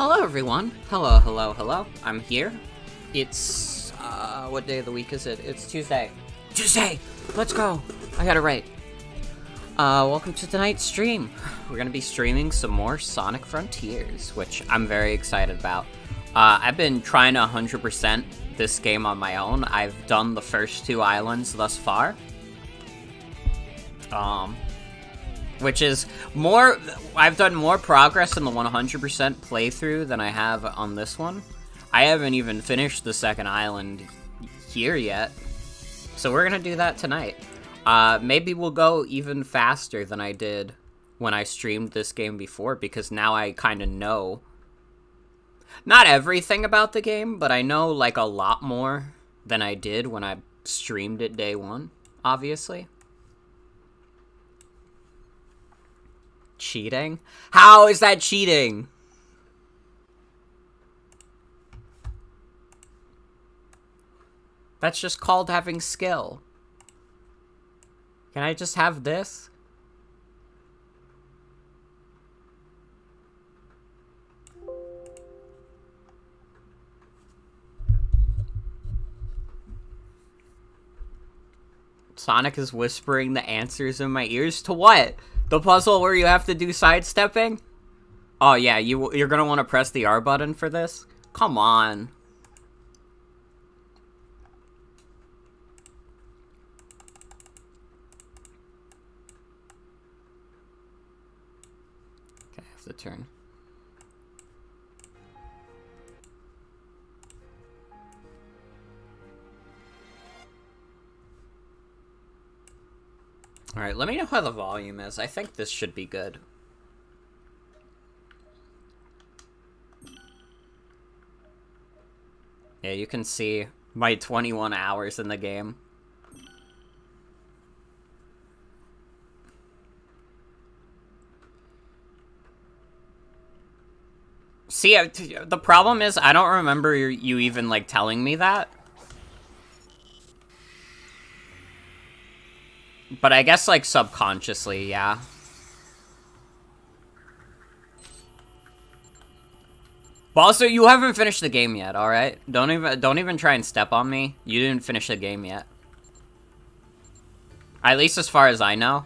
Hello everyone. Hello, hello, hello. I'm here. It's, what day of the week is it? It's Tuesday. Tuesday! Let's go! I got it right. Welcome to tonight's stream. We're gonna be streaming some more Sonic Frontiers, which I'm very excited about. I've been trying to 100% this game on my own. I've done the first 2 islands thus far. Which is more, I've done more progress in the 100% playthrough than I have on this one. I haven't even finished the second island here yet. So we're gonna do that tonight. Maybe we'll go even faster than I did when I streamed this game before, because now I kind of know, not everything about the game, but I know like a lot more than I did when I streamed it day 1, obviously. Cheating? How is that cheating? That's just called having skill. Can I just have this? Sonic is whispering the answers in my ears. To what? The puzzle where you have to do sidestepping? Oh yeah, you're gonna want to press the R button for this? Come on. of the turn. Alright, let me know how the volume is. I think this should be good. Yeah, you can see my 21 hours in the game. See, the problem is I don't remember you even, like, telling me that. But I guess, like, subconsciously, yeah. But also, you haven't finished the game yet, alright? Don't even try and step on me. You didn't finish the game yet. At least as far as I know.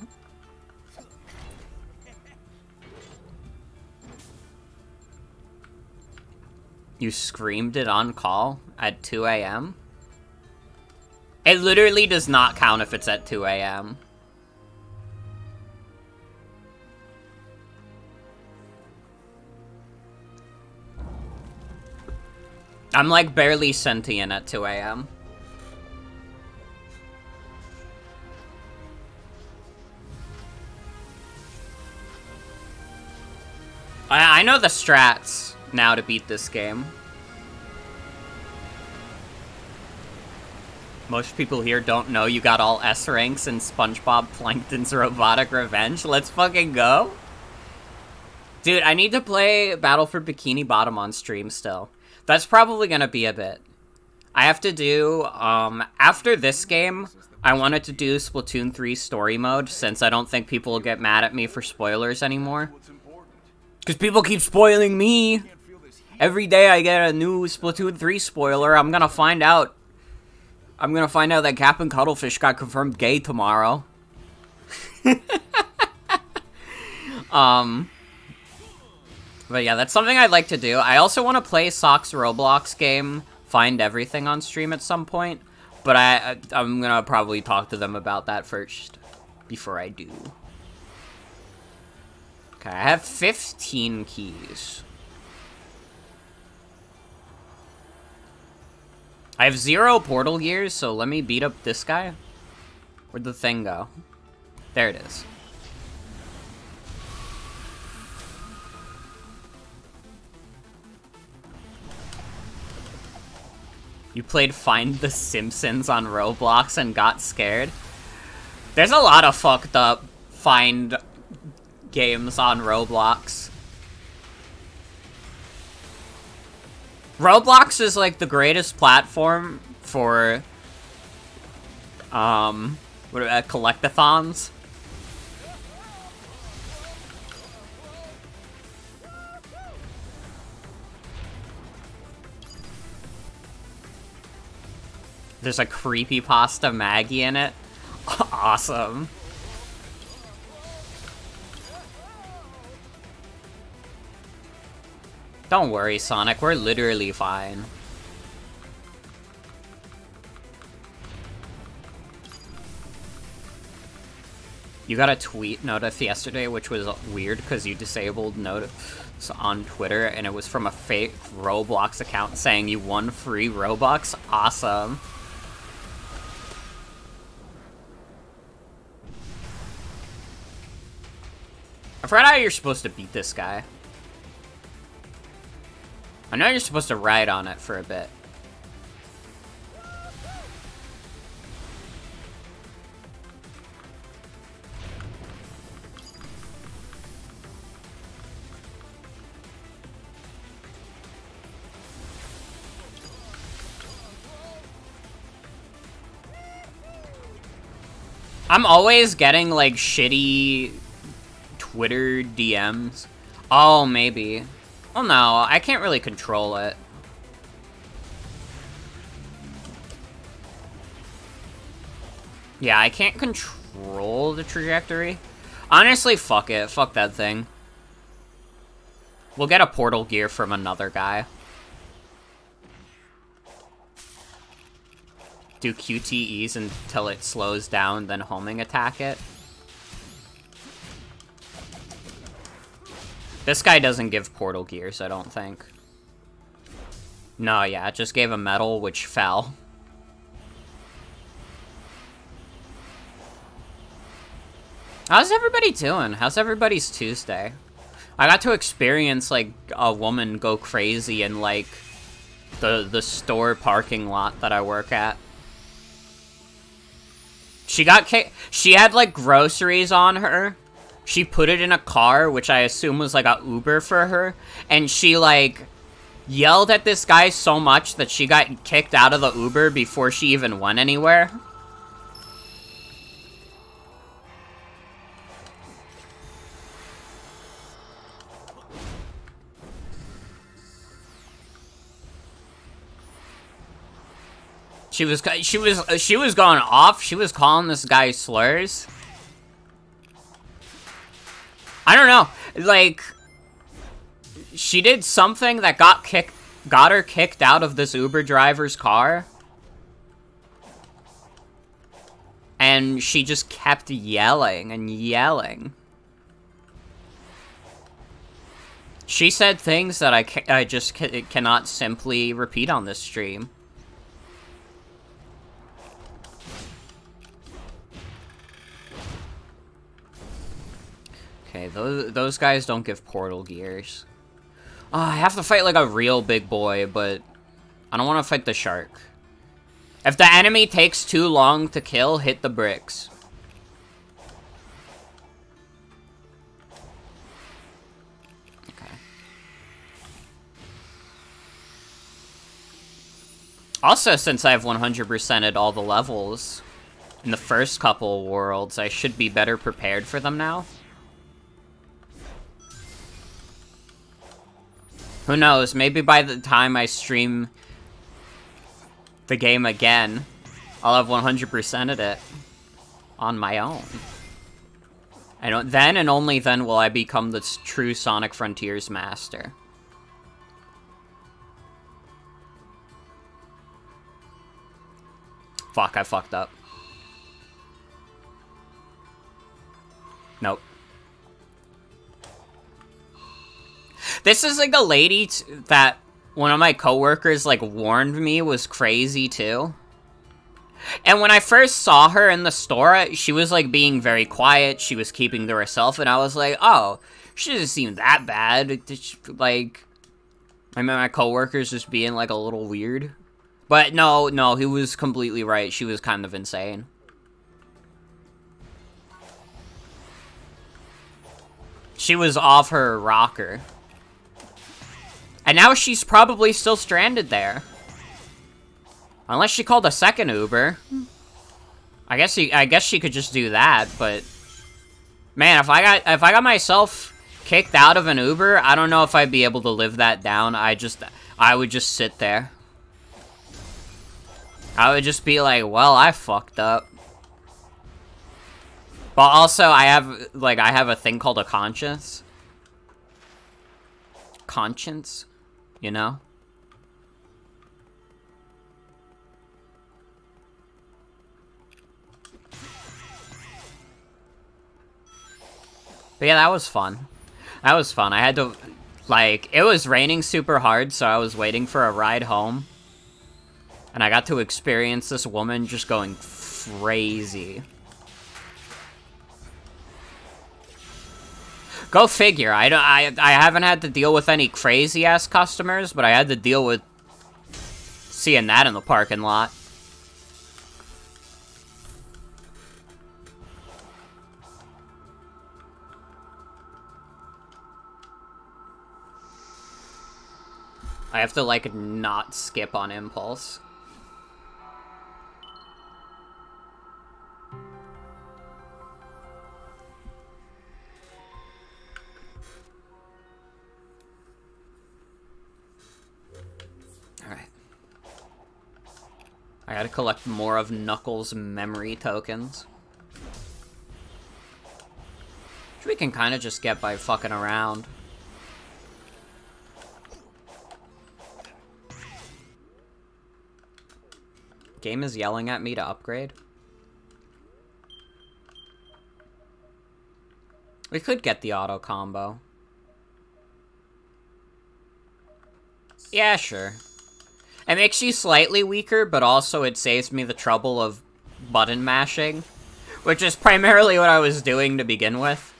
You screamed it on call at 2 a.m.? It literally does not count if it's at 2 a.m. I'm, like, barely sentient at 2 a.m. I know the strats now to beat this game. Most people here don't know you got all S ranks in SpongeBob Plankton's Robotic Revenge. Let's fucking go. Dude, I need to play Battle for Bikini Bottom on stream still. That's probably gonna be a bit. I have to do, after this game, I wanted to do Splatoon 3 story mode, since I don't think people will get mad at me for spoilers anymore. Because people keep spoiling me. Every day I get a new Splatoon 3 spoiler, I'm gonna find out that Captain Cuttlefish got confirmed gay tomorrow. But yeah, that's something I'd like to do. I also want to play Sock's Roblox game, Find Everything, on stream at some point. But I'm gonna probably talk to them about that first, before I do. Okay, I have 15 keys. I have 0 portal gears, so let me beat up this guy. Where'd the thing go? There it is. You played Find the Simpsons on Roblox and got scared? There's a lot of fucked up Find games on Roblox. Roblox is, like, the greatest platform for, collectathons. There's a creepypasta Maggie in it. Awesome. Don't worry, Sonic. We're literally fine. You got a tweet notice yesterday, which was weird because you disabled notice on Twitter, and it was from a fake Roblox account saying you won free Robux. Awesome. I forgot how you're supposed to beat this guy. I know you're supposed to ride on it for a bit. I'm always getting, like, shitty Twitter DMs. Oh, maybe. Well, no, I can't really control it. Yeah, I can't control the trajectory. Honestly, fuck it. Fuck that thing. We'll get a portal gear from another guy. Do QTEs until it slows down, then homing attack it. This guy doesn't give portal gears, I don't think. No, yeah, it just gave a medal, which fell. How's everybody doing? How's everybody's Tuesday? I got to experience, like, a woman go crazy in, like, the store parking lot that I work at. She got she had, like, groceries on her. She put it in a car, which I assume was, like, a Uber for her. And she, like, yelled at this guy so much that she got kicked out of the Uber before she even went anywhere. She was going off. She was calling this guy slurs. I don't know. Like, she did something that got her kicked out of this Uber driver's car. And she just kept yelling and yelling. She said things that I just cannot simply repeat on this stream. Okay, those guys don't give portal gears. Oh, I have to fight like a real big boy, but I don't want to fight the shark. If the enemy takes too long to kill, hit the bricks. Okay. Also, since I've 100%ed all the levels in the first couple worlds, I should be better prepared for them now. Who knows, maybe by the time I stream the game again, I'll have 100%ed it on my own. Then and only then will I become the true Sonic Frontiers master. Fuck, I fucked up. Nope. This is like a lady that one of my coworkers like warned me was crazy too. And when I first saw her in the store, she was like being very quiet. She was keeping to herself, and I was like, oh, she doesn't seem that bad. Like, I mean, my coworker's just being like a little weird. But no, he was completely right. She was kind of insane. She was off her rocker. And now she's probably still stranded there. Unless she called a second Uber. I guess she could just do that, but man, if I got myself kicked out of an Uber, I don't know if I'd be able to live that down. I would just sit there. I would just be like, well, I fucked up. But also I have a thing called a conscience. Conscience? You know? But yeah, that was fun. That was fun. I had to, like, it was raining super hard, so I was waiting for a ride home. And I got to experience this woman just going crazy. Go figure. I haven't had to deal with any crazy-ass customers, but I had to deal with seeing that in the parking lot. I have to, like, not skip on impulse. Alright. I gotta collect more of Knuckles' memory tokens. Which we can kind of just get by fucking around. Game is yelling at me to upgrade. We could get the auto combo. Yeah, sure. It makes you slightly weaker, but also it saves me the trouble of button mashing, which is primarily what I was doing to begin with.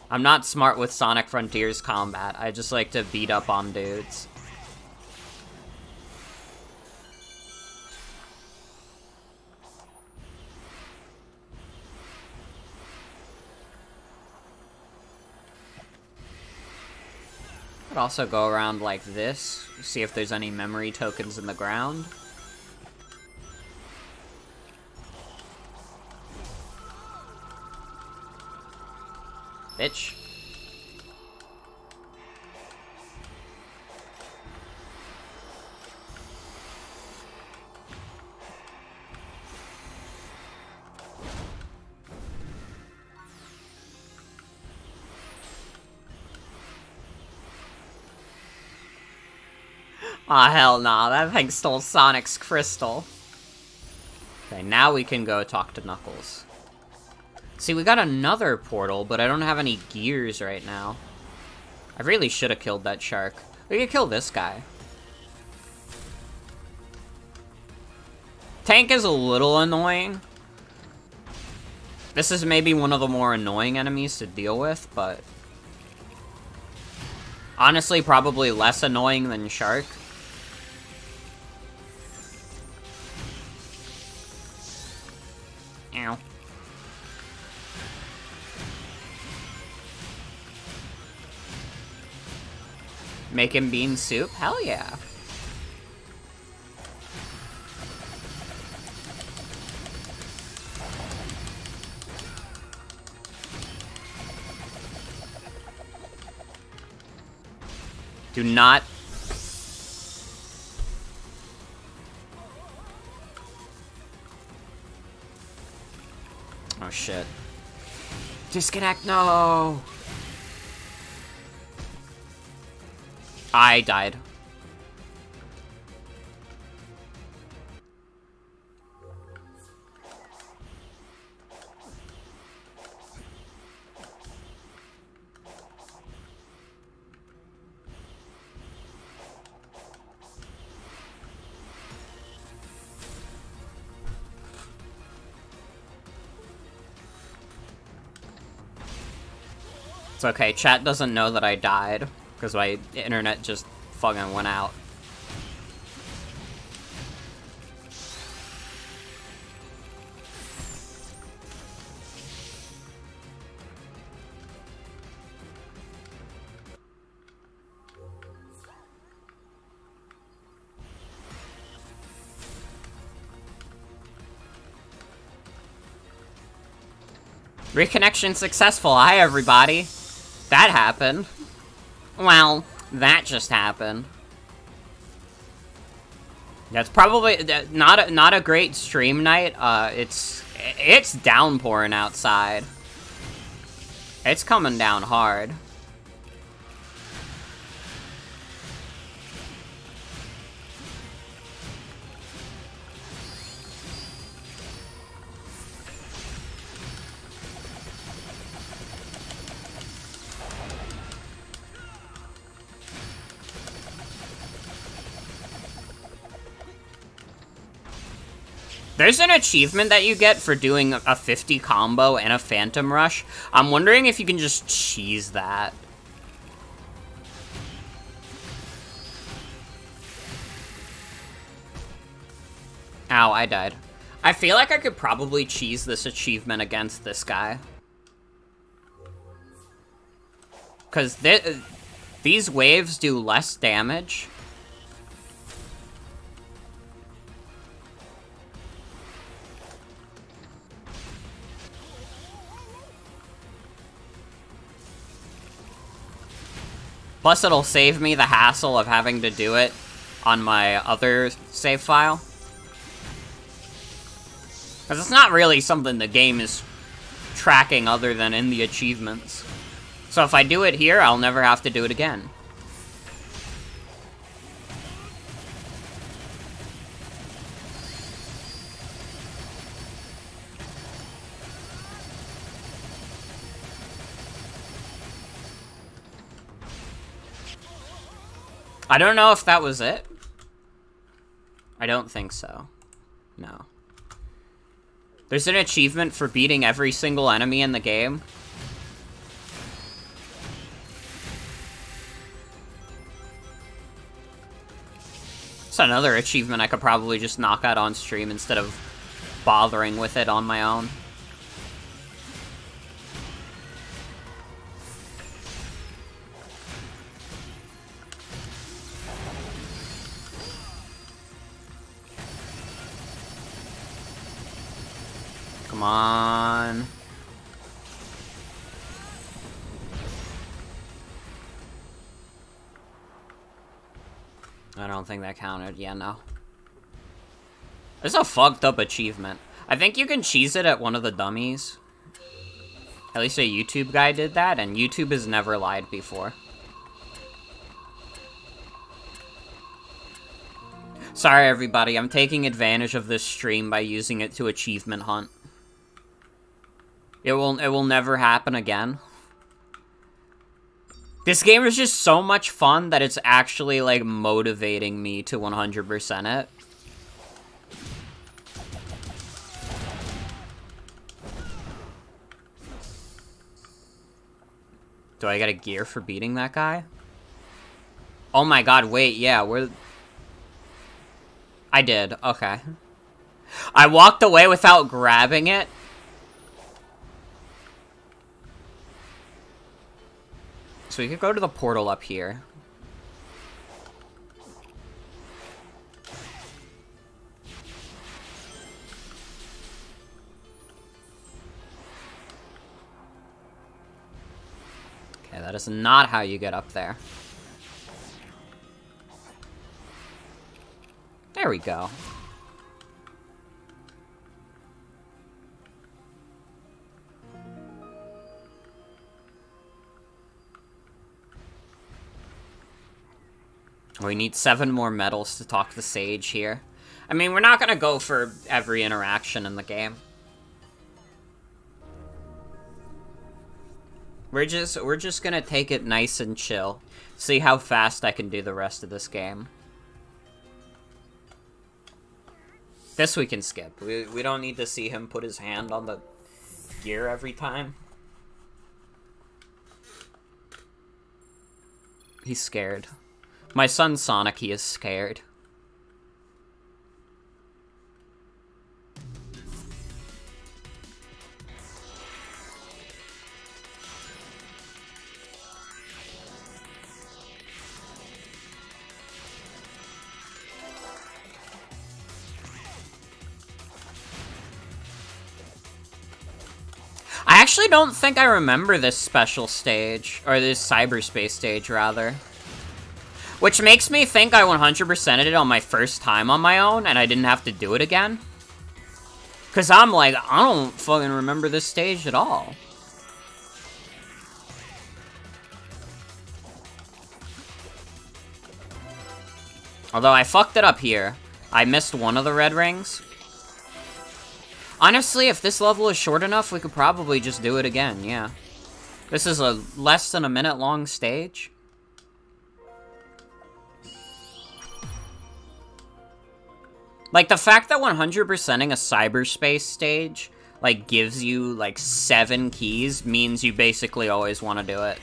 I'm not smart with Sonic Frontiers combat. I just like to beat up on dudes. Could also go around like this, see if there's any memory tokens in the ground. Bitch. Aw, hell nah, that thing stole Sonic's crystal. Okay, now we can go talk to Knuckles. See, we got another portal, but I don't have any gears right now. I really should have killed that shark. We could kill this guy. Tank is a little annoying. This is maybe one of the more annoying enemies to deal with, but... honestly, probably less annoying than Shark. Ow. Making bean soup? Hell yeah. Do not... oh shit. Disconnect, no! I died. It's okay, chat doesn't know that I died, because my internet just fucking went out. Reconnection successful. Hi, everybody. That happened. Well, that just happened. That's probably not a great stream night. It's downpouring outside. It's coming down hard. There's an achievement that you get for doing a 50 combo and a Phantom Rush. I'm wondering if you can just cheese that. Ow, I died. I feel like I could probably cheese this achievement against this guy. Because these waves do less damage. Plus, it'll save me the hassle of having to do it on my other save file. Because it's not really something the game is tracking other than in the achievements. So if I do it here, I'll never have to do it again. I don't know if that was it. I don't think so. No. There's an achievement for beating every single enemy in the game. It's another achievement I could probably just knock out on stream instead of bothering with it on my own. Come on. I don't think that counted. Yeah, no. It's a fucked up achievement. I think you can cheese it at one of the dummies. At least a YouTube guy did that, and YouTube has never lied before. Sorry, everybody. I'm taking advantage of this stream by using it to achievement hunt. It will never happen again. This game is just so much fun that it's actually, like, motivating me to 100% it. Do I get a gear for beating that guy? Oh my god, wait, yeah, I did, okay. I walked away without grabbing it. So we could go to the portal up here. Okay, that is not how you get up there. There we go. We need 7 more medals to talk to Sage here. I mean, we're not gonna go for every interaction in the game. We're just gonna take it nice and chill. See how fast I can do the rest of this game. This we can skip. We don't need to see him put his hand on the gear every time. He's scared. My son Sonic, he is scared. I actually don't think I remember this special stage, or this cyberspace stage, rather. Which makes me think I 100%ed it on my first time on my own, and I didn't have to do it again. Because I'm like, I don't fucking remember this stage at all. Although I fucked it up here. I missed one of the red rings. Honestly, if this level is short enough, we could probably just do it again, yeah. This is a less than a minute long stage. Like, the fact that 100%ing a cyberspace stage, like, gives you, like, 7 keys means you basically always want to do it.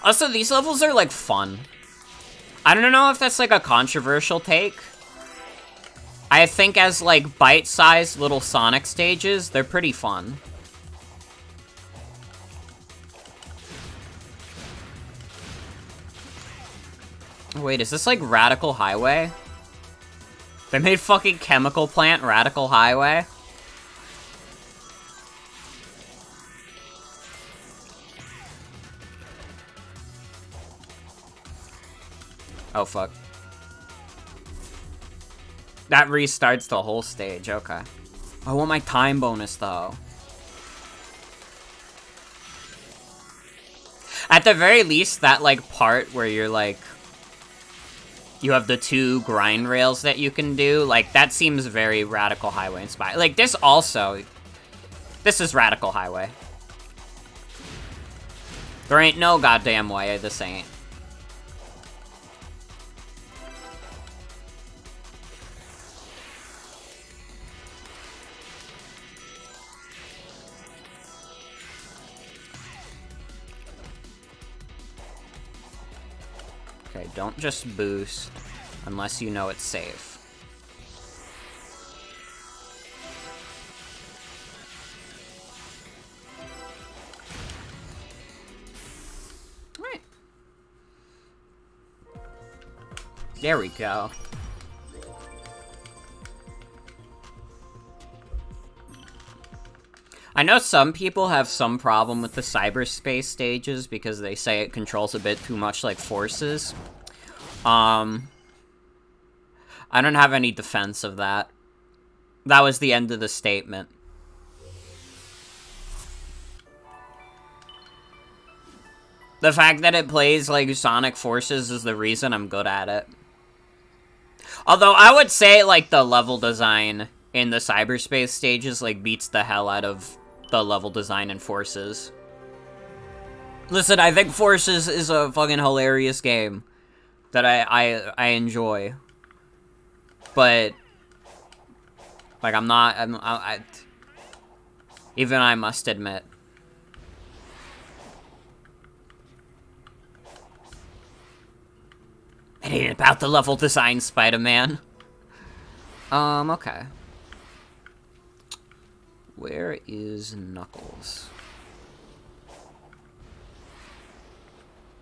Also, these levels are, like, fun. I don't know if that's, like, a controversial take. I think as, like, bite-sized little Sonic stages, they're pretty fun. Wait, is this like Radical Highway? They made fucking Chemical Plant Radical Highway? Oh, fuck. That restarts the whole stage, okay. I want my time bonus, though. At the very least, that, like, part where you're, like... You have the 2 grind rails that you can do. Like, that seems very Radical Highway inspired. Like, this also... This is Radical Highway. There ain't no goddamn way this ain't. Okay, don't just boost unless you know it's safe. Right. There we go. I know some people have some problem with the cyberspace stages because they say it controls a bit too much like Forces. I don't have any defense of that. That was the end of the statement. The fact that it plays like Sonic Forces is the reason I'm good at it. Although I would say like the level design in the cyberspace stages like beats the hell out of the level design in Forces. Listen, I think Forces is a fucking hilarious game that I enjoy. But like even I must admit. It ain't about the level design, Spider-Man. Okay. Where is Knuckles?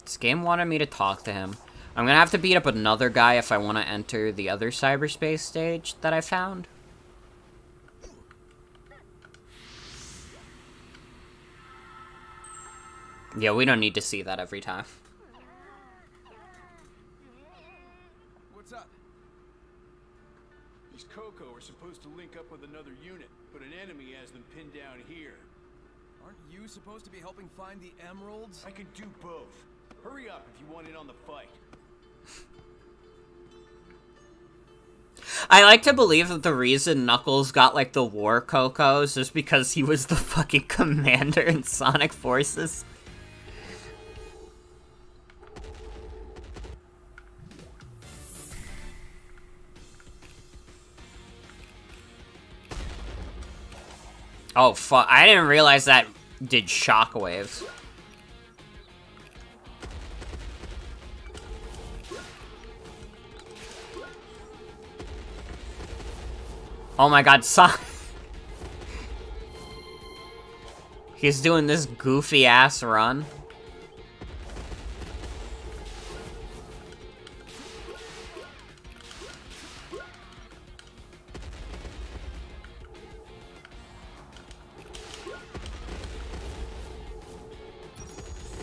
This game wanted me to talk to him. I'm gonna have to beat up another guy if I want to enter the other cyberspace stage that I found. Yeah, we don't need to see that every time. What's up? These Coco are supposed to link up with another unit, but an enemy has them pinned down here. Aren't you supposed to be helping find the emeralds? I could do both. Hurry up if you want in on the fight. I like to believe that the reason Knuckles got, like, the War Cocos is because he was the fucking commander in Sonic Forces. Oh, fuck. I didn't realize that did shockwaves. Oh my god, Sonic. He's doing this goofy ass run.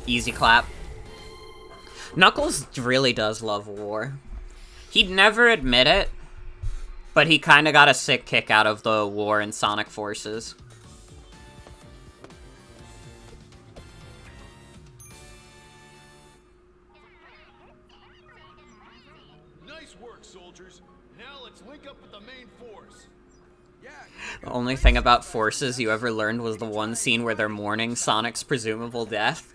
Easy clap. Knuckles really does love war. He'd never admit it, but he kind of got a sick kick out of the war in Sonic Forces. Nice work, soldiers. Now let's link up with the main force. Yeah. The only thing about Forces you ever learned was the one scene where they're mourning Sonic's presumable death.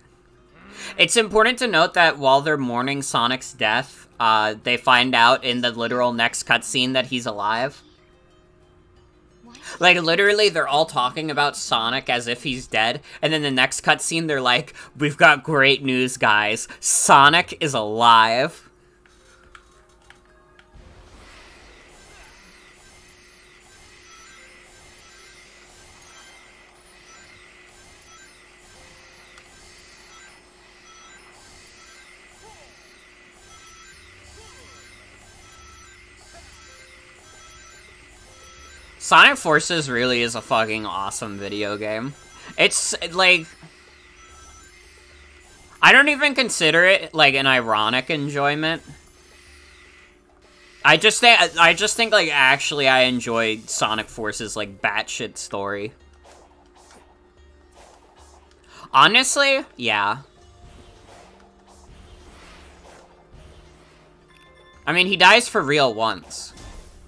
It's important to note that while they're mourning Sonic's death, they find out in the literal next cutscene that he's alive. Like, literally, they're all talking about Sonic as if he's dead, and then the next cutscene, they're like, "We've got great news, guys. Sonic is alive." Sonic Forces really is a fucking awesome video game. It's, like... I don't even consider it, like, an ironic enjoyment. I just think, like, actually I enjoy Sonic Forces, like, batshit story. Honestly, yeah. I mean, he dies for real once.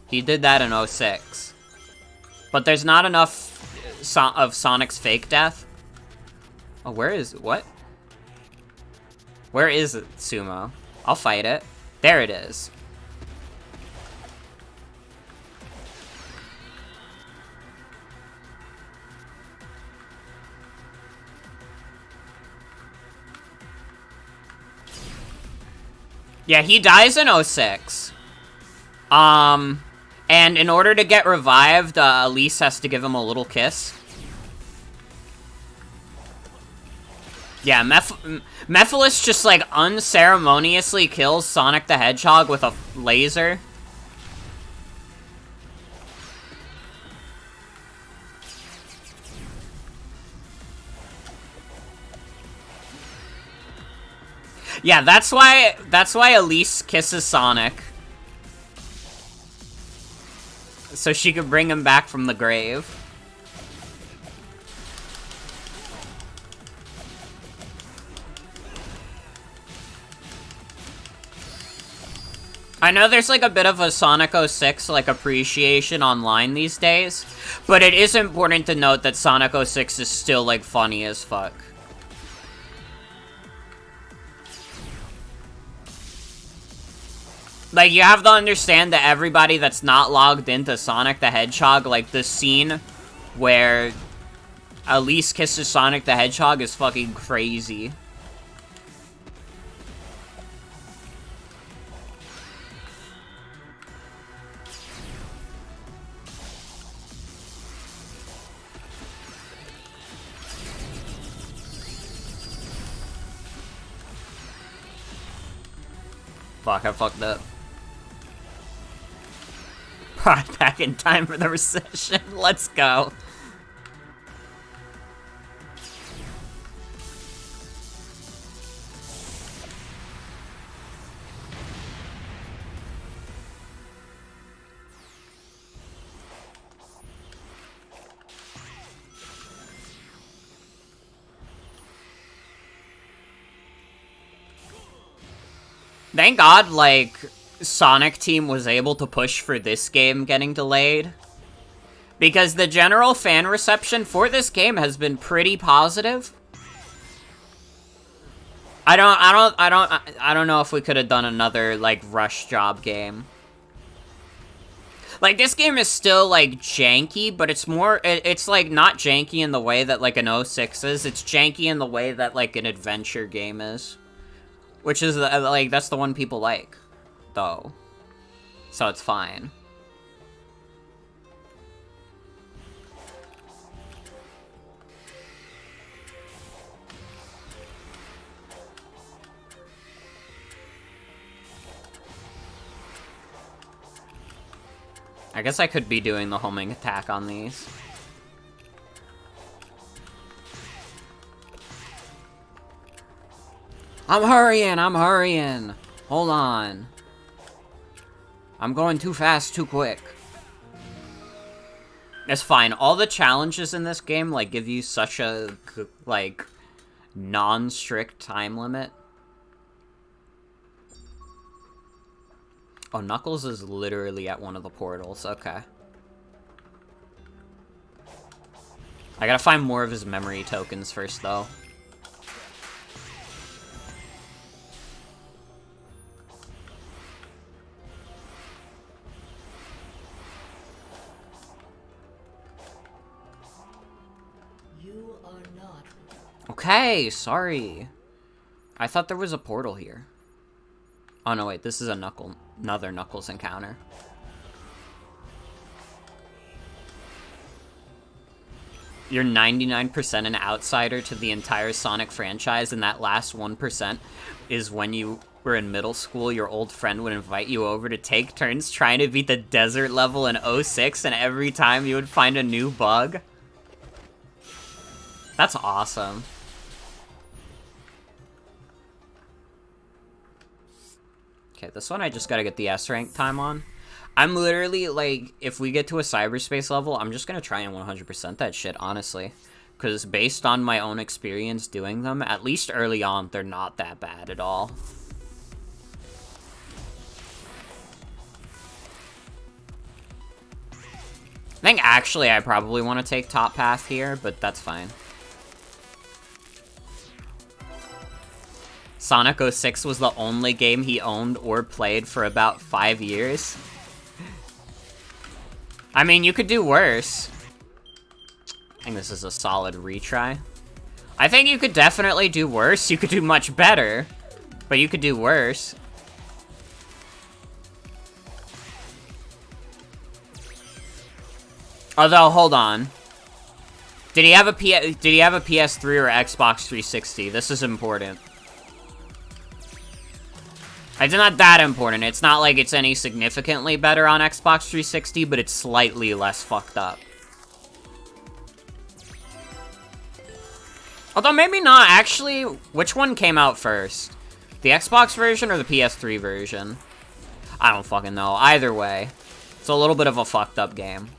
He did that in 06. But there's not enough of Sonic's fake death. Oh, where is... what? Where is it, Sumo? I'll fight it. There it is. Yeah, he dies in 06. And in order to get revived, Elise has to give him a little kiss. Yeah, Mephiles just, like, unceremoniously kills Sonic the Hedgehog with a laser. Yeah, that's why Elise kisses Sonic. So she could bring him back from the grave. I know there's like a bit of a Sonic 06 like appreciation online these days, but it is important to note that Sonic 06 is still like funny as fuck. Like, you have to understand that everybody that's not logged into Sonic the Hedgehog, like, the scene where Elise kisses Sonic the Hedgehog is fucking crazy. Fuck, I fucked up. Back in time for the recession. Let's go. Thank God, like, Sonic Team was able to push for this game getting delayed. Because the general fan reception for this game has been pretty positive. I don't know if we could have done another, like, rush job game. Like, this game is still, like, janky, but it's more, it's, like, not janky in the way that, like, an 06 is. It's janky in the way that, like, an adventure game is. Which is, like, that's the one people like, though. So it's fine. I guess I could be doing the homing attack on these. I'm hurrying! Hold on. I'm going too fast, too quick. It's fine. All the challenges in this game, like, give you such a, like, non-strict time limit. Oh, Knuckles is literally at one of the portals. Okay. I gotta find more of his memory tokens first, though. Okay, sorry. I thought there was a portal here. Oh no, wait, this is another Knuckles encounter. You're 99% an outsider to the entire Sonic franchise, and that last 1% is when you were in middle school, your old friend would invite you over to take turns trying to beat the desert level in 06, and every time you would find a new bug. That's awesome. Okay, this one I just gotta get the S rank time on. I'm literally, like, if we get to a cyberspace level, I'm just gonna try and 100% that shit, honestly. Because based on my own experience doing them, at least early on, they're not that bad at all. I think actually I probably want to take top path here, but that's fine. Sonic 06 was the only game he owned or played for about 5 years. I mean, you could do worse. I think this is a solid retry. I think you could definitely do worse. You could do much better, but you could do worse. Although, hold on. Did he have a PS3 or Xbox 360? This is important. It's not that important. It's not like it's any significantly better on Xbox 360, but it's slightly less fucked up. Although maybe not. Actually, which one came out first? The Xbox version or the PS3 version? I don't fucking know. Either way, it's a little bit of a fucked up game.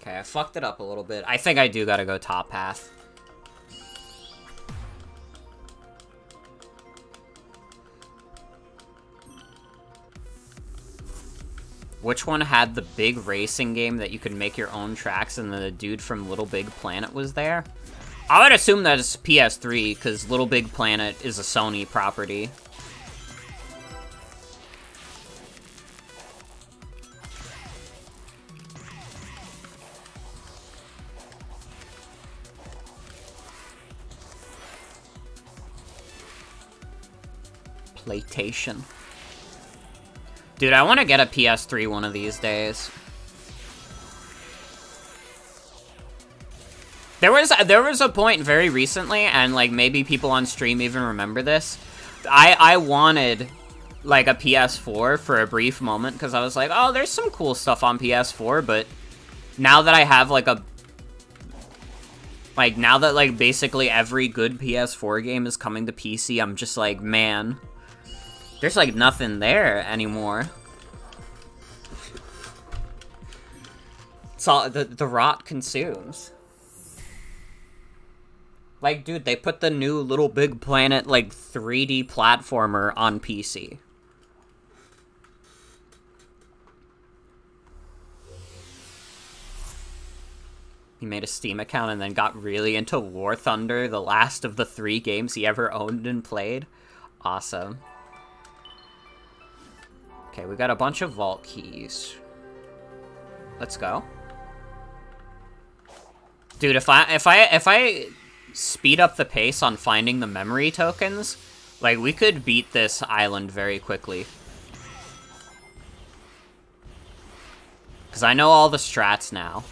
Okay, I fucked it up a little bit. I think I do gotta go top half. Which one had the big racing game that you could make your own tracks and the dude from Little Big Planet was there? I would assume that it's PS3, because Little Big Planet is a Sony property. PlayStation. Dude, I want to get a PS3 one of these days. There was a point very recently, and like maybe people on stream even remember this. I wanted like a PS4 for a brief moment because I was like, oh, there's some cool stuff on PS4, but now that I have like now that like basically every good PS4 game is coming to PC, I'm just like, man, there's like nothing there anymore. It's all the rot consumes. Like, dude, they put the new Little Big Planet like 3D platformer on PC. He made a Steam account and then got really into War Thunder, the last of the 3 games he ever owned and played. Awesome. Okay, we got a bunch of vault keys. Let's go. Dude, if I speed up the pace on finding the memory tokens, like, we could beat this island very quickly. Because I know all the strats now.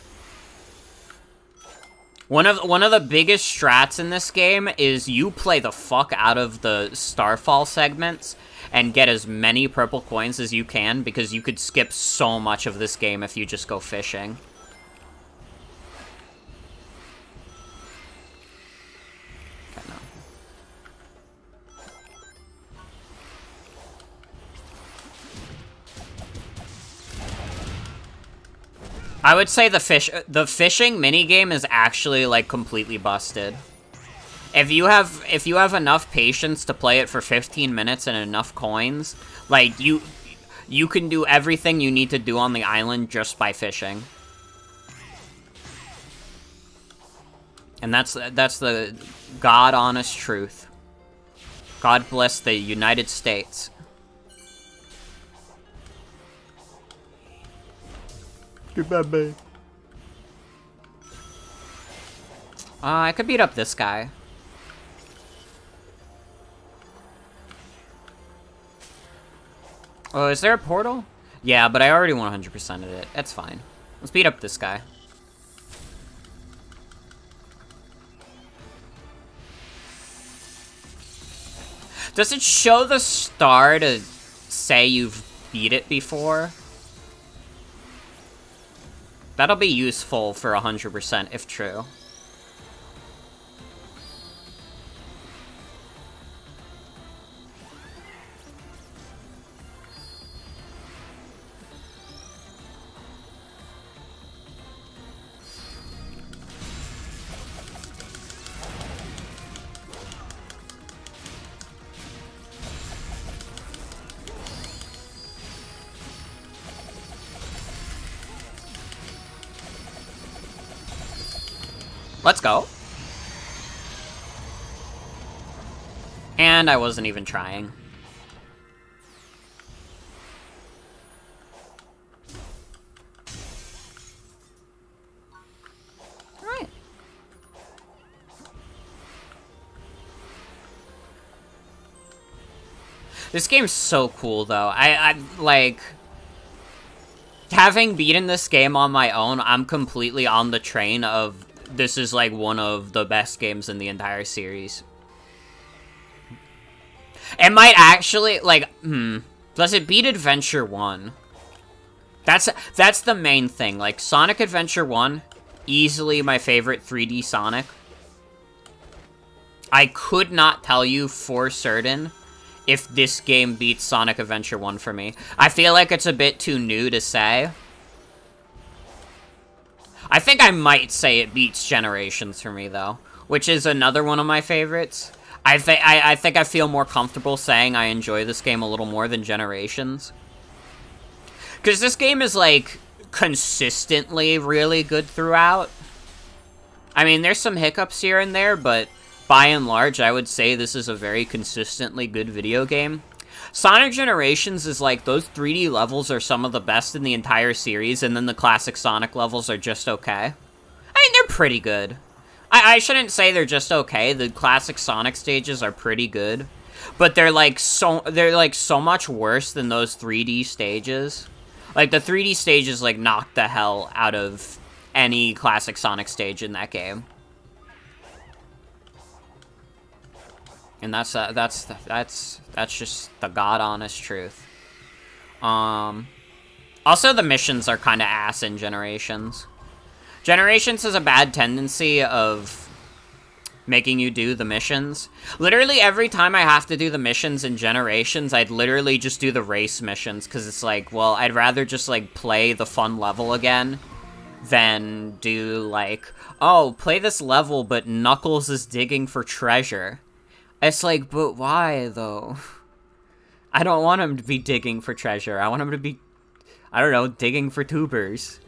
One of the biggest strats in this game is you play the fuck out of the Starfall segments and get as many purple coins as you can, because you could skip so much of this game if you just go fishing. Okay, no. I would say the fishing minigame is actually like completely busted. If you have enough patience to play it for 15 minutes and enough coins, like you can do everything you need to do on the island just by fishing. And that's the God honest truth. God bless the United States. Goodbye, babe. I could beat up this guy. Oh, is there a portal? Yeah, but I already 100%ed it. That's fine. Let's beat up this guy. Does it show the star to say you've beat it before? That'll be useful for 100% if true. Let's go. And I wasn't even trying. Alright. This game's so cool, though. I like... Having beaten this game on my own, I'm completely on the train of this is, like, one of the best games in the entire series. It might actually, like, does it beat Adventure 1? That's the main thing. Like, Sonic Adventure 1, easily my favorite 3D Sonic. I could not tell you for certain if this game beats Sonic Adventure 1 for me. I feel like it's a bit too new to say. I think I might say it beats Generations for me, though, which is another one of my favorites. I think I feel more comfortable saying I enjoy this game a little more than Generations. Because this game is, like, consistently really good throughout. I mean, there's some hiccups here and there, but by and large, I would say this is a very consistently good video game. Sonic Generations is like, those 3D levels are some of the best in the entire series, and then the classic Sonic levels are just okay. I mean, they're pretty good. I shouldn't say they're just okay. The classic Sonic stages are pretty good, but they're like so much worse than those 3D stages. Like, the 3D stages, like, knocked the hell out of any classic Sonic stage in that game. And that's just the god-honest truth. Also, the missions are kind of ass in Generations. Generations has a bad tendency of making you do the missions. Literally, every time I have to do the missions in Generations, I'd literally just do the race missions, because it's like, well, I'd rather just, like, play the fun level again than do, like, oh, play this level, but Knuckles is digging for treasure. It's like, but why, though? I don't want him to be digging for treasure. I want him to be, I don't know, digging for tubers.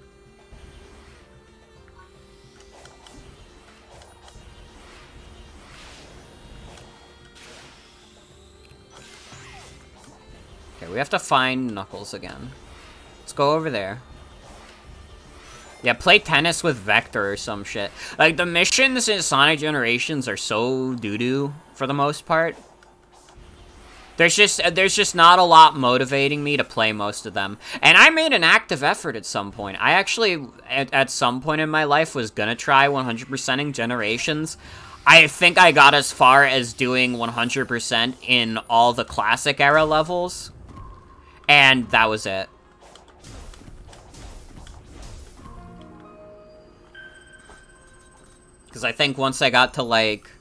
Okay, we have to find Knuckles again. Let's go over there. Yeah, play tennis with Vector or some shit. Like, the missions in Sonic Generations are so doo-doo, for the most part. There's just not a lot motivating me to play most of them. And I made an active effort at some point. I actually, at some point in my life, was gonna try 100%ing Generations. I think I got as far as doing 100% in all the classic era levels. And that was it. Because I think once I got to, like,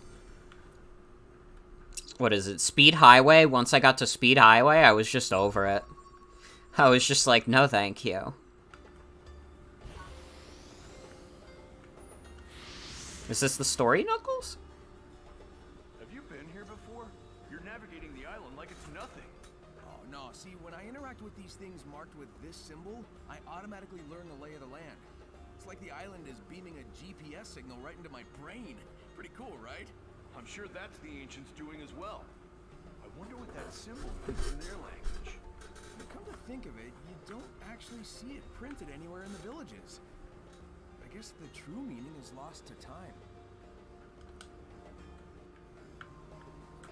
what is it, Speed Highway? Once I got to Speed Highway, I was just over it. I was just like, no thank you. Is this the story, Knuckles? Have you been here before? You're navigating the island like it's nothing. Oh, no. See, when I interact with these things marked with this symbol, I automatically learn the lay of the land. It's like the island is beaming a GPS signal right into my brain. Pretty cool, right? I'm sure that's the ancients doing as well. I wonder what that symbol means in their language. But come to think of it, you don't actually see it printed anywhere in the villages. I guess the true meaning is lost to time.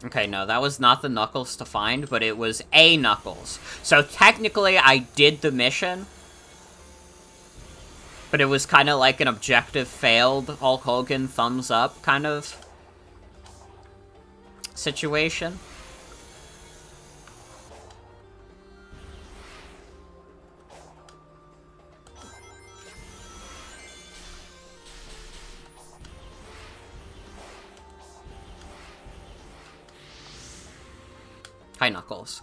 Okay, no, that was not the Knuckles to find, but it was a Knuckles. So technically, I did the mission. But it was kind of like an objective failed, Hulk Hogan thumbs up kind of situation. Hi, Knuckles.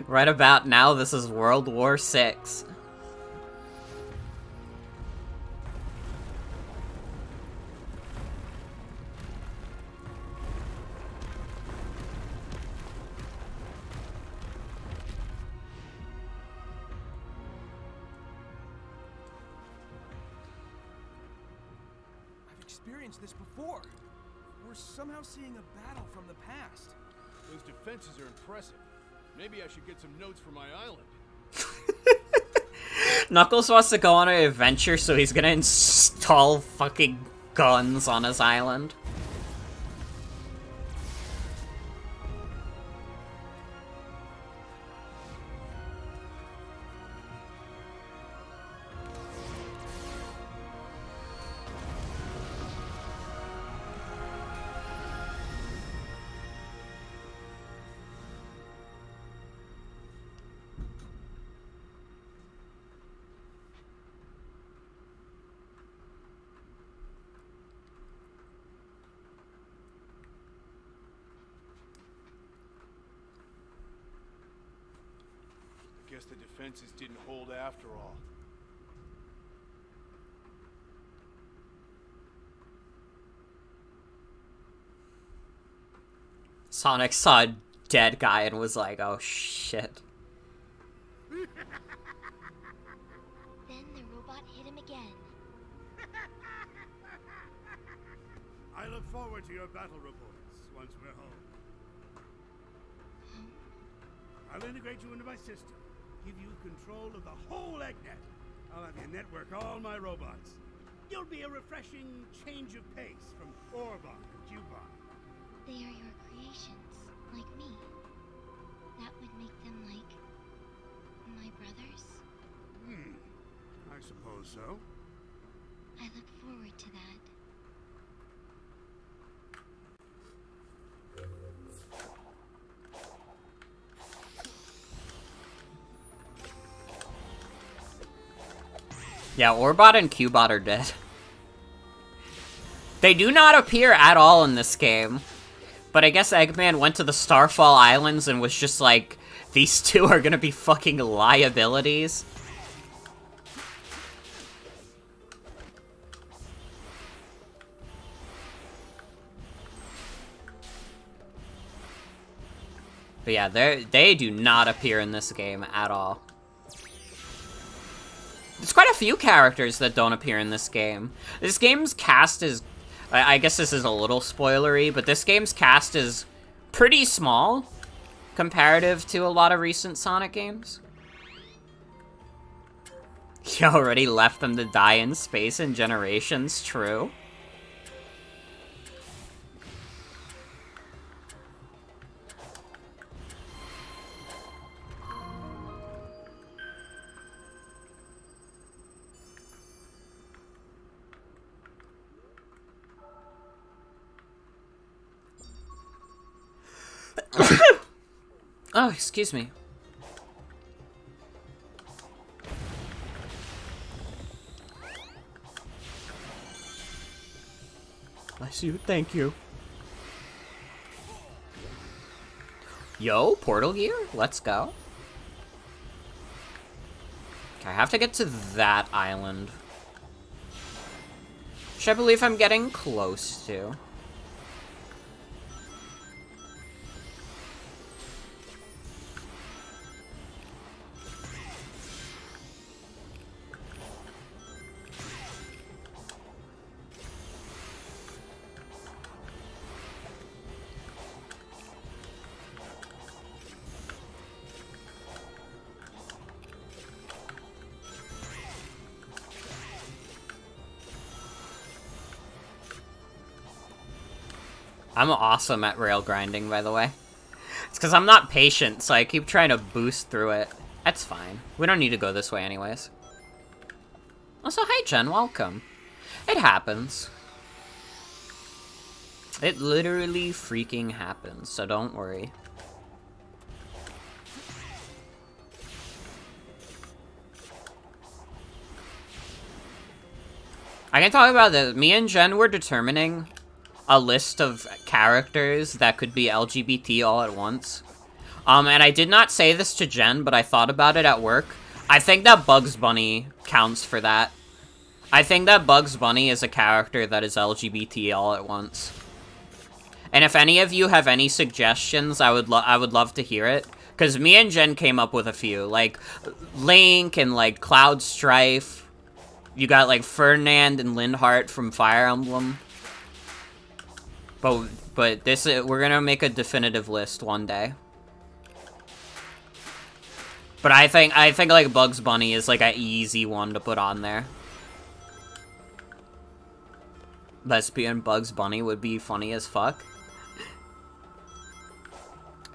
Right about now, this is World War VI. I've experienced this before. We're somehow seeing a battle from the past. Those defenses are impressive. Maybe I should get some notes for my island. Knuckles wants to go on an adventure, so he's gonna install fucking guns on his island. Guess the defenses didn't hold after all. Sonic saw a dead guy and was like, oh shit. Then the robot hit him again. I look forward to your battle reports once we're home. I'll integrate you into my system, give you control of the whole EggNet. I'll have you network all my robots. You'll be a refreshing change of pace from Orbot and Cubot. They are your creations, like me. That would make them like my brothers. I suppose so. I look forward to that. Yeah, Orbot and Cubot are dead. They do not appear at all in this game. But I guess Eggman went to the Starfall Islands and was just like, these two are gonna be fucking liabilities. But yeah, they do not appear in this game at all. There's quite a few characters that don't appear in this game. This game's cast is... I guess this is a little spoilery, but this game's cast is pretty small comparative to a lot of recent Sonic games. You already left them to die in space in Generations, true. Oh, excuse me. Bless you, thank you. Yo, portal gear? Let's go. Okay, I have to get to that island. Which I believe I'm getting close to. I'm awesome at rail grinding, by the way. It's because I'm not patient, so I keep trying to boost through it. That's fine. We don't need to go this way anyways. Also, hi Jen, welcome. It happens. It literally freaking happens, so don't worry. I can talk about this. Me and Jen were determining a list of characters that could be LGBT all at once. And I did not say this to Jen, but I thought about it at work. I think that Bugs Bunny counts for that. I think that Bugs Bunny is a character that is LGBT all at once. And if any of you have any suggestions, I would love to hear it. Because me and Jen came up with a few. Like, Link and, like, Cloud Strife. You got, like, Ferdinand and Lindhart from Fire Emblem. But this is, we're gonna make a definitive list one day. But I think like Bugs Bunny is like an easy one to put on there. Lesbian Bugs Bunny would be funny as fuck.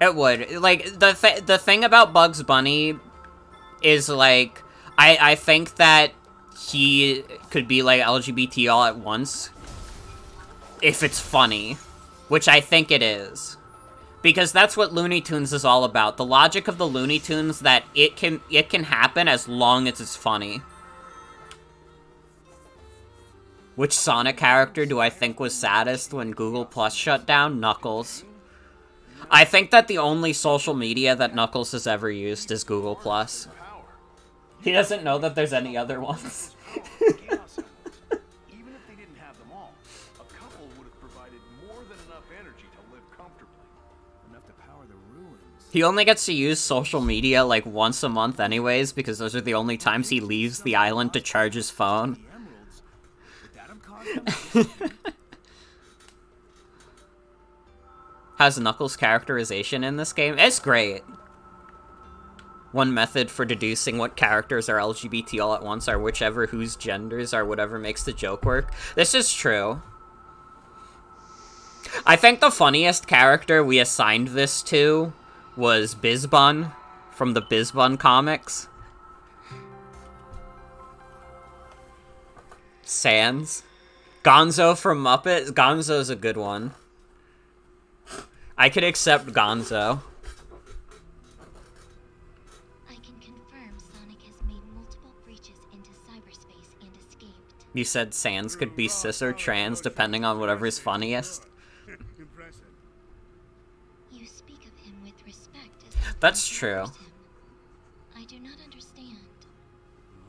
It would. Like, the thing about Bugs Bunny is, like, I think that he could be, like, LGBT all at once if it's funny, which I think it is. Because that's what Looney Tunes is all about. The logic of the Looney Tunes, that it can happen as long as it's funny. Which Sonic character do I think was saddest when Google Plus shut down? Knuckles. I think that the only social media that Knuckles has ever used is Google Plus. He doesn't know that there's any other ones. Even if they didn't have them all, a couple would have provided more than enough energy to live comfortably. Enough to power the ruins. He only gets to use social media like once a month anyways, because those are the only times he leaves the island to charge his phone. The emeralds. Would that have caused them? How's Knuckles' characterization in this game? It's great. One method for deducing what characters are LGBT all at once are whichever whose genders are whatever makes the joke work. This is true. I think the funniest character we assigned this to was Bizbun from the Bizbun comics. Sans. Gonzo from Muppet. Gonzo's a good one. I could accept Gonzo. I can confirm Sonic has made multiple breaches into cyberspace and escaped. You said Sans could be cis or trans depending on whatever's funniest. Impressive. You speak of him with respect as one That's who true. honors him. I do not understand.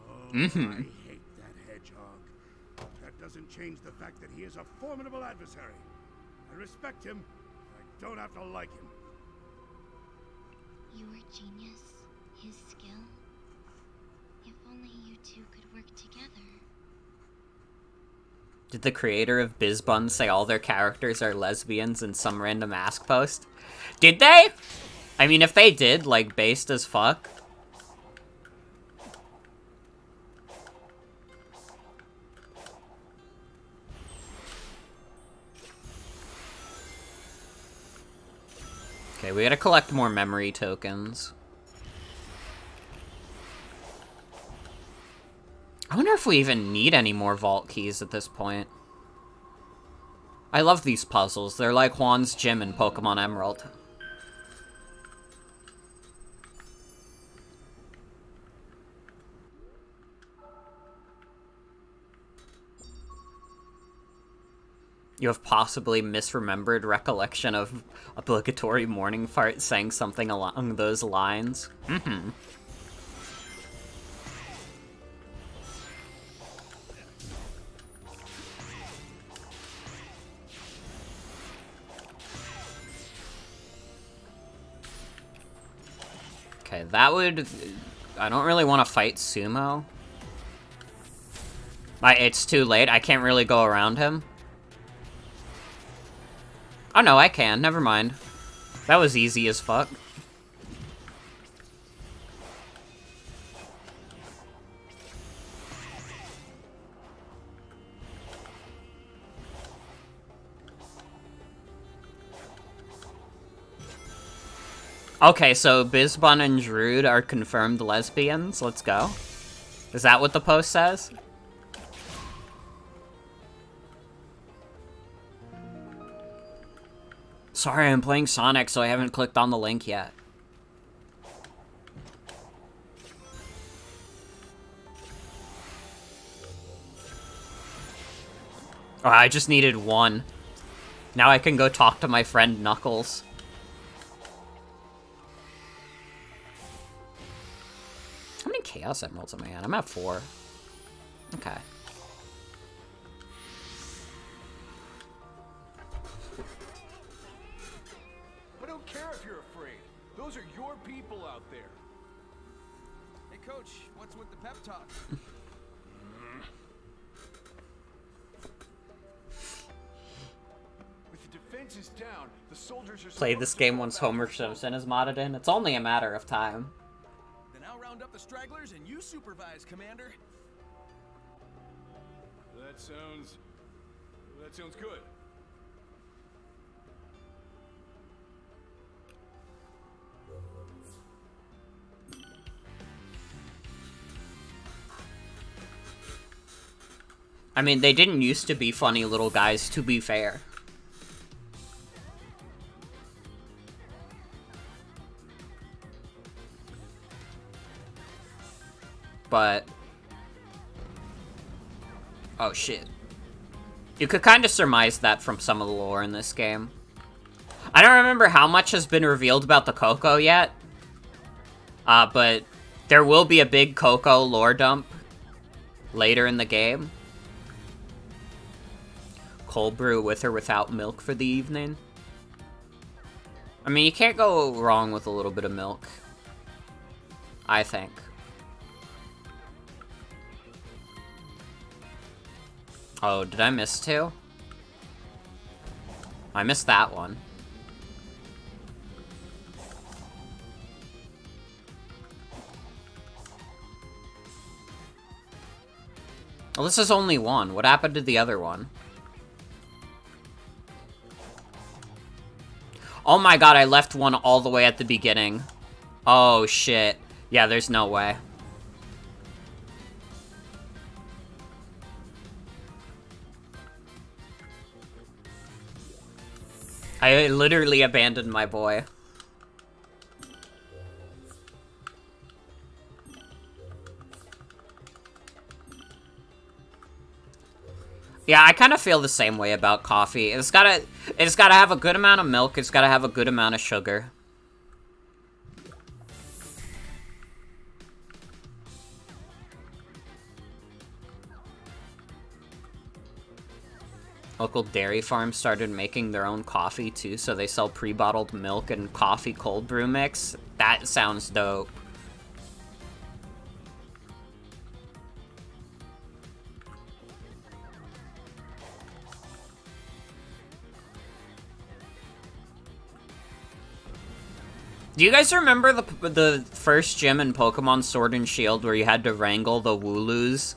Oh, Mhm. I hate that hedgehog. That doesn't change the fact that he is a formidable adversary. I respect him. I don't have to like him. Your genius, his skill. If only you two could work together. Did the creator of Bizbun say all their characters are lesbians in some random Ask post? Did they? I mean, if they did, like, based as fuck. Okay, we gotta collect more memory tokens. I wonder if we even need any more vault keys at this point. I love these puzzles. They're like Juan's Gym in Pokemon Emerald. You have possibly misremembered recollection of obligatory morning fart saying something along those lines. Mm-hmm. Okay, that would... I don't really want to fight Sumo. It's too late. I can't really go around him. Oh no, I can. Never mind. That was easy as fuck. Okay, so Bizbun and Druid are confirmed lesbians. Let's go. Is that what the post says? Sorry, I'm playing Sonic, so I haven't clicked on the link yet. Oh, I just needed one. Now I can go talk to my friend Knuckles. Chaos Emeralds in my hand. I'm at 4. Okay. I don't care if you're afraid. Those are your people out there. Hey, Coach, what's with the pep talk? With the defenses down, the soldiers are Play this game once Homer Simpson is modded in. It's only a matter of time. Then I'll round up the stragglers and you supervise, Commander. That sounds good. I mean, they didn't used to be funny little guys, to be fair. But... oh, shit. You could kind of surmise that from some of the lore in this game. I don't remember how much has been revealed about the Coco yet. But there will be a big Coco lore dump later in the game. Cold brew with or without milk for the evening. I mean, you can't go wrong with a little bit of milk. I think. Oh, did I miss 2? I missed that one. Well, this is only 1. What happened to the other one? Oh my god, I left 1 all the way at the beginning. Oh shit. Yeah, there's no way. I literally abandoned my boy. Yeah, I kind of feel the same way about coffee. It's gotta have a good amount of milk. It's gotta have a good amount of sugar. Local dairy farms started making their own coffee too, so they sell pre-bottled milk and coffee cold brew mix. That sounds dope. Do you guys remember the first gym in Pokemon Sword and Shield where you had to wrangle the Wooloos?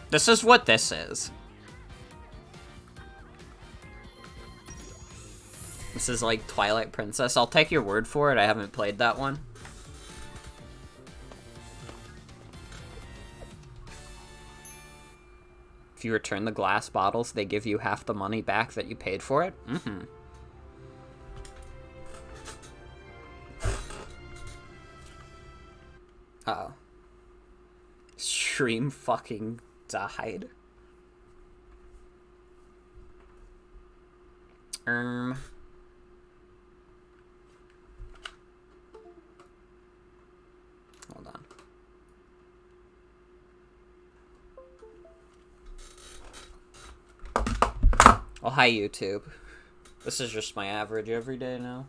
This is what this is. This is like Twilight Princess. I'll take your word for it. I haven't played that one. If you return the glass bottles, they give you half the money back that you paid for it. Mm-hmm. Uh-oh. Stream fucking died. Hold on. Oh, hi, YouTube. This is just my average every day now.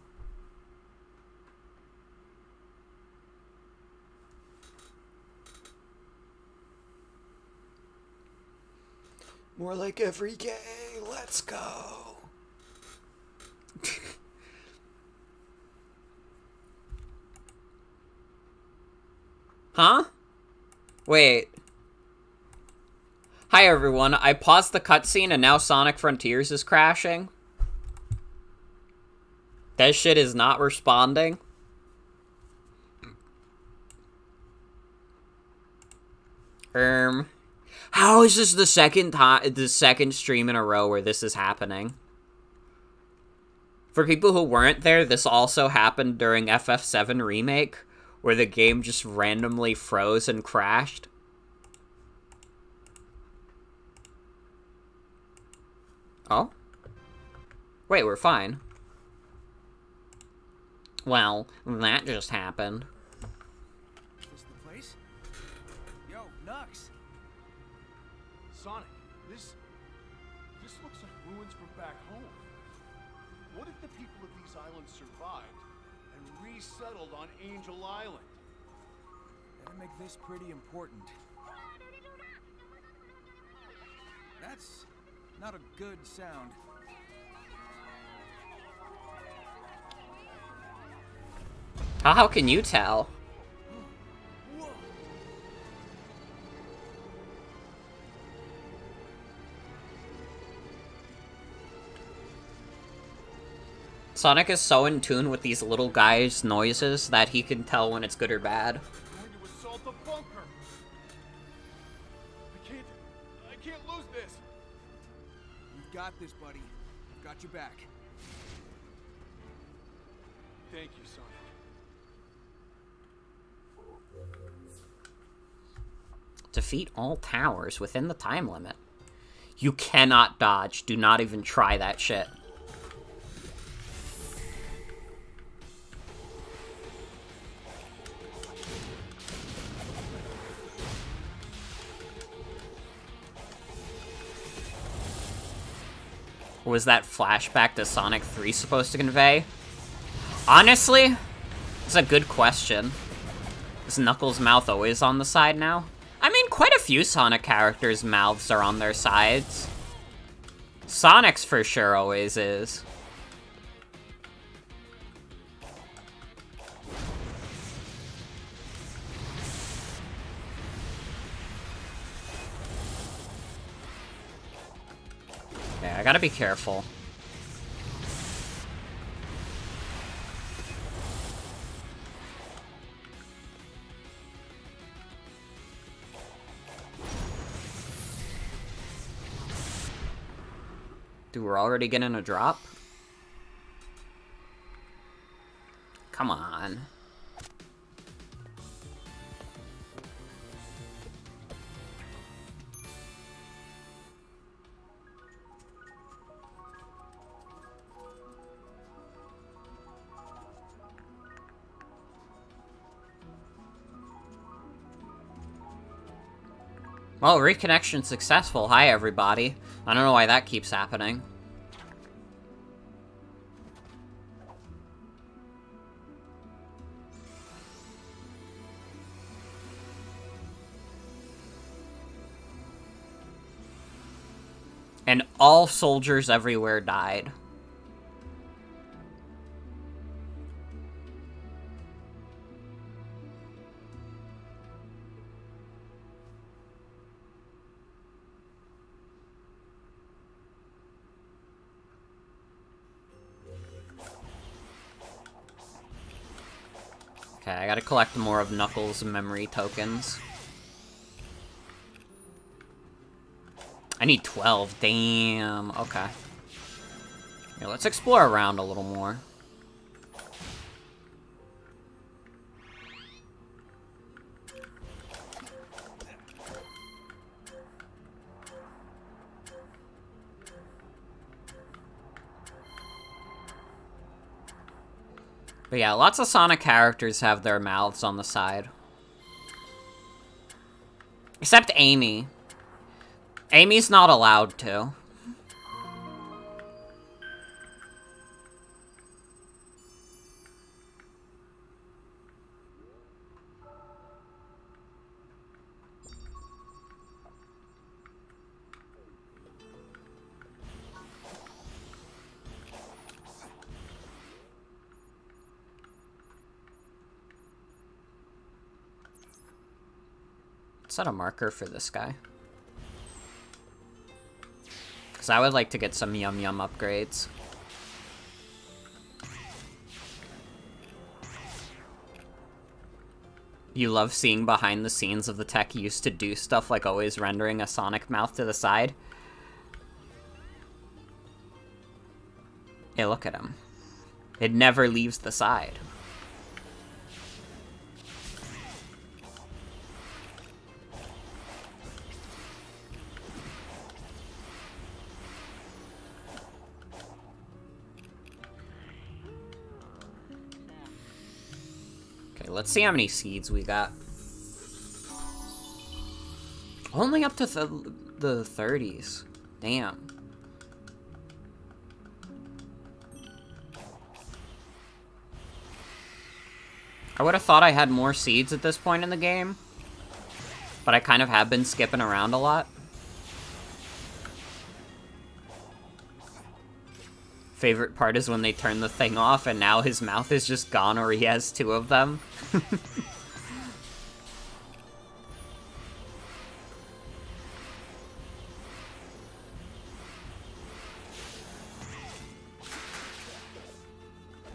More like every day. Let's go. Huh? Wait. Hi everyone, I paused the cutscene and now Sonic Frontiers is crashing. That shit is not responding. How is this the second stream in a row where this is happening? For people who weren't there, this also happened during FF7 Remake, where the game just randomly froze and crashed. Oh? Wait, we're fine. Well, that just happened. Nux. Sonic, this looks like ruins from back home. What if the people of these islands survived and resettled on Angel Island? That'd make this pretty important. That's not a good sound. How can you tell? Whoa. Sonic is so in tune with these little guys' noises that he can tell when it's good or bad. We're going to assault the bunker. I can't lose this. You've got this, buddy. I've got your back. Thank you, Sonic. Defeat all towers within the time limit. You cannot dodge. Do not even try that shit. What was that flashback to Sonic 3 supposed to convey? Honestly, it's a good question. Is Knuckles' mouth always on the side now? I mean, quite a few Sonic characters' mouths are on their sides. Sonic's for sure always is. Okay, I gotta be careful. Dude, we're already getting a drop? Come on. Well, reconnection successful. Hi, everybody. I don't know why that keeps happening. And all soldiers everywhere died. Okay, I gotta collect more of Knuckles' memory tokens. I need 12, damn, okay. Here, let's explore around a little more. But yeah, lots of Sonic characters have their mouths on the side. Except Amy. Amy's not allowed to. Set a marker for this guy. Because I would like to get some Yum Yum upgrades. You love seeing behind the scenes of the tech used to do stuff like always rendering a Sonic mouth to the side. Hey, look at him. It never leaves the side. Let's see how many seeds we got. Only up to the 30s. Damn. I would have thought I had more seeds at this point in the game, but I kind of have been skipping around a lot. Favorite part is when they turn the thing off and now his mouth is just gone, or he has 2 of them.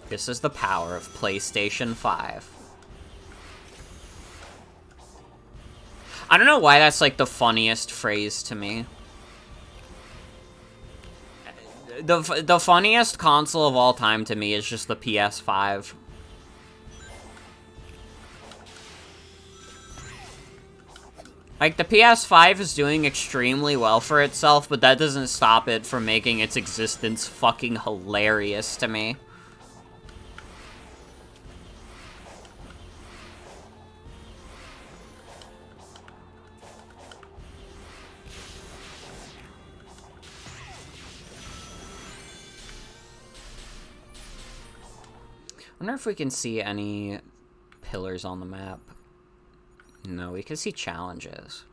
This is the power of PlayStation 5. I don't know why that's like the funniest phrase to me. The funniest console of all time to me is just the PS5. Like, the PS5 is doing extremely well for itself, but that doesn't stop it from making its existence fucking hilarious to me. I wonder if we can see any pillars on the map. No, we can see challenges.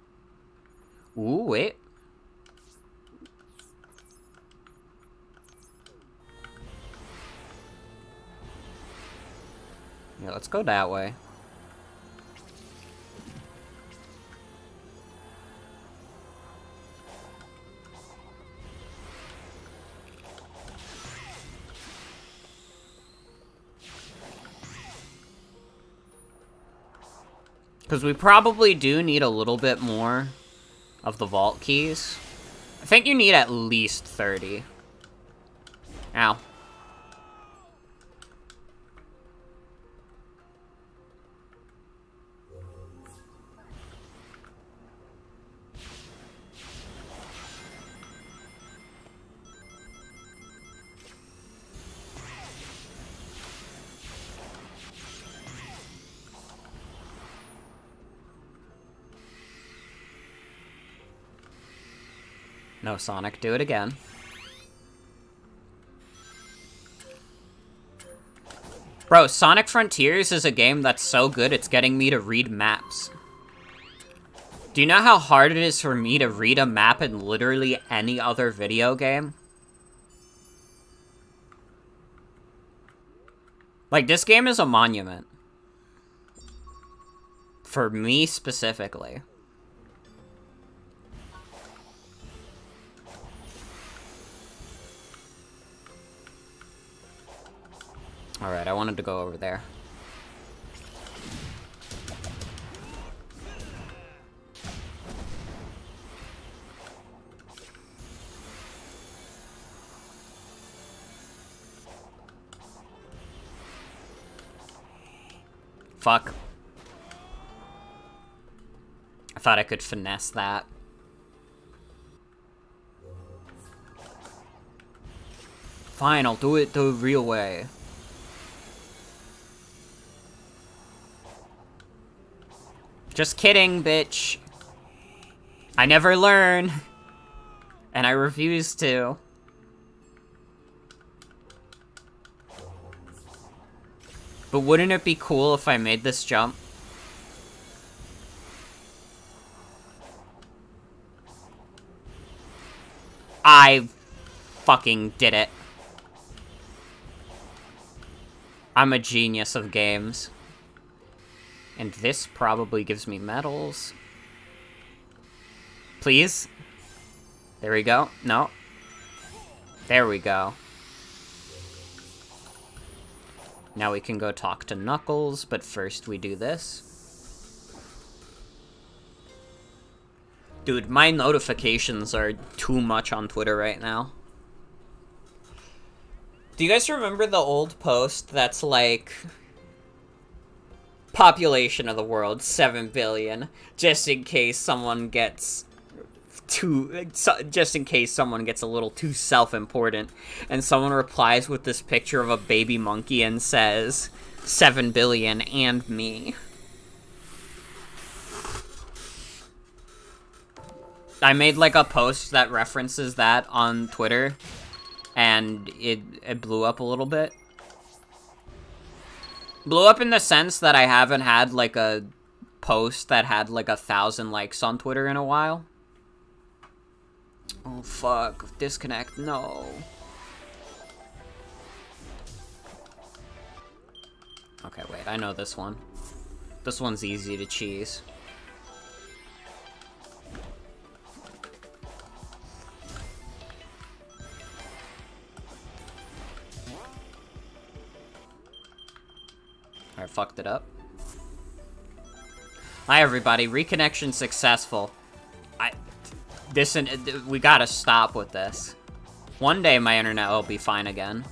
Ooh, wait. Yeah, let's go that way. Because we probably do need a little bit more of the vault keys. I think you need at least 30. Ow. No, Sonic, do it again. Bro, Sonic Frontiers is a game that's so good it's getting me to read maps. Do you know how hard it is for me to read a map in literally any other video game? Like, this game is a monument. For me specifically. Alright, I wanted to go over there. Fuck. I thought I could finesse that. Fine, I'll do it the real way. Just kidding, bitch. I never learn. And I refuse to. But wouldn't it be cool if I made this jump? I fucking did it. I'm a genius of games. And this probably gives me medals. Please? There we go. No. There we go. Now we can go talk to Knuckles, but first we do this. Dude, my notifications are too much on Twitter right now. Do you guys remember the old post that's like... population of the world, 7 billion, just in case someone gets just in case someone gets a little too self-important, and someone replies with this picture of a baby monkey and says, 7 billion and me. I made like a post that references that on Twitter, and it blew up a little bit. Blew up in the sense that I haven't had like a post that had like 1,000 likes on Twitter in a while. Oh fuck, disconnect, no. Okay, wait, I know this one. This one's easy to cheese. I fucked it up. Hi everybody, reconnection successful. We gotta stop with this. One day my internet will be fine again.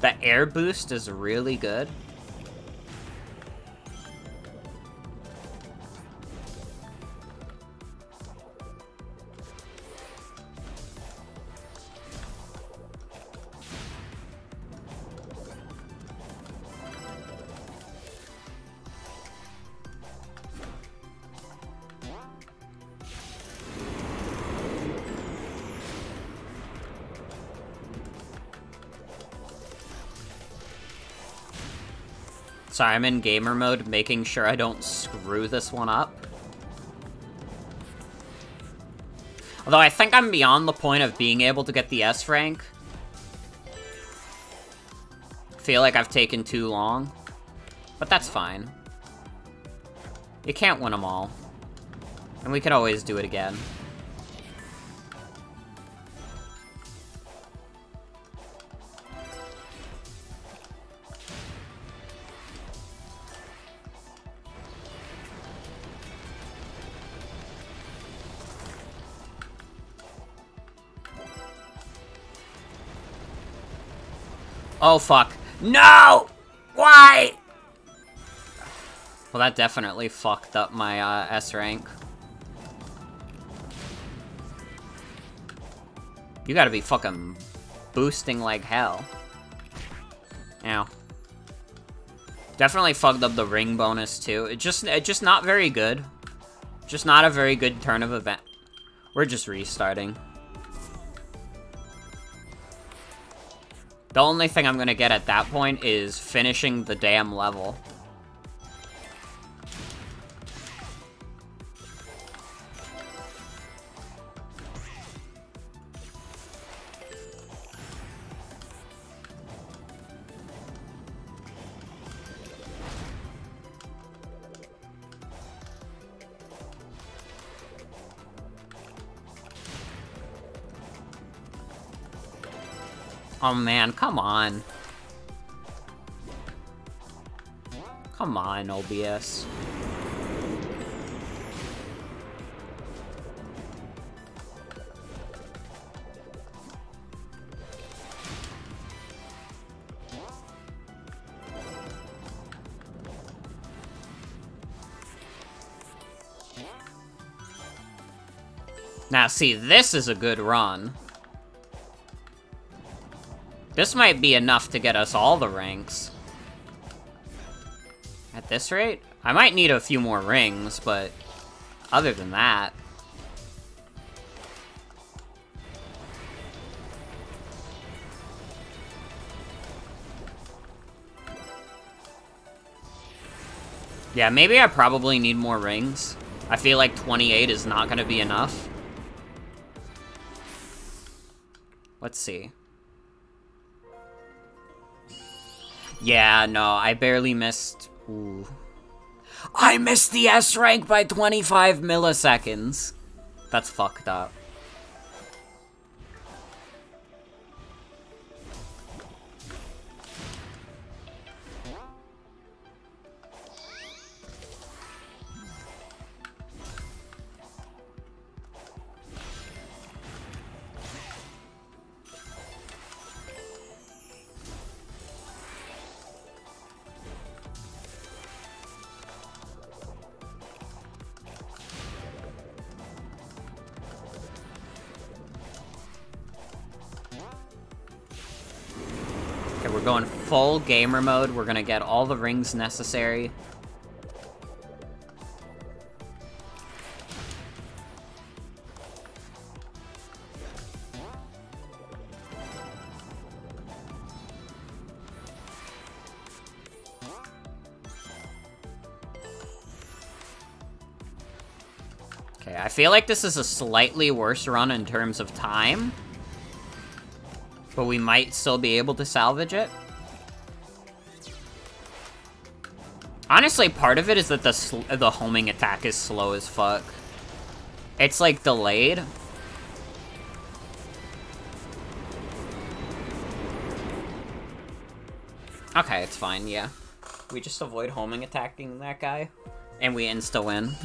The air boost is really good. Sorry, I'm in gamer mode, making sure I don't screw this one up. Although I think I'm beyond the point of being able to get the S rank. Feel like I've taken too long. But that's fine. You can't win them all. And we can always do it again. Oh, fuck. No! Why? Well, that definitely fucked up my, S rank. You gotta be fucking boosting like hell. Ow. Definitely fucked up the ring bonus, too. It just not very good. Just not a very good turn of event. We're just restarting. The only thing I'm gonna get at that point is finishing the damn level. Oh man, come on. Come on, OBS. Now see, this is a good run. This might be enough to get us all the ranks. At this rate? I might need a few more rings, but other than that... Yeah, maybe I probably need more rings. I feel like 28 is not gonna be enough. Let's see. Yeah, no, I barely missed... Ooh. I missed the S rank by 25 milliseconds. That's fucked up. Okay, we're going full gamer mode. We're gonna get all the rings necessary. Okay, I feel like this is a slightly worse run in terms of time, but we might still be able to salvage it. Honestly, part of it is that the homing attack is slow as fuck. It's, like, delayed. Okay, it's fine, yeah. We just avoid homing attacking that guy, and we insta-win.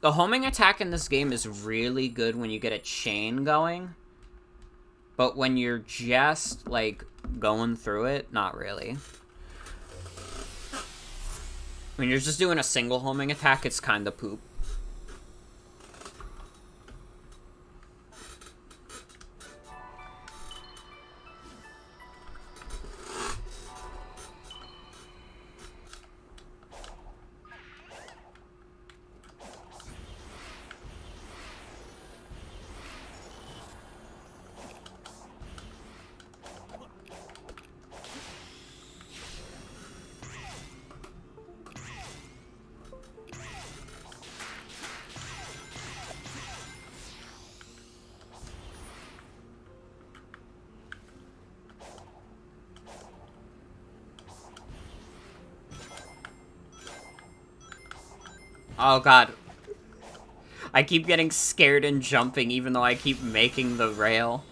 The homing attack in this game is really good when you get a chain going, but when you're just, like, going through it, not really. When you're just doing a single homing attack, it's kinda poop. Oh god. I keep getting scared and jumping even though I keep making the rail.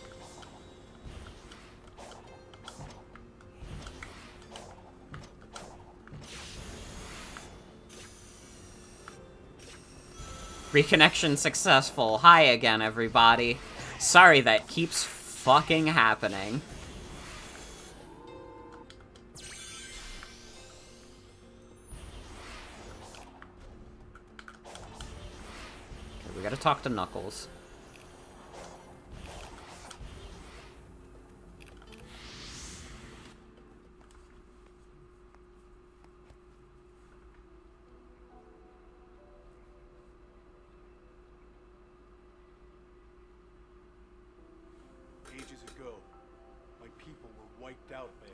Reconnection successful. Hi again, everybody. Sorry that keeps fucking happening. Okay, we gotta talk to Knuckles.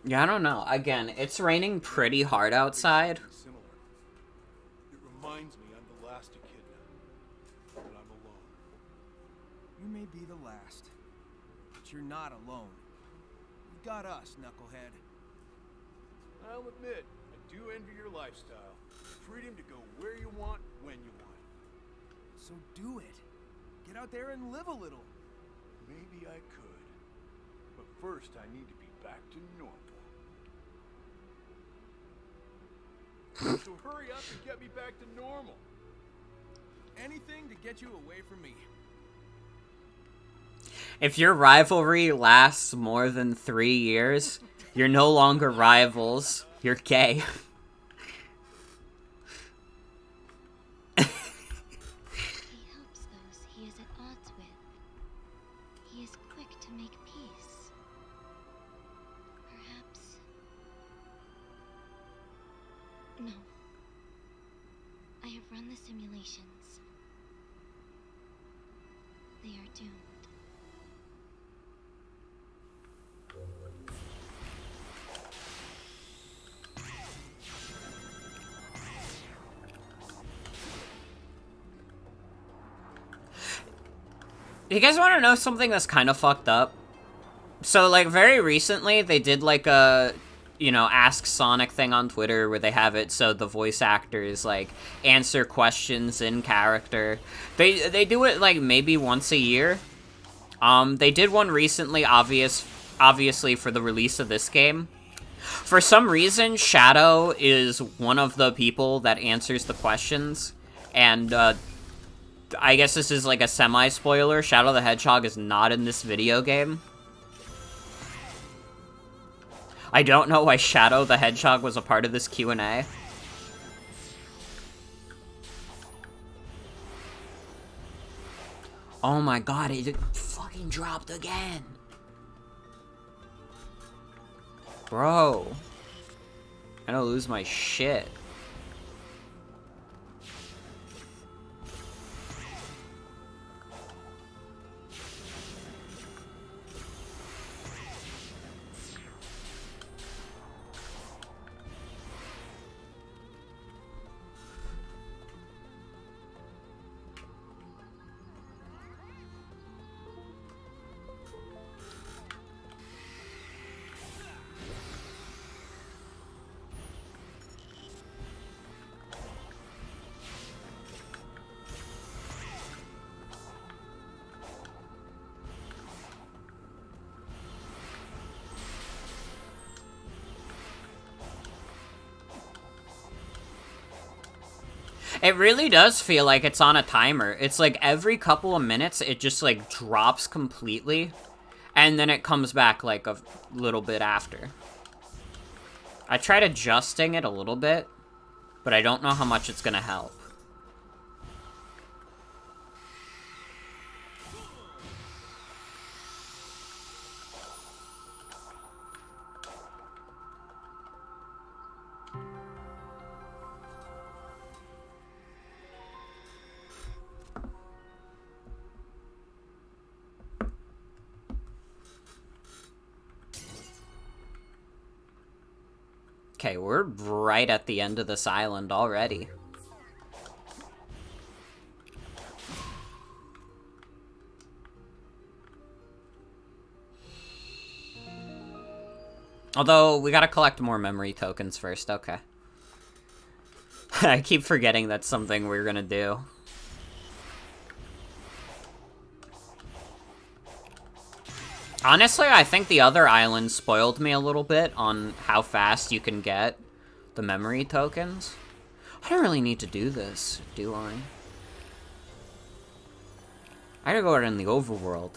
Yeah, I don't know. Again, it's raining pretty hard outside. It reminds me I'm the last echidna, but I'm alone. You may be the last, but you're not alone. You got us, Knucklehead. I'll admit, I do envy your lifestyle. Freedom to go where you want, when you want. So do it. Get out there and live a little. Maybe I could. But first, I need to be back to normal. So hurry up and get me back to normal. Anything to get you away from me. If your rivalry lasts more than 3 years, you're no longer rivals. You're gay. He helps those he is at odds with. He is quick to make peace. Perhaps... No. I have run the simulations. They are doomed. You guys want to know something that's kind of fucked up? So, like, very recently, they did, like, a, you know, Ask Sonic thing on Twitter where they have it so the voice actors, like, answer questions in character. They do it, like, maybe once a year. They did one recently, obviously, for the release of this game. For some reason, Shadow is one of the people that answers the questions, and, I guess this is like a semi-spoiler. Shadow the Hedgehog is not in this video game. I don't know why Shadow the Hedgehog was a part of this Q&A. Oh my god, it fucking dropped again. Bro. I'm gonna lose my shit. It really does feel like it's on a timer. It's like every couple of minutes, it just like drops completely, and then it comes back like a little bit after. I tried adjusting it a little bit, but I don't know how much it's gonna help. Okay, we're right at the end of this island already. Although, we gotta collect more memory tokens first, okay. I keep forgetting that's something we're gonna do. Honestly, I think the other island spoiled me a little bit on how fast you can get the memory tokens. I don't really need to do this, do I? I gotta go out in the overworld.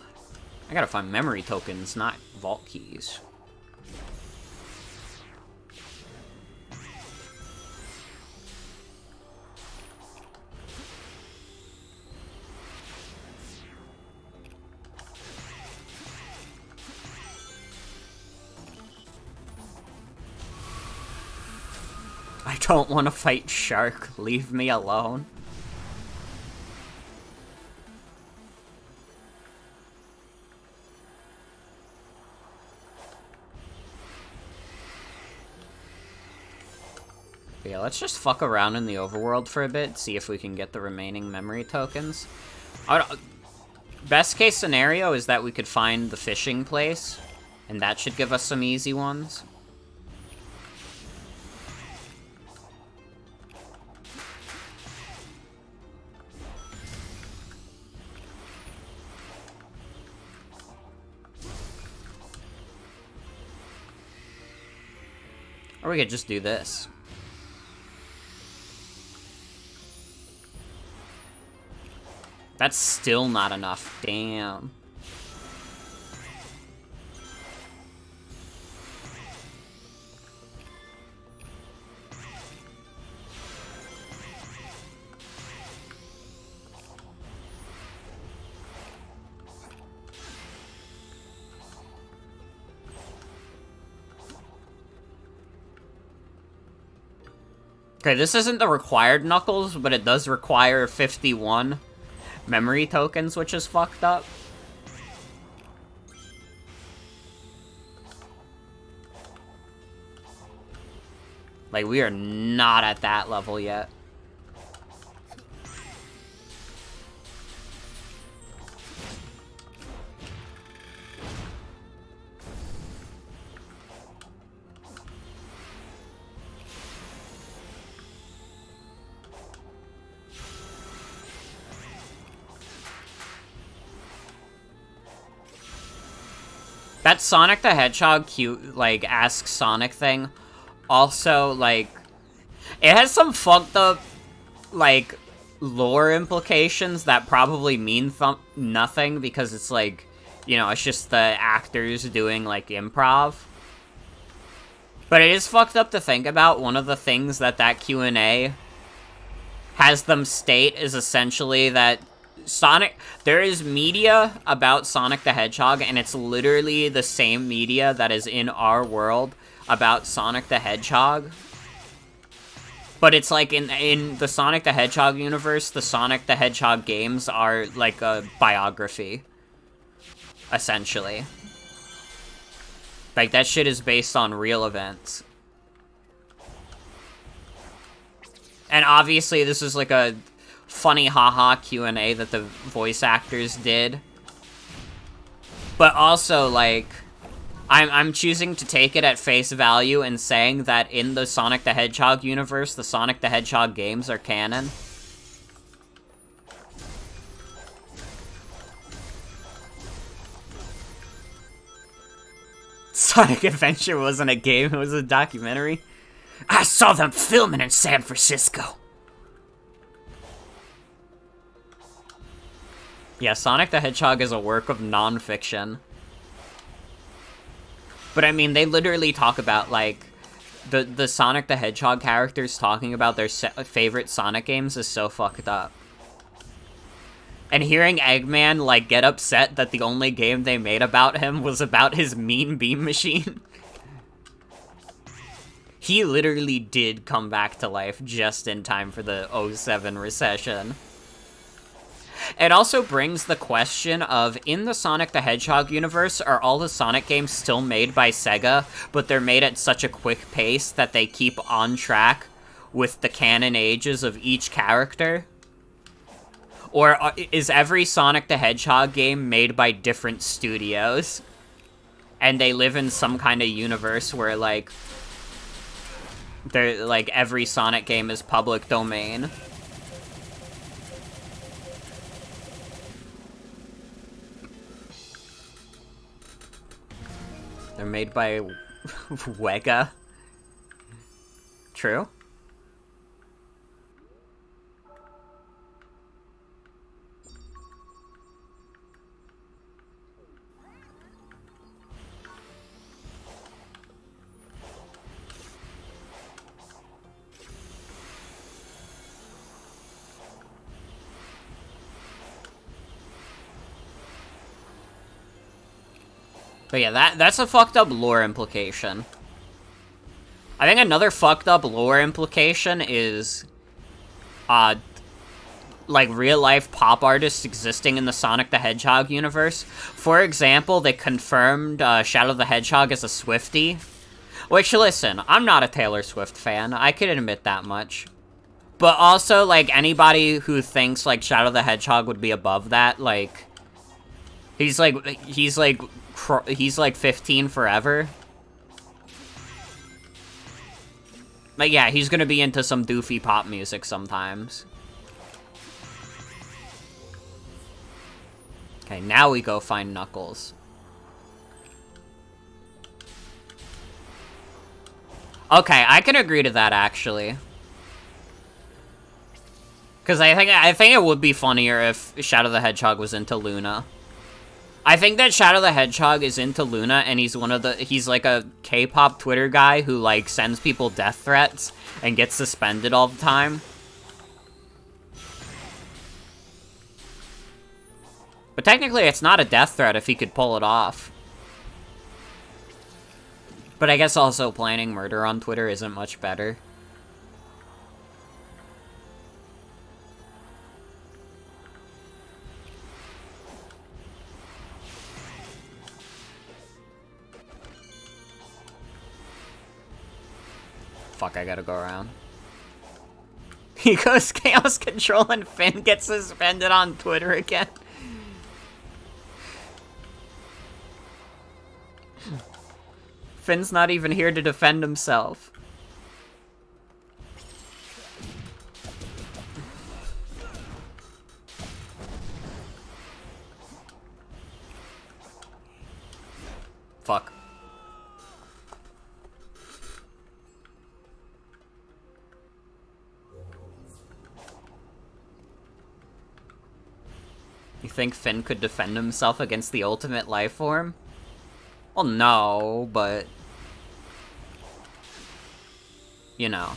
I gotta find memory tokens, not vault keys. I don't want to fight Shark. Leave me alone. But yeah, let's just fuck around in the overworld for a bit, see if we can get the remaining memory tokens. Best case scenario is that we could find the fishing place, and that should give us some easy ones. Or we could just do this. That's still not enough. Damn. Okay, this isn't the required Knuckles, but it does require 51 memory tokens, which is fucked up. Like, we are not at that level yet. That Sonic the Hedgehog cute, like, Ask Sonic thing, also, like, it has some fucked up, like, lore implications that probably mean nothing, because it's, like, you know, it's just the actors doing, like, improv. But it is fucked up to think about. One of the things that Q&A has them state is essentially that there is media about Sonic the Hedgehog, and it's literally the same media that is in our world about Sonic the Hedgehog. But it's like in the Sonic the Hedgehog universe, the Sonic the Hedgehog games are like a biography, essentially. Like, that shit is based on real events. And obviously, this is like a funny haha Q&A that the voice actors did. But also, like, I'm choosing to take it at face value and saying that in the Sonic the Hedgehog universe, the Sonic the Hedgehog games are canon. Sonic Adventure wasn't a game, it was a documentary. I saw them filming in San Francisco. Yeah, Sonic the Hedgehog is a work of non-fiction. But I mean, they literally talk about, like, the Sonic the Hedgehog characters talking about their favorite Sonic games is so fucked up. And hearing Eggman, like, get upset that the only game they made about him was about his mean beam machine. He literally did come back to life just in time for the 07 recession. It also brings the question of, in the Sonic the Hedgehog universe, are all the Sonic games still made by Sega, but they're made at such a quick pace that they keep on track with the canon ages of each character? Or is every Sonic the Hedgehog game made by different studios? And they live in some kind of universe where, like, they're, like, every Sonic game is public domain. They're made by Wega. True. But yeah, that's a fucked up lore implication. I think another fucked up lore implication is, like, real-life pop artists existing in the Sonic the Hedgehog universe. For example, they confirmed Shadow the Hedgehog as a Swiftie. Which, listen, I'm not a Taylor Swift fan. I can admit that much. But also, like, anybody who thinks, like, Shadow the Hedgehog would be above that, like, he's like 15 forever. But yeah, he's gonna be into some doofy pop music sometimes. Okay, now we go find Knuckles. Okay, I can agree to that, actually. Because I think it would be funnier if Shadow the Hedgehog was into Luna. I think that Shadow the Hedgehog is into Luna, and he's like a K-pop Twitter guy who, like, sends people death threats and gets suspended all the time. But technically, it's not a death threat if he could pull it off. But I guess also planning murder on Twitter isn't much better. Fuck, I gotta go around. He goes Chaos Control and Finn gets suspended on Twitter again. Finn's not even here to defend himself. Fuck. You think Finn could defend himself against the ultimate life form? Well, no, but... you know.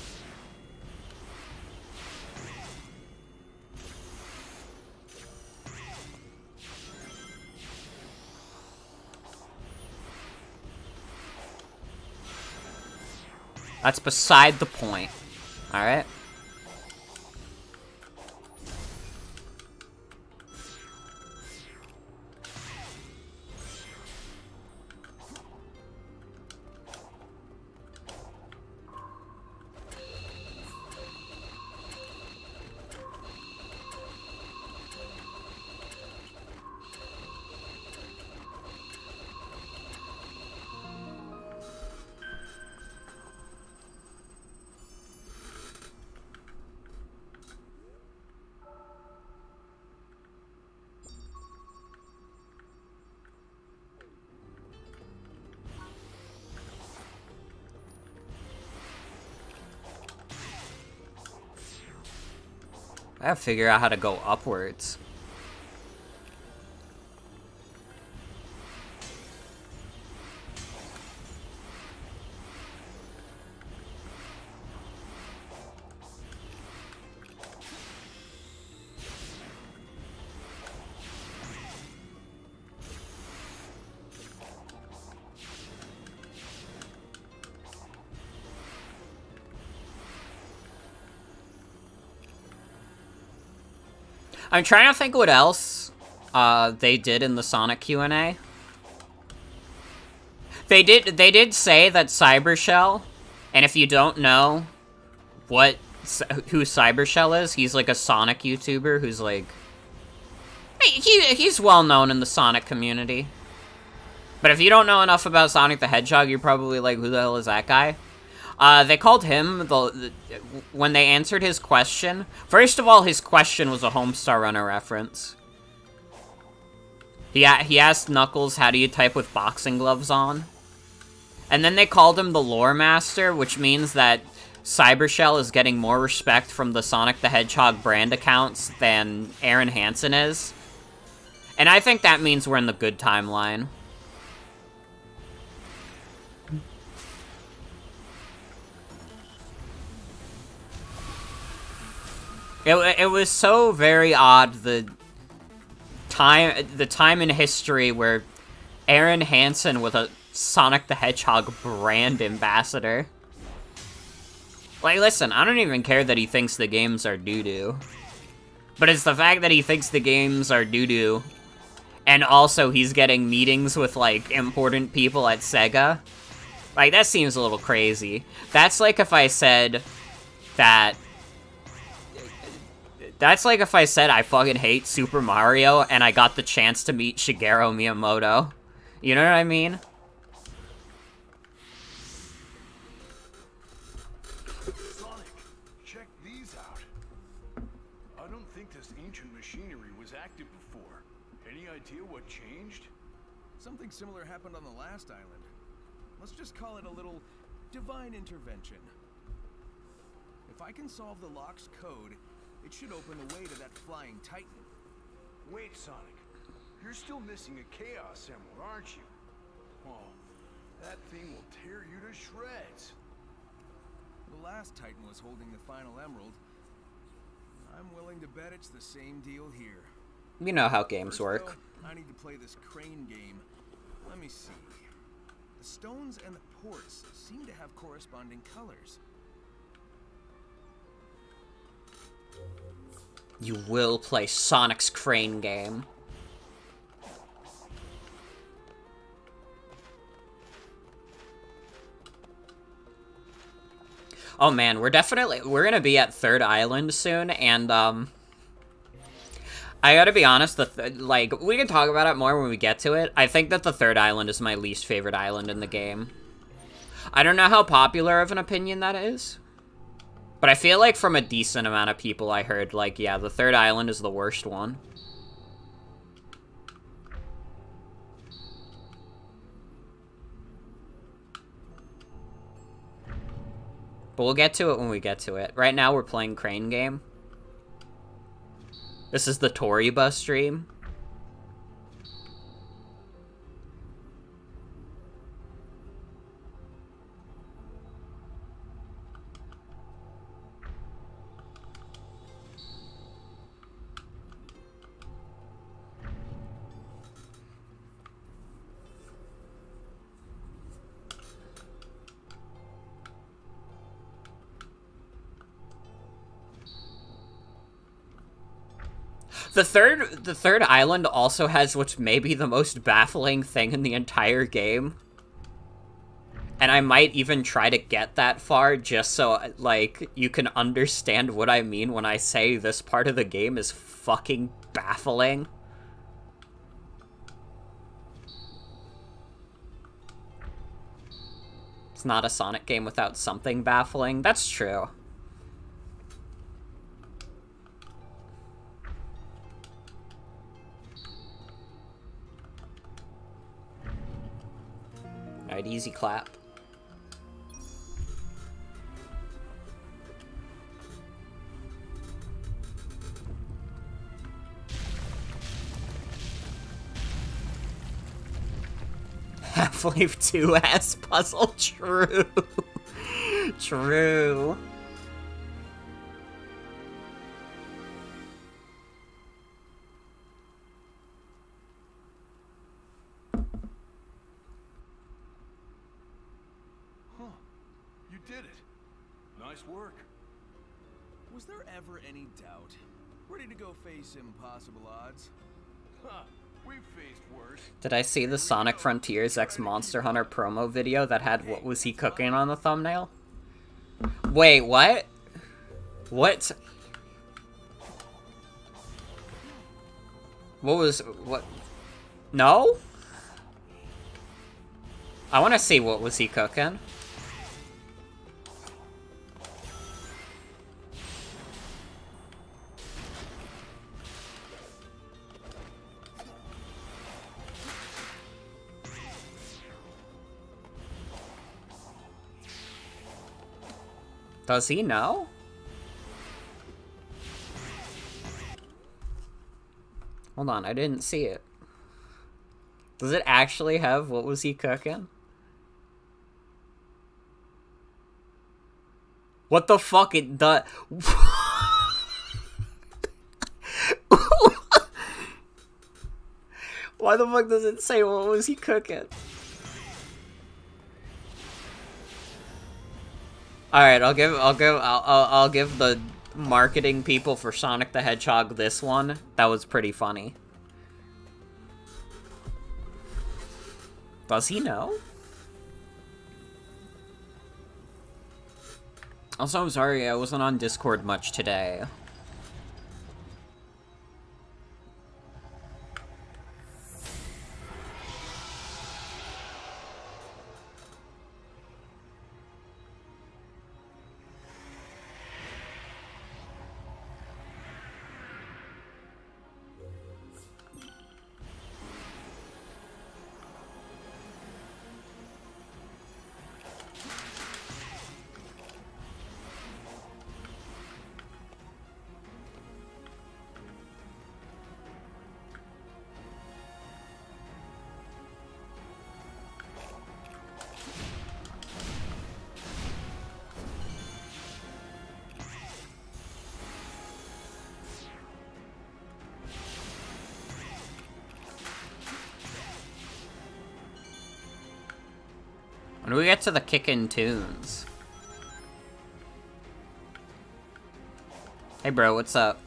That's beside the point. Alright? I gotta figure out how to go upwards. I'm trying to think what else they did in the Sonic Q&A. They did say that Cybershell, and if you don't know who Cybershell is, he's like a Sonic YouTuber who's like he's well known in the Sonic community. But if you don't know enough about Sonic the Hedgehog, you're probably like, who the hell is that guy? They called him, when they answered his question, first of all, his question was a Homestar Runner reference. He asked Knuckles, how do you type with boxing gloves on? And then they called him the Lore Master, which means that Cybershell is getting more respect from the Sonic the Hedgehog brand accounts than Aaron Hansen is. And I think that means we're in the good timeline. It was so very odd, the time in history where Aaron Hansen was a Sonic the Hedgehog brand ambassador. Like, listen, I don't even care that he thinks the games are doo-doo. But it's the fact that he thinks the games are doo-doo, and also he's getting meetings with, like, important people at Sega. Like, that seems a little crazy. That's like if I said that... That's like if I said I fucking hate Super Mario and I got the chance to meet Shigeru Miyamoto. You know what I mean? Sonic, check these out. I don't think this ancient machinery was active before. Any idea what changed? Something similar happened on the last island. Let's just call it a little divine intervention. If I can solve the lock's code, it should open the way to that flying titan. Wait, Sonic. You're still missing a Chaos Emerald, aren't you? Oh, that thing will tear you to shreds. The last titan was holding the final emerald. I'm willing to bet it's the same deal here. You know how games First, work. though, I need to play this crane game. Let me see. The stones and the ports seem to have corresponding colors. You will play Sonic's crane game. Oh man, we're gonna be at Third Island soon, and I gotta be honest, like, we can talk about it more when we get to it. I think that the Third Island is my least favorite island in the game. I don't know how popular of an opinion that is, but I feel like from a decent amount of people I heard, like, yeah, the Third Island is the worst one. But we'll get to it when we get to it. Right now we're playing Crane Game. This is the Toriba stream. The third island also has what's maybe the most baffling thing in the entire game. And I might even try to get that far just so, like, you can understand what I mean when I say this part of the game is fucking baffling. It's not a Sonic game without something baffling. That's true. Alright, easy clap. Half-Life 2 ass puzzle, true. True. Huh. You did it. Nice work. Was there ever any doubt? Ready to go face impossible odds? Huh. We've faced worse. Did I see the Sonic Frontiers X Monster Hunter promo video that had what was he cooking on the thumbnail? Wait, what? What? What? No? I want to see what was he cooking. Does he know? Hold on, I didn't see it. Does it actually have what was he cooking? What the fuck it does? Why the fuck does it say what was he cooking? Alright, I'll give the marketing people for Sonic the Hedgehog this one. That was pretty funny. Does he know? Also, I'm sorry I wasn't on Discord much today. When do we get to the kickin' tunes? Hey bro, what's up?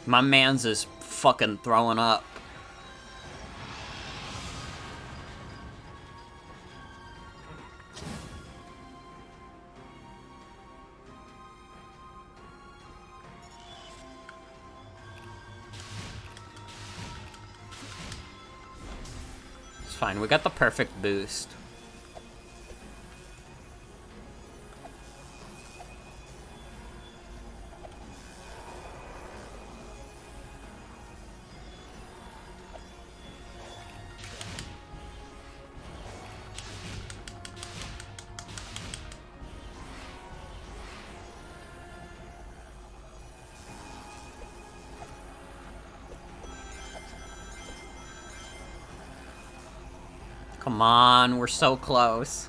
My man's is fucking throwing up. It's fine, we got the perfect boost. Come on, we're so close.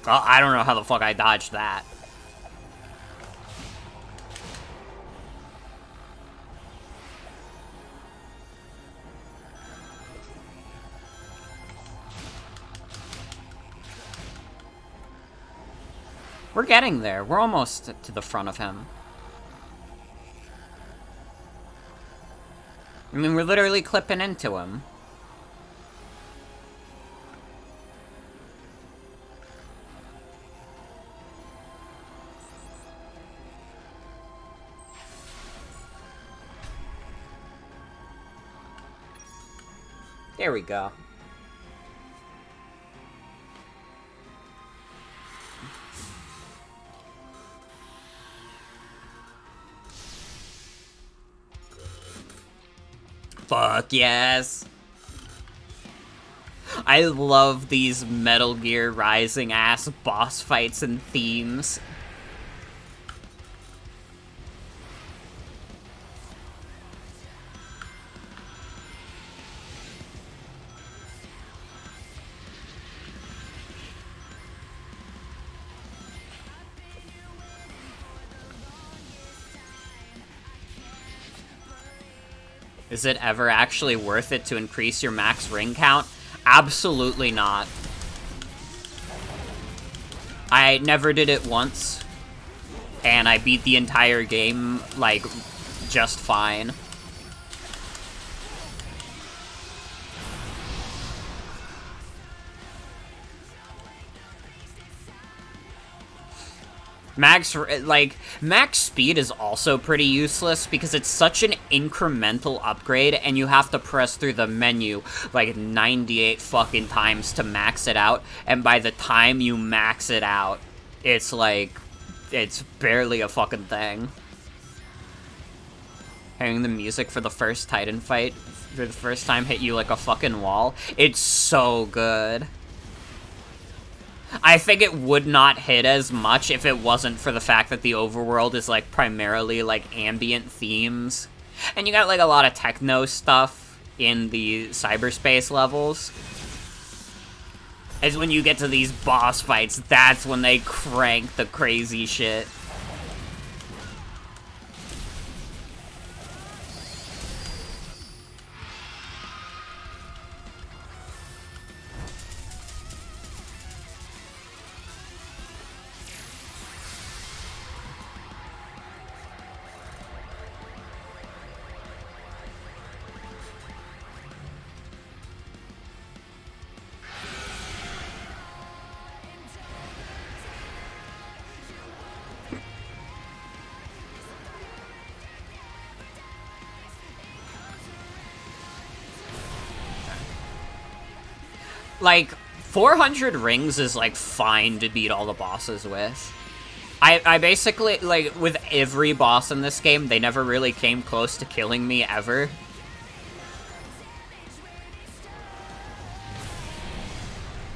Oh, I don't know how the fuck I dodged that. We're getting there. We're almost to the front of him. I mean, we're literally clipping into him. There we go. Fuck yes. I love these Metal Gear Rising ass boss fights and themes. Is it ever actually worth it to increase your max ring count? Absolutely not. I never did it once, and I beat the entire game, like, just fine. Max speed is also pretty useless because it's such an incremental upgrade and you have to press through the menu like 98 fucking times to max it out, and by the time you max it out, it's like, it's barely a fucking thing. Hearing the music for the first Titan fight for the first time hit you like a fucking wall. It's so good. I think it would not hit as much if it wasn't for the fact that the overworld is, like, primarily, like, ambient themes. And you got, like, a lot of techno stuff in the cyberspace levels. As when you get to these boss fights, that's when they crank the crazy shit. Like, 400 rings is, like, fine to beat all the bosses with. I basically, like, with every boss in this game, they never really came close to killing me, ever.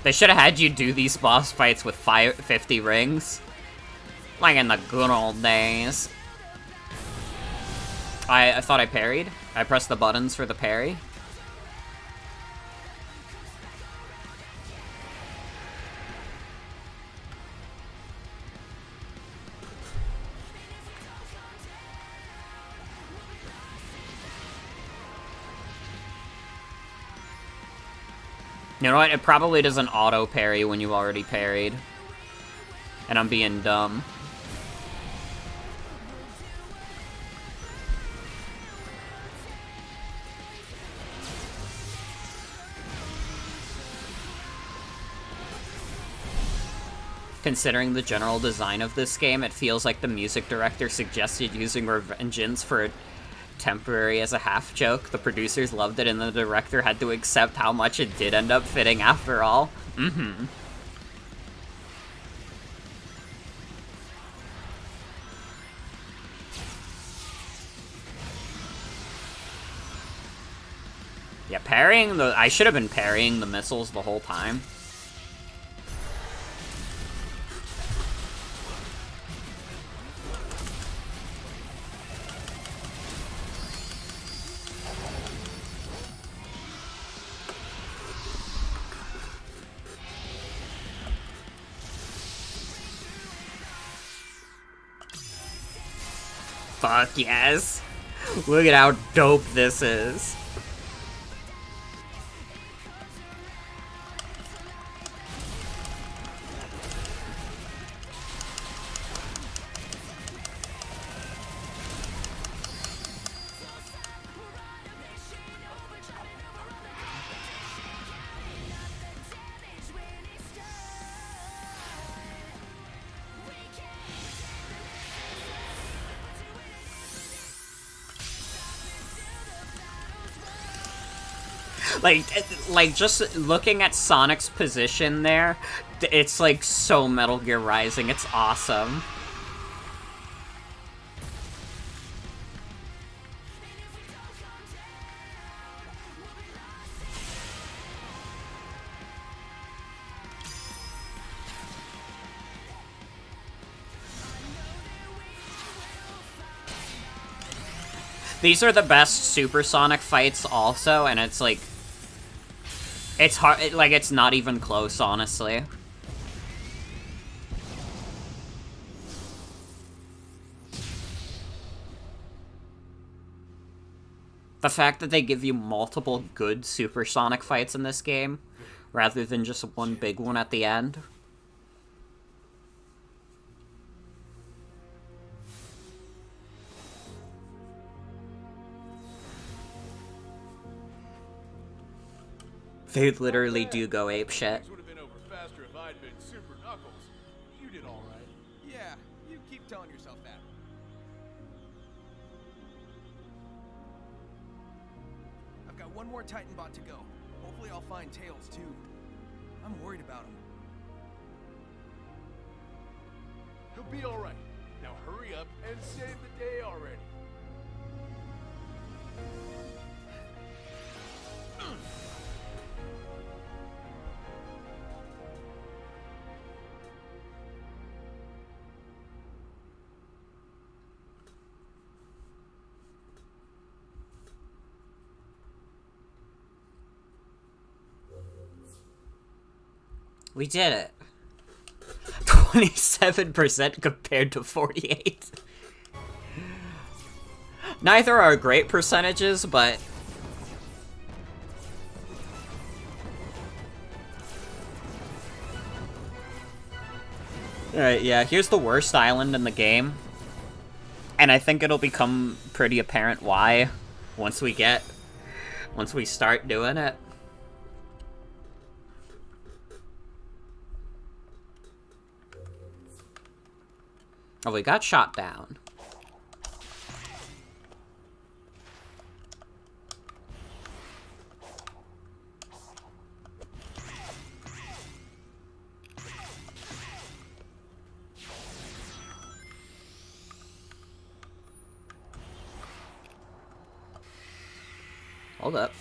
They should have had you do these boss fights with 50 rings. Like in the good old days. I thought I parried. I pressed the buttons for the parry. You know what? It probably doesn't auto-parry when you already parried. And I'm being dumb. Considering the general design of this game, it feels like the music director suggested using Revengeance for temporary as a half joke. The producers loved it and the director had to accept how much it did end up fitting after all. Mm-hmm. Yeah, parrying the... I should have been parrying the missiles the whole time. Fuck yes. Look at how dope this is. Like, just looking at Sonic's position there, it's, like, so Metal Gear Rising. It's awesome. These are the best Supersonic fights also, and it's, like... It's hard, it's not even close, honestly. The fact that they give you multiple good Supersonic fights in this game, rather than just one big one at the end. They literally do go apeshit. Things would have been over faster if I'd been Super Knuckles. You did all right. Yeah, you keep telling yourself that. I've got one more Titan bot to go. Hopefully I'll find Tails too. I'm worried about him. He'll be all right. Now hurry up and save the day already. We did it. 27% compared to 48. Neither are great percentages, but... Alright, yeah, here's the worst island in the game. And I think it'll become pretty apparent why once we start doing it. Oh, we got shot down. Hold up.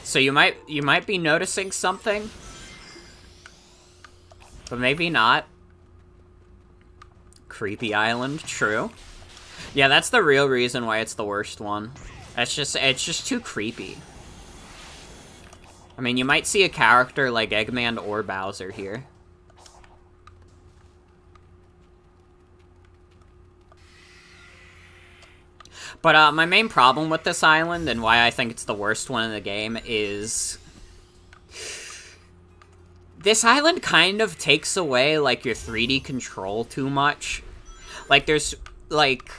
So you might be noticing something, but maybe not. Creepy island, true. Yeah, that's the real reason why it's the worst one. It's just too creepy. I mean, you might see a character like Eggman or Bowser here. But my main problem with this island, and why I think it's the worst one in the game, is... This island kind of takes away, like, your 3D control too much. Like, there's, like...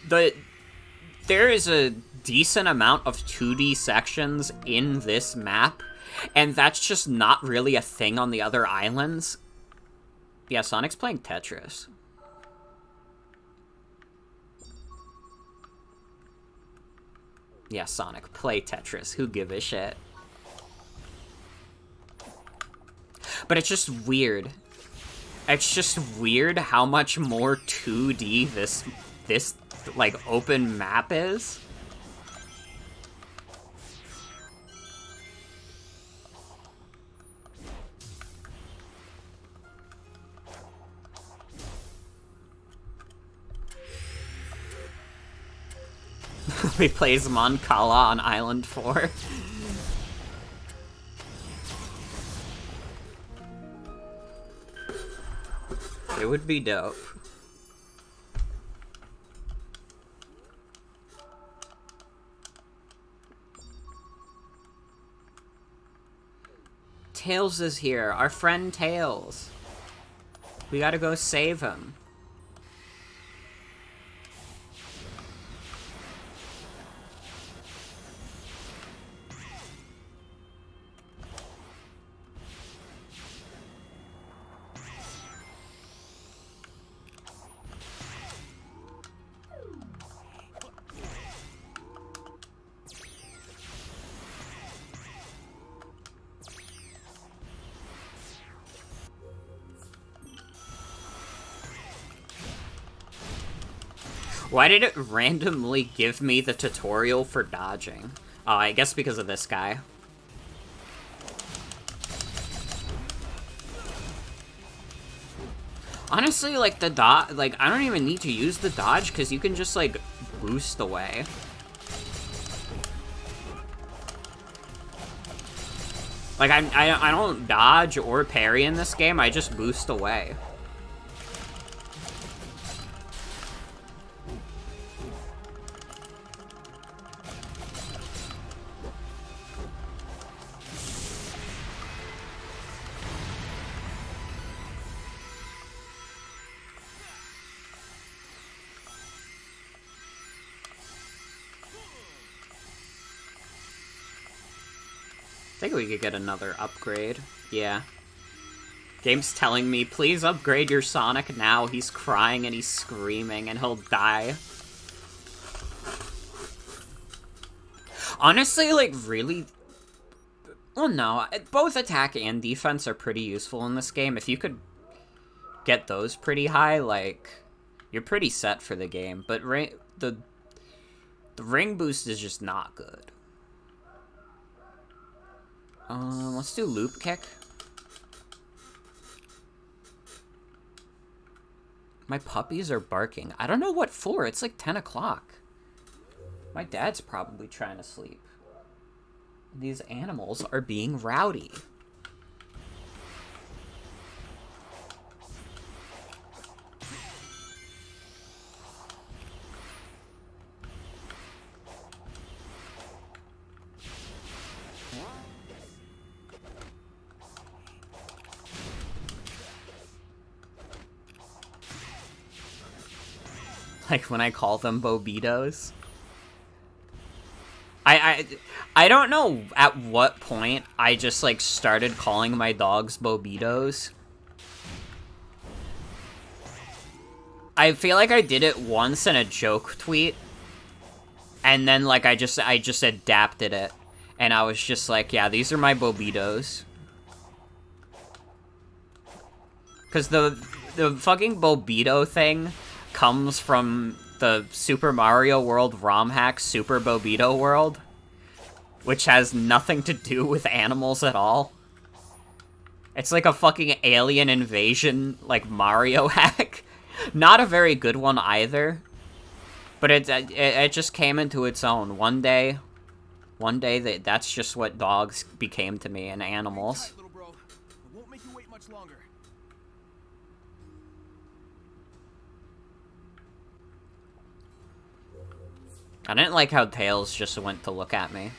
There is a decent amount of 2D sections in this map, and that's just not really a thing on the other islands. Yeah, Sonic's playing Tetris. Yeah, Sonic, play Tetris. Who give a shit? But it's just weird. It's just weird how much more 2D this like, open map is. he plays Mon Cala on Island 4. It would be dope. Tails is here. Our friend Tails. We gotta go save him. Why did it randomly give me the tutorial for dodging? Oh, I guess because of this guy. Honestly, like, the dodge, like, I don't even need to use the dodge, because you can just, like, boost away. Like, I don't dodge or parry in this game, I just boost away. I think we could get another upgrade. Yeah. Game's telling me, please upgrade your Sonic now. He's crying and he's screaming and he'll die. Honestly, like, really... Well, no. Both attack and defense are pretty useful in this game. If you could get those pretty high, like, you're pretty set for the game. But the ring boost is just not good. Let's do loop kick. My puppies are barking. I don't know what for. It's like 10 o'clock. My dad's probably trying to sleep. These animals are being rowdy. Like when I call them bobitos. I don't know at what point I just like started calling my dogs bobitos. I feel like I did it once in a joke tweet. And then like I just adapted it. And I was just like, yeah, these are my bobitos. Cause the fucking bobito thing comes from the Super Mario World ROM hack Super Bobito World, which has nothing to do with animals at all. It's like a fucking alien invasion, like, Mario hack. Not a very good one either, but it just came into its own. One day that's just what dogs became to me, and animals. Hang tight, little bro. I won't make you wait much longer. I didn't like how Tails just went to look at me.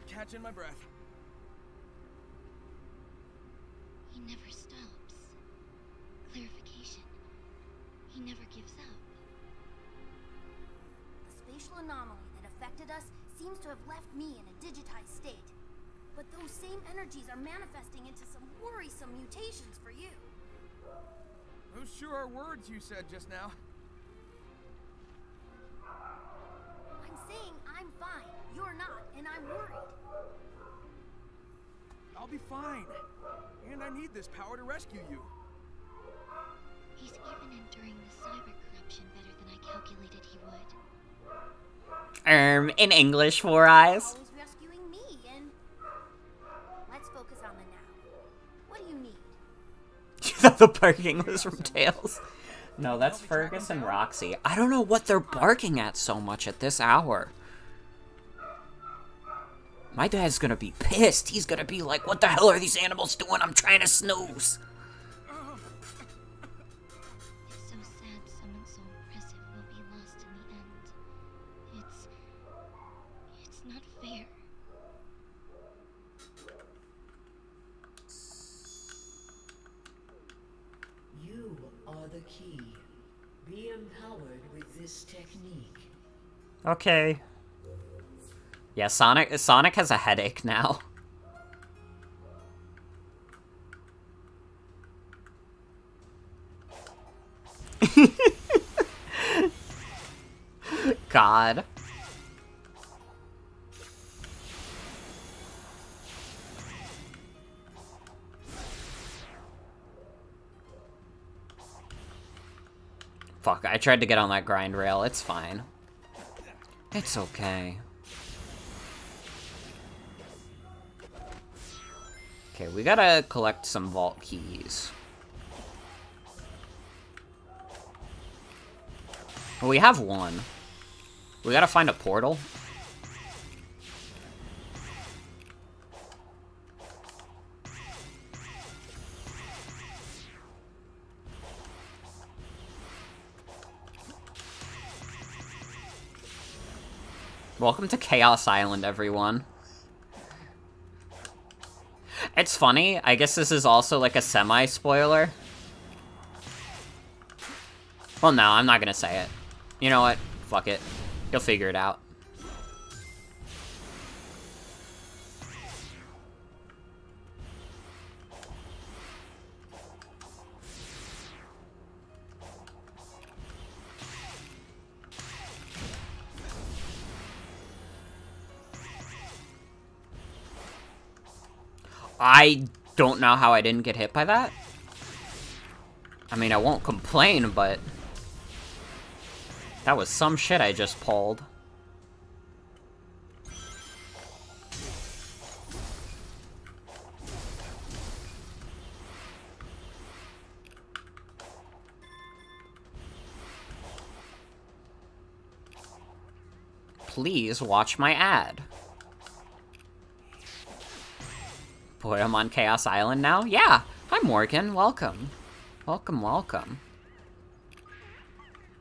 Catching my breath. He never stops. Clarification. He never gives up. The spatial anomaly that affected us seems to have left me in a digitized state. But those same energies are manifesting into some worrisome mutations for you. Those sure are words you said just now. I'm saying I'm fine. and I'm worried. I'll be fine. And I need this power to rescue you. He's even enduring the cyber corruption better than I calculated he would. In English, Four Eyes. Always rescuing me, and let's focus on the now. What do you need? You thought the barking was from Tails. No, that's Fergus and Roxy. I don't know what they're barking at so much at this hour. My dad's gonna be pissed. He's gonna be like, what the hell are these animals doing? I'm trying to snooze. It's so sad someone so impressive will be lost in the end. It's not fair. You are the key. Be empowered with this technique. Okay. Yeah, Sonic has a headache now. God. Fuck, I tried to get on that grind rail. It's fine. It's okay. Okay, we gotta collect some vault keys. Well, we have one. We gotta find a portal. Welcome to Chaos Island, everyone. It's funny, I guess this is also like a semi-spoiler. Well, no, I'm not gonna say it. You know what? Fuck it. You'll figure it out. I don't know how I didn't get hit by that. I mean, I won't complain, but that was some shit I just pulled. Please watch my ad. Boy, I'm on Chaos Island now? Yeah! Hi, Morgan. Welcome. Welcome, welcome.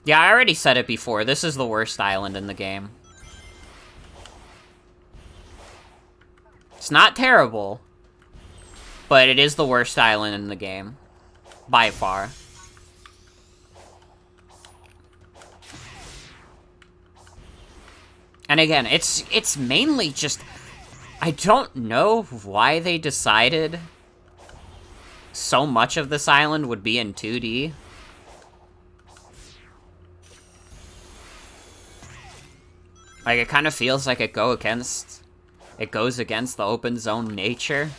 Yeah, I already said it before. This is the worst island in the game. It's not terrible, but it is the worst island in the game. By far. And again, it's mainly just... I don't know why they decided so much of this island would be in 2D. Like, it kind of feels like it goes against the open zone nature.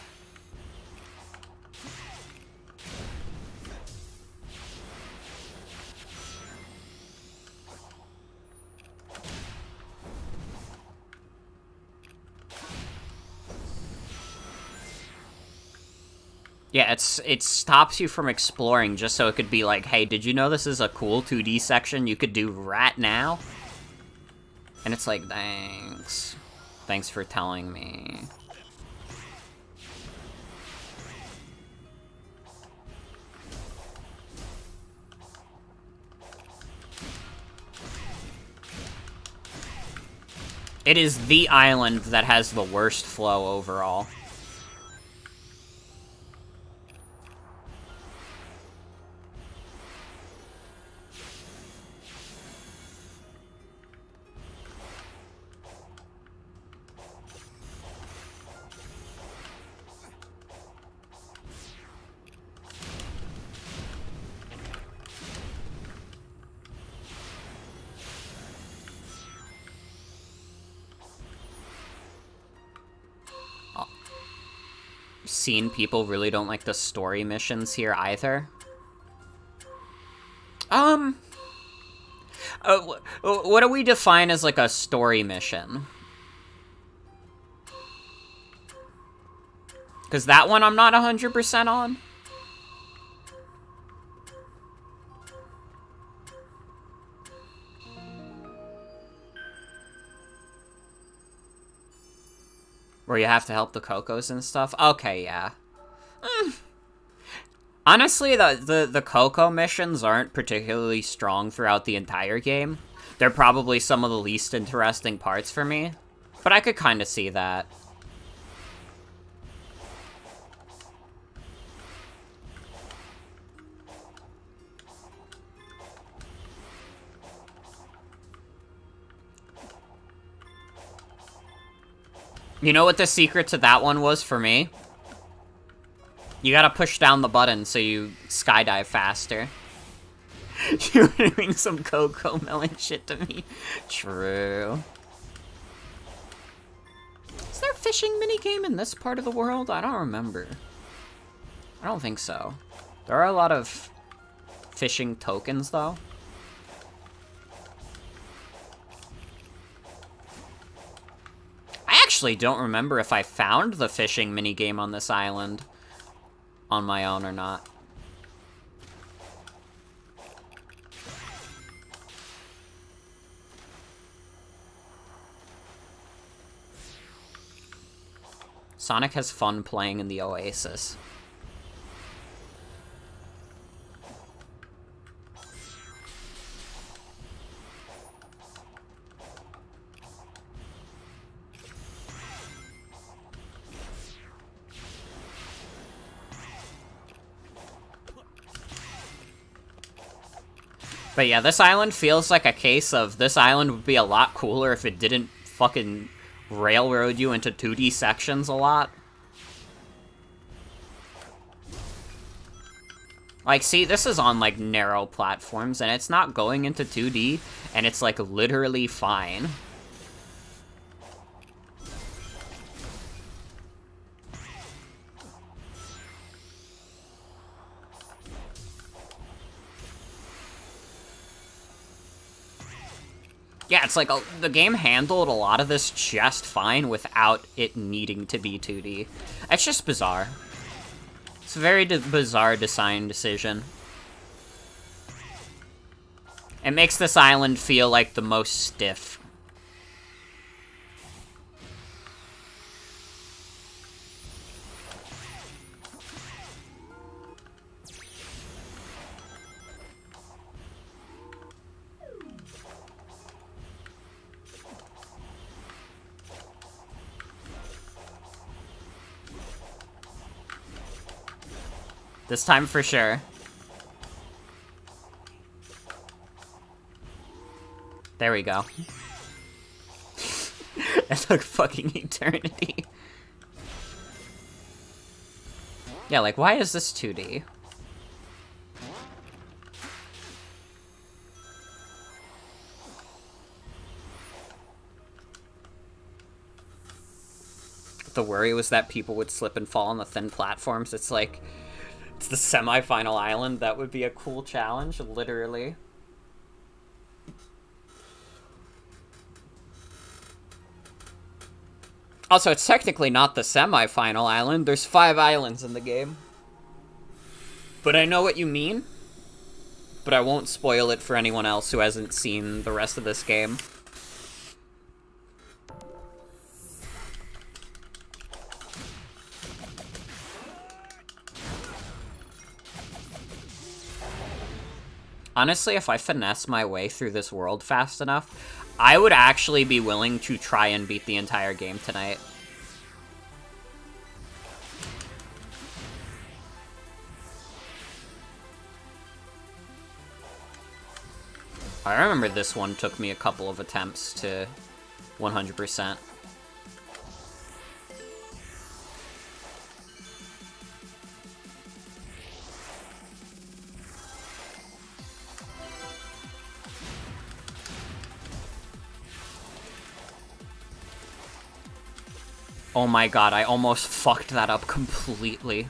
Yeah, it stops you from exploring just so it could be like, hey, did you know this is a cool 2D section you could do right now? And it's like, thanks. Thanks for telling me. It is the island that has the worst flow overall. seen people really don't like the story missions here either. What do we define as, like, a story mission? Because that one I'm not 100% on. Where you have to help the Cocos and stuff? Okay, yeah. Honestly, the Coco missions aren't particularly strong throughout the entire game. They're probably some of the least interesting parts for me. But I could kind of see that. You know what the secret to that one was for me? You gotta push down the button so you skydive faster. You were doing some Coco melon shit to me. True. Is there a fishing minigame in this part of the world? I don't remember. I don't think so. There are a lot of fishing tokens, though. I actually don't remember if I found the fishing minigame on this island on my own or not. Sonic has fun playing in the Oasis. But yeah, this island feels like a case of this island would be a lot cooler if it didn't fucking railroad you into 2D sections a lot. Like, see, this is on, like, narrow platforms, and it's not going into 2D, and it's, like, literally fine. Yeah, it's like the game handled a lot of this just fine without it needing to be 2D. It's just bizarre. It's a very bizarre design decision. It makes this island feel like the most stiff. This time for sure. There we go. That took fucking eternity. Yeah, like, why is this 2D? The worry was that people would slip and fall on the thin platforms. It's like... It's the semi-final island. That would be a cool challenge, literally. Also, it's technically not the semi-final island. There's 5 islands in the game. But I know what you mean. But I won't spoil it for anyone else who hasn't seen the rest of this game. Honestly, if I finesse my way through this world fast enough, I would actually be willing to try and beat the entire game tonight. I remember this one took me a couple of attempts to 100%. Oh my god, I almost fucked that up completely.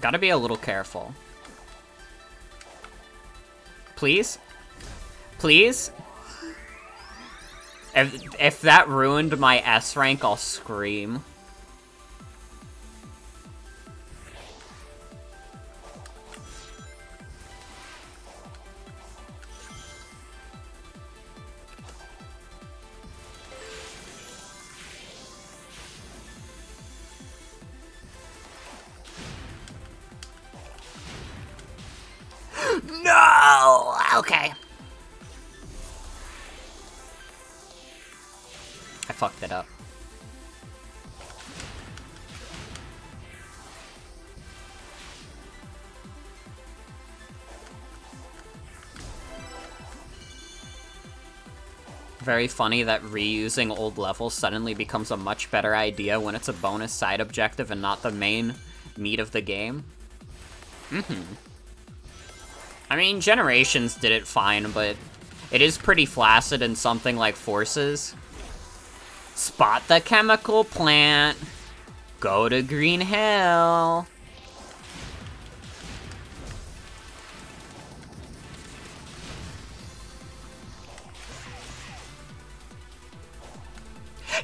Gotta be a little careful. Please? Please? If that ruined my S rank, I'll scream. No! Okay. I fucked it up. Very funny that reusing old levels suddenly becomes a much better idea when it's a bonus side objective and not the main meat of the game. I mean, Generations did it fine, but it is pretty flaccid in something like Forces. Spot the chemical plant. Go to Green Hill.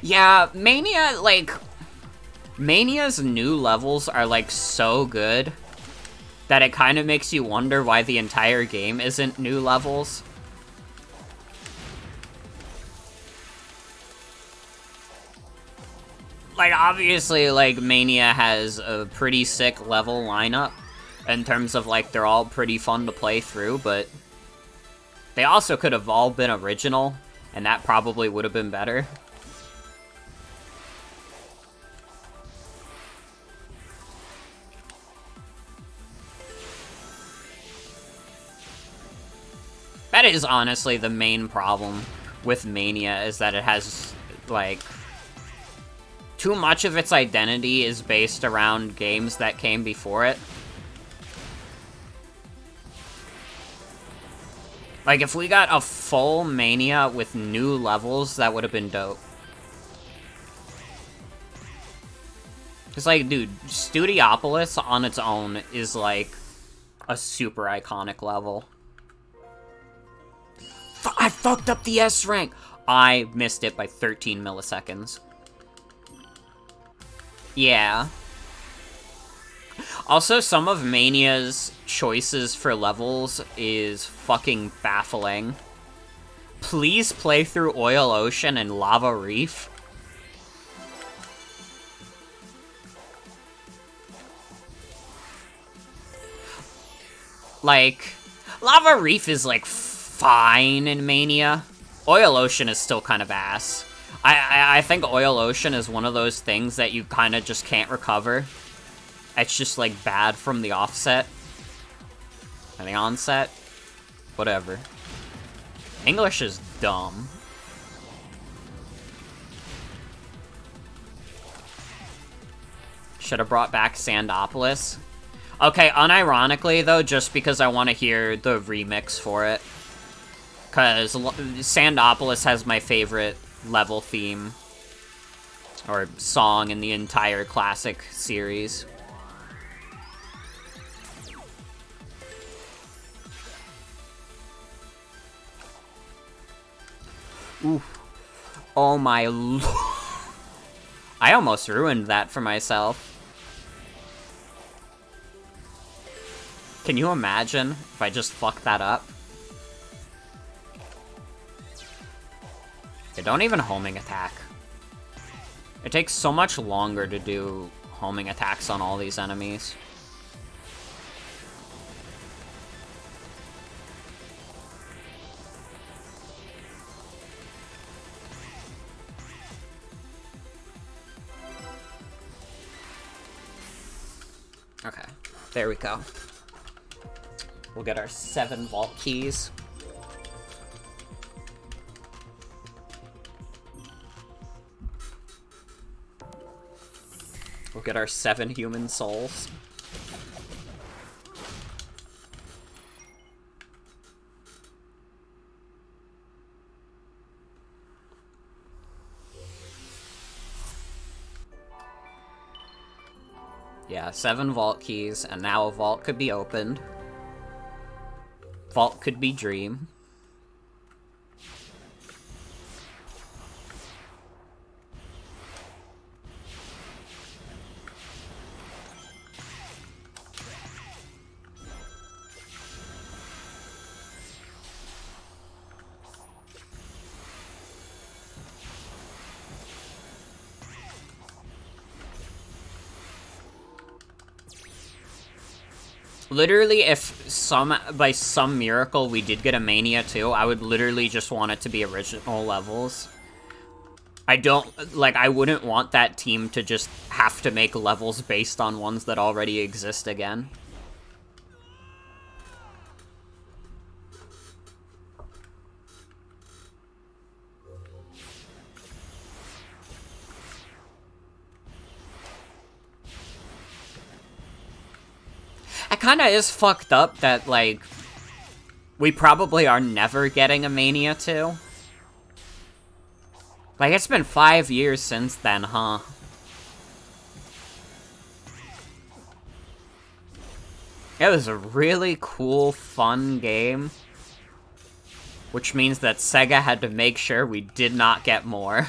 Yeah, Mania, like... Mania's new levels are, like, so good that it kind of makes you wonder why the entire game isn't new levels. Like, obviously, like, Mania has a pretty sick level lineup in terms of, like, they're all pretty fun to play through, but they also could have all been original, and that probably would have been better. That is honestly the main problem with Mania, is that it has, like, too much of its identity is based around games that came before it. Like, if we got a full Mania with new levels, that would have been dope. It's like, dude, Studiopolis on its own is, like, a super iconic level. I fucked up the S rank! I missed it by 13 milliseconds. Yeah. Also, some of Mania's choices for levels is fucking baffling. Please play through Oil Ocean and Lava Reef. Like, Lava Reef is, like, fine in Mania. Oil Ocean is still kind of ass. I think Oil Ocean is one of those things that you kind of just can't recover. It's just, like, bad from the offset. And the onset. Whatever. English is dumb. Should have brought back Sandopolis. Okay, unironically, though, just because I want to hear the remix for it. Because Sandopolis has my favorite level theme. Or song in the entire classic series. Oof. Oh my lord. I almost ruined that for myself. Can you imagine if I just fucked that up? Okay, don't even homing attack. It takes so much longer to do homing attacks on all these enemies. There we go. We'll get our 7 vault keys. We'll get our 7 human souls. Yeah, 7 vault keys, and now a vault could be opened. Vault could be Dream. Literally, if by some miracle we did get a Mania too, I would literally just want it to be original levels. I wouldn't want that team to just have to make levels based on ones that already exist again. It kinda is fucked up that, like, we probably are never getting a Mania 2. Like, it's been 5 years since then, huh? It was a really cool, fun game. Which means that Sega had to make sure we did not get more.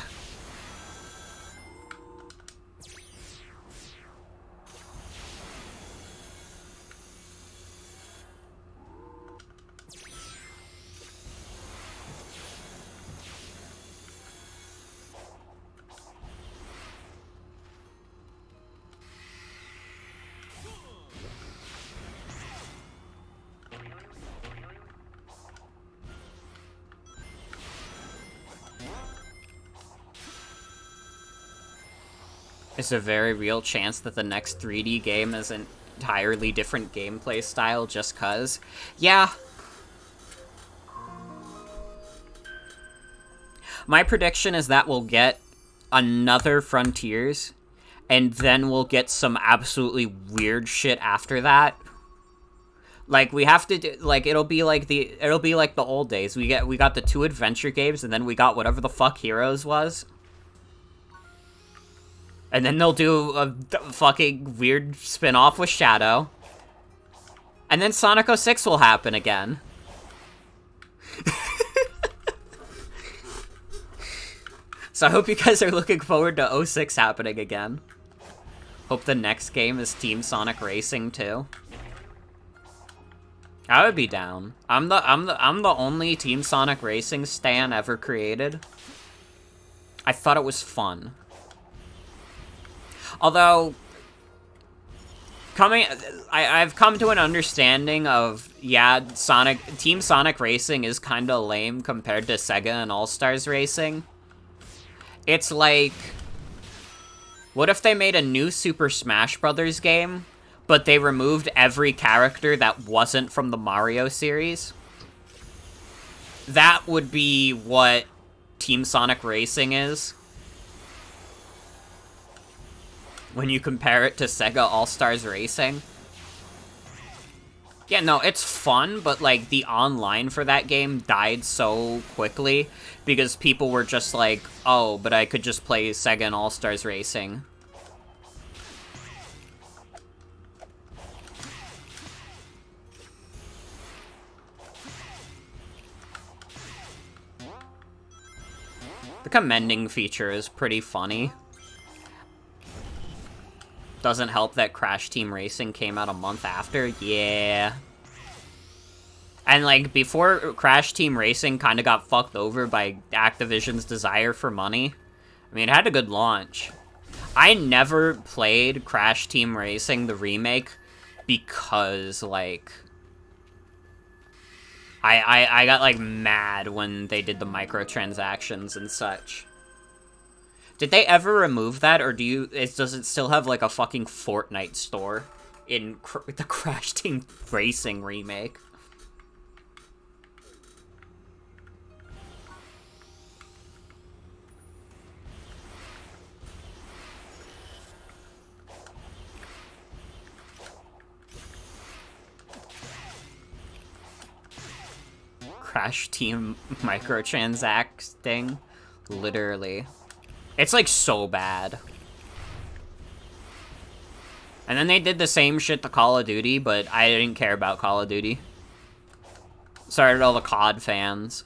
It's a very real chance that the next 3D game is an entirely different gameplay style just cuz. Yeah. My prediction is that we'll get another Frontiers, and then we'll get some absolutely weird shit after that. Like, we have to do, like, it'll be like the old days. We got the 2 adventure games, and then we got whatever the fuck Heroes was. And then they'll do a fucking weird spin-off with Shadow. And then Sonic 06 will happen again. So I hope you guys are looking forward to 06 happening again. Hope the next game is Team Sonic Racing too. I would be down. I'm the only Team Sonic Racing stan ever created. I thought it was fun. Although, I've come to an understanding of, yeah, Team Sonic Racing is kinda lame compared to Sega and All-Stars Racing. It's like, what if they made a new Super Smash Bros. Game, but they removed every character that wasn't from the Mario series? That would be what Team Sonic Racing is. When you compare it to Sega All-Stars Racing. Yeah, no, it's fun, but, like, the online for that game died so quickly because people were just like, oh, but I could just play Sega and All-Stars Racing. The commending feature is pretty funny. Doesn't help that Crash Team Racing came out a month after. Yeah. And, like, before Crash Team Racing kind of got fucked over by Activision's desire for money, I mean, it had a good launch. I never played Crash Team Racing, the remake, because, like, I got, like, mad when they did the microtransactions and such. Did they ever remove that, or does it still have, like, a fucking Fortnite store in the Crash Team Racing remake. Crash Team microtransacting. Literally. It's like so bad. And then they did the same shit to Call of Duty, but I didn't care about Call of Duty. Sorry to all the COD fans.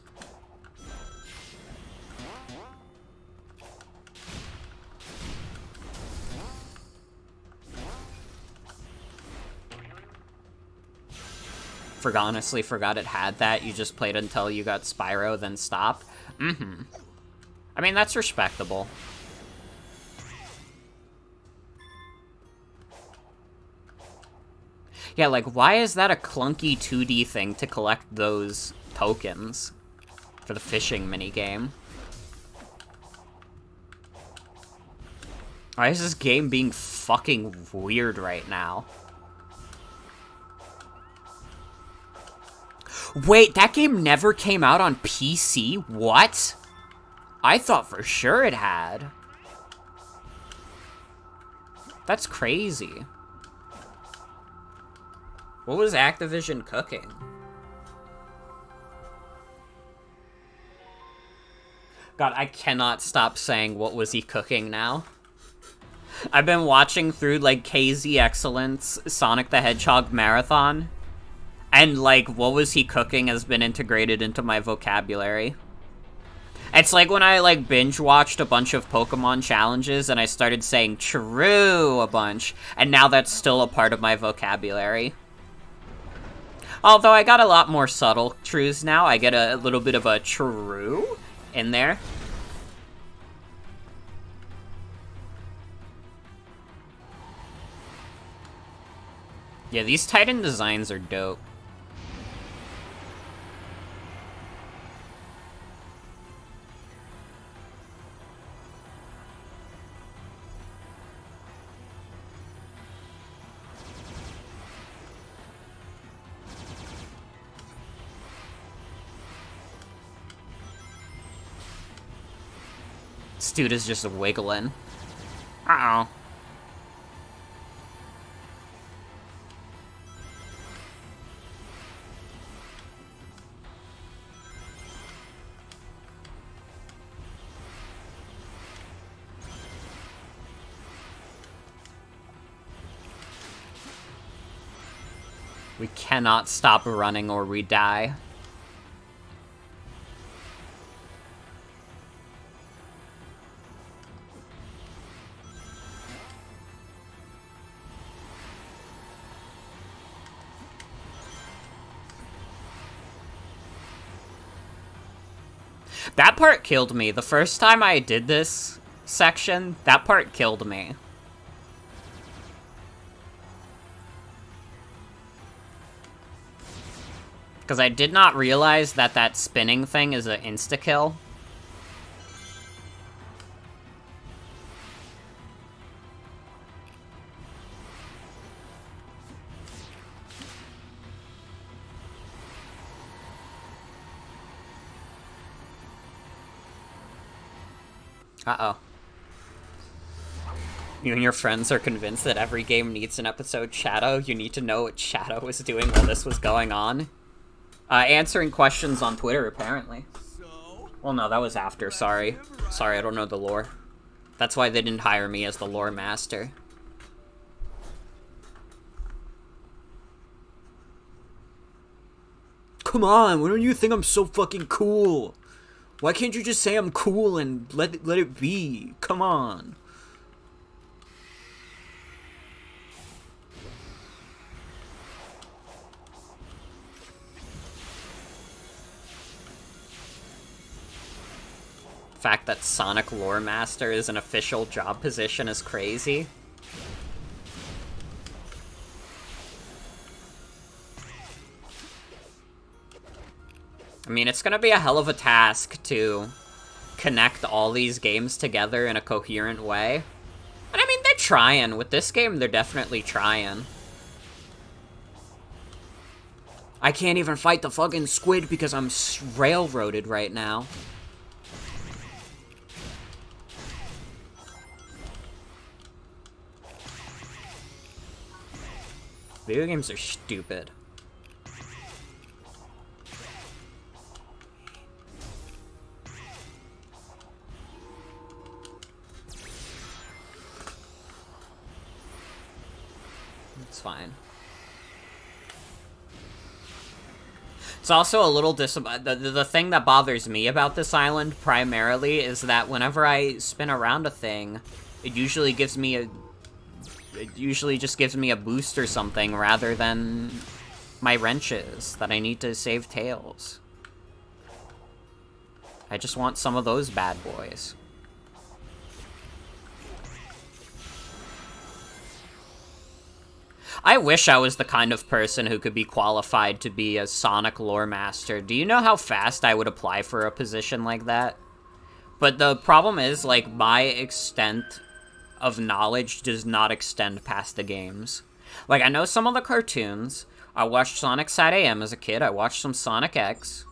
Honestly forgot it had that. You just played until you got Spyro, then stop. Mm-hmm. I mean, that's respectable. Yeah, like, why is that a clunky 2D thing to collect those tokens for the fishing minigame? Why is this game being fucking weird right now? Wait, that game never came out on PC? What? I thought for sure it had. That's crazy. What was Activision cooking? God, I cannot stop saying what was he cooking now. I've been watching through, like, KZ Excellence, Sonic the Hedgehog Marathon. And, like, what was he cooking has been integrated into my vocabulary. It's like when I, like, binge-watched a bunch of Pokemon challenges and I started saying true a bunch, and now that's still a part of my vocabulary. Although I got a lot more subtle truths now. I get a little bit of a true in there. Yeah, these Titan designs are dope. This dude is just wiggling. Uh-oh. We cannot stop running or we die. That part killed me. The first time I did this section, that part killed me. Because I did not realize that that spinning thing is an insta-kill. Uh-oh. You and your friends are convinced that every game needs an episode Shadow. You need to know what Shadow was doing while this was going on. Answering questions on Twitter, apparently. Well, no, that was after, sorry. Sorry, I don't know the lore. That's why they didn't hire me as the lore master. Come on, why don't you think I'm so fucking cool? Why can't you just say I'm cool and let it be? Come on. The fact that Sonic Lore Master is an official job position is crazy. I mean, it's gonna be a hell of a task to connect all these games together in a coherent way. And I mean, they're trying. With this game, they're definitely trying. I can't even fight the fucking squid because I'm railroaded right now. Video games are stupid. It's fine. It's also a little the thing that bothers me about this island primarily is that whenever I spin around a thing, it usually gives me a just gives me a boost or something rather than my wrenches that I need to save tails. I just want some of those bad boys. I wish I was the kind of person who could be qualified to be a Sonic lore master. Do you know how fast I would apply for a position like that? But the problem is, like, my extent of knowledge does not extend past the games. Like, I know some of the cartoons. I watched Sonic Side AM as a kid. I watched some Sonic X.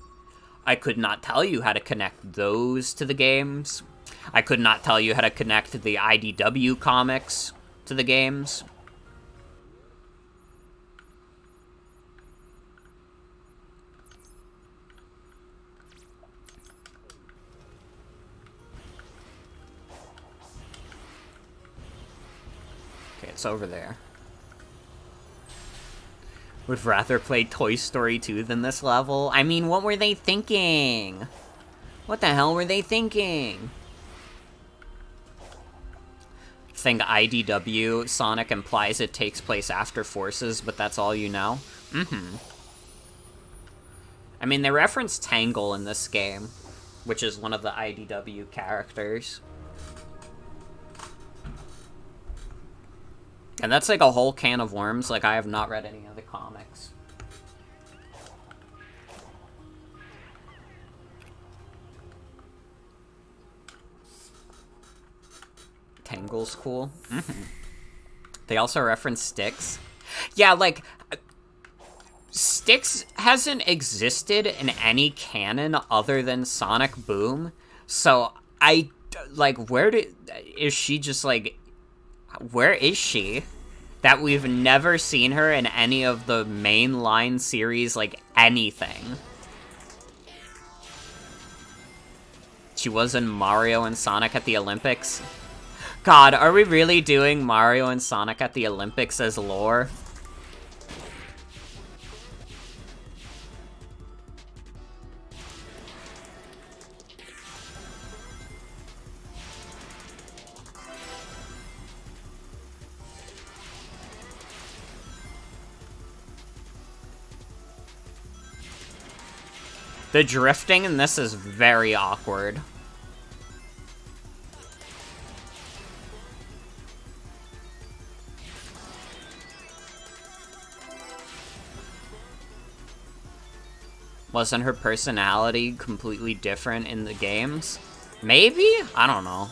I could not tell you how to connect those to the games. I could not tell you how to connect the IDW comics to the games. It's over there. Would rather play Toy Story 2 than this level? I mean, what were they thinking? What the hell were they thinking? Think IDW Sonic implies it takes place after Forces, but that's all you know? Mm-hmm. I mean, they reference Tangle in this game, which is one of the IDW characters. And that's like a whole can of worms. Like, I have not read any of the comics. Tangle's cool. Mm-hmm. They also reference Styx. Yeah, like, Styx hasn't existed in any canon other than Sonic Boom. So, is she just, like, where is she? That we've never seen her in any of the mainline series, like, anything. She was in Mario and Sonic at the Olympics. God, are we really doing Mario and Sonic at the Olympics as lore? The drifting in this is very awkward. Wasn't her personality completely different in the games? Maybe? I don't know.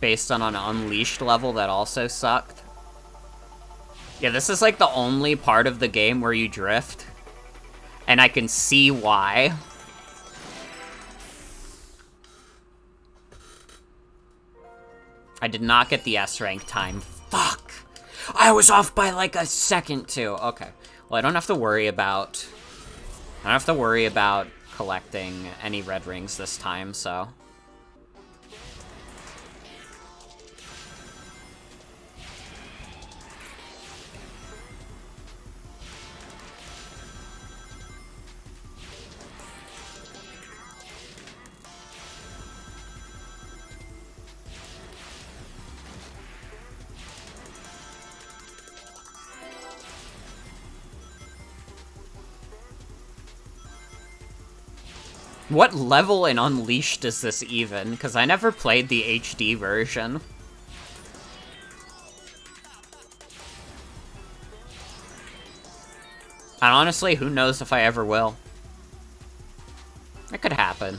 Based on an Unleashed level that also sucked. Yeah, this is like the only part of the game where you drift. And I can see why. I did not get the S rank time. Fuck! I was off by like a second too. Okay. Well, I don't have to worry about collecting any red rings this time, so. What level in Unleashed is this even? Because I never played the HD version. And honestly, who knows if I ever will. It could happen.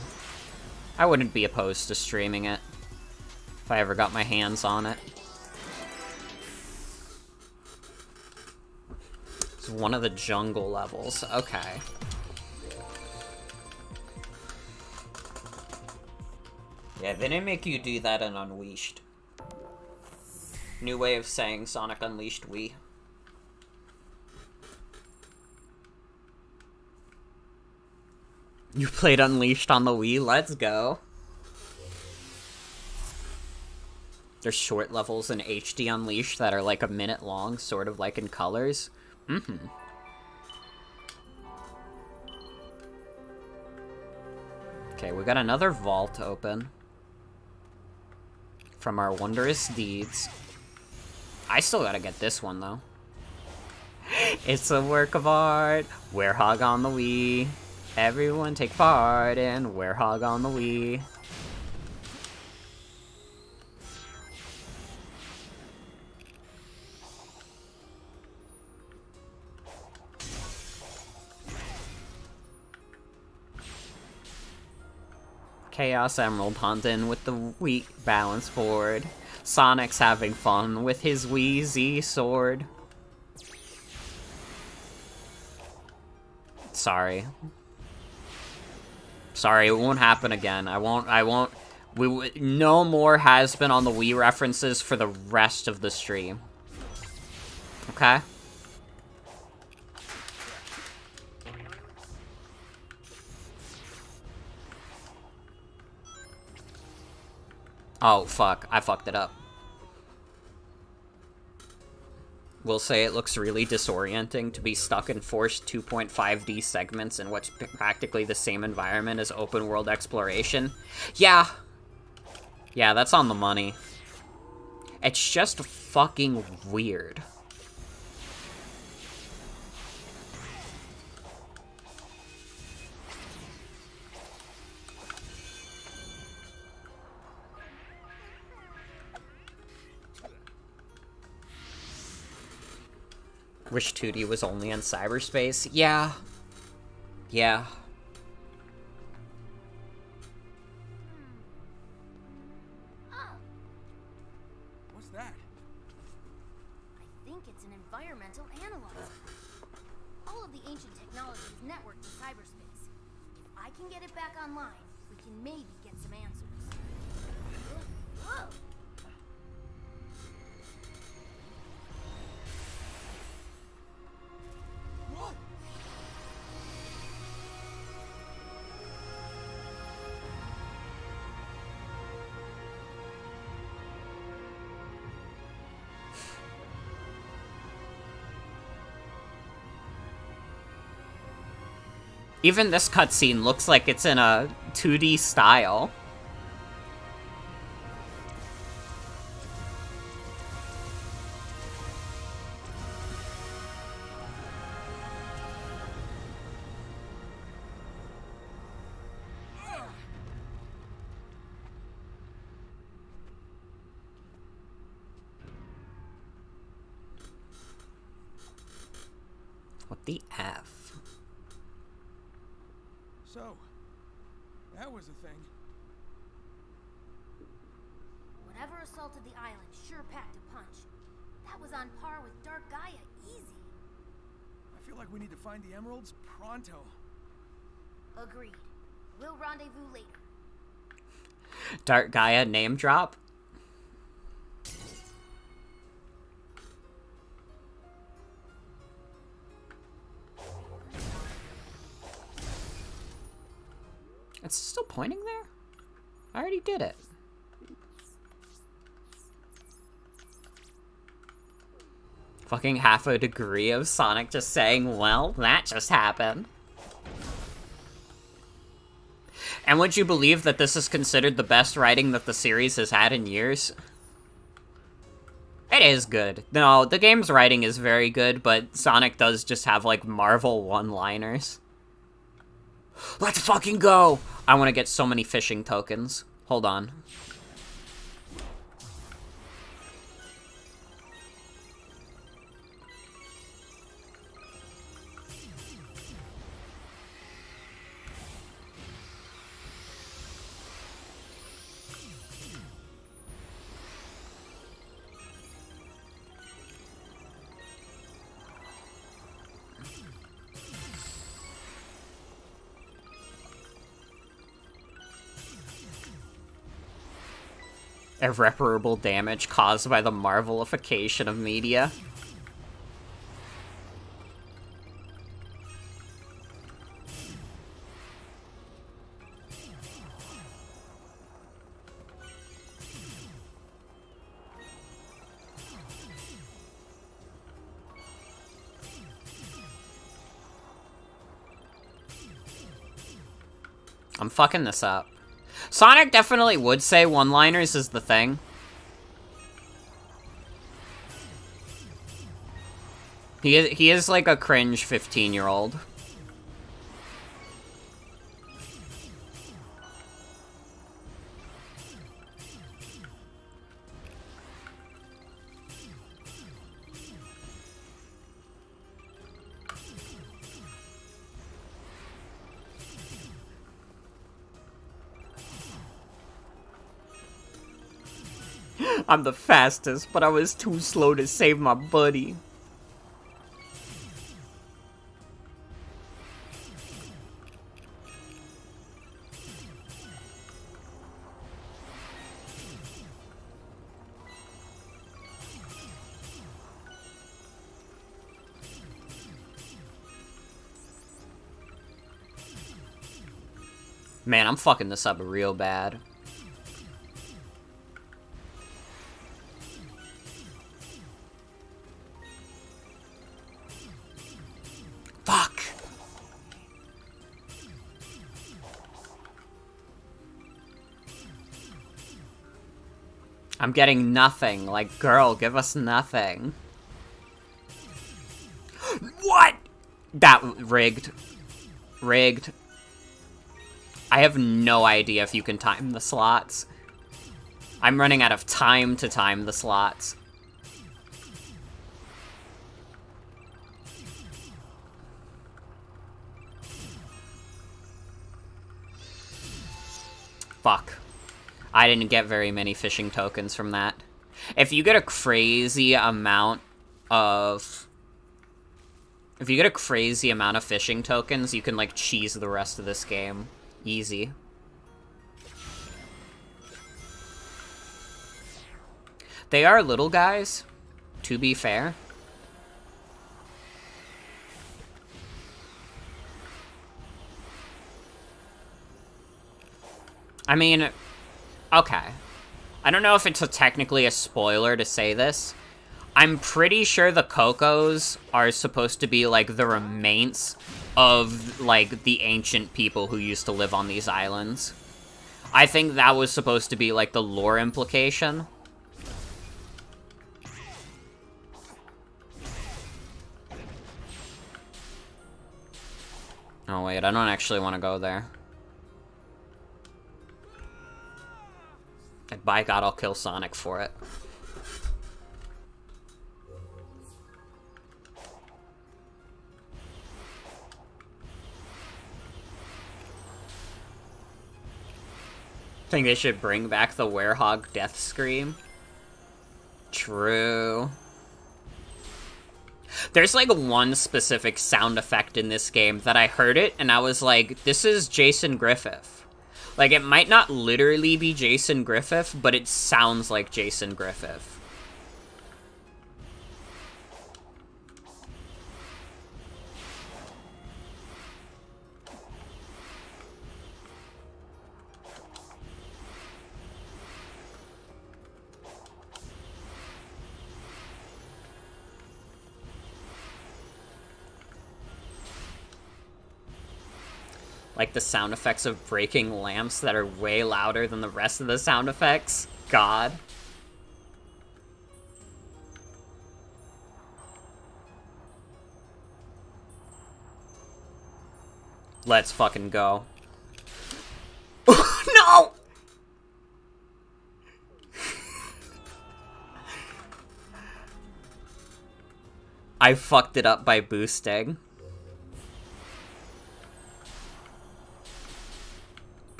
I wouldn't be opposed to streaming it if I ever got my hands on it. It's one of the jungle levels. Okay. Yeah, they didn't make you do that in Unleashed. New way of saying Sonic Unleashed Wii. You played Unleashed on the Wii? Let's go. There's short levels in HD Unleashed that are like a minute long, sort of like in Colors. Mm-hmm. Okay, we got another vault open. From our wondrous deeds. I still gotta get this one, though. It's a work of art. Werehog on the Wii. Everyone take part in Werehog on the Wii. Chaos Emerald hunting with the Wii balance board. Sonic's having fun with his Wii Z sword. Sorry. Sorry, it won't happen again. I won't. No more has been on the Wii references for the rest of the stream. Okay? Oh, fuck. I fucked it up. Will say it looks really disorienting to be stuck in forced 2.5D segments in what's practically the same environment as open world exploration. Yeah. Yeah, that's on the money. It's just fucking weird. Wish 2D was only in cyberspace. Yeah. Yeah. What's that? I think it's an environmental analyzer. All of the ancient technology is networked to cyberspace. If I can get it back online, we can maybe get some answers. Whoa! Even this cutscene looks like it's in a 2D style. What the F? So, that was a thing. Whatever assaulted the island sure packed a punch. That was on par with Dark Gaia, easy. I feel like we need to find the emeralds pronto. Agreed. We'll rendezvous later. Dark Gaia name drop? It's still pointing there? I already did it. Fucking half a degree of Sonic just saying, well, that just happened. And would you believe that this is considered the best writing that the series has had in years? It is good. No, the game's writing is very good, but Sonic does just have, like, Marvel one-liners. Let's fucking go! I want to get so many fishing tokens. Hold on. Irreparable damage caused by the marvelification of media. I'm fucking this up. Sonic definitely would say one-liners is the thing. He is like a cringe 15-year-old. I'm the fastest, but I was too slow to save my buddy. Man, I'm fucking this up real bad. Fuck! I'm getting nothing. Like, girl, give us nothing. What? That rigged. Rigged. I have no idea if you can time the slots. I'm running out of time to time the slots. Fuck. I didn't get very many fishing tokens from that. If you get a crazy amount of... If you get a crazy amount of fishing tokens, you can, like, cheese the rest of this game. Easy. They are little guys, to be fair. I mean, okay. I don't know if it's technically a spoiler to say this. I'm pretty sure the Cocos are supposed to be, like, the remains of, like, the ancient people who used to live on these islands. I think that was supposed to be, like, the lore implication. Oh, wait, I don't actually want to go there. And by God, I'll kill Sonic for it. Think they should bring back the Werehog death scream? True. There's like one specific sound effect in this game that I heard it and I was like, this is Jason Griffith. Like, it might not literally be Jason Griffith, but it sounds like Jason Griffith. Like the sound effects of breaking lamps that are way louder than the rest of the sound effects. God. Let's fucking go. No! I fucked it up by boosting.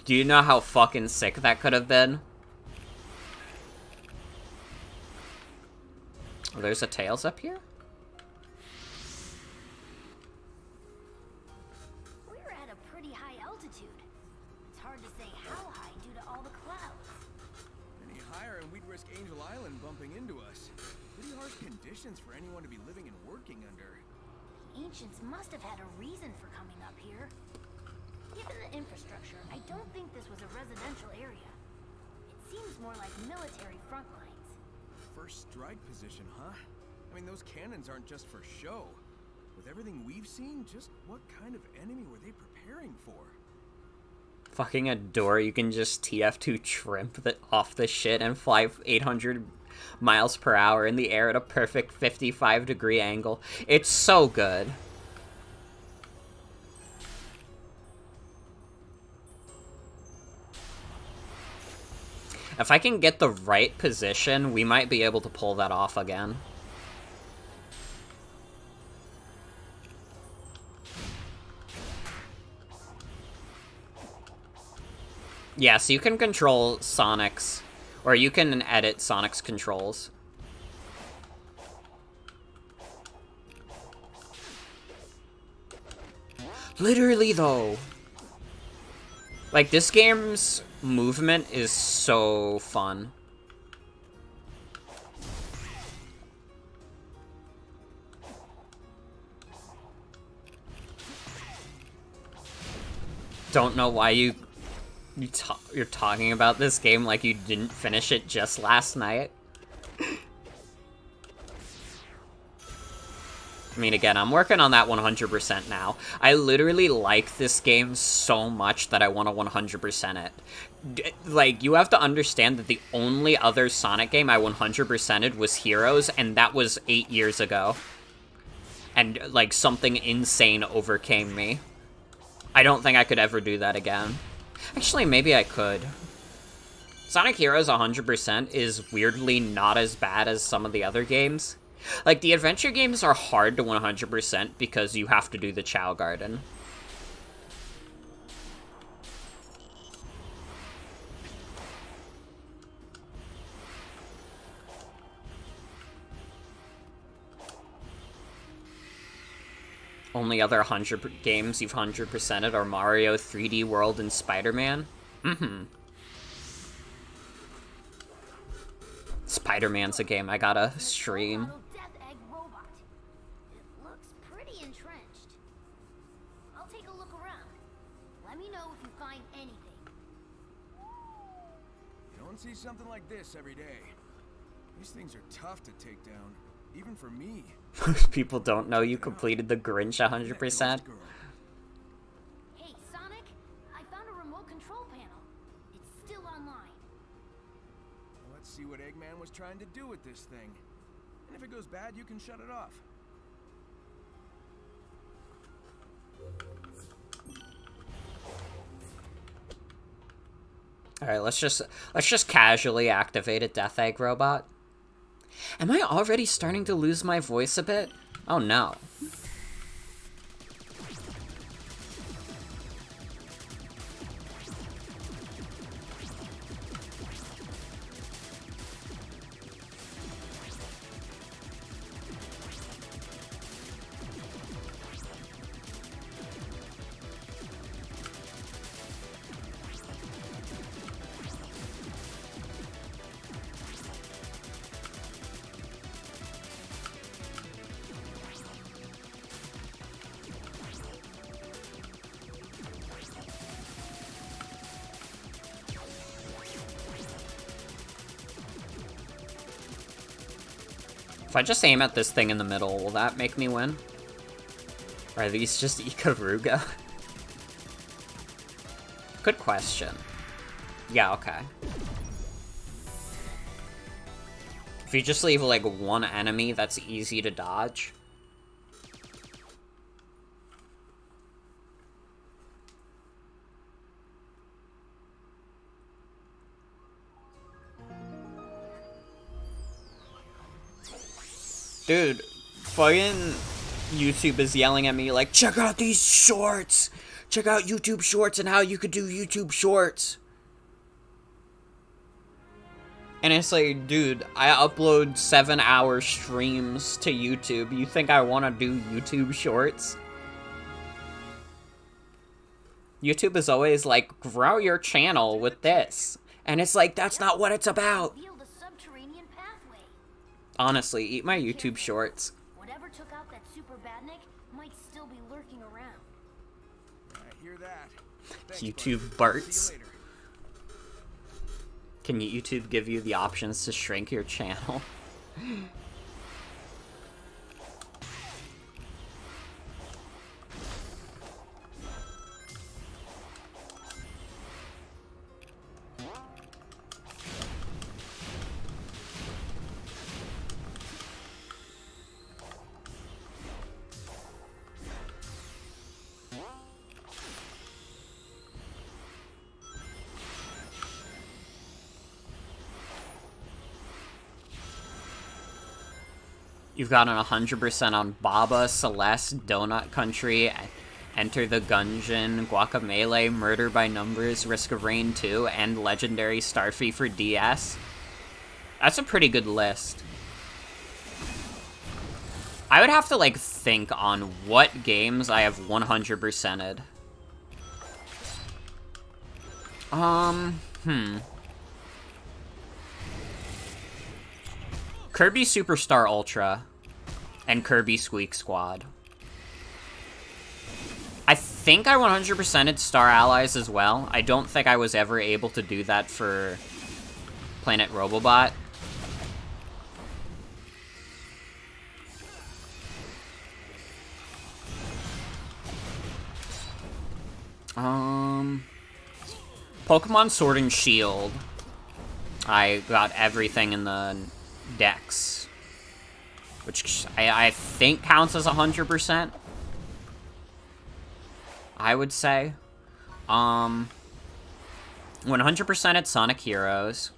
Do you know how fucking sick that could have been? Oh, there's a Tails up here? We're at a pretty high altitude. It's hard to say how high due to all the clouds. Any higher and we'd risk Angel Island bumping into us. Pretty harsh conditions for anyone to be living and working under. The ancients must have had a reason for coming up here. Given the infrastructure, I don't think this was a residential area. It seems more like military front lines. First strike position, huh? I mean, those cannons aren't just for show. With everything we've seen, just what kind of enemy were they preparing for? Fucking adore you can just TF2 shrimp off the shit and fly 800 miles per hour in the air at a perfect 55-degree angle. It's so good. If I can get the right position, we might be able to pull that off again. Yeah, so you can control Sonic's, or you can edit Sonic's controls. Literally, though. Like, this game's movement is so fun. Don't know why you're talking about this game like you didn't finish it just last night. I mean, again, I'm working on that 100% now. I literally like this game so much that I want to 100% it. Like, you have to understand that the only other Sonic game I 100%ed was Heroes, and that was 8 years ago. And, like, something insane overcame me. I don't think I could ever do that again. Actually, maybe I could. Sonic Heroes 100% is weirdly not as bad as some of the other games. Like, the adventure games are hard to 100% because you have to do the Chow Garden. Only other 100 games you've 100%ed are Mario, 3D World, and Spider-Man? Spider-Man's a game I gotta stream. Death Egg robot. It looks pretty entrenched. I'll take a look around. Let me know if you find anything. You don't see something like this every day. These things are tough to take down, even for me. Most people don't know you completed the Grinch 100%. Hey, Sonic, I found a remote control panel. It's still online. Let's see what Eggman was trying to do with this thing. And if it goes bad, you can shut it off. Alright, let's just casually activate a Death Egg robot. Am I already starting to lose my voice a bit? Oh no. If I just aim at this thing in the middle, will that make me win? Or are these just Ikaruga? Good question. Yeah, okay. If you just leave, like, one enemy that's easy to dodge. Dude, fucking YouTube is yelling at me like, check out these shorts! Check out YouTube Shorts and how you could do YouTube Shorts! And it's like, dude, I upload 7-hour streams to YouTube. You think I want to do YouTube Shorts? YouTube is always like, grow your channel with this. And it's like, that's not what it's about. Revealed a subterranean pathway. Honestly, eat my YouTube shorts. Whatever took out that super badnik might still be lurking around. I hear that. Thanks, YouTube buddy. Barts. See you later. Can YouTube give you the options to shrink your channel? You've gotten 100% on Baba, Celeste, Donut Country, Enter the Gungeon, Guacamelee, Murder by Numbers, Risk of Rain 2, and Legendary Starfy for DS. That's a pretty good list. I would have to, like, think on what games I have 100%ed. Kirby Superstar Ultra and Kirby Squeak Squad. I think I 100%ed Star Allies as well. I don't think I was ever able to do that for Planet Robobot. Pokemon Sword and Shield. I got everything in the Dex, which I think counts as 100%. I would say. 100% at Sonic Heroes.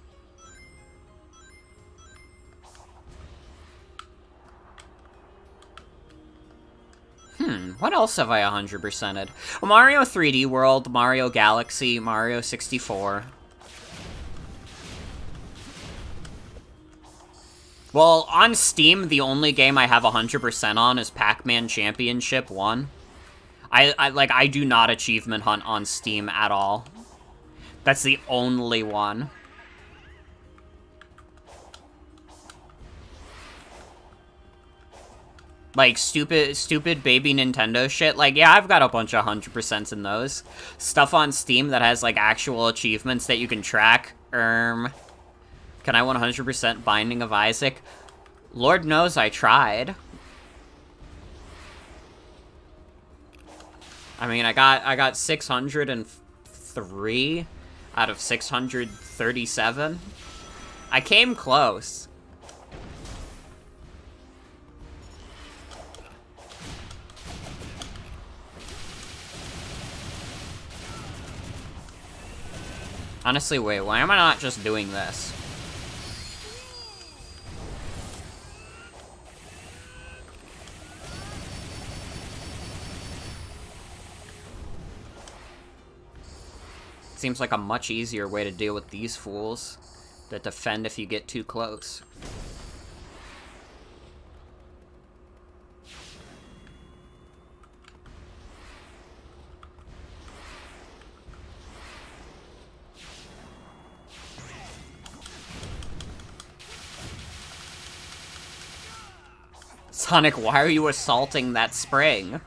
What else have I 100%ed? Mario 3D World, Mario Galaxy, Mario 64. Well, on Steam, the only game I have 100% on is Pac-Man Championship 1. I do not achievement hunt on Steam at all. That's the only one. Like, stupid baby Nintendo shit. Like, yeah, I've got a bunch of 100% in those. Stuff on Steam that has, like, actual achievements that you can track. Can I 100% Binding of Isaac? Lord knows I tried. I mean, I got 603 out of 637. I came close. Honestly, wait, why am I not just doing this? Seems like a much easier way to deal with these fools that defend if you get too close. Sonic, why are you assaulting that spring?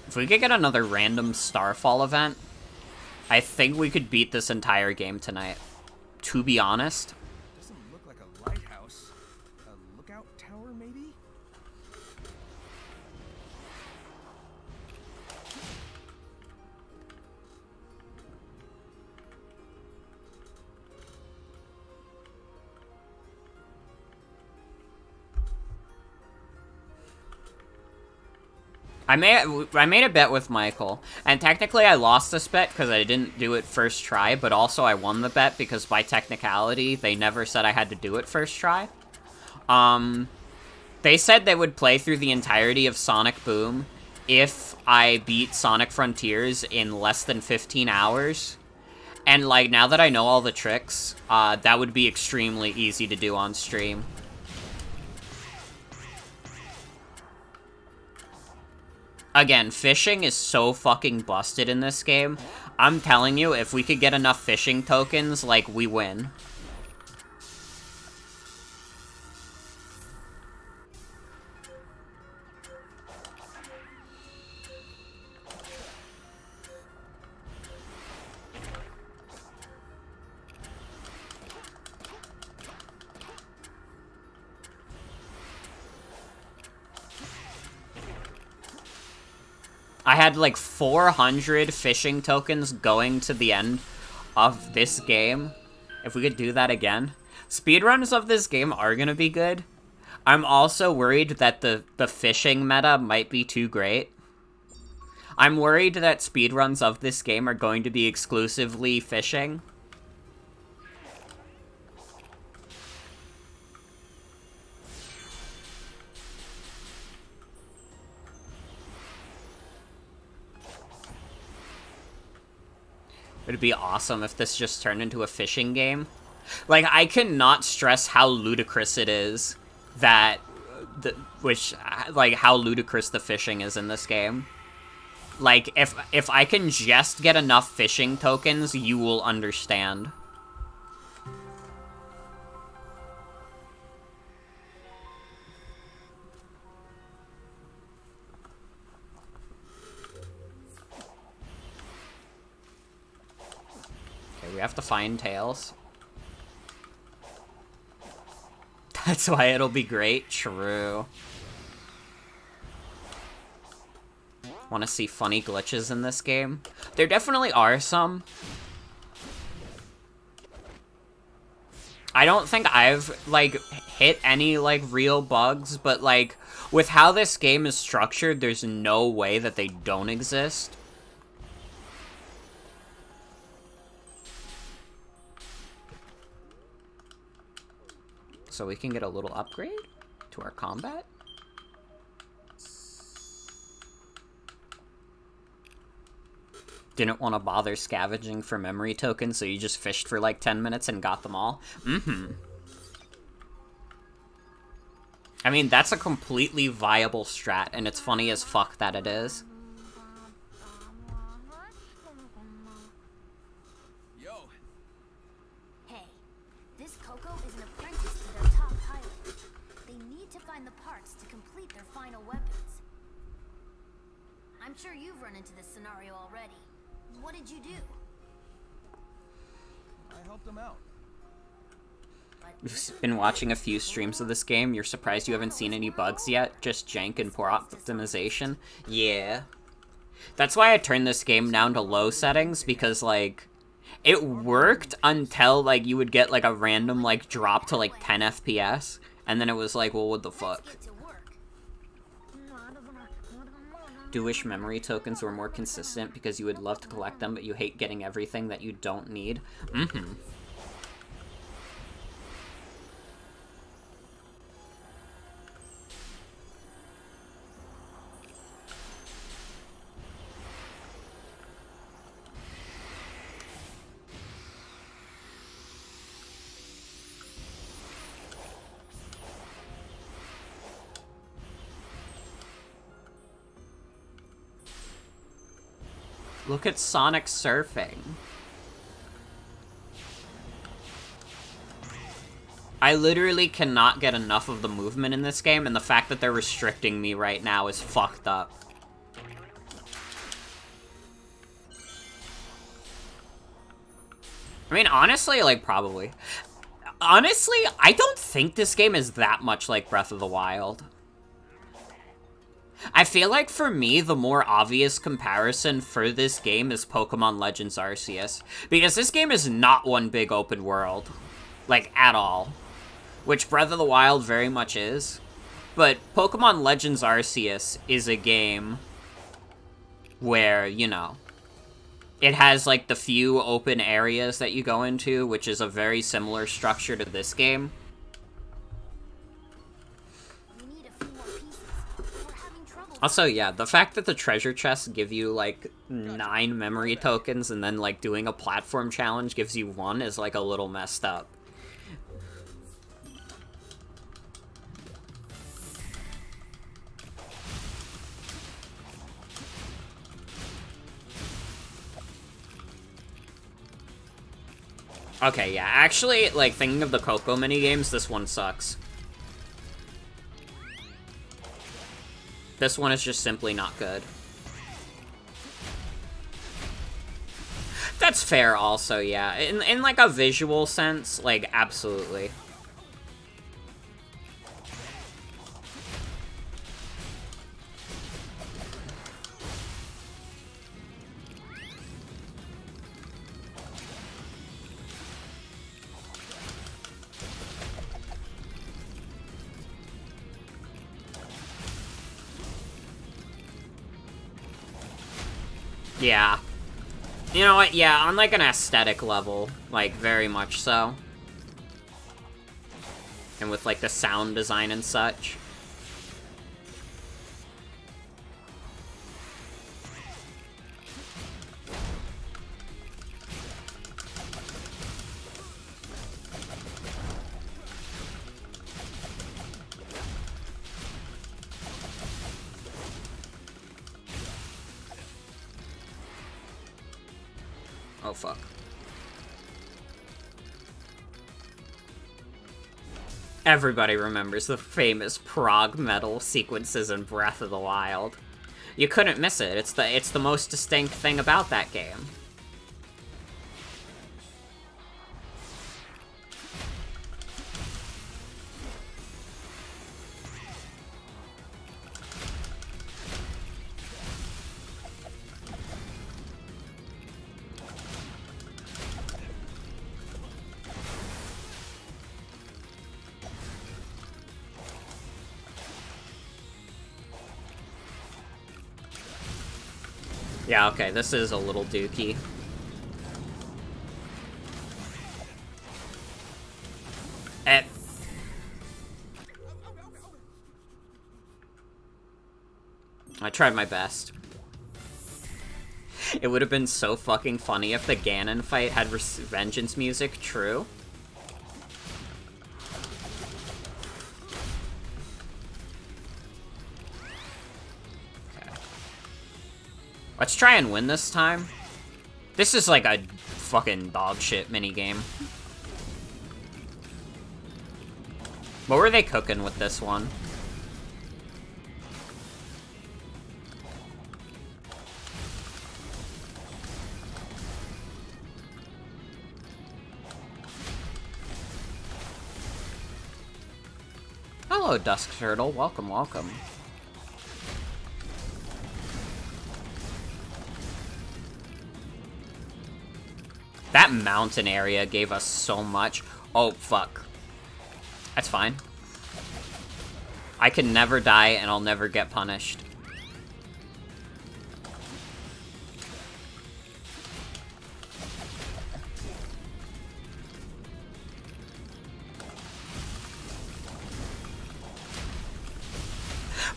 If we could get another random Starfall event, I think we could beat this entire game tonight. To be honest. Doesn't look like a lighthouse. A lookout tower, maybe? I made a bet with Michael, and technically I lost this bet because I didn't do it first try, but also I won the bet because by technicality, they never said I had to do it first try. They said they would play through the entirety of Sonic Boom if I beat Sonic Frontiers in less than 15 hours. And, like, now that I know all the tricks, that would be extremely easy to do on stream. Again, fishing is so fucking busted in this game. I'm telling you, if we could get enough fishing tokens, like, we win. I had like 400 fishing tokens going to the end of this game. If we could do that again. Speedruns of this game are gonna be good. I'm also worried that the fishing meta might be too great. I'm worried that speedruns of this game are going to be exclusively fishing. It'd be awesome if this just turned into a fishing game. Like, I cannot stress how ludicrous it is that... how ludicrous the fishing is in this game. Like, if I can just get enough fishing tokens, you will understand. We have to find Tails. That's why it'll be great. True. Want to see funny glitches in this game? There definitely are some. I don't think I've, like, hit any, like, real bugs, but, like, with how this game is structured, there's no way that they don't exist. So we can get a little upgrade to our combat. Didn't want to bother scavenging for memory tokens, so you just fished for like 10 minutes and got them all. I mean, that's a completely viable strat, and it's funny as fuck that it is. I'm sure you've run into this scenario already. What did you do? I helped him out. You've been watching a few streams of this game. You're surprised you haven't seen any bugs yet? Just jank and poor optimization? Yeah. That's why I turned this game down to low settings, because, like, it worked until, like, you would get, like, a random, like, drop to, like, 10 FPS, and then it was like, well, what the fuck? Do wish memory tokens were more consistent because you would love to collect them, but you hate getting everything that you don't need. Look at Sonic surfing. I literally cannot get enough of the movement in this game, and the fact that they're restricting me right now is fucked up. I mean, honestly, like, probably. Honestly, I don't think this game is that much like Breath of the Wild. I feel like, for me, the more obvious comparison for this game is Pokemon Legends Arceus. Because this game is not one big open world. Like, at all. Which Breath of the Wild very much is. But Pokemon Legends Arceus is a game where, you know, it has, like, the few open areas that you go into, which is a very similar structure to this game. We need a few more pieces. We're having trouble. Also, yeah, the fact that the treasure chests give you, like, 9 memory tokens and then, like, doing a platform challenge gives you 1 is, like, a little messed up. Okay, yeah, actually, like, thinking of the Coco minigames, this one sucks. This one is just simply not good. That's fair also, yeah. In like, a visual sense, like, absolutely. Yeah. You know what? Yeah, on, like, an aesthetic level. Like, very much so. And with, like, the sound design and such. Oh, fuck. Everybody remembers the famous prog metal sequences in Breath of the Wild. You couldn't miss it. It's the most distinct thing about that game. Yeah, okay, this is a little dookie. I tried my best. It would have been so fucking funny if the Ganon fight had vengeance music, true. Let's try and win this time. This is like a fucking dog shit minigame. What were they cooking with this one? Hello, Dusk Turtle. Welcome, welcome. That mountain area gave us so much. Oh, fuck. That's fine. I can never die, and I'll never get punished.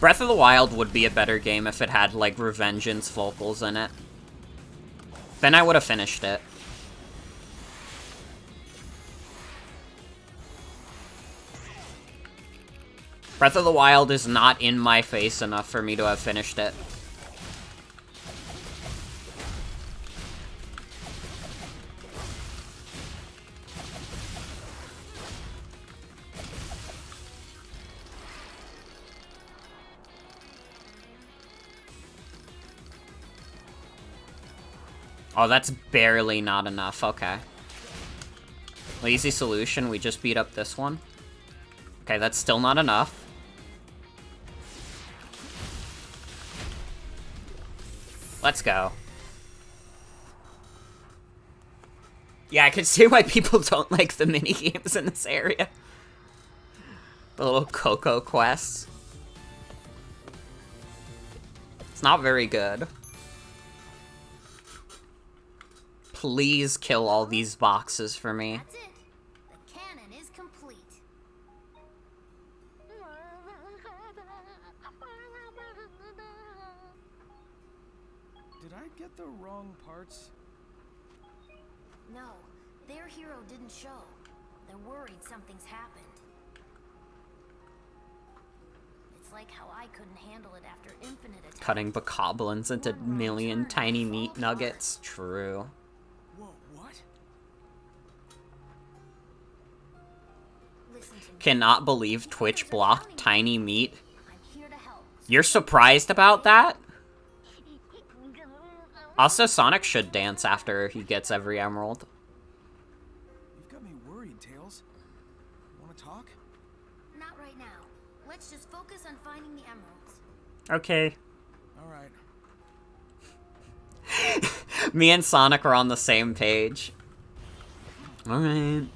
Breath of the Wild would be a better game if it had, like, Revengeance vocals in it. Then I would have finished it. Breath of the Wild is not in my face enough for me to have finished it. Oh, that's barely not enough. Okay. Lazy solution, we just beat up this one. Okay, that's still not enough. Let's go. Yeah, I can see why people don't like the minigames in this area. The little Coco quests. It's not very good. please kill all these boxes for me. That's it. The cannon is complete. Did I get the wrong parts? No, their hero didn't show. They're worried something's happened. It's like how I couldn't handle it after Infinite attacked. Cutting bokoblins into One million wrong turn tiny and meat fall nuggets. True. Whoa, what? Listen to me. Cannot believe Twitch blocked tiny meat. I'm here to help. You're surprised about that? Also, Sonic should dance after he gets every emerald. You've got me worried, Tails. Wanna talk? Not right now. Let's just focus on finding the emeralds. Okay. Alright. Me and Sonic are on the same page. Alright.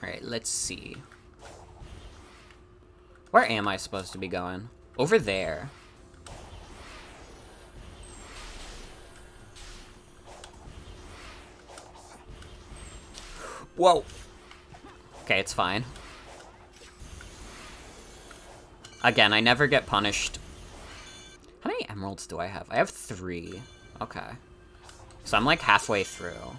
Alright, let's see. Where am I supposed to be going? Over there. Whoa! Okay, it's fine. Again, I never get punished. How many emeralds do I have? I have 3. Okay. So I'm like halfway through.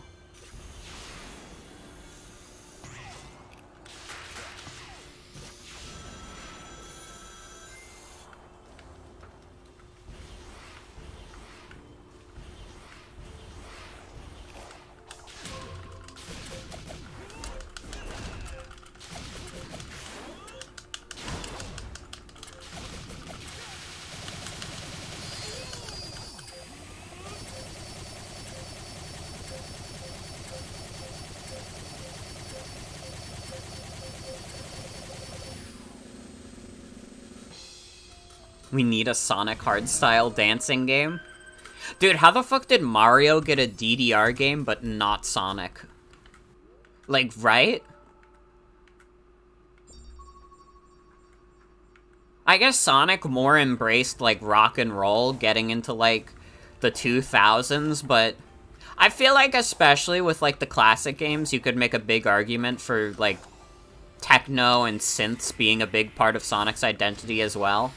We need a Sonic hardstyle dancing game. Dude, how the fuck did Mario get a DDR game but not Sonic? Like, right? I guess Sonic more embraced, like, rock and roll, getting into, like, the 2000s, but I feel like especially with, like, the classic games, you could make a big argument for, like, techno and synths being a big part of Sonic's identity as well.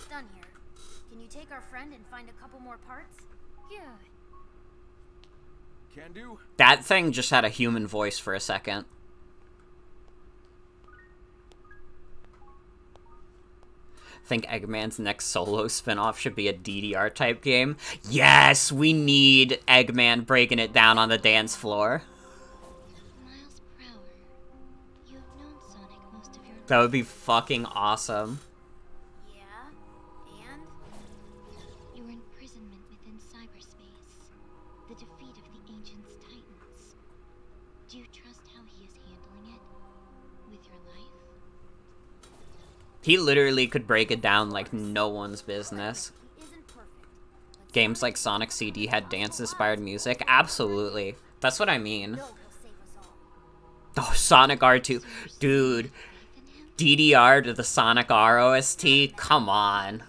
Done here. Can you take our friend and find a couple more parts? Yeah. Can do. That thing just had a human voice for a second. Think Eggman's next solo spinoff should be a DDR type game? Yes, we need Eggman breaking it down on the dance floor. Miles per hour. You have known Sonic most of your life. That would be fucking awesome. Your imprisonment within cyberspace. The defeat of the Ancient's Titans. Do you trust how he is handling it? With your life? He literally could break it down like no one's business. Games like Sonic CD had dance-inspired music? Absolutely. That's what I mean. Oh, Sonic R2. Dude. DDR to the Sonic R OST? Come on.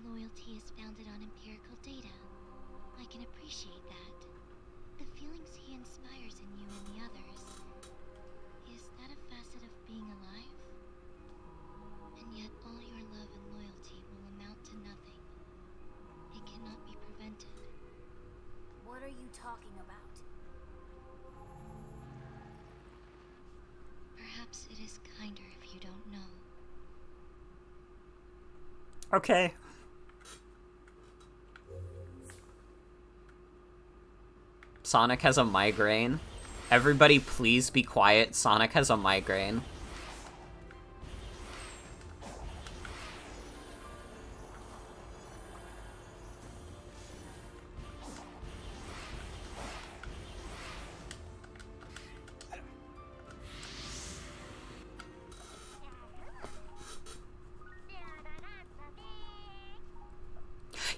Loyalty is founded on empirical data. I can appreciate that. The feelings he inspires in you and the others. Is that a facet of being alive? And yet all your love and loyalty will amount to nothing. It cannot be prevented. What are you talking about? Perhaps it is kinder if you don't know. Okay. Sonic has a migraine. Everybody please be quiet. Sonic has a migraine.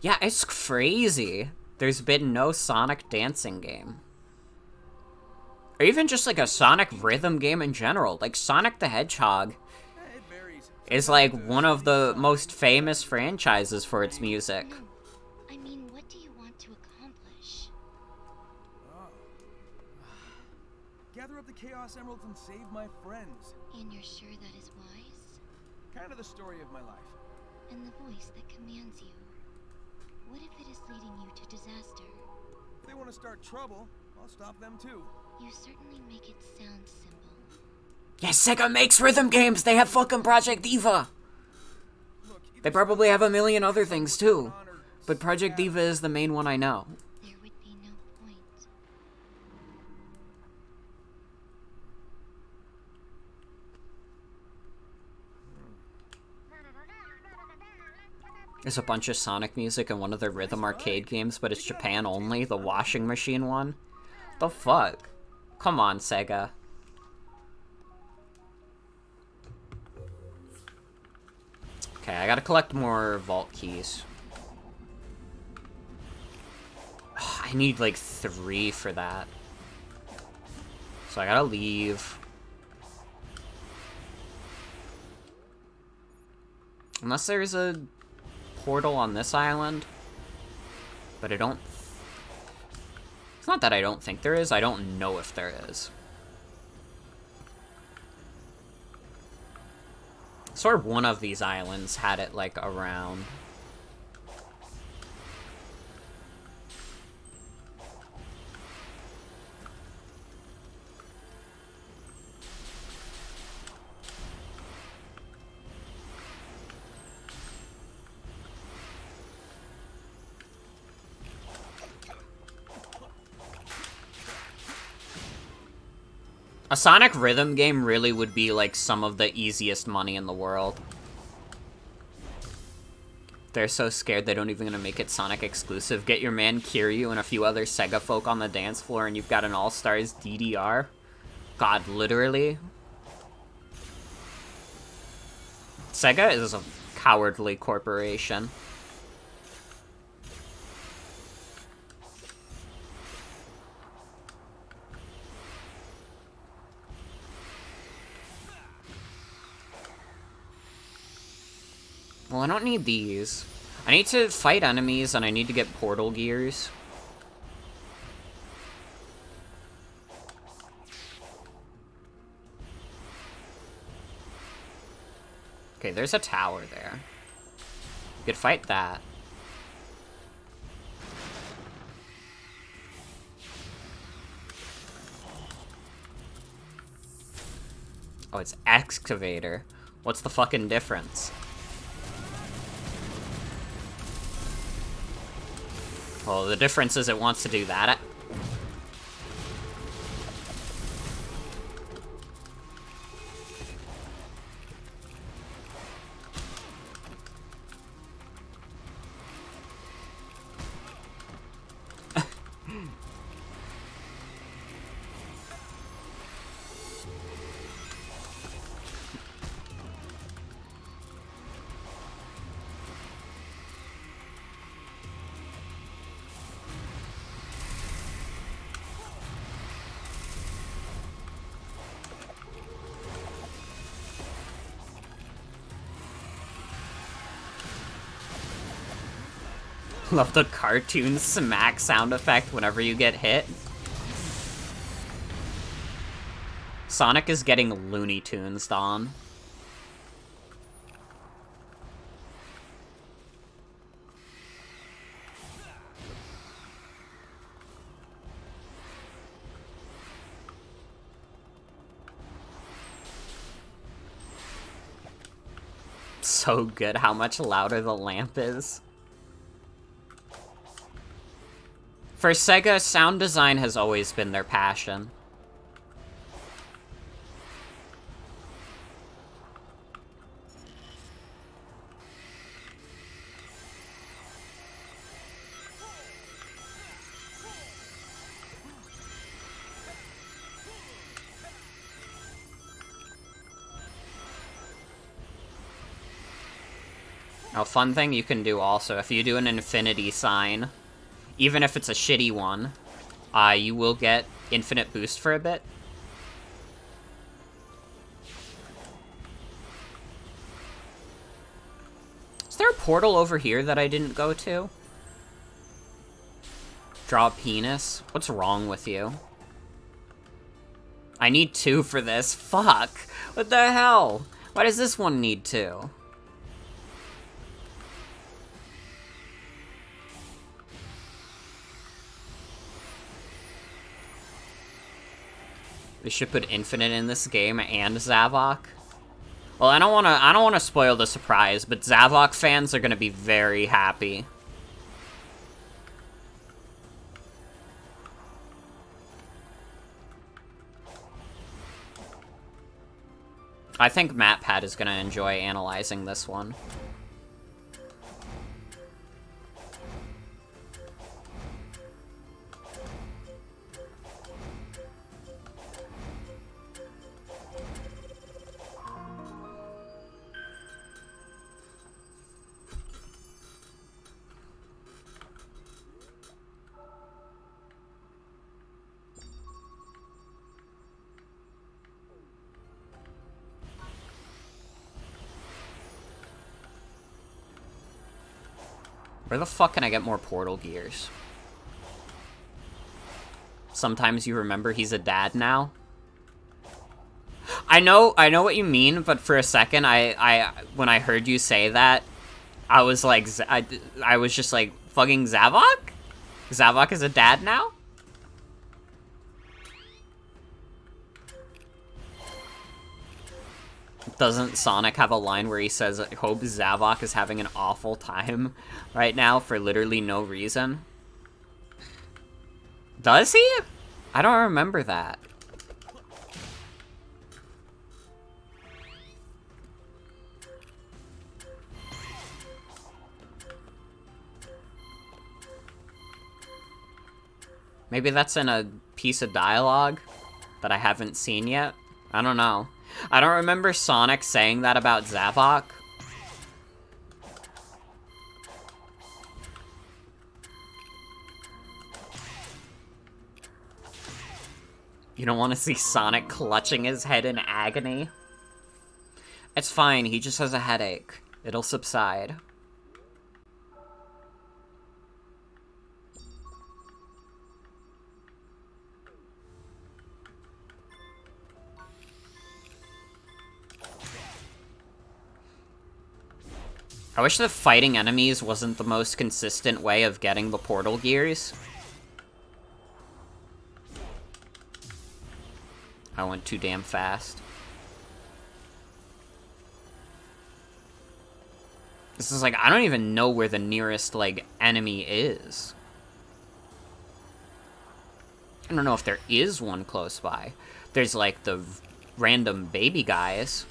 Yeah, it's crazy. There's been no Sonic dancing game. Or even just like a Sonic rhythm game in general. Like Sonic the Hedgehog It varies. is like one of the most famous franchises for its music. I mean, what do you want to accomplish? Oh. Gather up the Chaos Emeralds and save my friends. And you're sure that is wise? Kind of the story of my life. And the voice that commands you. What if it is leading you to disaster? If they want to start trouble, I'll stop them too. You certainly make it sound simple. Yeah, Sega makes rhythm games! They have fucking Project Diva! Look, They probably have a million other things too. But Project Diva is the main one I know. There would be no point. There's a bunch of Sonic music in one of their rhythm arcade games, but it's Japan only, the washing machine one. The fuck? Come on, Sega. Okay, I gotta collect more vault keys. I need like 3 for that. So I gotta leave. Unless there's a portal on this island. But I don't... It's not that I don't think there is, I don't know if there is. Sort of one of these islands had it, like, around. A Sonic rhythm game really would be, like, some of the easiest money in the world. They're so scared they don't even gonna make it Sonic exclusive. Get your man Kiryu and a few other Sega folk on the dance floor and you've got an All-Stars DDR. God, literally. Sega is a cowardly corporation. Well, I don't need these. I need to fight enemies, and I need to get portal gears. Okay, there's a tower there. You could fight that. Oh, it's excavator. What's the fucking difference? Well, the difference is it wants to do that. Love the cartoon smack sound effect whenever you get hit. Sonic is getting Looney Tunes on. So good how much louder the lamp is. For Sega, sound design has always been their passion. A fun thing you can do also, if you do an infinity sign, even if it's a shitty one, you will get infinite boost for a bit. Is there a portal over here that I didn't go to? Draw a penis? What's wrong with you? I need 2 for this. Fuck! What the hell? Why does this one need 2? They should put infinite in this game and Zavok. Well, I don't wanna spoil the surprise, but Zavok fans are gonna be very happy. I think MatPat is gonna enjoy analyzing this one. Where the fuck can I get more portal gears? Sometimes you remember he's a dad now. I know what you mean, but for a second, when I heard you say that, I was like, I was just like, fucking Zavok? Zavok is a dad now? Doesn't Sonic have a line where he says, I hope Zavok is having an awful time right now for literally no reason? Does he? I don't remember that. Maybe that's in a piece of dialogue that I haven't seen yet? I don't know. I don't remember Sonic saying that about Zavok. You don't want to see Sonic clutching his head in agony? It's fine, he just has a headache. It'll subside. I wish that fighting enemies wasn't the most consistent way of getting the portal gears. I went too damn fast. This is like, I don't even know where the nearest, like, enemy is. I don't know if there is one close by. There's, like, the random baby guys.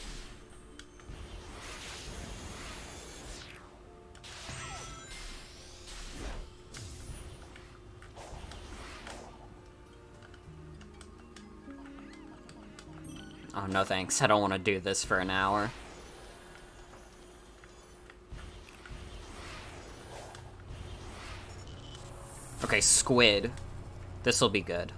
Oh, no thanks. I don't want to do this for an hour. Okay, squid. This'll be good.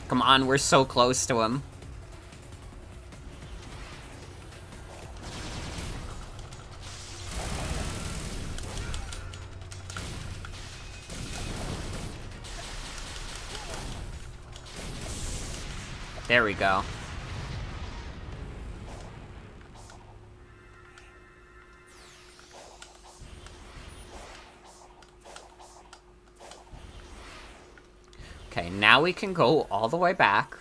Come on, we're so close to him. There we go. Okay, now we can go all the way back.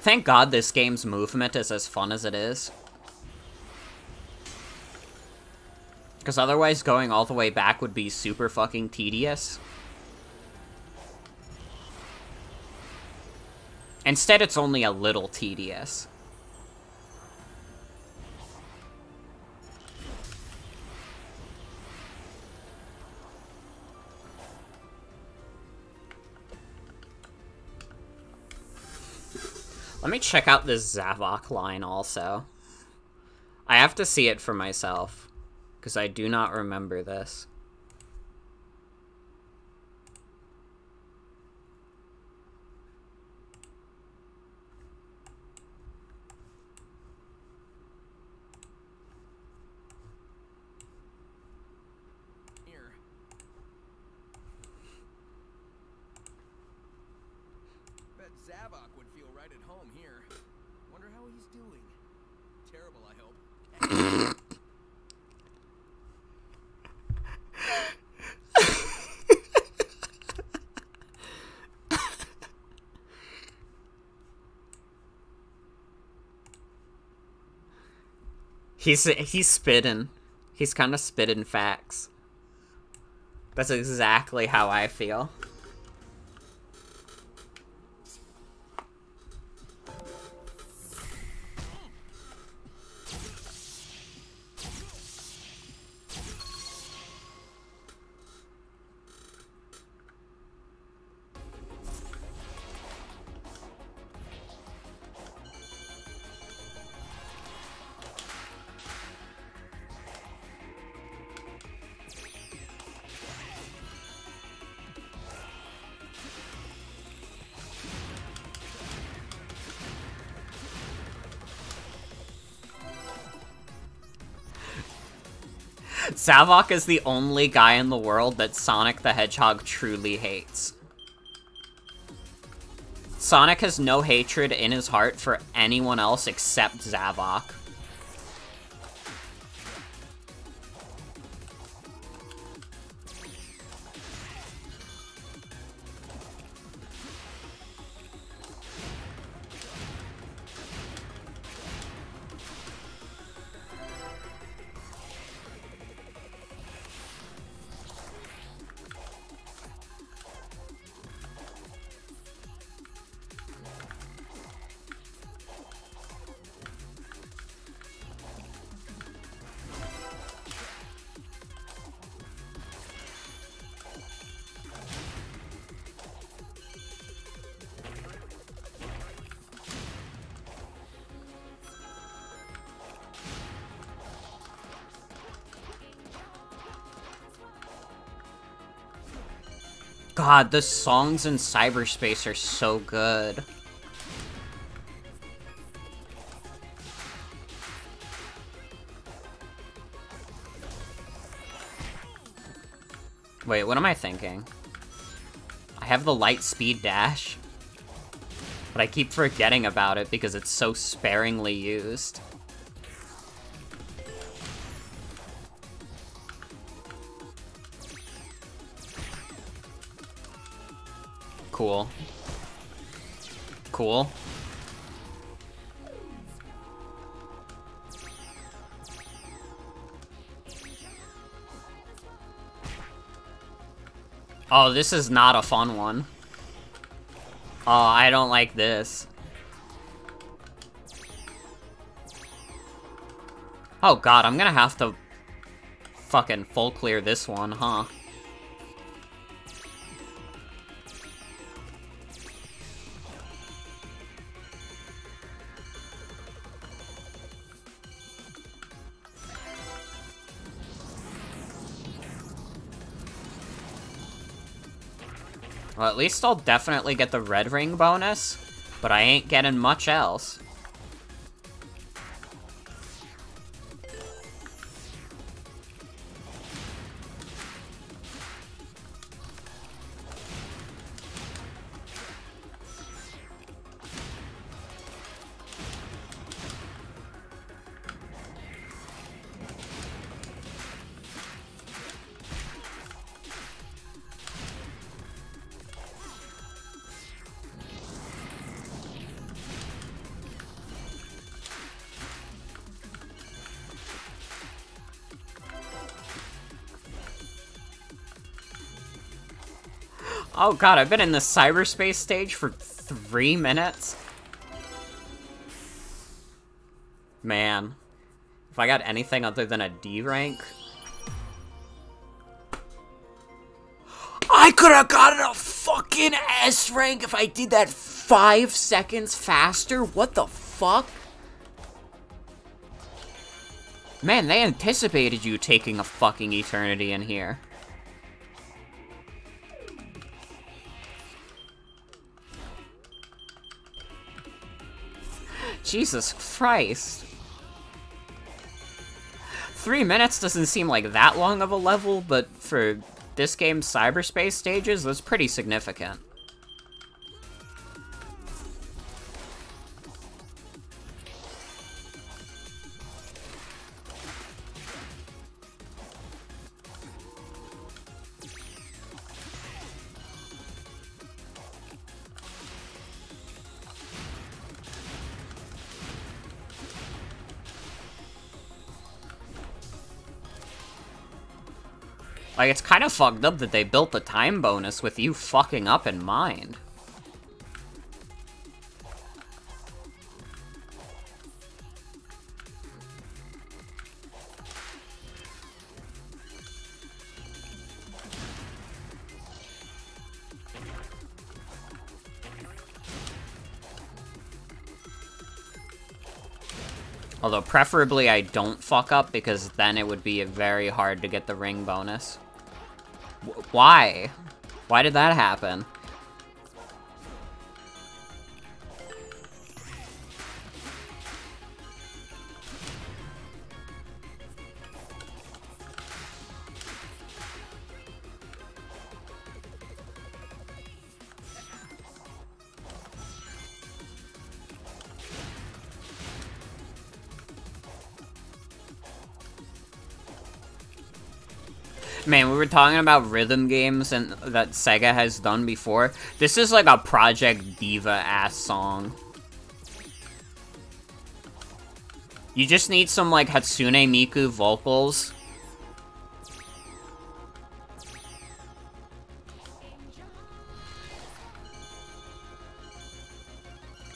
Thank God this game's movement is as fun as it is. Because otherwise going all the way back would be super fucking tedious. Instead, it's only a little tedious. Let me check out this Zavok line also. I have to see it for myself, because I do not remember this. Bet Zavok would feel right at home here. Wonder how he's doing. Terrible, I hope. He's spitting. He's kind of spitting facts. That's exactly how I feel. Zavok is the only guy in the world that Sonic the Hedgehog truly hates. Sonic has no hatred in his heart for anyone else except Zavok. God, the songs in cyberspace are so good. Wait, what am I thinking? I have the light speed dash, but I keep forgetting about it because it's so sparingly used. Cool. Cool. Oh, this is not a fun one. Oh, I don't like this. Oh god, I'm gonna have to fucking full clear this one, huh? Well, at least I'll definitely get the red ring bonus, but I ain't getting much else. Oh god, I've been in the cyberspace stage for 3 minutes? Man. If I got anything other than a D rank... I could've gotten a fucking S rank if I did that 5 seconds faster? What the fuck? Man, they anticipated you taking a fucking eternity in here. Jesus Christ. 3 minutes doesn't seem like that long of a level, but for this game's cyberspace stages, that's pretty significant. Like, it's kind of fucked up that they built the time bonus with you fucking up in mind. Although, preferably I don't fuck up, because then it would be very hard to get the ring bonus. Why? Why did that happen? Man, we were talking about rhythm games and that Sega has done before. This is like a Project Diva-ass song. You just need some, like, Hatsune Miku vocals.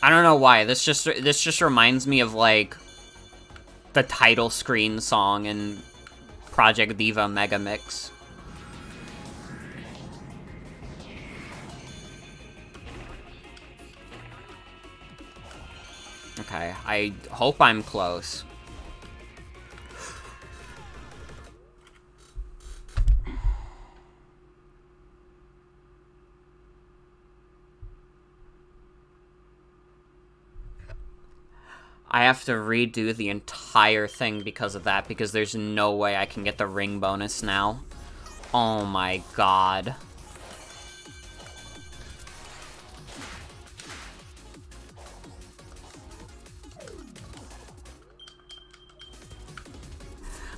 I don't know why. This just reminds me of, like, the title screen song in Project Diva Mega Mix. Okay, I hope I'm close. I have to redo the entire thing because of that, because there's no way I can get the ring bonus now. Oh my god.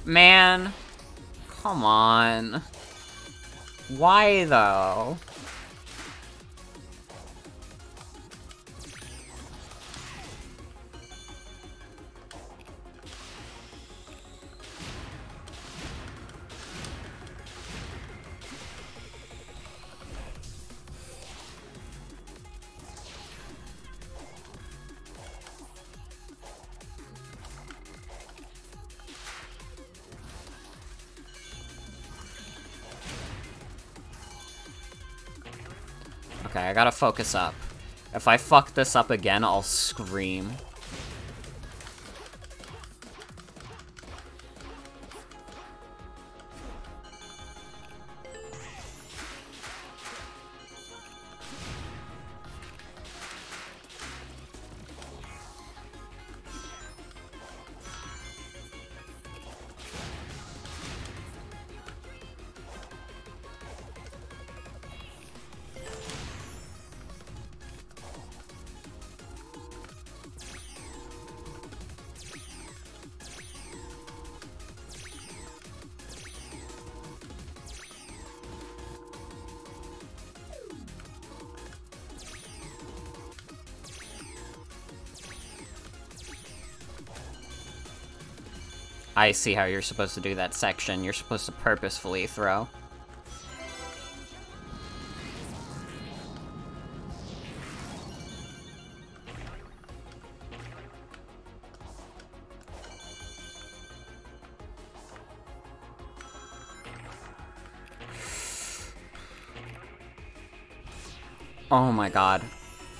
Man, come on. Why though? Okay, I gotta focus up. If I fuck this up again, I'll scream. I see how you're supposed to do that section. You're supposed to purposefully throw. Oh my god.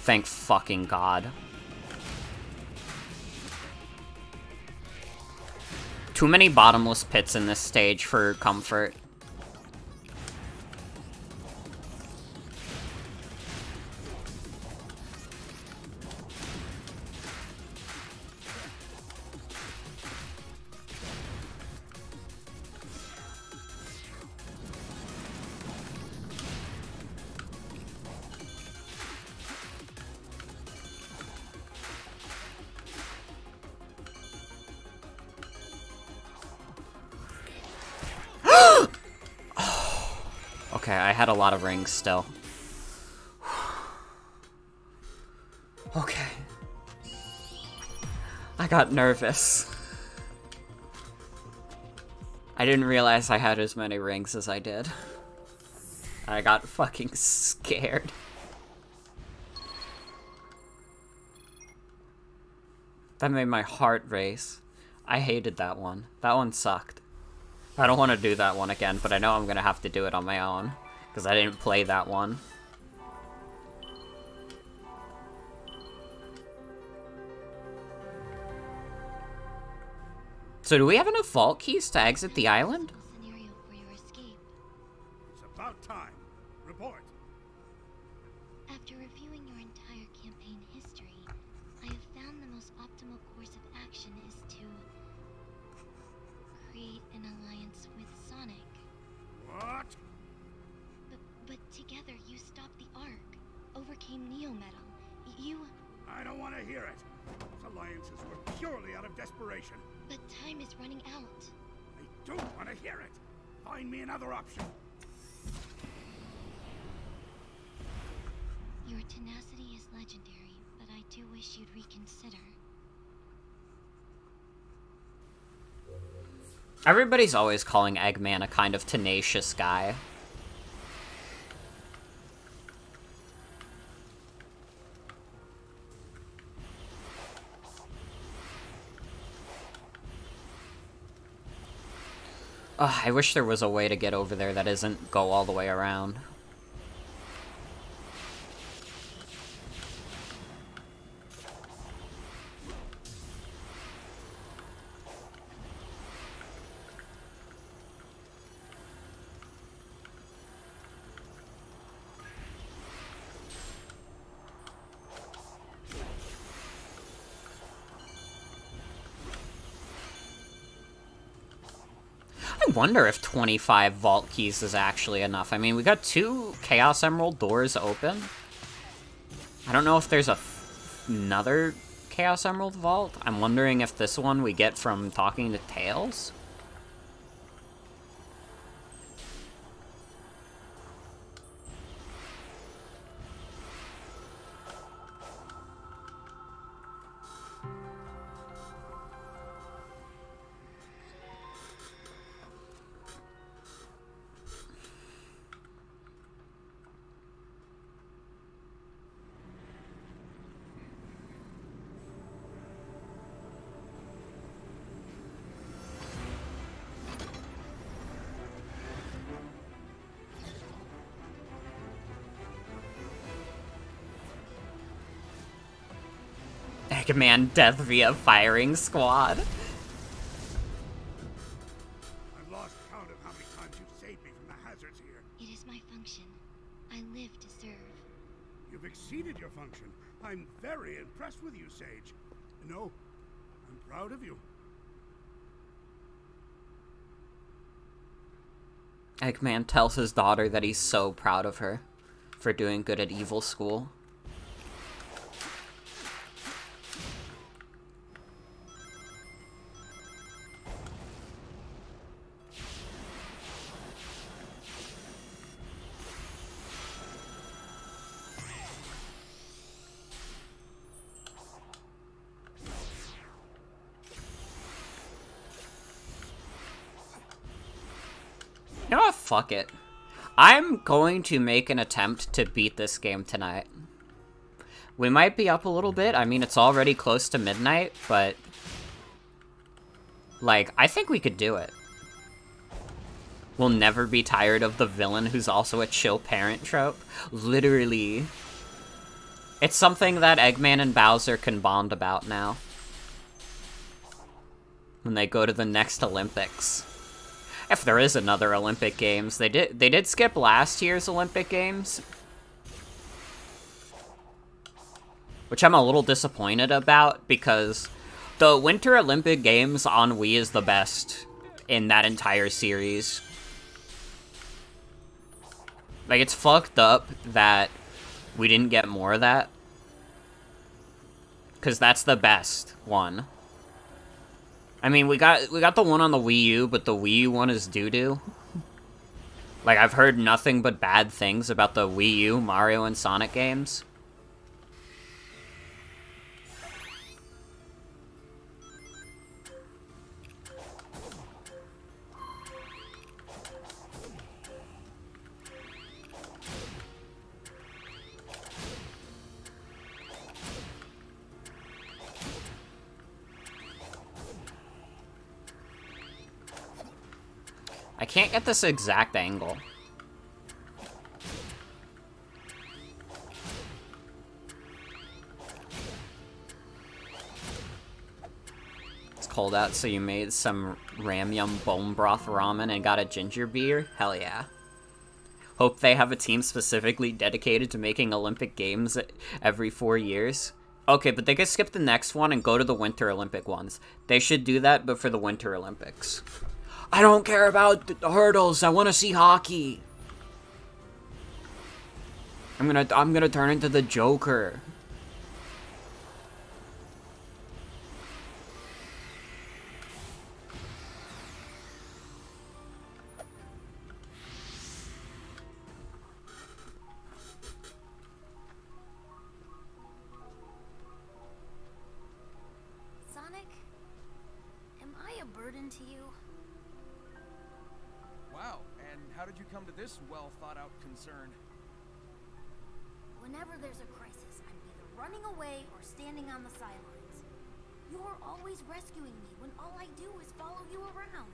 Thank fucking god. Too many bottomless pits in this stage for comfort. Okay, I had a lot of rings still. Okay. I got nervous. I didn't realize I had as many rings as I did. I got fucking scared. That made my heart race. I hated that one. That one sucked. I don't want to do that one again, but I know I'm going to have to do it on my own, because I didn't play that one. So do we have enough vault keys to exit the island? Scenario for your escape. It's about time. Report. After reviewing your entire campaign history, I have found the most optimal course of action is to create an alliance with Sonic. What? But together you stopped the Ark, overcame Neo Metal. You... I don't want to hear it. Those alliances were purely out of desperation. But time is running out. I don't want to hear it. Find me another option. Your tenacity is legendary, but I do wish you'd reconsider. Everybody's always calling Eggman a kind of tenacious guy. I wish there was a way to get over there that isn't go all the way around. I wonder if 25 vault keys is actually enough. I mean, we got 2 Chaos Emerald doors open. I don't know if there's another Chaos Emerald vault. I'm wondering if this one we get from talking to Tails. Eggman death via firing squad. I've lost count of how many times you've saved me from the hazards here. It is my function. I live to serve. You've exceeded your function. I'm very impressed with you, Sage. No, I'm proud of you. Eggman tells his daughter that he's so proud of her for doing good at evil school. You know what? Fuck it. I'm going to make an attempt to beat this game tonight. We might be up a little bit. I mean, it's already close to midnight, but... like, I think we could do it. We'll never be tired of the villain who's also a chill parent trope. Literally, It's something that Eggman and Bowser can bond about now. When they go to the next Olympics. If there is another Olympic Games. They did skip last year's Olympic Games. Which I'm a little disappointed about, because the Winter Olympic Games on Wii is the best in that entire series. Like, it's fucked up that we didn't get more of that. Because that's the best one. I mean, we got the one on the Wii U, but the Wii U one is doo-doo. Like, I've heard nothing but bad things about the Wii U Mario and Sonic games. I can't get this exact angle. It's cold out, so you made some ramyum bone broth ramen and got a ginger beer? Hell yeah. Hope they have a team specifically dedicated to making Olympic Games every 4 years. Okay, but they could skip the next one and go to the Winter Olympic ones. They should do that, but for the Winter Olympics. I don't care about the hurdles. I want to see hockey. I'm gonna turn into the Joker. Sonic, am I a burden to you? Wow, and how did you come to this well-thought-out concern? Whenever there's a crisis, I'm either running away or standing on the sidelines. You're always rescuing me when all I do is follow you around.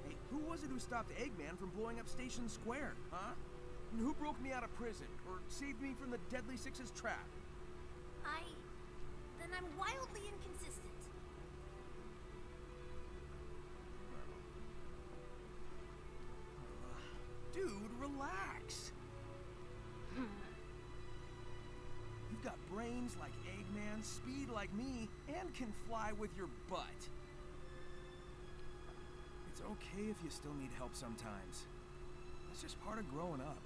Hey, who was it who stopped Eggman from blowing up Station Square, huh? And who broke me out of prison, or saved me from the Deadly Six's trap? Then I'm wildly inconsistent. Dude, relax. You've got brains like Eggman, speed like me, and can fly with your butt. It's okay if you still need help sometimes. That's just part of growing up.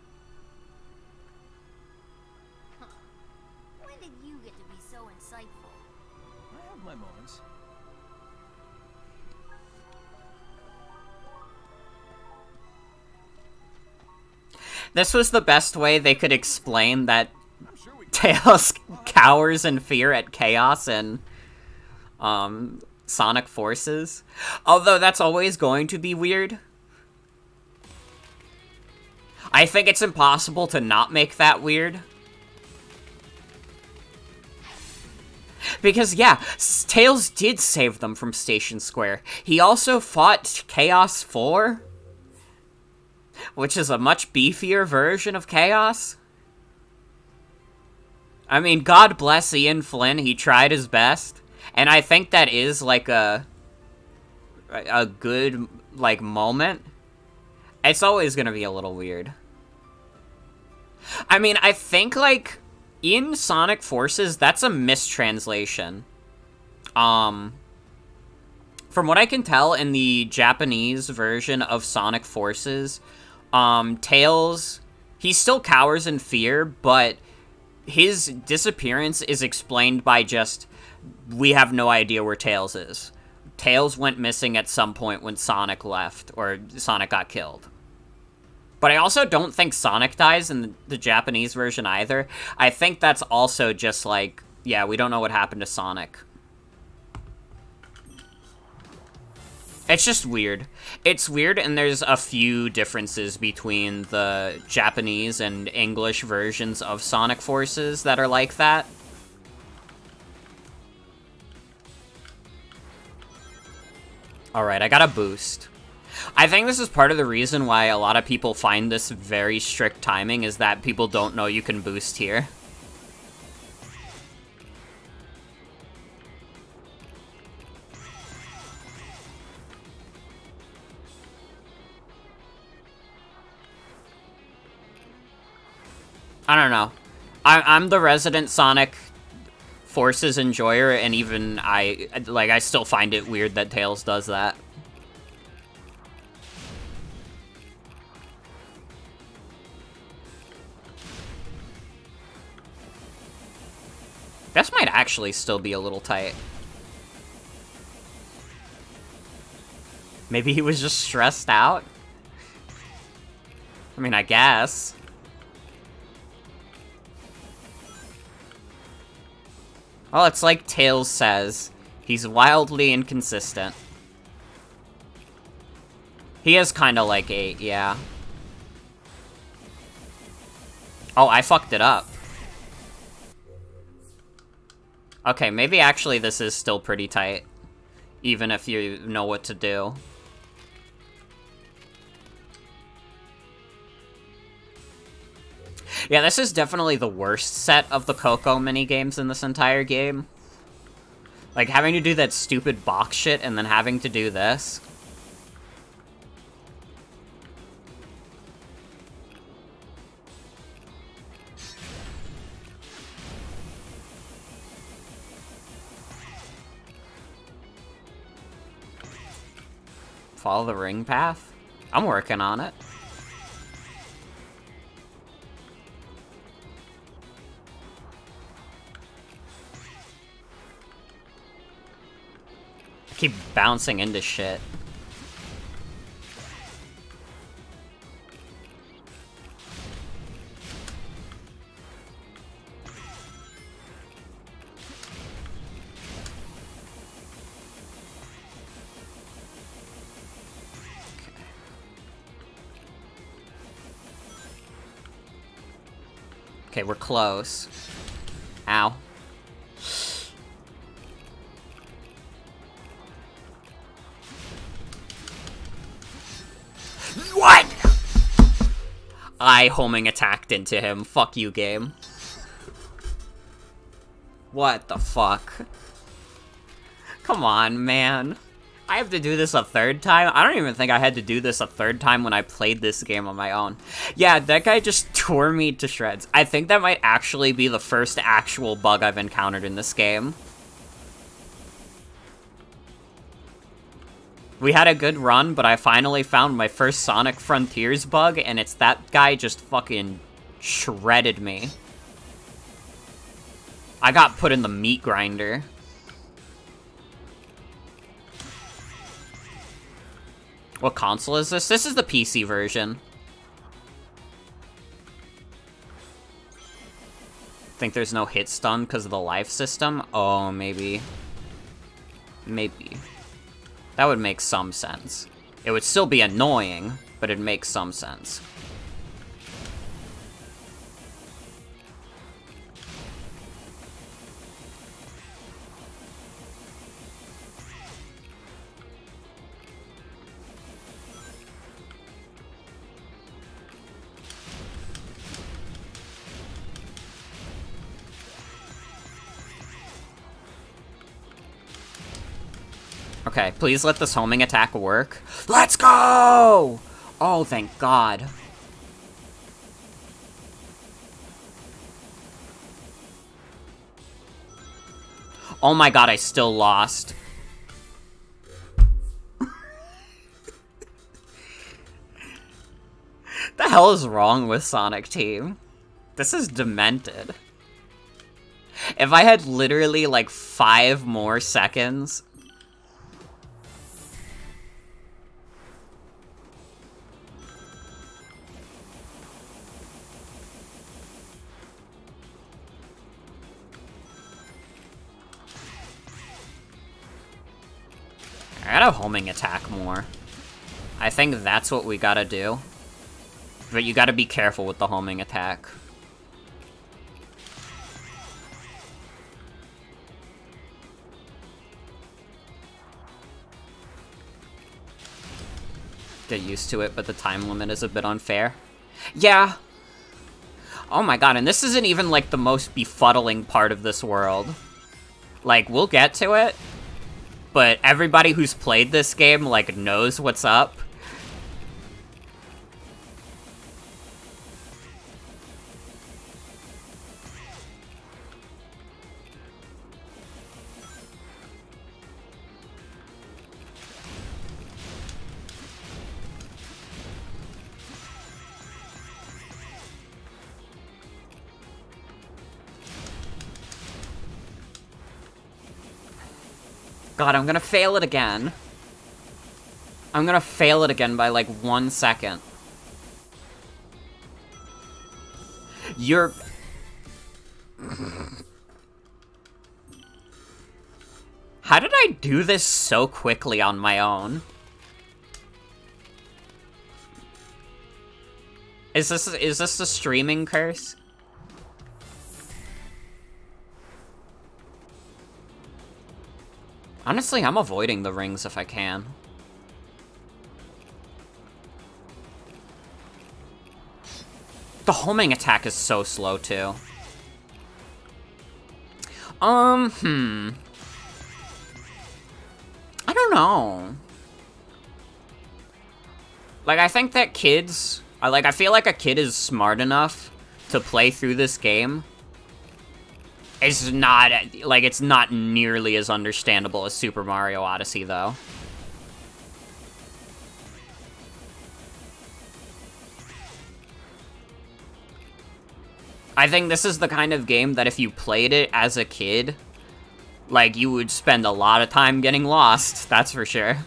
Huh. When did you get to be so insightful? I have my moments. This was the best way they could explain that Tails cowers in fear at chaos and Sonic forces. Although that's always going to be weird. I think it's impossible to not make that weird. Because, yeah, Tails did save them from Station Square. He also fought Chaos 4, which is a much beefier version of Chaos. I mean, God bless Ian Flynn, he tried his best. And I think that is, like, a good, like, moment. It's always gonna be a little weird. I mean, I think, like, in Sonic Forces, that's a mistranslation. From what I can tell in the Japanese version of Sonic Forces, Tails, he still cowers in fear, but his disappearance is explained by just, we have no idea where Tails is. Tails went missing at some point when Sonic left, or Sonic got killed. But I also don't think Sonic dies in the Japanese version either. I think that's also just like, yeah, we don't know what happened to Sonic. It's just weird. It's weird, and there's a few differences between the Japanese and English versions of Sonic Forces that are like that. Alright, I got a boost. I think this is part of the reason why a lot of people find this very strict timing, is that people don't know you can boost here. I don't know. I'm the resident Sonic Forces enjoyer, and even I still find it weird that Tails does that. This might actually still be a little tight. Maybe he was just stressed out? I mean, I guess. Well, it's like Tails says. He's wildly inconsistent. He is kinda like 8, yeah. Oh, I fucked it up. Okay, maybe actually this is still pretty tight. Even if you know what to do. Yeah, this is definitely the worst set of the Coco minigames in this entire game. Like, having to do that stupid box shit and then having to do this. Follow the ring path? I'm working on it. Keep bouncing into shit. Okay, we're close. Ow. What?! I homing attacked into him. Fuck you, game. What the fuck? Come on, man. I have to do this a third time? I don't even think I had to do this a third time when I played this game on my own. Yeah, that guy just tore me to shreds. I think that might actually be the first actual bug I've encountered in this game. We had a good run, but I finally found my first Sonic Frontiers bug, and it's that guy just fucking shredded me. I got put in the meat grinder. What console is this? This is the PC version. Think there's no hit stun because of the life system? Oh, maybe. Maybe. That would make some sense. It would still be annoying, but it'd make some sense. Okay, please let this homing attack work. Let's go! Oh, thank God. Oh my God, I still lost. The hell is wrong with Sonic Team? This is demented. If I had literally like 5 more seconds... I gotta homing attack more. I think that's what we gotta do. But you gotta be careful with the homing attack. get used to it, but the time limit is a bit unfair. Yeah. Oh my god, and this isn't even, like, the most befuddling part of this world. Like, we'll get to it, but everybody who's played this game, like, knows what's up. God, I'm gonna fail it again. I'm gonna fail it again by, like, 1 second. You're... How did I do this so quickly on my own? Is this a streaming curse? Honestly, I'm avoiding the rings if I can. The homing attack is so slow, too. I don't know. Like, I think that kids... I feel like a kid is smart enough to play through this game. It's not, like, it's not nearly as understandable as Super Mario Odyssey, though. I think this is the kind of game that if you played it as a kid, like, you would spend a lot of time getting lost, that's for sure.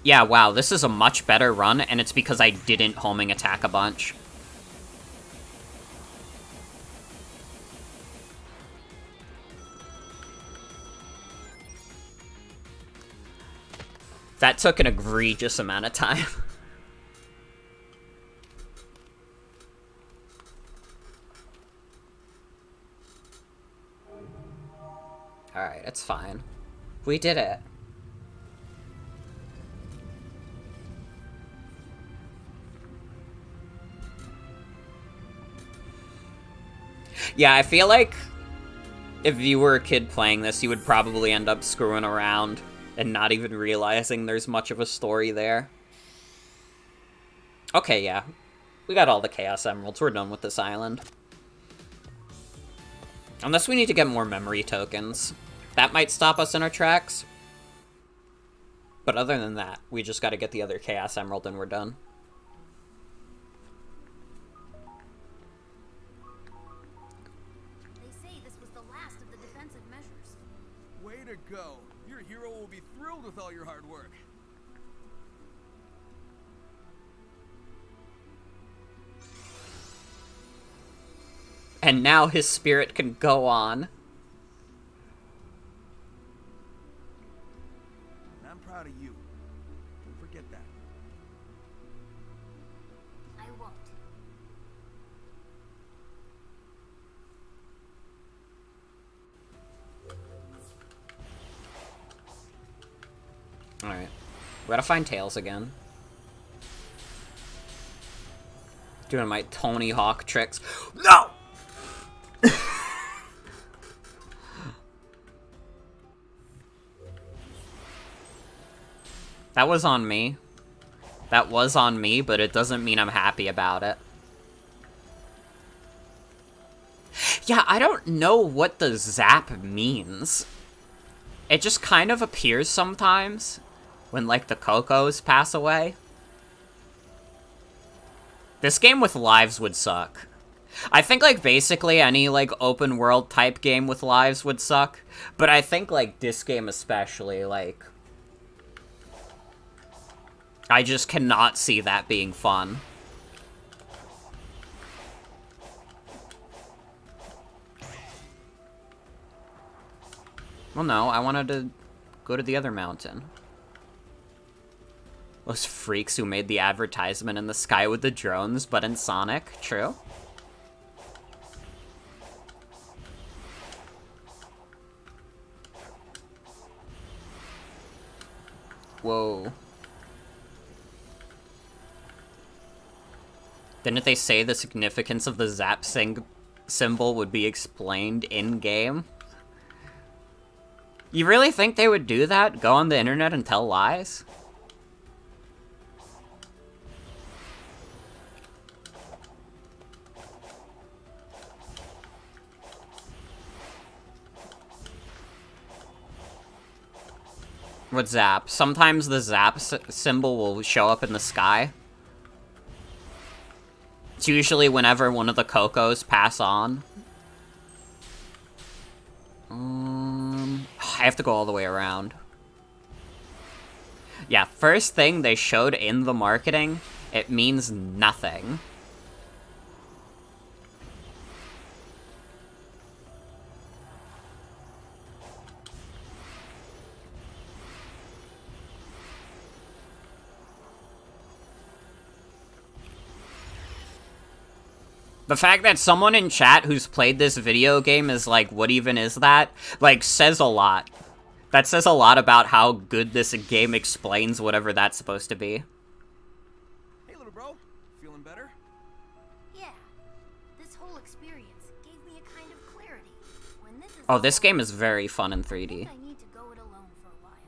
Yeah, wow, this is a much better run, and it's because I didn't homing attack a bunch. That took an egregious amount of time. Alright, it's fine. We did it. Yeah, I feel like if you were a kid playing this, you would probably end up screwing around and not even realizing there's much of a story there. Okay, yeah. We got all the Chaos Emeralds. We're done with this island. Unless we need to get more memory tokens. That might stop us in our tracks. But other than that, we just gotta get the other Chaos Emerald and we're done. They say this was the last of the defensive measures. Way to go. Your hero will be thrilled with all your hard work. And now his spirit can go on. And I'm proud of you. Don't forget that. I won't. Alright. We gotta find Tails again. Doing my Tony Hawk tricks. No! That was on me. That was on me, but it doesn't mean I'm happy about it. Yeah, I don't know what the zap means. It just kind of appears sometimes when, like, the Cocos pass away. This game with lives would suck. I think, like, basically any, like, open world type game with lives would suck. But I think, like, this game especially, like... I just cannot see that being fun. Well, no, I wanted to go to the other mountain. Those freaks who made the advertisement in the sky with the drones, but in Sonic. True. Didn't they say the significance of the zap symbol would be explained in-game? You really think they would do that? Go on the internet and tell lies? What zap? Sometimes the zap symbol will show up in the sky. It's usually whenever one of the Cocos pass on. I have to go all the way around. Yeah, first thing they showed in the marketing, it means nothing. The fact that someone in chat who's played this video game is like, what even is that? Like, says a lot. That says a lot about how good this game explains whatever that's supposed to be. Hey, little bro. Feeling better? Yeah. This whole experience gave me a kind of clarity. When this is Oh, this over, game is very fun in 3D. I think I need to go it alone for a while.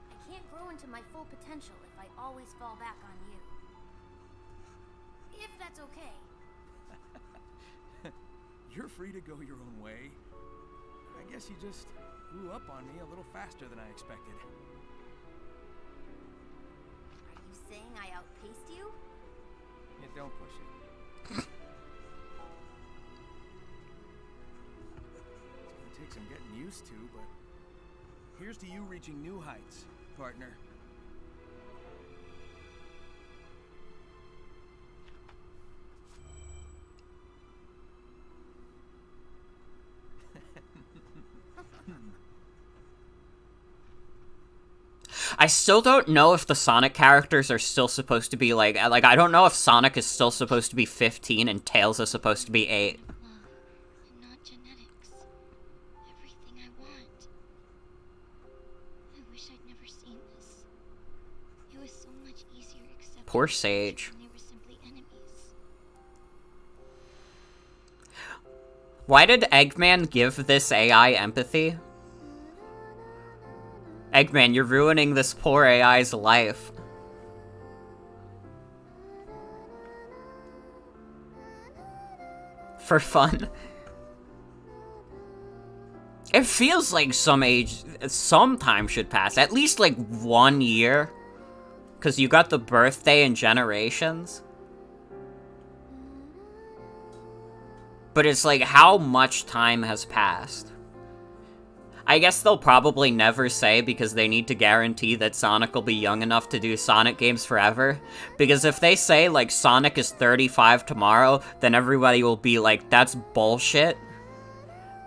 I can't grow into my full potential if I always fall back on you. If that's okay. You're free to go your own way. I guess you just grew up on me a little faster than I expected. Are you saying I outpaced you? Yeah, don't push it. It's gonna take some getting used to, but here's to you reaching new heights, partner. I still don't know if the Sonic characters are still supposed to be like, I don't know if Sonic is still supposed to be 15 and Tails is supposed to be 8. Love, and not genetics. Everything I want. I wish I'd never seen this. It was so much easier accepting Poor Sage. when they were simply enemies. Why did Eggman give this AI empathy? Eggman, you're ruining this poor AI's life. For fun. It feels like some time should pass. At least like 1 year. Because you got the birthday and generations. But it's like, how much time has passed? I guess they'll probably never say because they need to guarantee that Sonic will be young enough to do Sonic games forever. Because if they say, like, Sonic is 35 tomorrow, then everybody will be like, that's bullshit.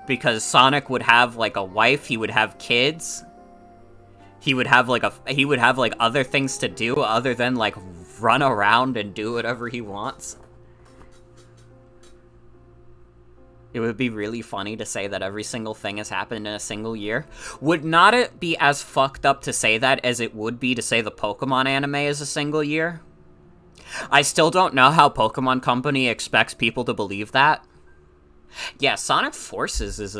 Because Sonic would have, like, a wife, he would have kids. He would have, like, other things to do other than, like, run around and do whatever he wants. It would be really funny to say that every single thing has happened in a single year. Would not it be as fucked up to say that as it would be to say the Pokemon anime is a single year? I still don't know how Pokemon Company expects people to believe that. Yeah, Sonic Forces is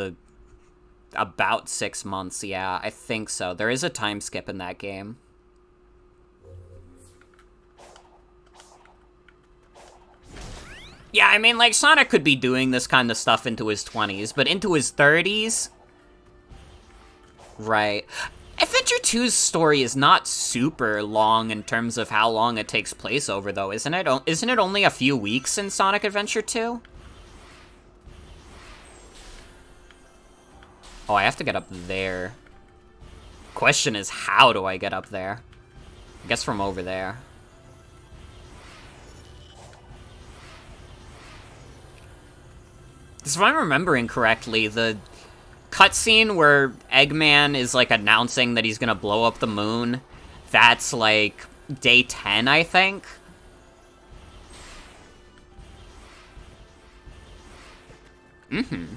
about 6 months, yeah, I think so. There is a time skip in that game. Yeah, I mean, like, Sonic could be doing this kind of stuff into his 20s, but into his 30s? Right. Adventure 2's story is not super long in terms of how long it takes place over, though, isn't it? Isn't it only a few weeks in Sonic Adventure 2? Oh, I have to get up there. Question is, how do I get up there? I guess from over there. If I'm remembering correctly, the cutscene where Eggman is, like, announcing that he's gonna blow up the moon, that's, like, day 10, I think? Mm-hmm.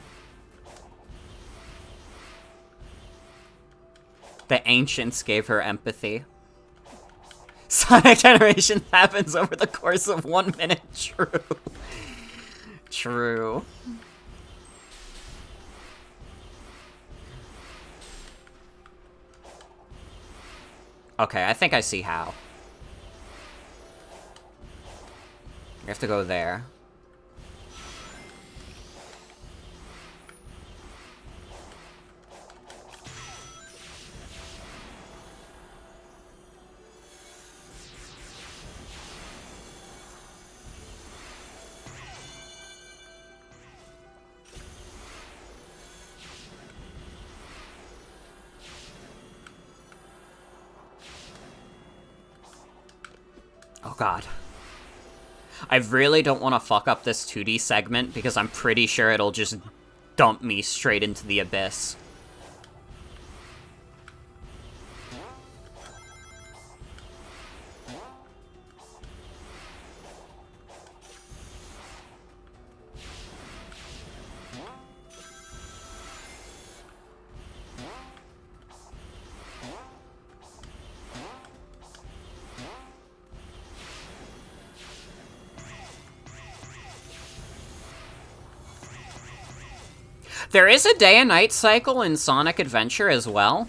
The ancients gave her empathy. Sonic generation happens over the course of 1 minute. True. True. Okay, I think I see how. You have to go there. Oh god. I really don't want to fuck up this 2D segment because I'm pretty sure it'll just dump me straight into the abyss. There is a day and night cycle in Sonic Adventure as well.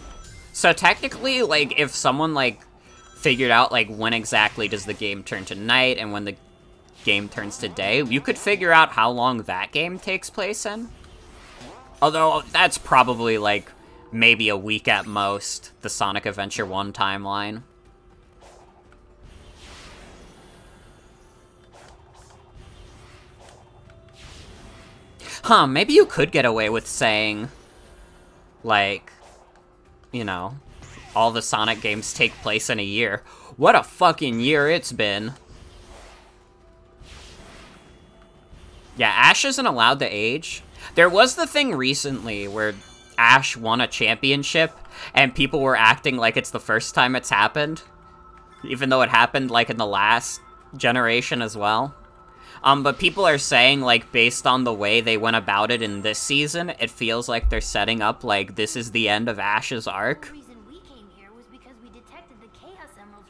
So technically, like, if someone, like, figured out, like, when exactly does the game turn to night and when the game turns to day, you could figure out how long that game takes place in. Although, that's probably, like, maybe a week at most, the Sonic Adventure 1 timeline. Huh, maybe you could get away with saying, like, you know, all the Sonic games take place in a year. What a fucking year it's been. Yeah, Ash isn't allowed to age. There was the thing recently where Ash won a championship, and people were acting like it's the first time it's happened. Even though it happened, like, in the last generation as well. But people are saying, like, based on the way they went about it in this season, it feels like they're setting up, like, this is the end of Ash's arc.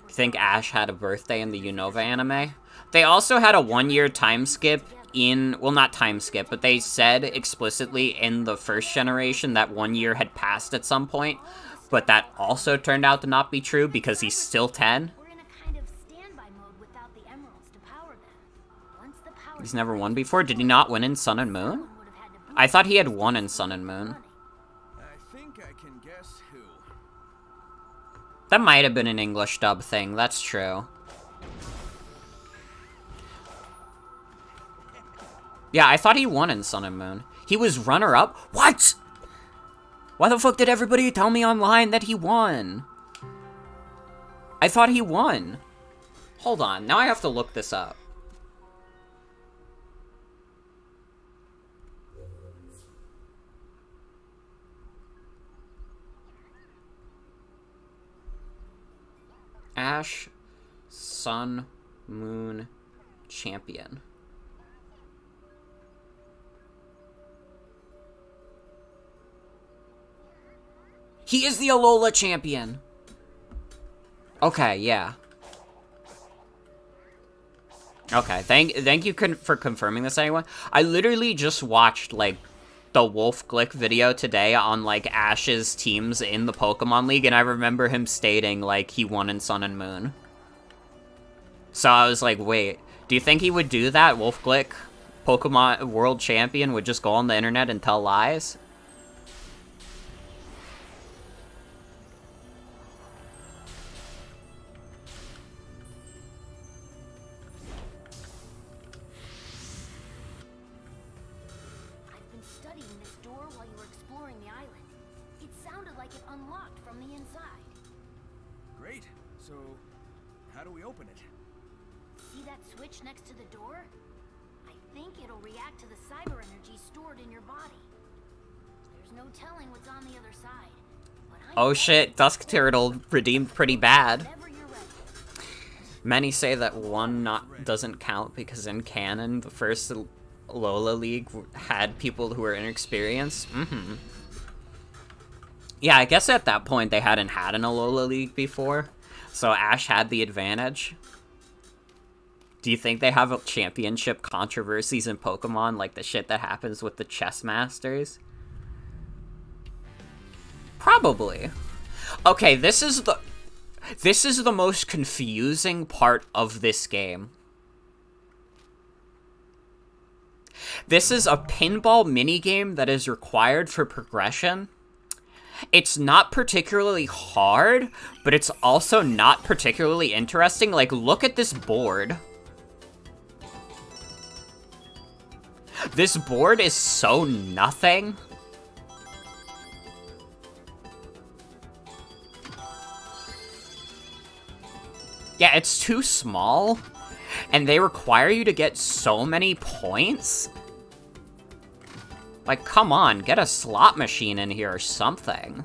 I think Ash had a birthday in the Unova anime. They also had a 1-year time skip in, well, not time skip, but they said explicitly in the first generation that 1 year had passed at some point, but that also turned out to not be true because he's still 10. He's never won before? Did he not win in Sun and Moon? I thought he had won in Sun and Moon. I think I can guess who. That might have been an English dub thing, that's true. Yeah, I thought he won in Sun and Moon. He was runner-up? What?! Why the fuck did everybody tell me online that he won? I thought he won. Hold on, now I have to look this up. Ash, Sun, Moon, Champion. He is the Alola champion! Okay, yeah. Okay, thank you for confirming this, anyone. I literally just watched, like, the Wolf Glick video today on, like, Ash's teams in the Pokemon League, and I remember him stating, like, he won in Sun and Moon. So I was like, wait, do you think he would do that? Wolf Glick, Pokemon World Champion, would just go on the internet and tell lies? How do we open it? See that switch next to the door? I think it'll react to the cyber energy stored in your body. There's no telling what's on the other side. Oh shit, Dusk Turtle redeemed pretty bad. Many say that doesn't count because in canon, the first Alola League had people who were inexperienced. Yeah, I guess at that point they hadn't had an Alola League before. So Ash had the advantage. Do you think they have championship controversies in Pokemon, like the shit that happens with the chess masters? Probably. Okay, this is the most confusing part of this game. This is a pinball minigame that is required for progression. It's not particularly hard, but it's also not particularly interesting. Like, look at this board. This board is so nothing. Yeah, it's too small, and they require you to get so many points. Like, come on, get a slot machine in here or something.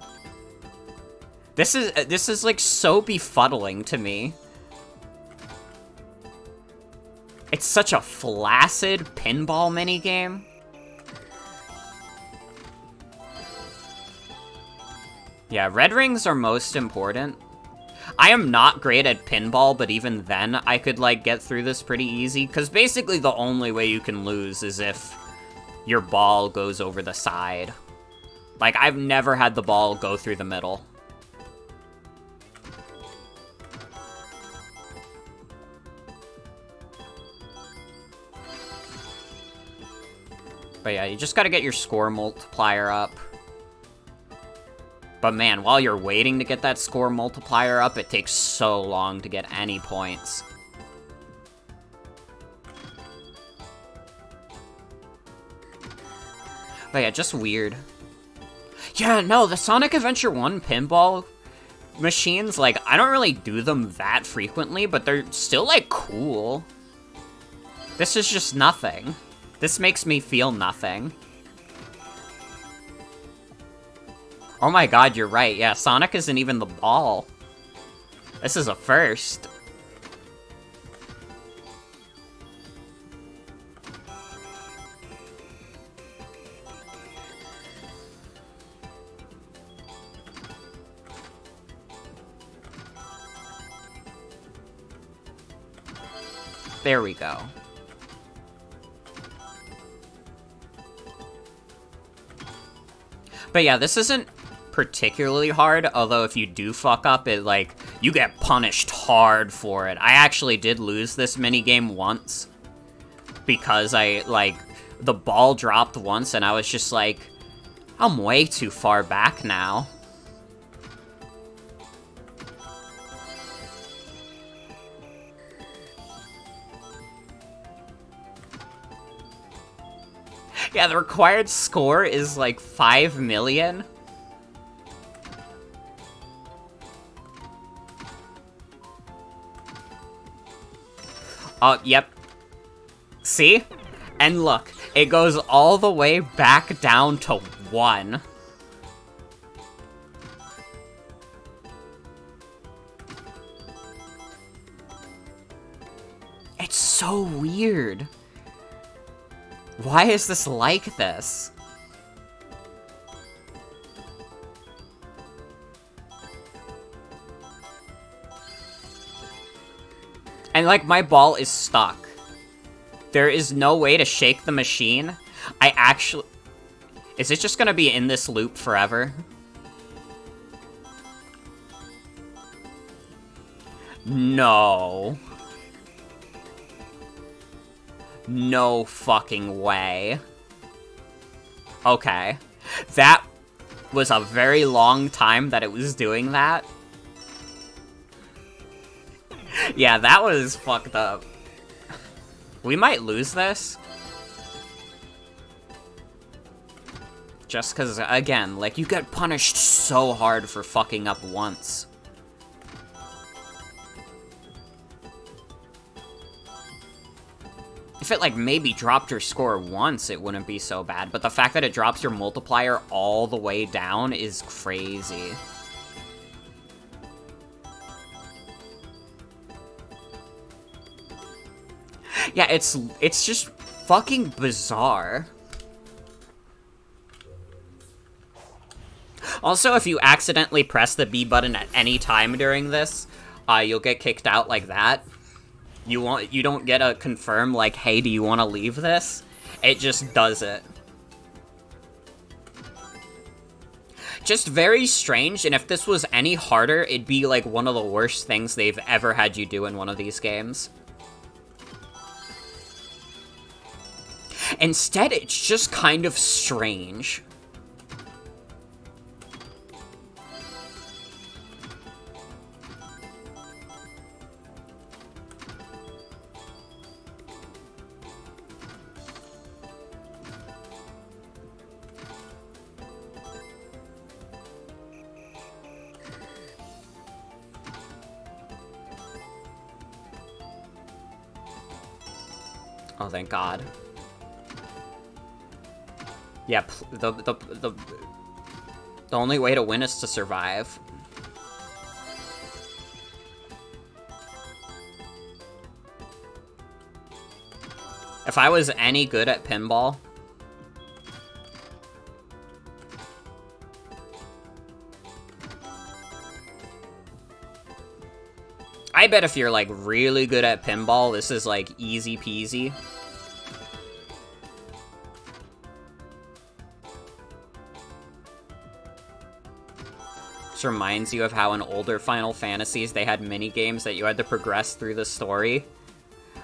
This is like so befuddling to me. It's such a flaccid pinball minigame. Yeah, red rings are most important. I am not great at pinball, but even then, I could, like, get through this pretty easy, because basically the only way you can lose is if your ball goes over the side. Like, I've never had the ball go through the middle. But yeah, you just gotta get your score multiplier up. But man, while you're waiting to get that score multiplier up, it takes so long to get any points. But yeah, just weird. Yeah, no, the Sonic Adventure 1 pinball machines, like, I don't really do them that frequently, but they're still, like, cool. This is just nothing. This makes me feel nothing. Oh my god, you're right. Yeah, Sonic isn't even the ball. This is a first. There we go. But yeah, this isn't particularly hard, although if you do fuck up, it, like, you get punished hard for it. I actually did lose this minigame once, because the ball dropped once, and I was just like, I'm way too far back now. Yeah, the required score is like 5 million. Oh, yep. See? And look, it goes all the way back down to 1. It's so weird. Why is this like this? And, like, my ball is stuck. There is no way to shake the machine. I actually... Is it just gonna be in this loop forever? No. No fucking way. Okay. That was a very long time that it was doing that. Yeah, that was fucked up. We might lose this. Just because, again, like, you get punished so hard for fucking up once. If it, like, maybe dropped your score once, it wouldn't be so bad. But the fact that it drops your multiplier all the way down is crazy. Yeah, it's just fucking bizarre. Also, if you accidentally press the B button at any time during this, you'll get kicked out like that. You don't get a confirm, like, hey, do you want to leave this? It just does it. Just very strange, and if this was any harder, it'd be like one of the worst things they've ever had you do in one of these games. Instead, it's just kind of strange. Oh, thank God. Yeah, the only way to win is to survive. If I was any good at pinball... I bet if you're, like, really good at pinball, this is, like, easy peasy. This reminds you of how in older Final Fantasies they had mini-games that you had to progress through the story.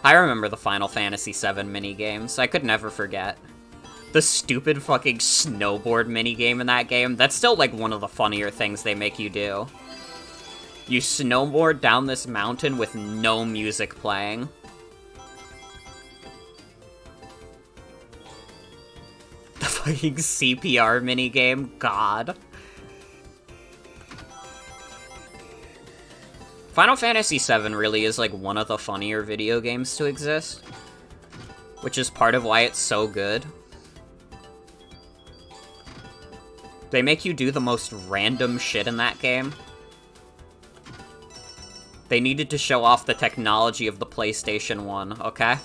I remember the Final Fantasy VII mini-games. I could never forget. The stupid fucking snowboard mini-game in that game, that's still, like, one of the funnier things they make you do. You snowboard down this mountain with no music playing. The fucking CPR minigame, God. Final Fantasy VII really is like one of the funnier video games to exist. Which is part of why it's so good. They make you do the most random shit in that game. They needed to show off the technology of the PlayStation 1, okay?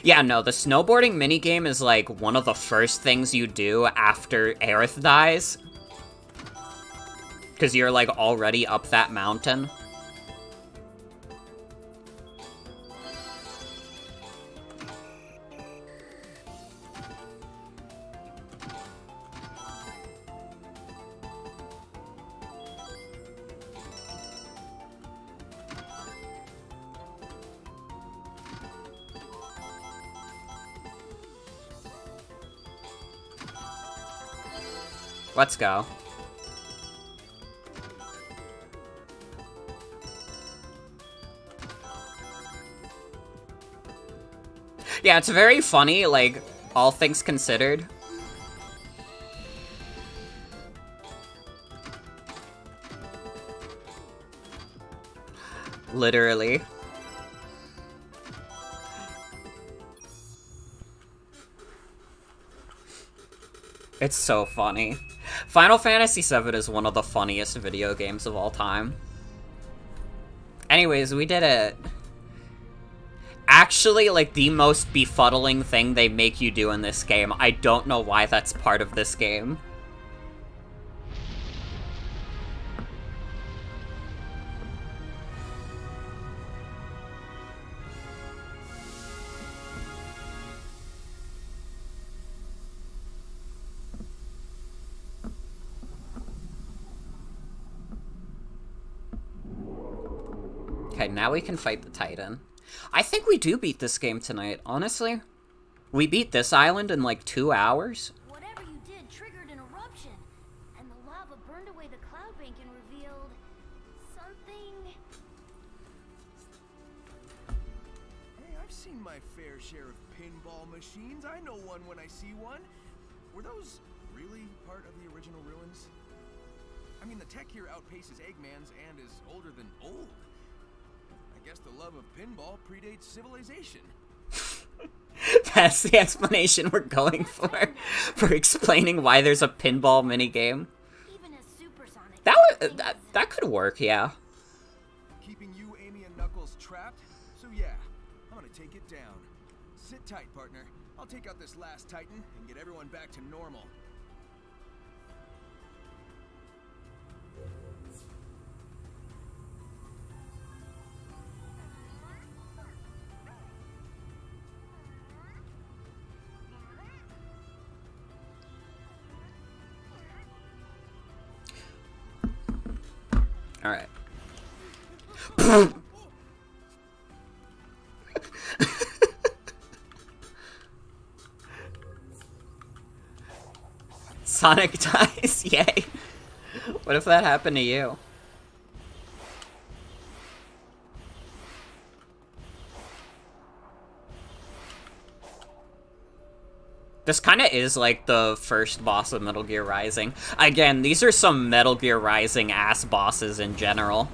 Yeah, no, the snowboarding minigame is, like, one of the first things you do after Aerith dies. Because you're, like, already up that mountain. Let's go. Yeah, it's very funny, like, all things considered. Literally. It's so funny. Final Fantasy VII is one of the funniest video games of all time. Anyways, we did it. Actually, like, the most befuddling thing they make you do in this game. I don't know why that's part of this game. Okay, now we can fight the Titan. I think we do beat this game tonight, honestly. We beat this island in like 2 hours. Whatever you did triggered an eruption, and the lava burned away the cloud bank and revealed something. Hey, I've seen my fair share of pinball machines. I know one when I see one. Were those really part of the original ruins? I mean, the tech here outpaces Eggman's and is older than old. I guess the love of pinball predates civilization. That's the explanation we're going for explaining why there's a pinball minigame. Even a supersonic. That could work, yeah. Keeping you, Amy, and Knuckles trapped? So yeah, I'm gonna take it down. Sit tight, partner. I'll take out this last Titan and get everyone back to normal. Alright. Sonic dies, yay. What if that happened to you? This kind of is like the first boss of Metal Gear Rising. Again, these are some Metal Gear Rising ass bosses in general.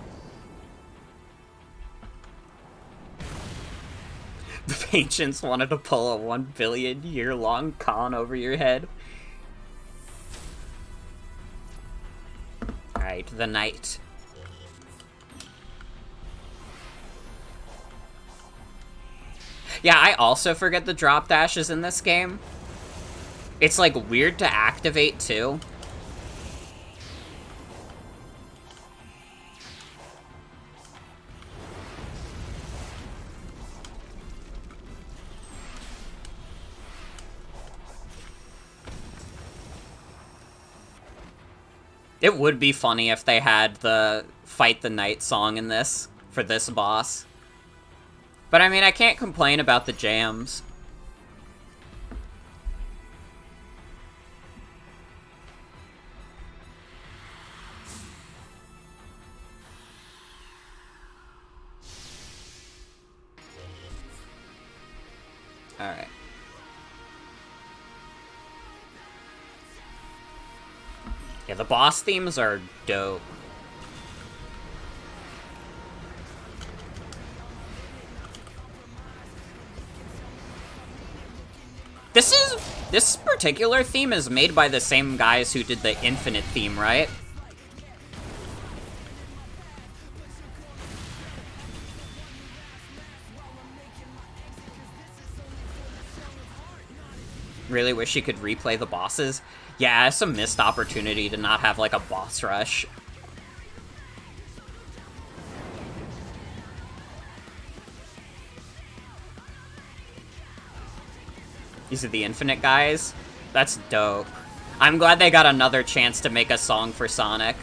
The ancients wanted to pull a 1 billion year long con over your head. Alright, the knight. Yeah, I also forget the drop dashes in this game. It's, like, weird to activate, too. It would be funny if they had the Fight the Knight song in this, for this boss. But, I mean, I can't complain about the jams. Alright. Yeah, the boss themes are dope. This particular theme is made by the same guys who did the Infinite theme, right? Really wish you could replay the bosses. Yeah, it's a missed opportunity to not have, like, a boss rush. These are the Infinite guys? That's dope. I'm glad they got another chance to make a song for Sonic.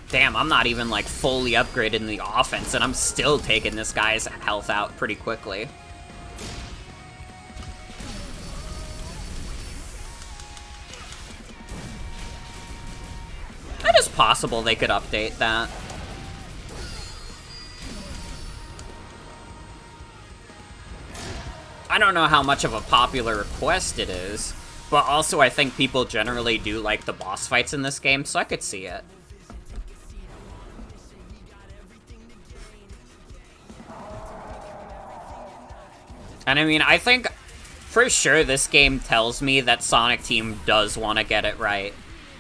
Damn, I'm not even, like, fully upgraded in the offense, and I'm still taking this guy's health out pretty quickly. It is possible they could update that. I don't know how much of a popular request it is, but also I think people generally do like the boss fights in this game, so I could see it. And I mean, I think for sure this game tells me that Sonic Team does want to get it right.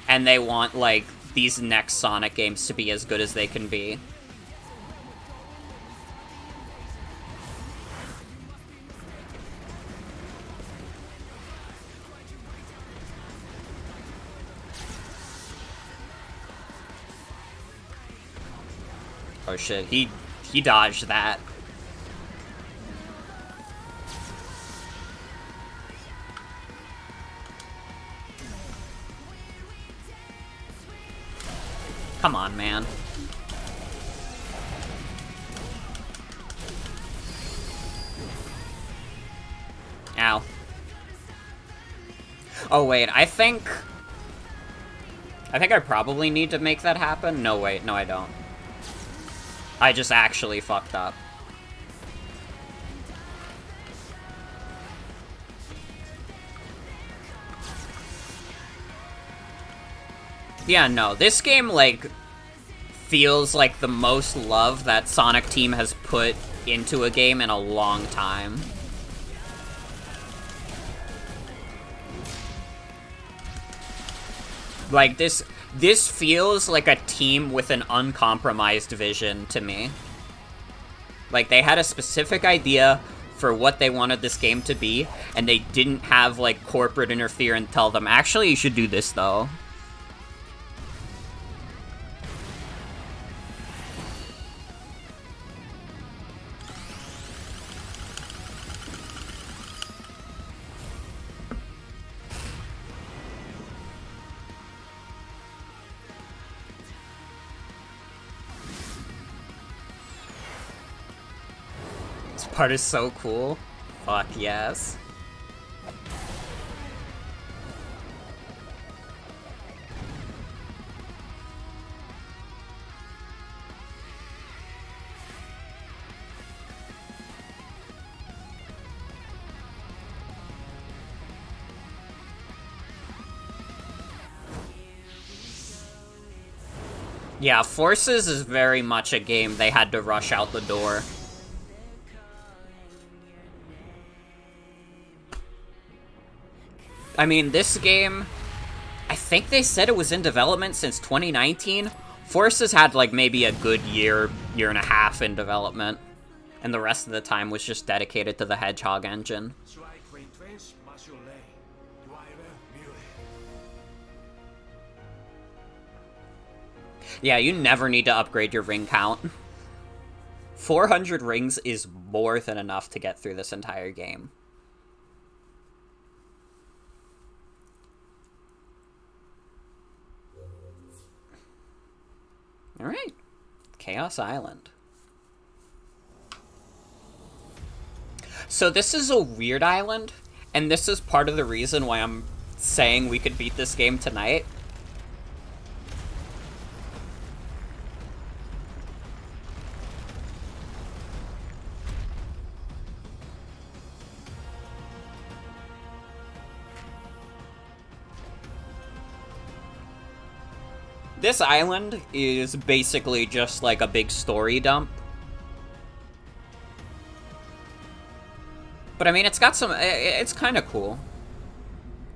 And they want, like, these next Sonic games to be as good as they can be. Oh shit, he dodged that. Come on, man. Ow. Oh, wait, I think I probably need to make that happen. No, wait, no, I don't. I just actually fucked up. Yeah, no, this game, like, feels like the most love that Sonic Team has put into a game in a long time. Like, this feels like a team with an uncompromised vision to me. Like, they had a specific idea for what they wanted this game to be, and they didn't have, like, corporate interfere and tell them, actually, you should do this, though. This part is so cool. Fuck yes. Yeah, Forces is very much a game they had to rush out the door. I mean, this game, I think they said it was in development since 2019. Forces had, like, maybe a good year and a half in development. And the rest of the time was just dedicated to the Hedgehog engine. Yeah, you never need to upgrade your ring count. 400 rings is more than enough to get through this entire game. Alright. Chaos Island. So this is a weird island, and this is part of the reason why I'm saying we could beat this game tonight. This island is basically just like a big story dump. But I mean, it's got some, it's kind of cool.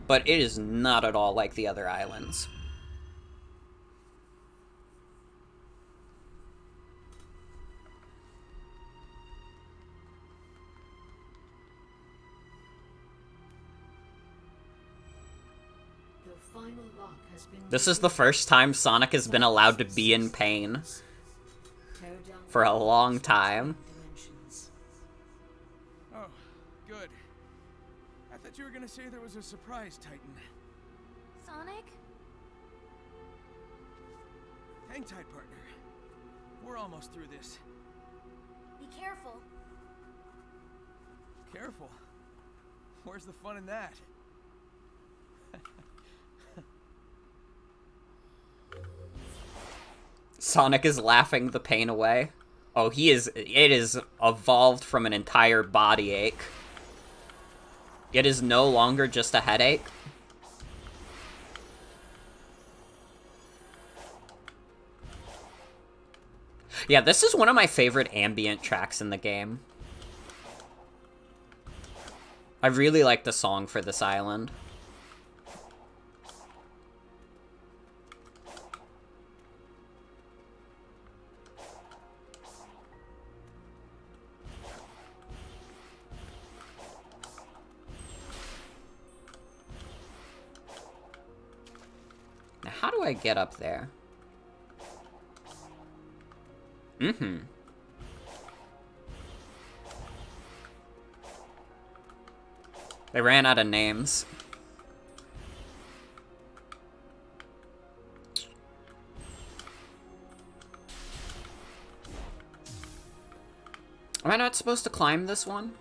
But it is not at all like the other islands. This is the first time Sonic has been allowed to be in pain for a long time. Oh, good. I thought you were gonna say there was a surprise, Titan. Sonic? Hang tight, partner. We're almost through this. Be careful. Careful. Where's the fun in that? Sonic is laughing the pain away. Oh, it is evolved from an entire body ache. It is no longer just a headache. Yeah, this is one of my favorite ambient tracks in the game. I really like the song for this island. Now, how do I get up there? Mm-hmm. They ran out of names. Am I not supposed to climb this one?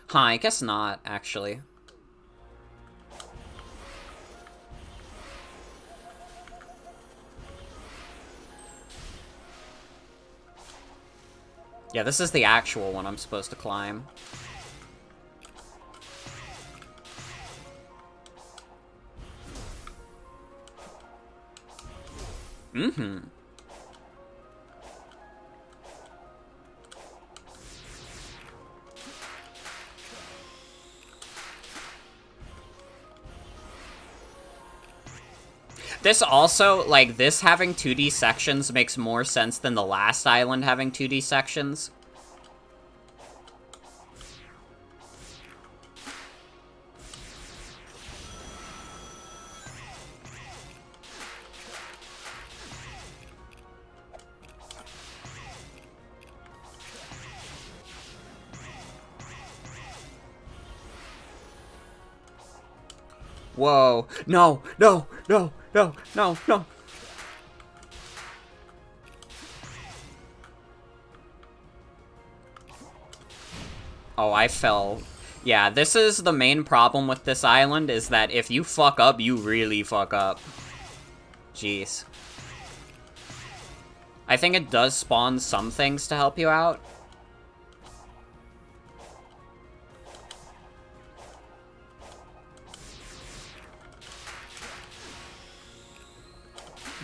Huh, I guess not, actually. Yeah, this is the actual one I'm supposed to climb. Mm-hmm. This also, like, this having 2D sections makes more sense than the last island having 2D sections. Whoa. No, no, no, no, no, no. Oh, I fell. Yeah, this is the main problem with this island, is that if you fuck up, you really fuck up. Jeez. I think it does spawn some things to help you out.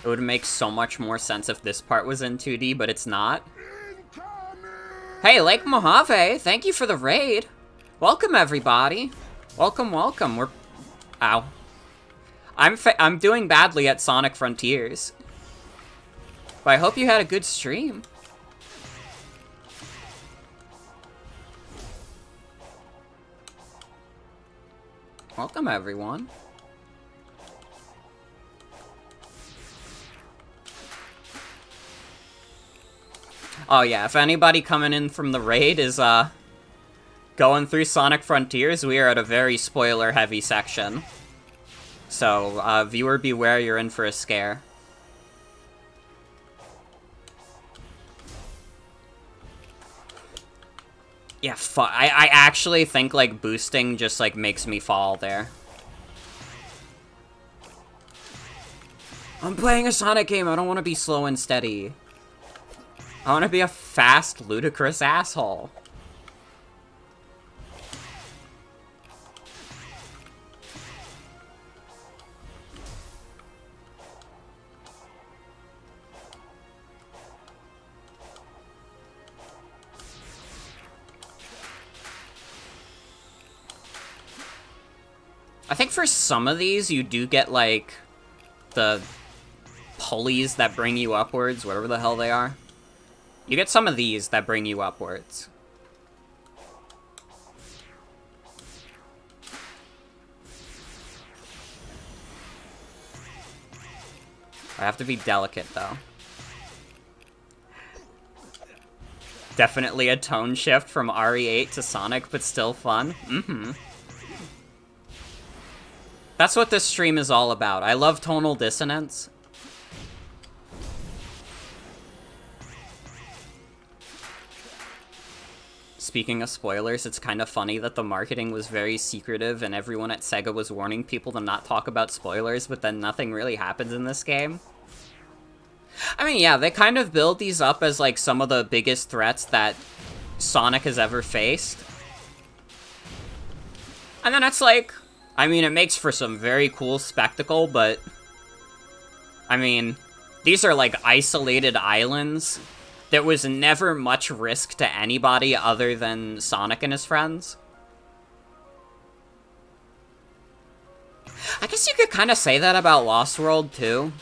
It would make so much more sense if this part was in 2D, but it's not. Hey, Lake Mojave, thank you for the raid. Welcome, everybody. Welcome, welcome. We're... Ow. I'm doing badly at Sonic Frontiers. But I hope you had a good stream. Welcome, everyone. Oh yeah, if anybody coming in from the raid is, going through Sonic Frontiers, we are at a very spoiler-heavy section. So, viewer beware, you're in for a scare. Yeah, I actually think, like, boosting just, like, makes me fall there. I'm playing a Sonic game, I don't want to be slow and steady. I want to be a fast, ludicrous asshole. I think for some of these, you do get, like, the pulleys that bring you upwards, whatever the hell they are. You get some of these that bring you upwards. I have to be delicate, though. Definitely a tone shift from RE8 to Sonic, but still fun. Mm-hmm. That's what this stream is all about. I love tonal dissonance. Speaking of spoilers, it's kind of funny that the marketing was very secretive and everyone at Sega was warning people to not talk about spoilers, but then nothing really happens in this game. I mean, yeah, they kind of build these up as, like, some of the biggest threats that Sonic has ever faced. And then it's like, I mean, it makes for some very cool spectacle, but... I mean, these are, like, isolated islands. There was never much risk to anybody other than Sonic and his friends. I guess you could kind of say that about Lost World, too.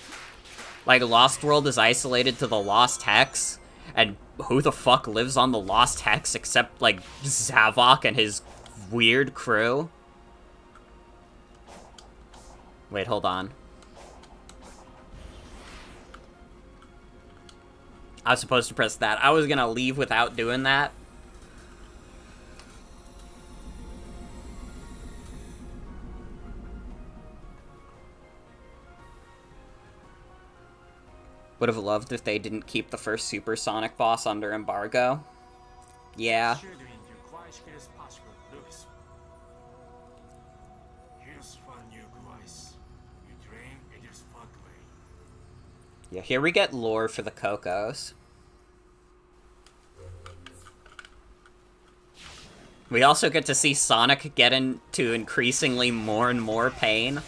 Like, Lost World is isolated to the Lost Hex, and who the fuck lives on the Lost Hex except, like, Zavok and his weird crew? Wait, hold on. I was supposed to press that. I was gonna leave without doing that. Would have loved if they didn't keep the first Supersonic boss under embargo. Yeah. Yeah, here we get lore for the Cocos. We also get to see Sonic get into increasingly more and more pain.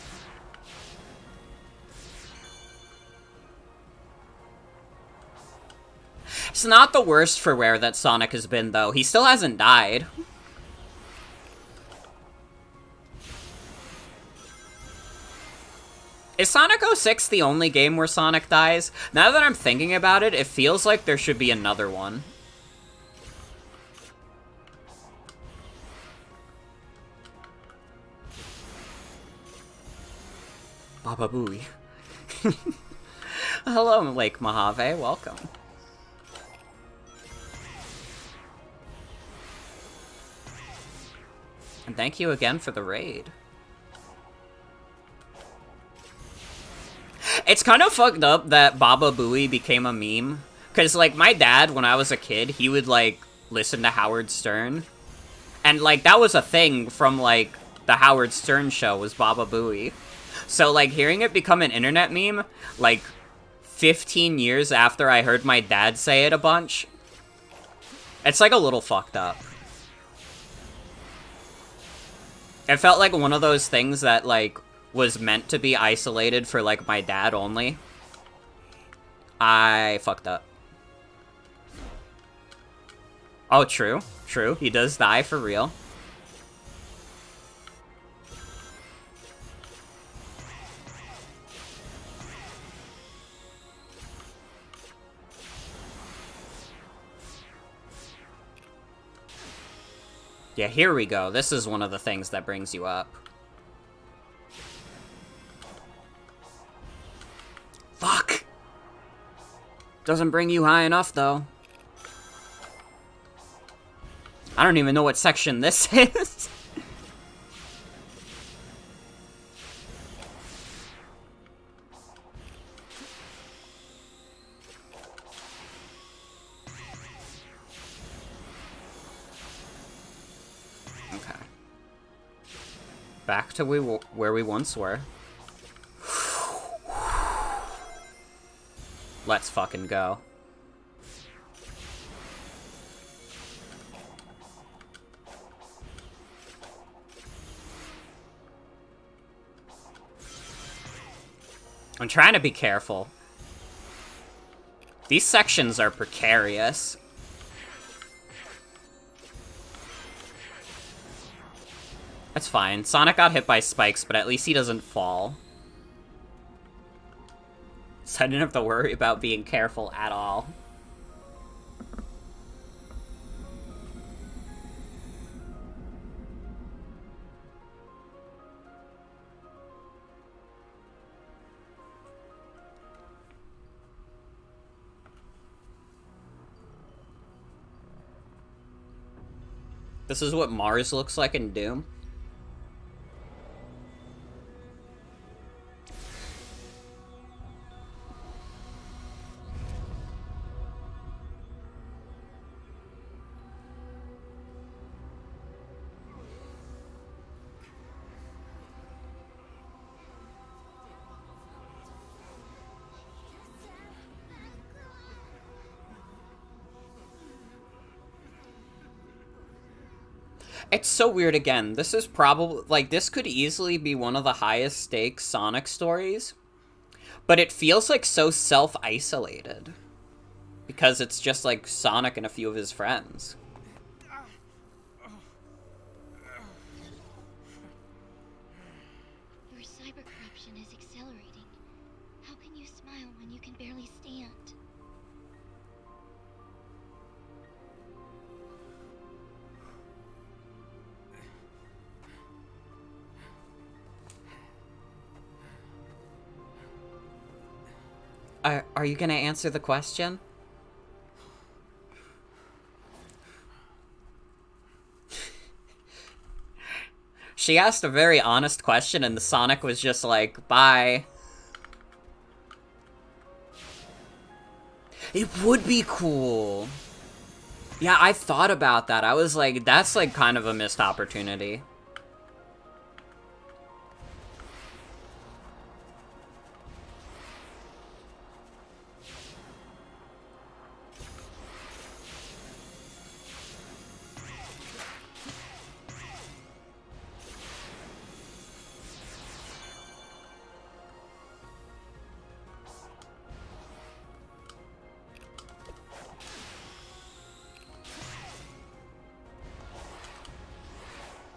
It's not the worst for where that Sonic has been, though. He still hasn't died. Is Sonic 06 the only game where Sonic dies? Now that I'm thinking about it, it feels like there should be another one. Baba Booey. Hello, Lake Mojave. Welcome. And thank you again for the raid. It's kind of fucked up that Baba Booey became a meme. Because, like, my dad, when I was a kid, he would, like, listen to Howard Stern. And, like, that was a thing from, like, the Howard Stern show, was Baba Booey. So, like, hearing it become an internet meme, like, 15 years after I heard my dad say it a bunch, it's, like, a little fucked up. It felt like one of those things that, like, was meant to be isolated for, like, my dad only. I fucked up. Oh, true. True. He does die for real. Yeah, here we go. This is one of the things that brings you up. Fuck! Doesn't bring you high enough, though. I don't even know what section this is. Okay. Back to where we once were. Let's fucking go. I'm trying to be careful. These sections are precarious. That's fine. Sonic got hit by spikes, but at least he doesn't fall. So I didn't have to worry about being careful at all. This is what Mars looks like in Doom. It's so weird again. This is probably, like, this could easily be one of the highest stakes Sonic stories. But it feels like so self-isolated. Because it's just like Sonic and a few of his friends. Your cyber corruption is accelerating. How can you smile when you can barely stand? Are you gonna answer the question? She asked a very honest question and the Sonic was just like, bye. It would be cool. Yeah, I thought about that. I was like, that's like kind of a missed opportunity.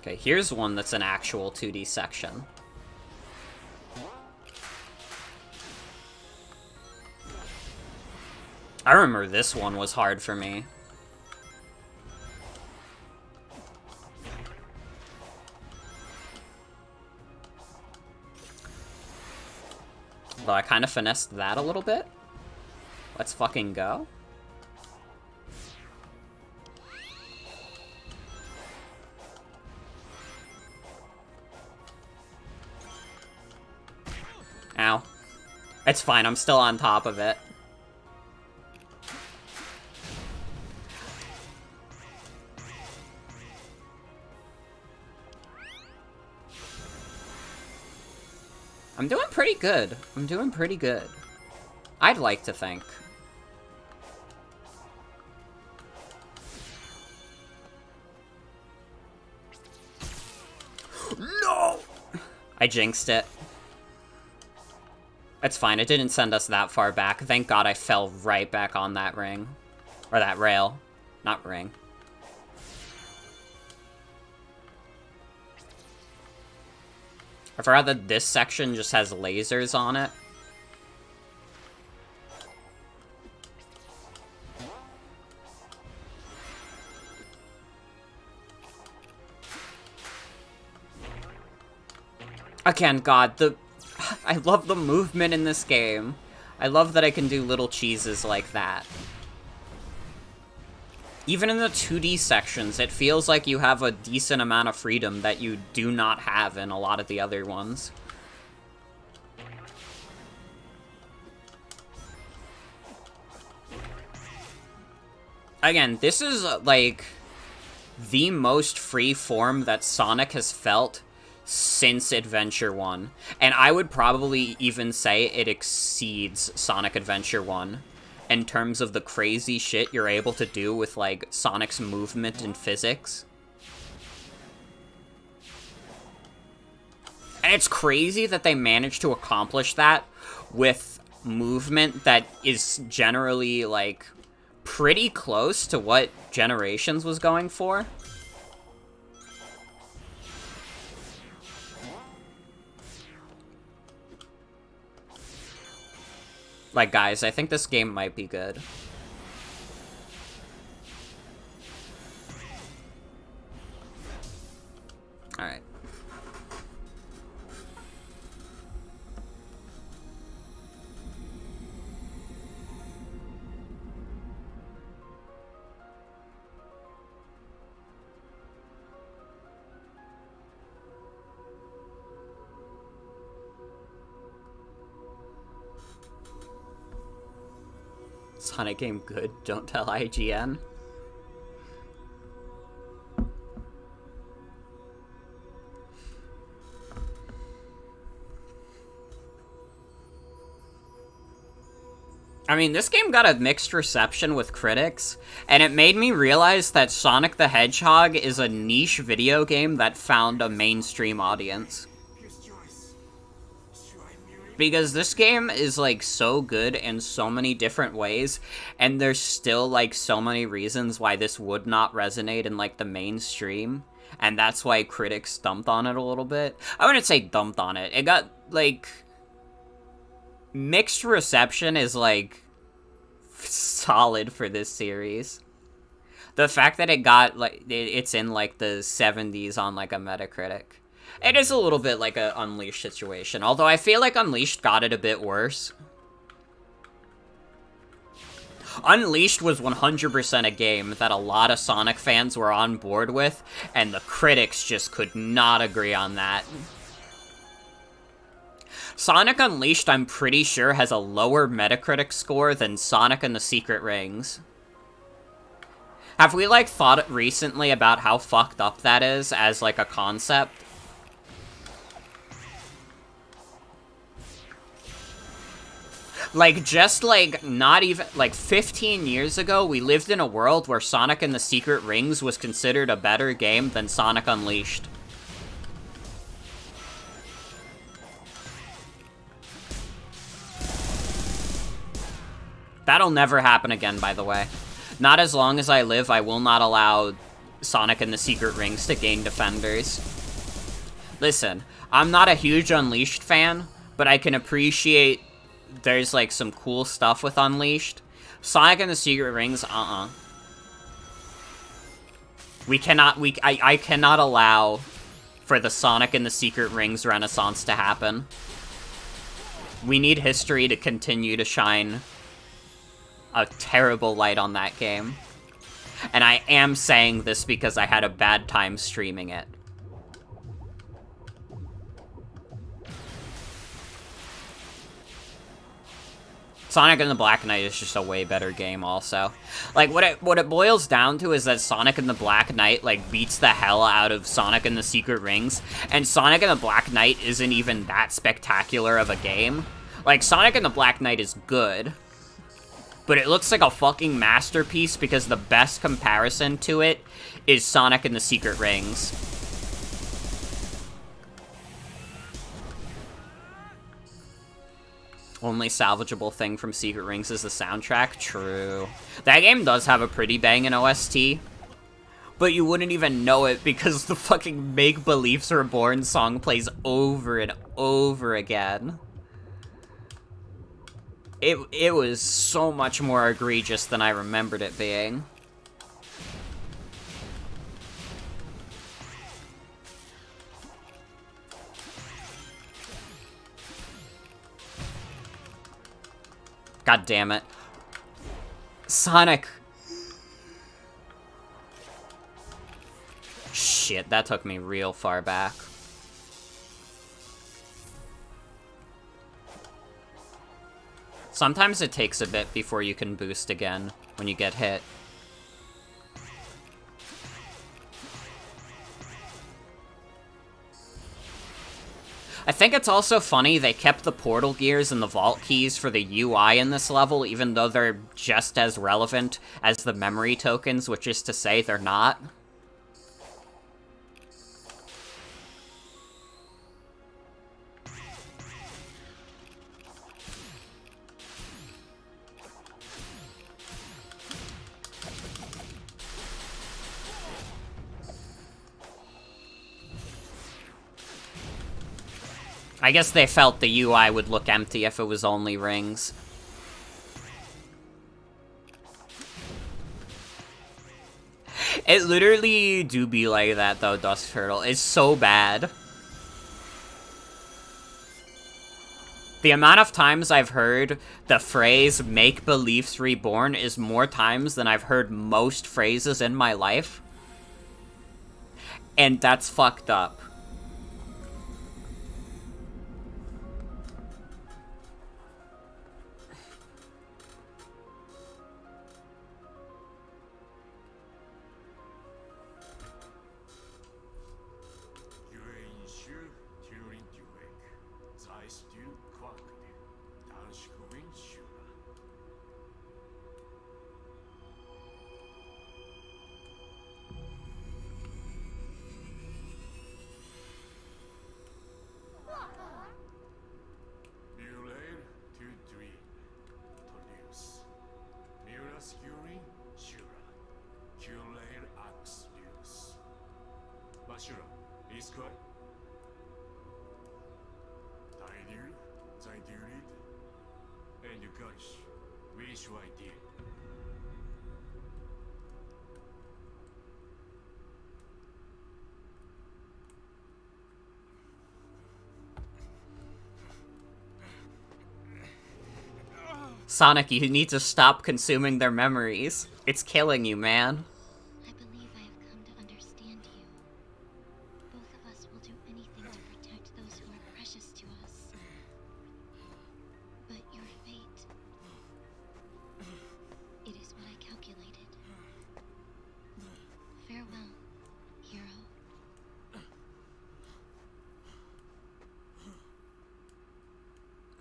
Okay, here's one that's an actual 2D section. I remember this one was hard for me. Though I kind of finessed that a little bit. Let's fucking go. Ow. It's fine, I'm still on top of it. I'm doing pretty good. I'm doing pretty good. I'd like to think. No! I jinxed it. It's fine, it didn't send us that far back. Thank God I fell right back on that ring. Or that rail. Not ring. I forgot that this section just has lasers on it. Again, God, I love the movement in this game. I love that I can do little cheeses like that. Even in the 2D sections, it feels like you have a decent amount of freedom that you do not have in a lot of the other ones. Again, this is, like, the most free form that Sonic has felt since Adventure 1. And I would probably even say it exceeds Sonic Adventure 1 in terms of the crazy shit you're able to do with, like, Sonic's movement and physics. And it's crazy that they managed to accomplish that with movement that is generally, like, pretty close to what Generations was going for. Like, guys, I think this game might be good. Alright. Sonic game good, don't tell IGN. I mean, this game got a mixed reception with critics, and it made me realize that Sonic the Hedgehog is a niche video game that found a mainstream audience. Because this game is, like, so good in so many different ways, and there's still, like, so many reasons why this would not resonate in, like, the mainstream, and that's why critics dumped on it a little bit. I wouldn't say dumped on it. It got, like, mixed reception is, like, solid for this series. The fact that it got, like, it's in, like, the 70s on, like, a Metacritic. It is a little bit like an Unleashed situation, although I feel like Unleashed got it a bit worse. Unleashed was 100% a game that a lot of Sonic fans were on board with, and the critics just could not agree on that. Sonic Unleashed, I'm pretty sure, has a lower Metacritic score than Sonic and the Secret Rings. Have we, like, thought recently about how fucked up that is as, like, a concept? Like, just, like, not even, like, 15 years ago, we lived in a world where Sonic and the Secret Rings was considered a better game than Sonic Unleashed. That'll never happen again, by the way. Not as long as I live, I will not allow Sonic and the Secret Rings to gain defenders. Listen, I'm not a huge Unleashed fan, but I can appreciate there's, like, some cool stuff with Unleashed. Sonic and the Secret Rings, I cannot allow for the Sonic and the Secret Rings renaissance to happen. We need history to continue to shine a terrible light on that game. And I am saying this because I had a bad time streaming it. Sonic and the Black Knight is just a way better game also. Like, what it boils down to is that Sonic and the Black Knight, like, beats the hell out of Sonic and the Secret Rings, and Sonic and the Black Knight isn't even that spectacular of a game. Like, Sonic and the Black Knight is good, but it looks like a fucking masterpiece because the best comparison to it is Sonic and the Secret Rings. Only salvageable thing from Secret Rings is the soundtrack. True. That game does have a pretty banging OST, but you wouldn't even know it because the fucking Make Beliefs Reborn song plays over and over again. It was so much more egregious than I remembered it being. God damn it. Sonic. Shit, that took me real far back. Sometimes it takes a bit before you can boost again when you get hit. I think it's also funny they kept the portal gears and the vault keys for the UI in this level, even though they're just as relevant as the memory tokens, which is to say they're not. I guess they felt the UI would look empty if it was only rings. It literally do be like that, though, Dusk Turtle. It's so bad. The amount of times I've heard the phrase, "Make Beliefs Reborn," is more times than I've heard most phrases in my life. And that's fucked up. Sonic, you need to stop consuming their memories. It's killing you, man. I believe I have come to understand you. Both of us will do anything to protect those who are precious to us. But your fate... it is what I calculated. Farewell, hero.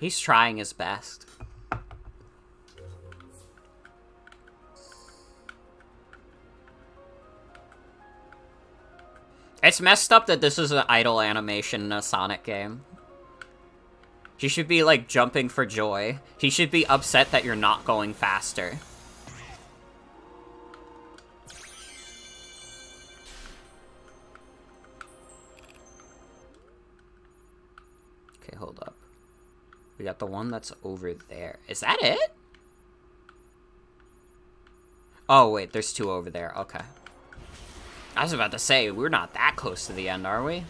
He's trying his best. It's messed up that this is an idle animation in a Sonic game. He should be, like, jumping for joy. He should be upset that you're not going faster. Okay, hold up. We got the one that's over there. Is that it? Oh, wait, there's two over there. Okay. I was about to say, we're not that close to the end, are we?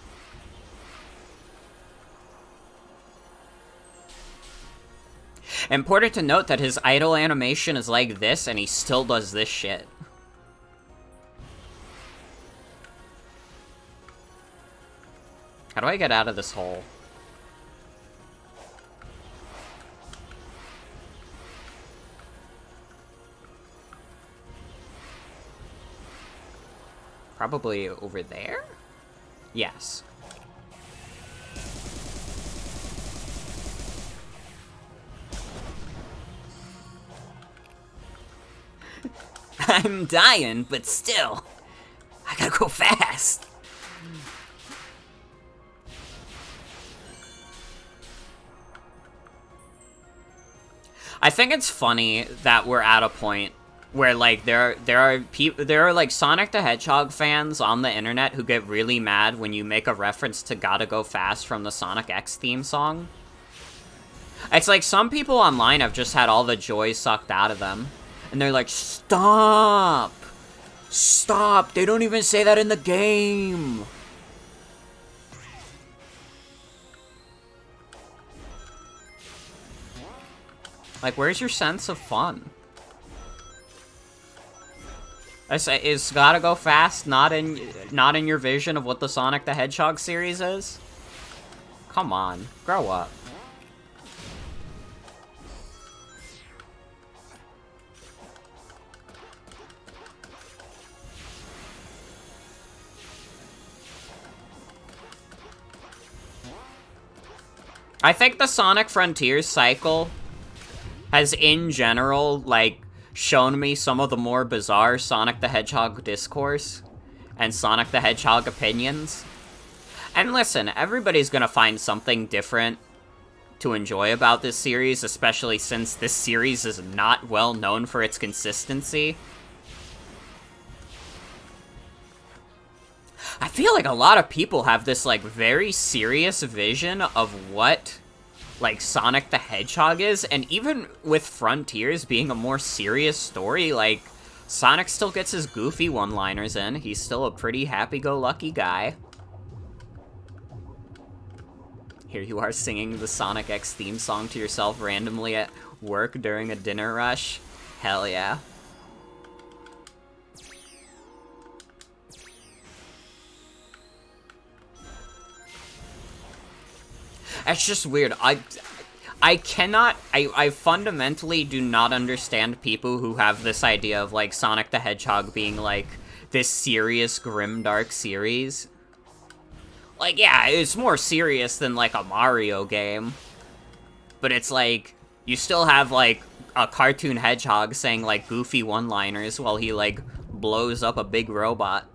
Important to note that his idle animation is like this, and he still does this shit. How do I get out of this hole? Probably over there? Yes. I'm dying, but still. I gotta go fast. I think it's funny that we're at a point where, like, there are like Sonic the Hedgehog fans on the internet who get really mad when you make a reference to Gotta Go Fast from the Sonic X theme song. It's like some people online have just had all the joy sucked out of them. And they're like, stop! Stop! They don't even say that in the game! Like, where's your sense of fun? I say, is Gotta Go Fast not in your vision of what the Sonic the Hedgehog series is? Come on, grow up. I think the Sonic Frontiers cycle has, in general, like, shown me some of the more bizarre Sonic the Hedgehog discourse and Sonic the Hedgehog opinions. And listen, everybody's gonna find something different to enjoy about this series, especially since this series is not well known for its consistency. I feel like a lot of people have this, like, very serious vision of what, like, Sonic the Hedgehog is, and even with Frontiers being a more serious story, like, Sonic still gets his goofy one-liners in. He's still a pretty happy-go-lucky guy. Here you are singing the Sonic X theme song to yourself randomly at work during a dinner rush. Hell yeah. It's just weird. I fundamentally do not understand people who have this idea of, like, Sonic the Hedgehog being, like, this serious, grimdark series. Like, yeah, it's more serious than, like, a Mario game. But it's like, you still have, like, a cartoon hedgehog saying, like, goofy one-liners while he, like, blows up a big robot.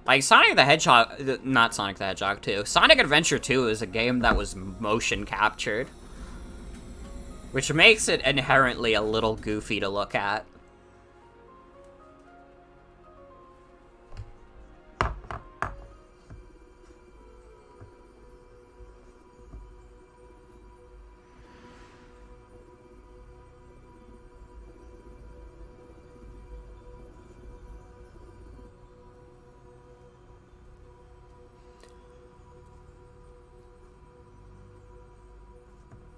Like, Sonic the Hedgehog, not Sonic the Hedgehog 2, Sonic Adventure 2 is a game that was motion captured. Which makes it inherently a little goofy to look at.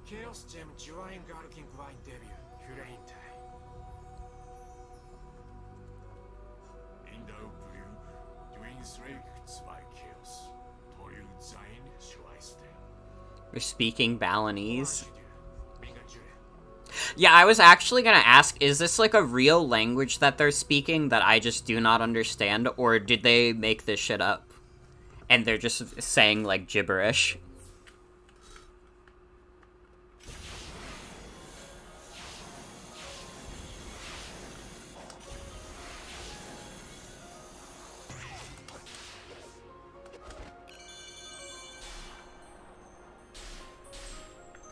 Chaos Gem Julian Garkin Grind Debut, Hyuraintai. In the blue, Dwayne's Rakes by Chaos. Toyu Zain Shuaiste. They're speaking Balinese. Yeah, I was actually gonna ask, is this like a real language that they're speaking that I just do not understand, or did they make this shit up? And they're just saying, like, gibberish?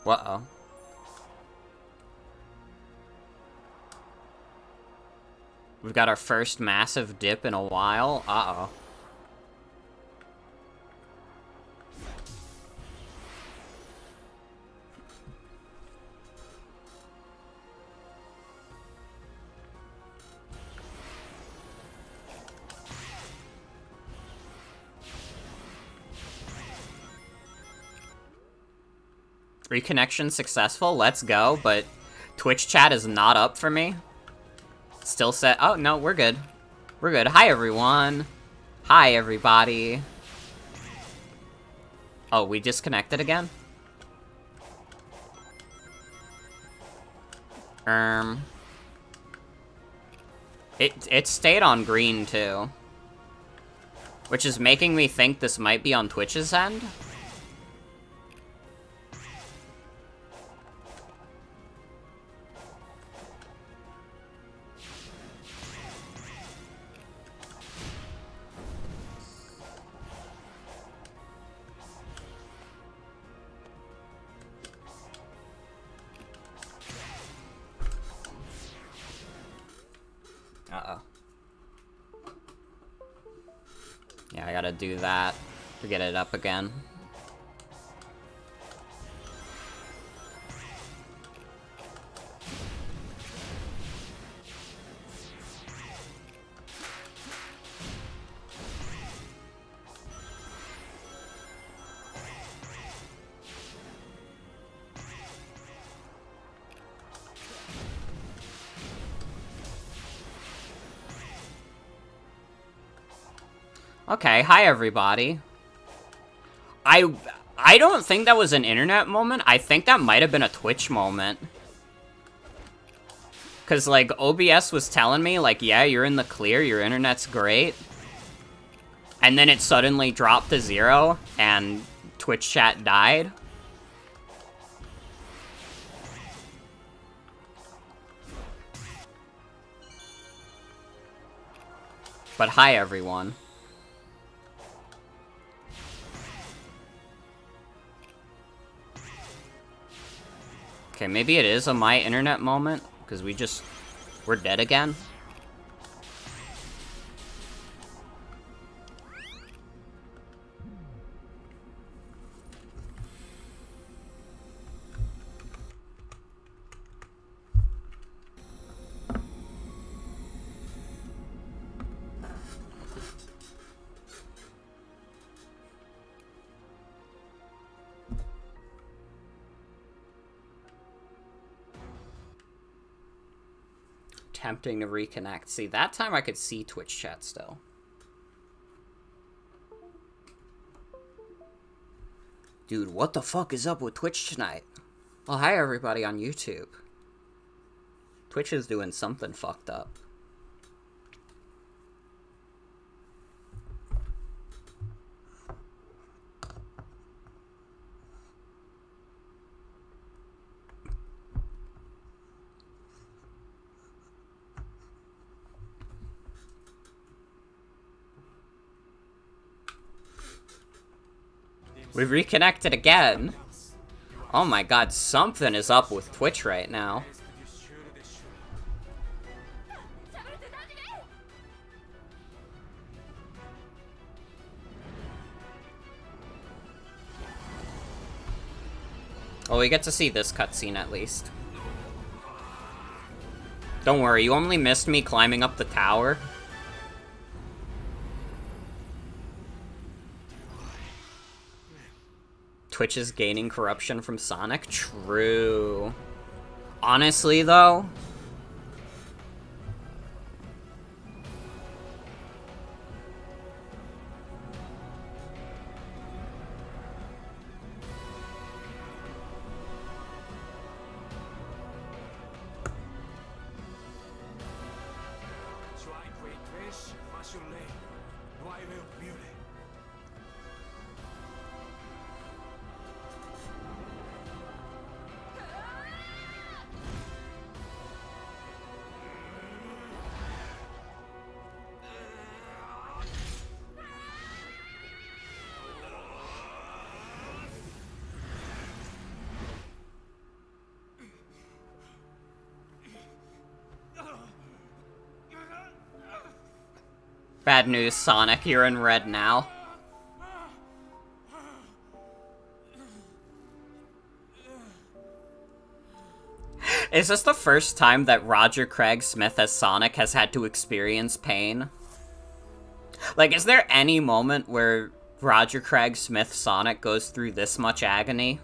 Uh-oh. We've got our first massive dip in a while. Uh-oh. Reconnection successful, let's go, but Twitch chat is not up for me. Still set. Oh, no, we're good. We're good. Hi, everyone. Hi, everybody. Oh, we disconnected again? Um... It stayed on green, too. Which is making me think this might be on Twitch's end. Uh-oh. Yeah, I gotta do that to get it up again. Okay, hi everybody. I don't think that was an internet moment. I think that might have been a Twitch moment. Cause like OBS was telling me like, yeah, you're in the clear, your internet's great. And then it suddenly dropped to 0 and Twitch chat died. But hi everyone. Okay, maybe it is a my internet moment, because we're dead again. Tempting to reconnect. See, that time I could see Twitch chat still. Dude, what the fuck is up with Twitch tonight? Well, hi everybody on YouTube. Twitch is doing something fucked up. We've reconnected again. Oh my god, something is up with Twitch right now. Well, we get to see this cutscene at least. Don't worry, you only missed me climbing up the tower. Twitch is gaining corruption from Sonic? True. Honestly, though... Bad news, Sonic, you're in red now. Is this the first time that Roger Craig Smith as Sonic has had to experience pain? Like, is there any moment where Roger Craig Smith Sonic goes through this much agony?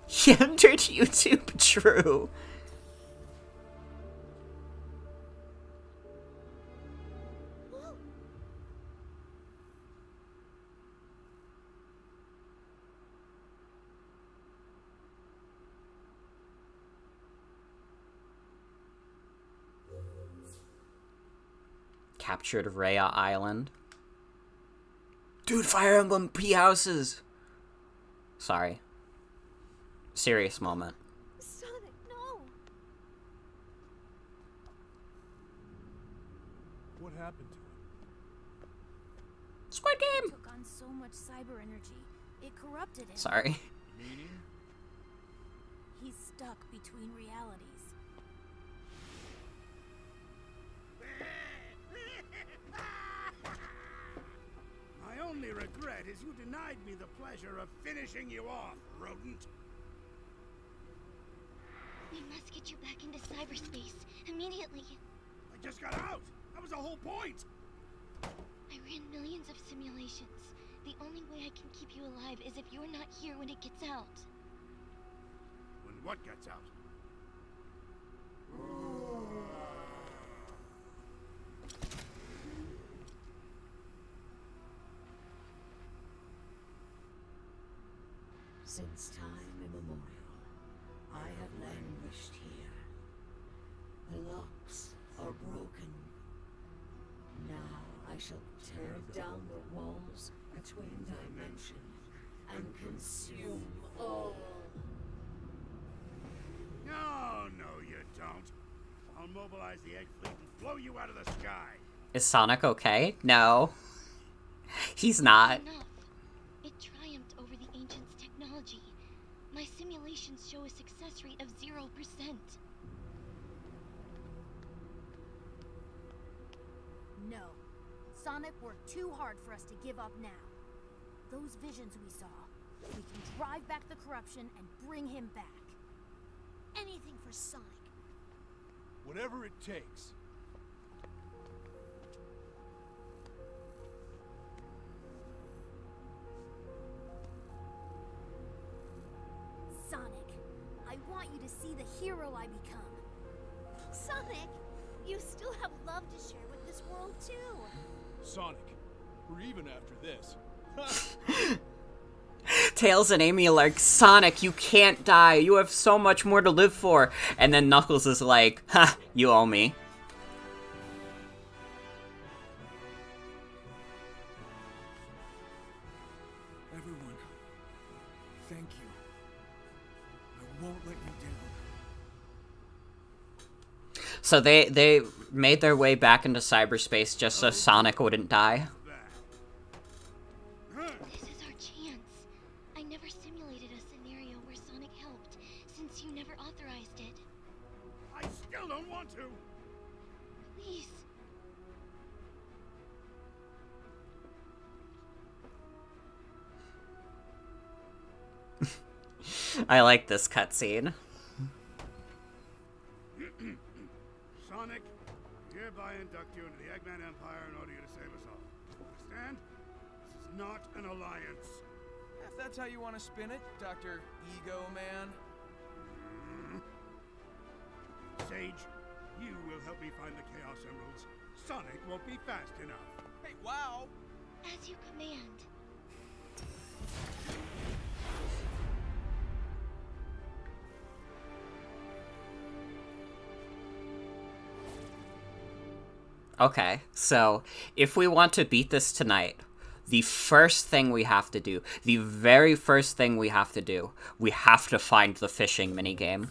He entered YouTube, true. captured Rhea Island. Dude, Fire Emblem P houses! Sorry. Serious moment. Sonic, no! What happened to him? Squid Game! Took on so much cyber energy, it corrupted him. Sorry. Meaning? He's stuck between realities. My only regret is you denied me the pleasure of finishing you off, rodent. We must get you back into cyberspace immediately. I just got out. That was the whole point. I ran millions of simulations. The only way I can keep you alive is if you're not here when it gets out. When what gets out? Since time immemorial, I have languished here. The locks are broken. Now I shall tear down the walls between dimensions and consume all. No, you don't. I'll mobilize the egg fleet and blow you out of the sky. Is Sonic okay? No. He's not. Enough. It triumphed over the Ancients' technology. My simulations show a success rate of 0%. No. Sonic worked too hard for us to give up now. Those visions we saw, we can drive back the corruption and bring him back. Anything for Sonic. Whatever it takes. Sonic, I want you to see the hero I become. Sonic, you still have love to share with this world too. Sonic, we're even after this. Tails and Amy are like, Sonic, you can't die. You have so much more to live for. And then Knuckles is like, ha, you owe me. Everyone, thank you. I won't let you down. So they made their way back into cyberspace just so Sonic wouldn't die. This is our chance. I never simulated a scenario where Sonic helped, since you never authorized it. I still don't want to. Please. I like this cutscene. Sonic, hereby induct you into the Eggman Empire in order to save us all. Understand? This is not an alliance. If that's how you want to spin it, Dr. Ego Man. Sage, you will help me find the Chaos Emeralds. Sonic won't be fast enough. Hey, wow! As you command. Okay, so if we want to beat this tonight, the first thing we have to do, the very first thing we have to do, we have to find the fishing minigame.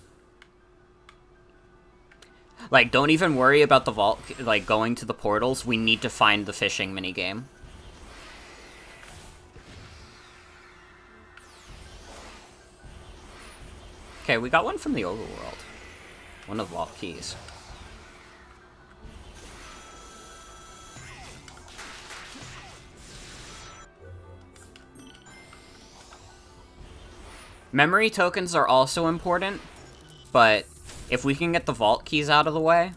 Like, don't even worry about the vault, like, going to the portals. We need to find the fishing minigame. Okay, we got one from the overworld. One of the vault keys. Memory tokens are also important, but if we can get the vault keys out of the way...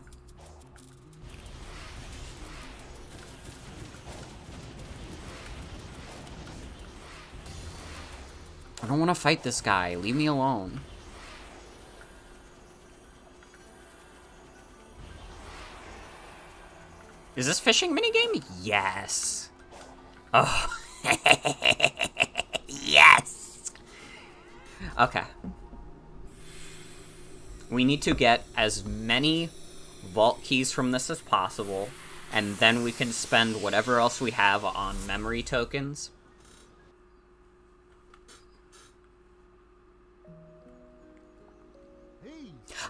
I don't want to fight this guy. Leave me alone. Is this fishing minigame? Yes. Oh. Yes. Okay. We need to get as many vault keys from this as possible. and then we can spend whatever else we have on memory tokens.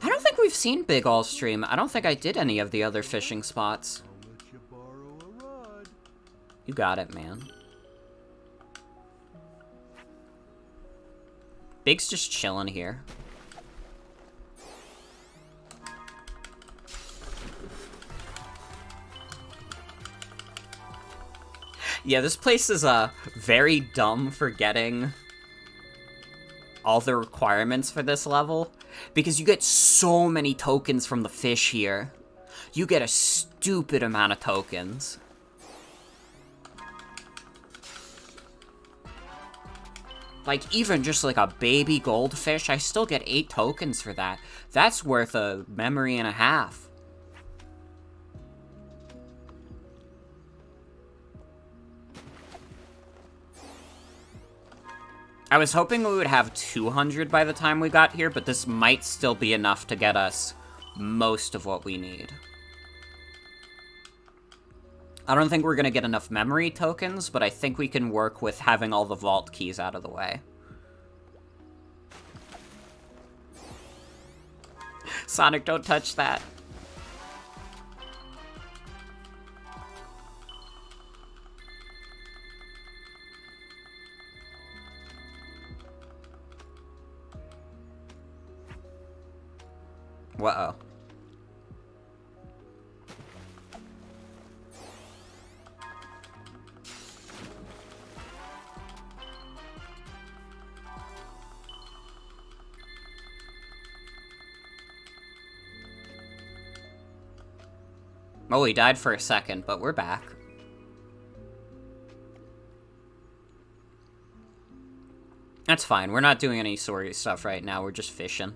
I don't think we've seen Big All stream. I don't think I did any of the other fishing spots. I'll let you borrow a rod. You got it, man. Big's just chilling here. Yeah, this place is very dumb for getting all the requirements for this level, because you get so many tokens from the fish here. You get a stupid amount of tokens. Like, even just like a baby goldfish, I still get 8 tokens for that. That's worth a memory and a half. I was hoping we would have 200 by the time we got here, but this might still be enough to get us most of what we need. I don't think we're going to get enough memory tokens, but I think we can work with having all the vault keys out of the way. Sonic, don't touch that. Uh-oh. Oh, he died for a second, but we're back. That's fine. We're not doing any story stuff right now. We're just fishing.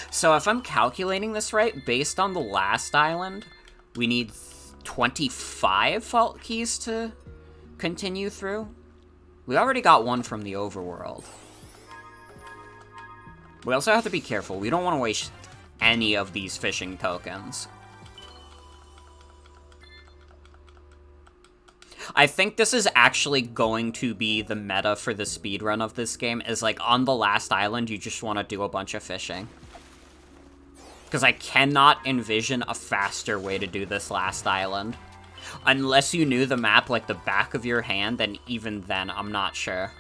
So if I'm calculating this right, based on the last island, we need 25 vault keys to continue through. We already got one from the overworld. We also have to be careful. We don't want to waste any of these fishing tokens. I think this is actually going to be the meta for the speedrun of this game, is like on the last island, you just want to do a bunch of fishing. Because I cannot envision a faster way to do this last island. Unless you knew the map like the back of your hand, then even then, I'm not sure.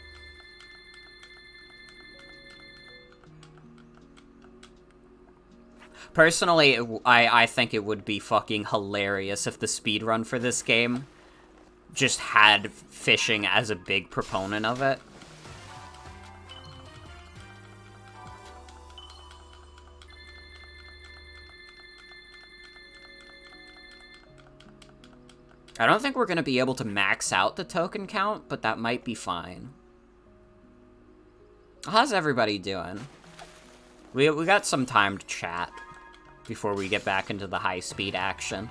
Personally, I think it would be fucking hilarious if the speedrun for this game just had fishing as a big proponent of it. I don't think we're going to be able to max out the token count, but that might be fine. How's everybody doing? We got some time to chat before we get back into the high-speed action.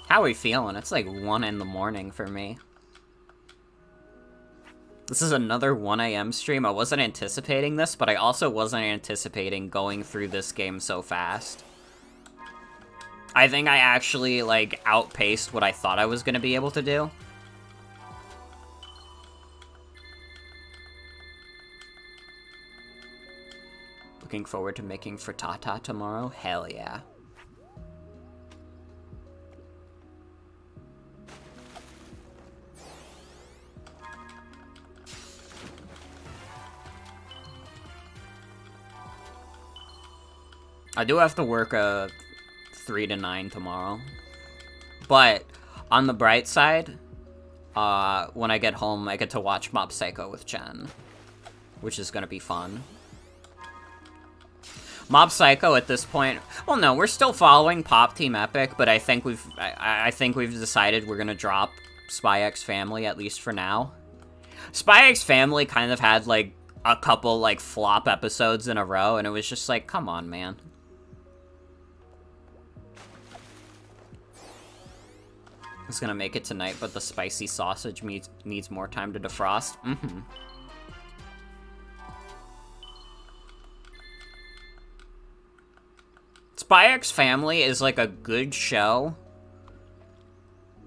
How are we feeling? It's like 1 in the morning for me. This is another 1 AM stream. I wasn't anticipating this, but I also wasn't anticipating going through this game so fast. I think I actually, like, outpaced what I thought I was going to be able to do. Looking forward to making frittata tomorrow? Hell yeah. I do have to work 3 to 9 tomorrow. But, on the bright side, when I get home, I get to watch Mob Psycho with Jen, which is gonna be fun. Mob Psycho at this point, well, no, we're still following Pop Team Epic, but I think we've decided we're gonna drop Spy X Family, at least for now. Spy X Family kind of had, like, a couple, like, flop episodes in a row, and it was just like, come on, man. It's gonna make it tonight, but the spicy sausage needs more time to defrost. Mm-hmm. Spy X Family is like a good show,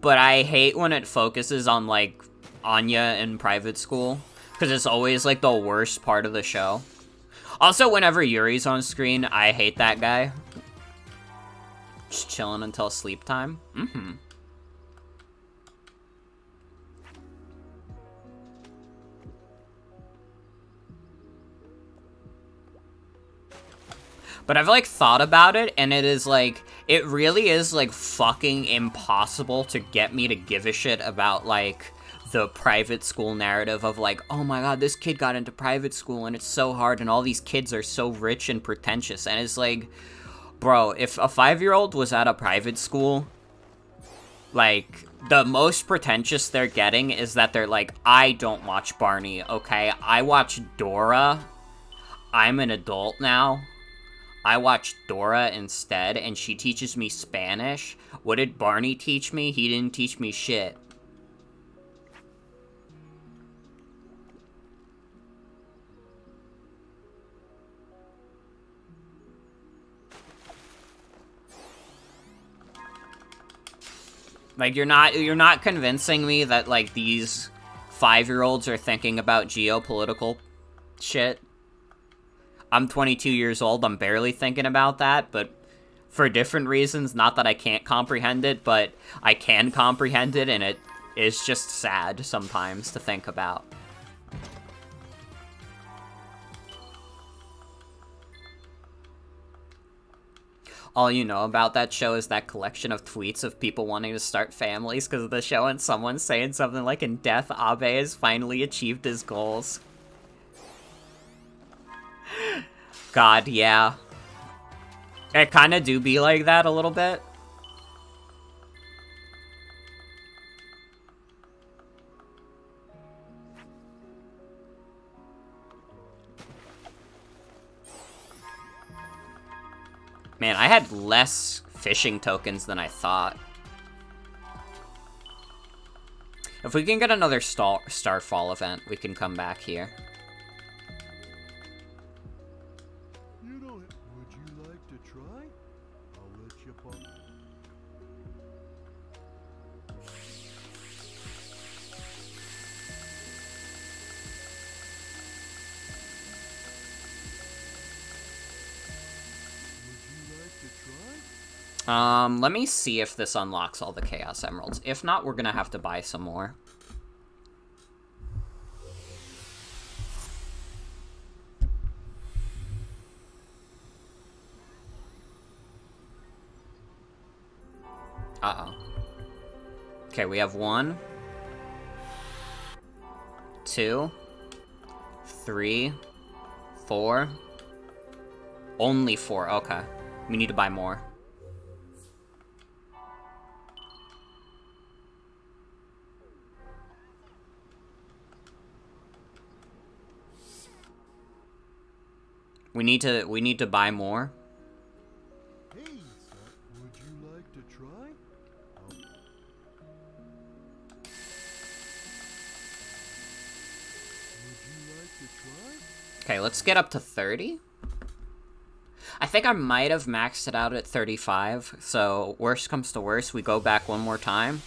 but I hate when it focuses on like Anya in private school, because it's always like the worst part of the show. Also, whenever Yuri's on screen, I hate that guy. Just chilling until sleep time. Mm-hmm. But I've, like, thought about it, and it is, like, it really is, like, fucking impossible to get me to give a shit about, like, the private school narrative of, like, oh my god, this kid got into private school, and it's so hard, and all these kids are so rich and pretentious, and it's like, bro, if a 5-year-old was at a private school, like, the most pretentious they're getting is that they're like, I don't watch Barney, okay? I watch Dora. I'm an adult now. I watch Dora instead, and she teaches me Spanish. What did Barney teach me? He didn't teach me shit. Like, you're not convincing me that, like, these 5-year-olds are thinking about geopolitical shit. I'm 22 years old, I'm barely thinking about that, but for different reasons, not that I can't comprehend it, but I can comprehend it, and it is just sad sometimes to think about. All you know about that show is that collection of tweets of people wanting to start families because of the show, and someone saying something like, in death, Abe has finally achieved his goals. God, yeah. It kinda do be like that a little bit. Man, I had less fishing tokens than I thought. If we can get another Starfall event, we can come back here. You know it. Would you like to try? I'll let you bump. Let me see if this unlocks all the Chaos Emeralds. If not, we're gonna have to buy some more. Uh-oh. Okay, we have 1, 2, 3, 4. Only 4, okay. We need to buy more. We need to buy more. Hey, son, would you like to try? Would you like to try? Okay, let's get up to 30. I think I might have maxed it out at 35, so worst comes to worst, we go back one more time.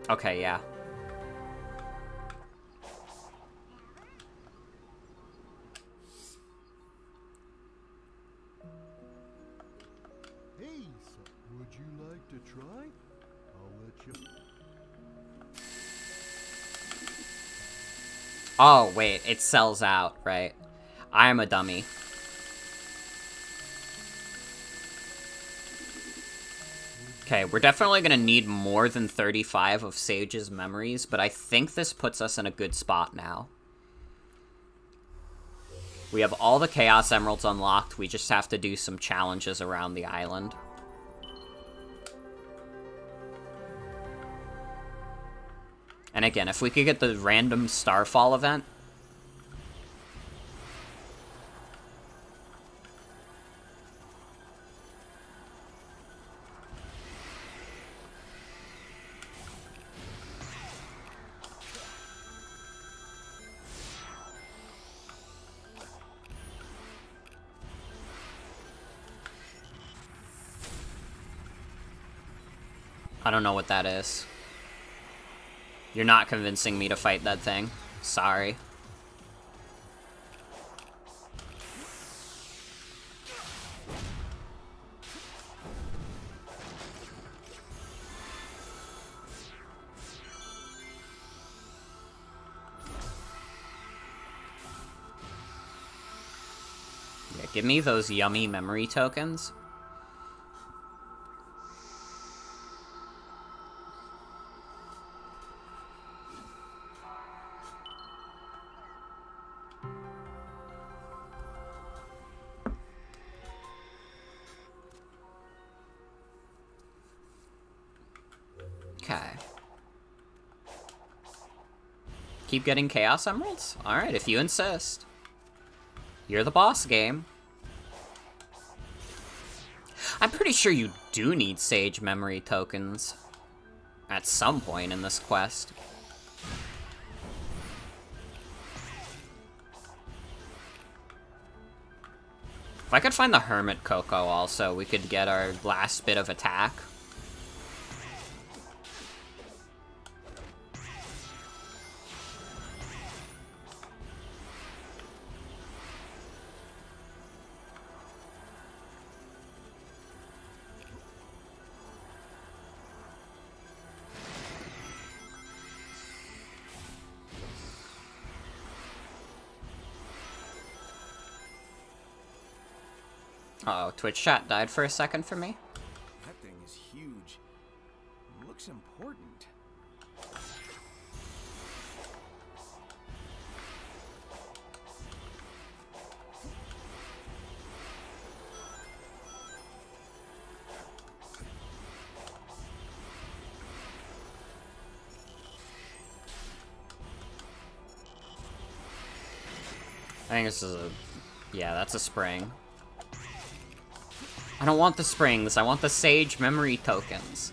Okay, yeah. Hey, son, would you like to try? I'll let you. Oh, wait, it sells out, right? I am a dummy. Okay, we're definitely gonna need more than 35 of Sage's memories, but I think this puts us in a good spot now. We have all the Chaos Emeralds unlocked, we just have to do some challenges around the island. And again, if we could get the random Starfall event, I don't know what that is. You're not convincing me to fight that thing. Sorry. Yeah, give me those yummy memory tokens. Okay. Keep getting Chaos Emeralds? Alright, if you insist. You're the boss, game. I'm pretty sure you do need Sage memory tokens at some point in this quest. If I could find the Hermit Cocoa also, we could get our last bit of attack. Uh-oh, Twitch chat died for a second for me. That thing is huge. It looks important. I think this is a... yeah, that's a spring. I don't want the springs, I want the Sage memory tokens.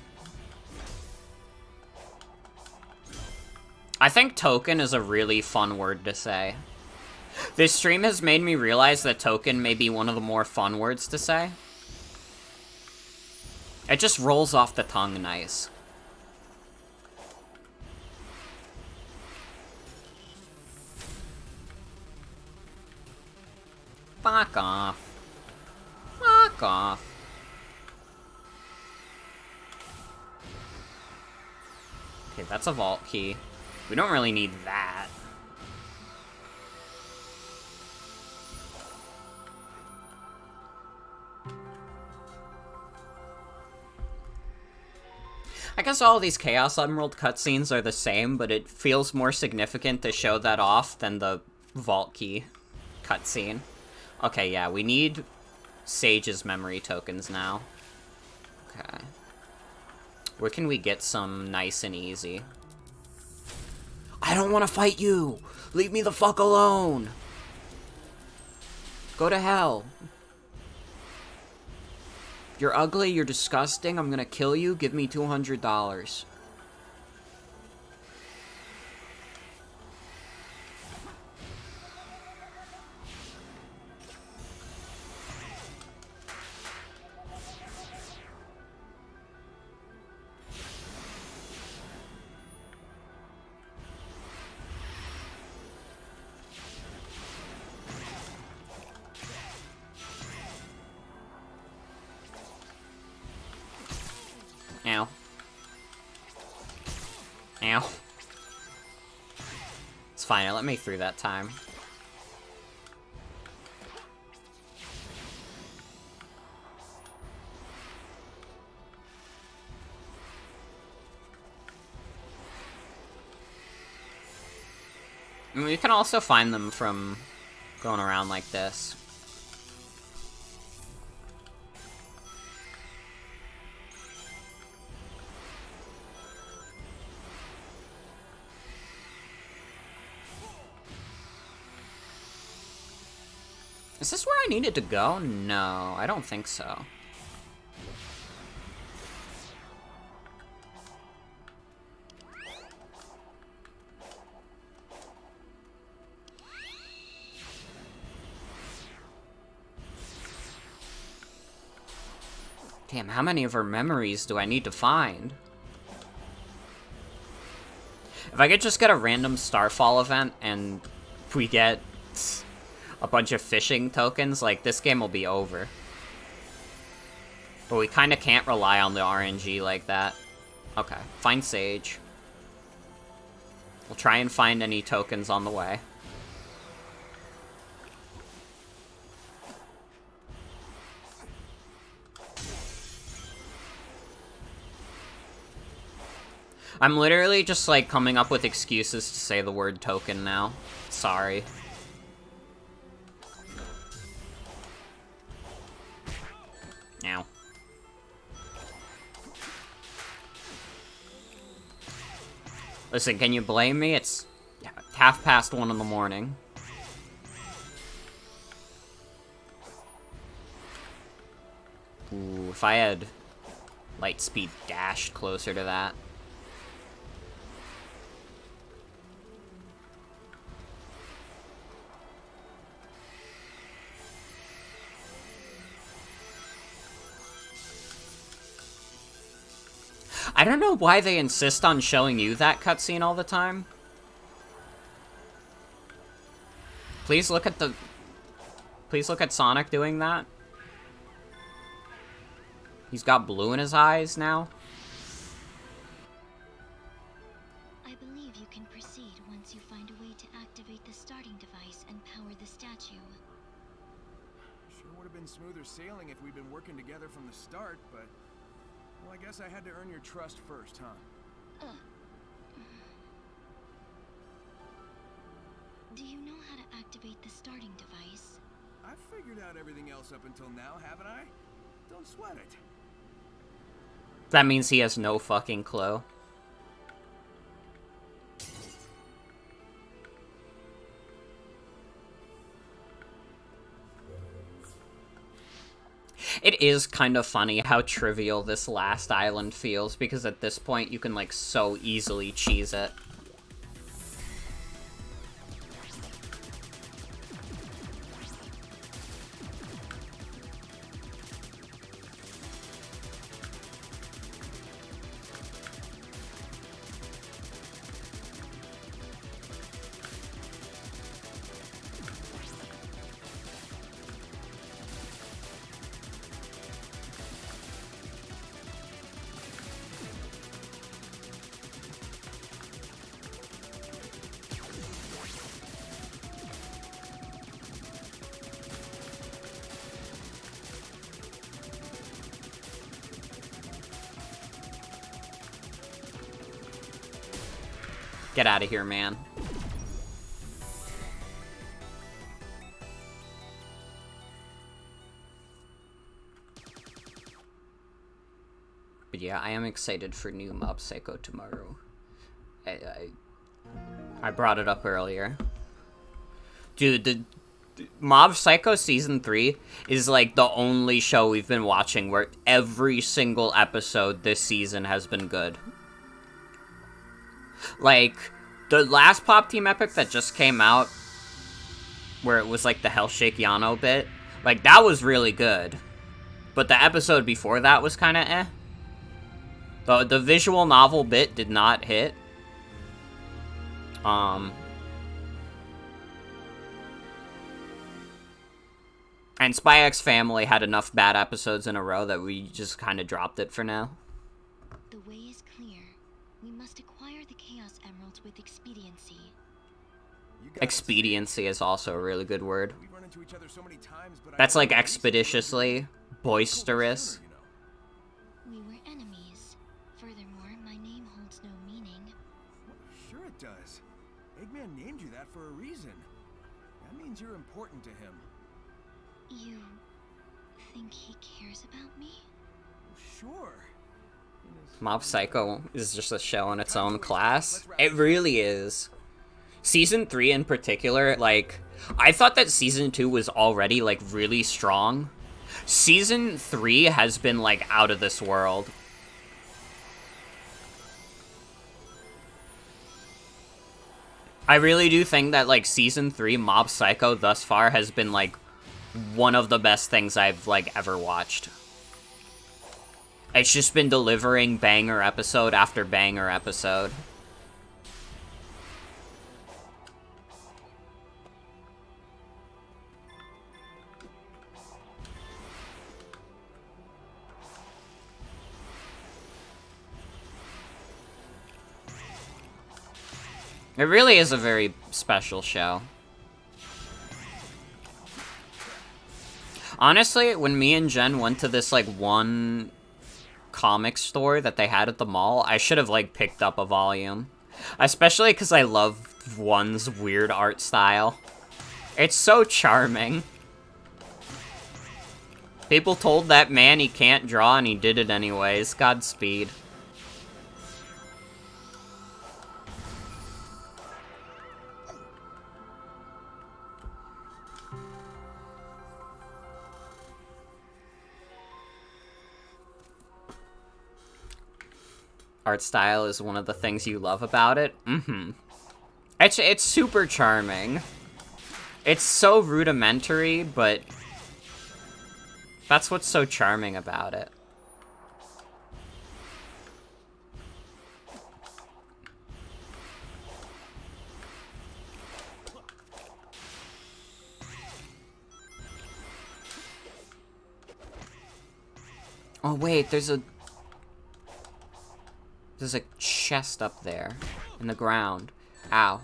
I think token is a really fun word to say. This stream has made me realize that token may be one of the more fun words to say. It just rolls off the tongue nice. Fuck off. Fuck off. Okay, that's a vault key. We don't really need that. I guess all these Chaos Emerald cutscenes are the same, but it feels more significant to show that off than the vault key cutscene. Okay, yeah, we need Sage's memory tokens now. Okay. Where can we get some nice and easy? I don't want to fight you! Leave me the fuck alone! Go to hell. You're ugly, you're disgusting, I'm gonna kill you, give me $200. Ow. Ow. It's fine, it let me through that time. I mean, you can also find them from going around like this. Is this where I needed to go? No, I don't think so. Damn, how many of her memories do I need to find? If I could just get a random Starfall event and we get a bunch of fishing tokens, like, this game will be over. But we kind of can't rely on the RNG like that. Okay, find Sage. We'll try and find any tokens on the way. I'm literally just, like, coming up with excuses to say the word token now. Sorry. Ow. Listen, can you blame me? It's 1:30 in the morning. Ooh, if I had Lightspeed dashed closer to that. I don't know why they insist on showing you that cutscene all the time. Please look at the... Please look at Sonic doing that. He's got blue in his eyes now. I believe you can proceed once you find a way to activate the starting device and power the statue. Sure would have been smoother sailing if we'd been working together from the start, but... Well, I guess I had to earn your trust first, huh? Do you know how to activate the starting device? I've figured out everything else up until now, haven't I? Don't sweat it. That means he has no fucking clue. It is kind of funny how trivial this last island feels, because at this point you can, like, so easily cheese it. Get out of here, man. But yeah, I am excited for new Mob Psycho tomorrow. I brought it up earlier. Dude, the Mob Psycho Season 3 is like the only show we've been watching where every single episode this season has been good. Like, the last Pop Team Epic that just came out, where it was like the Hellshake Yano bit, like, that was really good. But the episode before that was kind of eh. The visual novel bit did not hit. And Spy X Family had enough bad episodes in a row that we just kind of dropped it for now. The way is clear. We must acquire the Chaos Emeralds with expediency. Expediency is also a really good word. We've run into each other so many times, but That's like expeditiously, boisterous. You know. We were enemies. Furthermore, my name holds no meaning. Well, sure it does. Eggman named you that for a reason. That means you're important to him. You think he cares about me? Well, sure. Mob Psycho is just a show in its own class. It really is. Season 3 in particular, like, I thought that Season 2 was already, like, really strong. Season 3 has been, like, out of this world. I really do think that, like, Season 3 Mob Psycho thus far has been, like, one of the best things I've, like, ever watched. It's just been delivering banger episode after banger episode. It really is a very special show. Honestly, when me and Jen went to this, like, one comic store that they had at the mall, I should have, like, picked up a volume. Especially because I love One's weird art style. It's so charming. People told that man he can't draw, and he did it anyways. Godspeed. Art style is one of the things you love about it? Mm-hmm. It's super charming. It's so rudimentary, but that's what's so charming about it. Oh wait, there's a chest up there in the ground. Ow.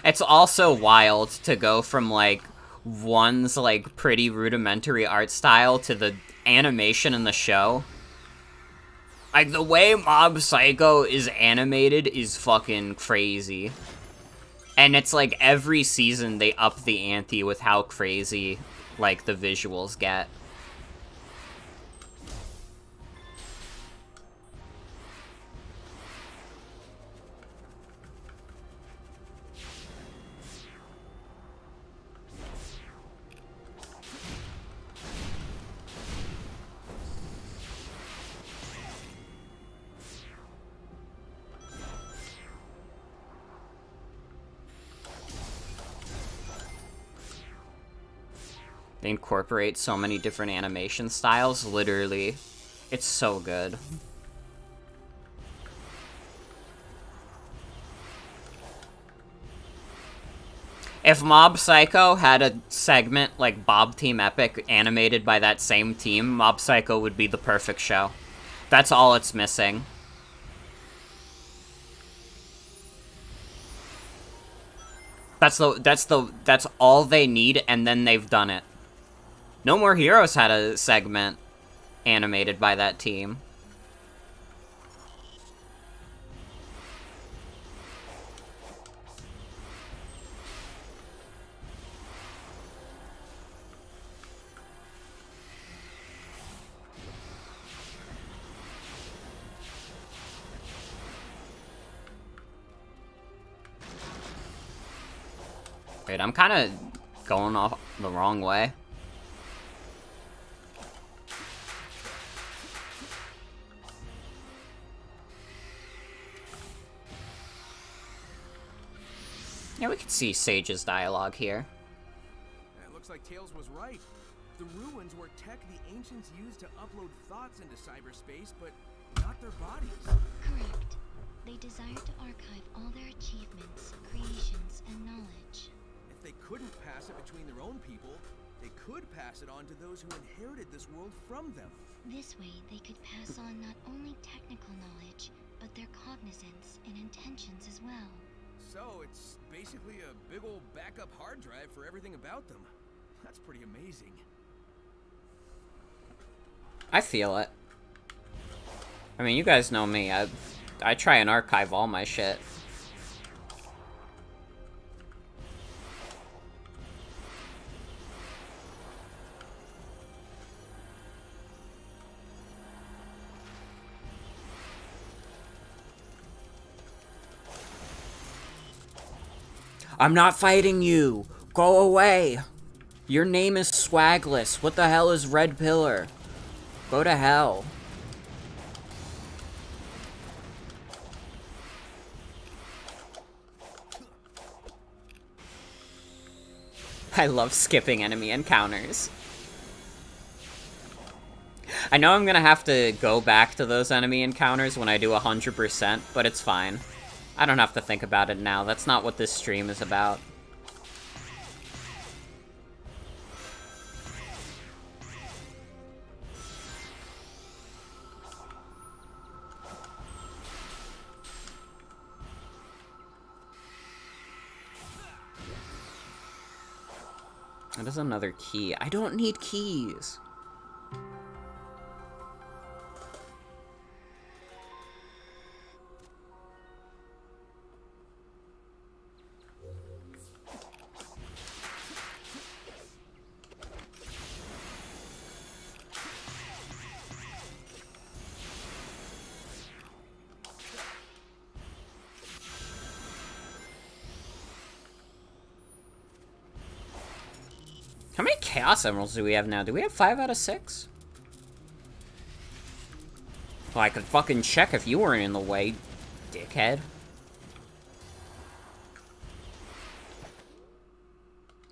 It's also wild to go from, like, One's, like, pretty rudimentary art style to the animation in the show. Like, the way Mob Psycho is animated is fucking crazy. And it's like every season they up the ante with how crazy, like, the visuals get. They incorporate so many different animation styles, literally. It's so good. If Mob Psycho had a segment like Bob Team Epic animated by that same team, Mob Psycho would be the perfect show. That's all it's missing. That's all they need, and then they've done it. No More Heroes had a segment animated by that team. Wait, I'm kind of going off the wrong way. Yeah, we can see Sage's dialogue here. It looks like Tails was right. The ruins were tech the ancients used to upload thoughts into cyberspace, but not their bodies. Correct. They desired to archive all their achievements, creations, and knowledge. If they couldn't pass it between their own people, they could pass it on to those who inherited this world from them. This way, they could pass on not only technical knowledge, but their cognizance and intentions as well. So it's basically a big old backup hard drive for everything about them. That's pretty amazing. I feel it. I mean, you guys know me. I try and archive all my shit. I'm not fighting you! Go away! Your name is Swagless. What the hell is Red Pillar? Go to hell. I love skipping enemy encounters. I know I'm gonna have to go back to those enemy encounters when I do 100%, but it's fine. I don't have to think about it now. That's not what this stream is about. That is another key. I don't need keys. How many Chaos Emeralds do we have now? Do we have 5 out of 6? Well, I could fucking check if you weren't in the way, dickhead.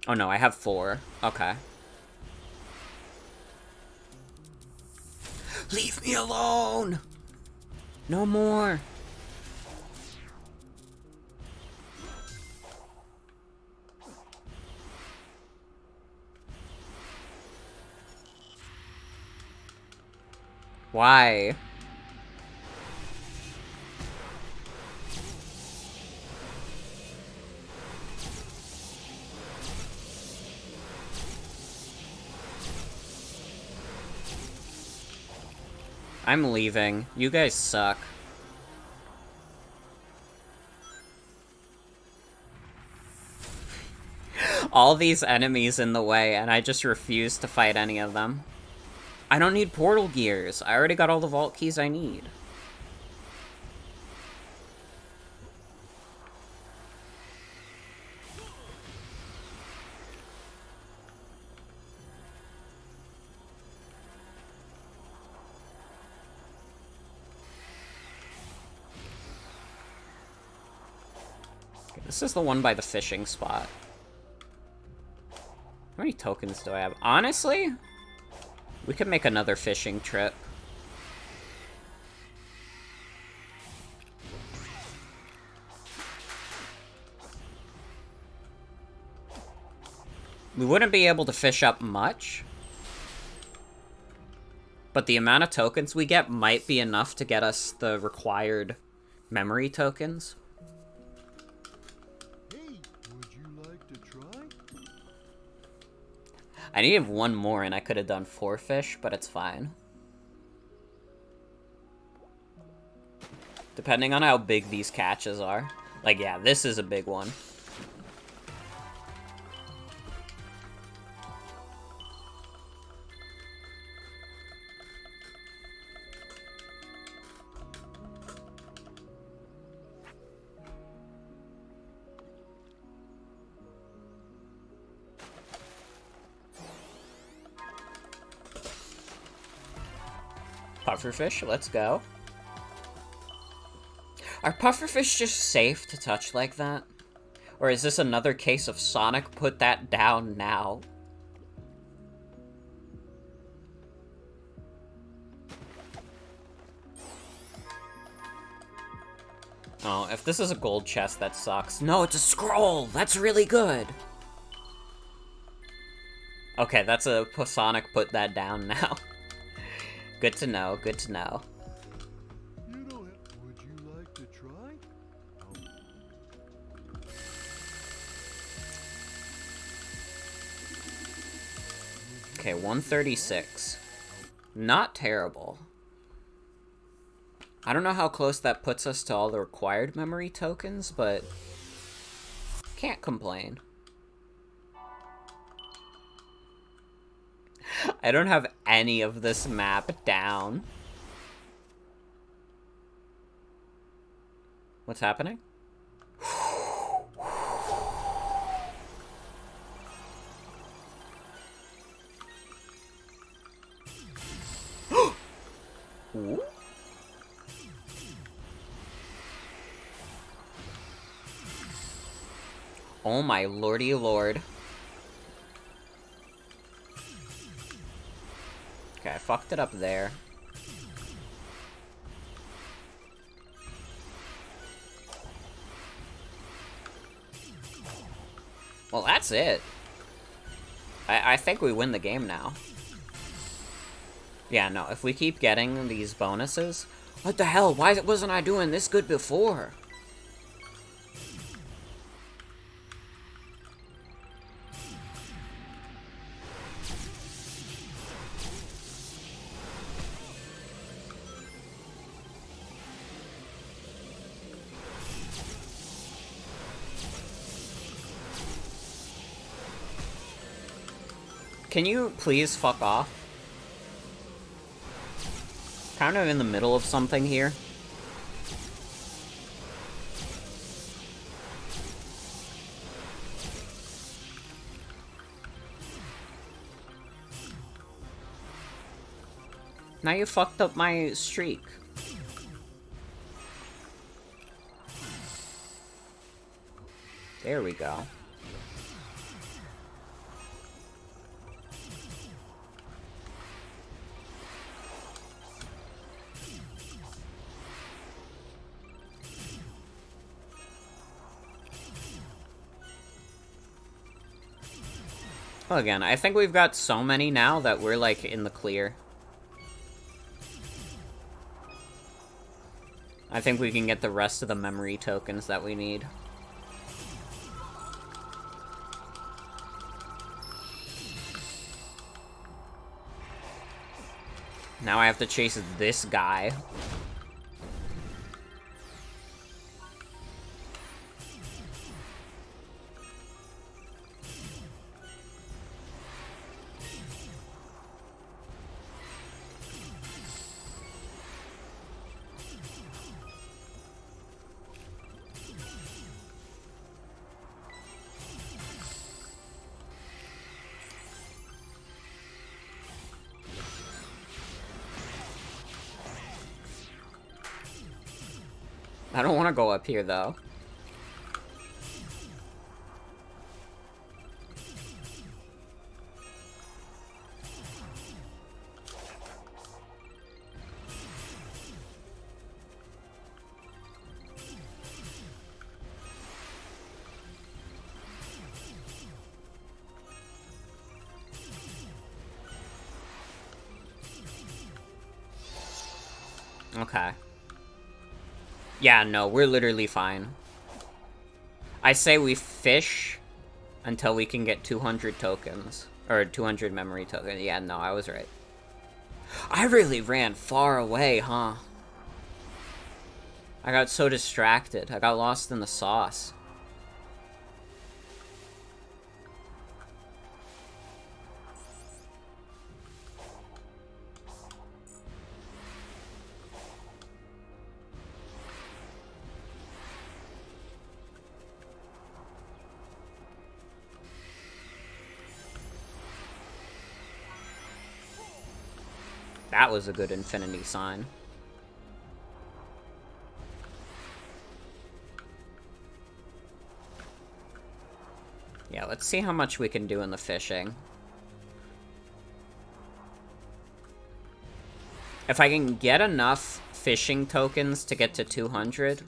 Oh no, I have 4. Okay. Leave me alone! No more! Why? I'm leaving. You guys suck. All these enemies in the way, and I just refuse to fight any of them. I don't need portal gears. I already got all the vault keys I need. Okay, this is the one by the fishing spot. How many tokens do I have? Honestly, we could make another fishing trip. We wouldn't be able to fish up much, but the amount of tokens we get might be enough to get us the required memory tokens. Hey, would you like to try? I needed one more and I could have done 4 fish, but it's fine. Depending on how big these catches are. Like, yeah, this is a big one. Pufferfish, let's go. Are pufferfish just safe to touch like that? Or is this another case of Sonic put that down now? Oh, if this is a gold chest, that sucks. No, it's a scroll! That's really good! Okay, that's a Sonic put that down now. Good to know, good to know. You don't have... Would you like to try? Okay, 136. Not terrible. I don't know how close that puts us to all the required memory tokens, but can't complain. I don't have any of this map down. What's happening? Ooh. Oh my lordy lord. Okay, I fucked it up there. Well, that's it. I think we win the game now. Yeah, no, if we keep getting these bonuses... What the hell? Why wasn't I doing this good before? Can you please fuck off? Kind of in the middle of something here. Now you fucked up my streak. There we go. Well, again, I think we've got so many now that we're, like, in the clear. I think we can get the rest of the memory tokens that we need. Now I have to chase this guy. I don't want to go up here, though. Okay. Yeah, no, we're literally fine. I say we fish until we can get 200 tokens. Or 200 memory tokens. Yeah, no, I was right. I really ran far away, huh? I got so distracted. I got lost in the sauce. That was a good infinity sign. Yeah, let's see how much we can do in the fishing. If I can get enough fishing tokens to get to 200...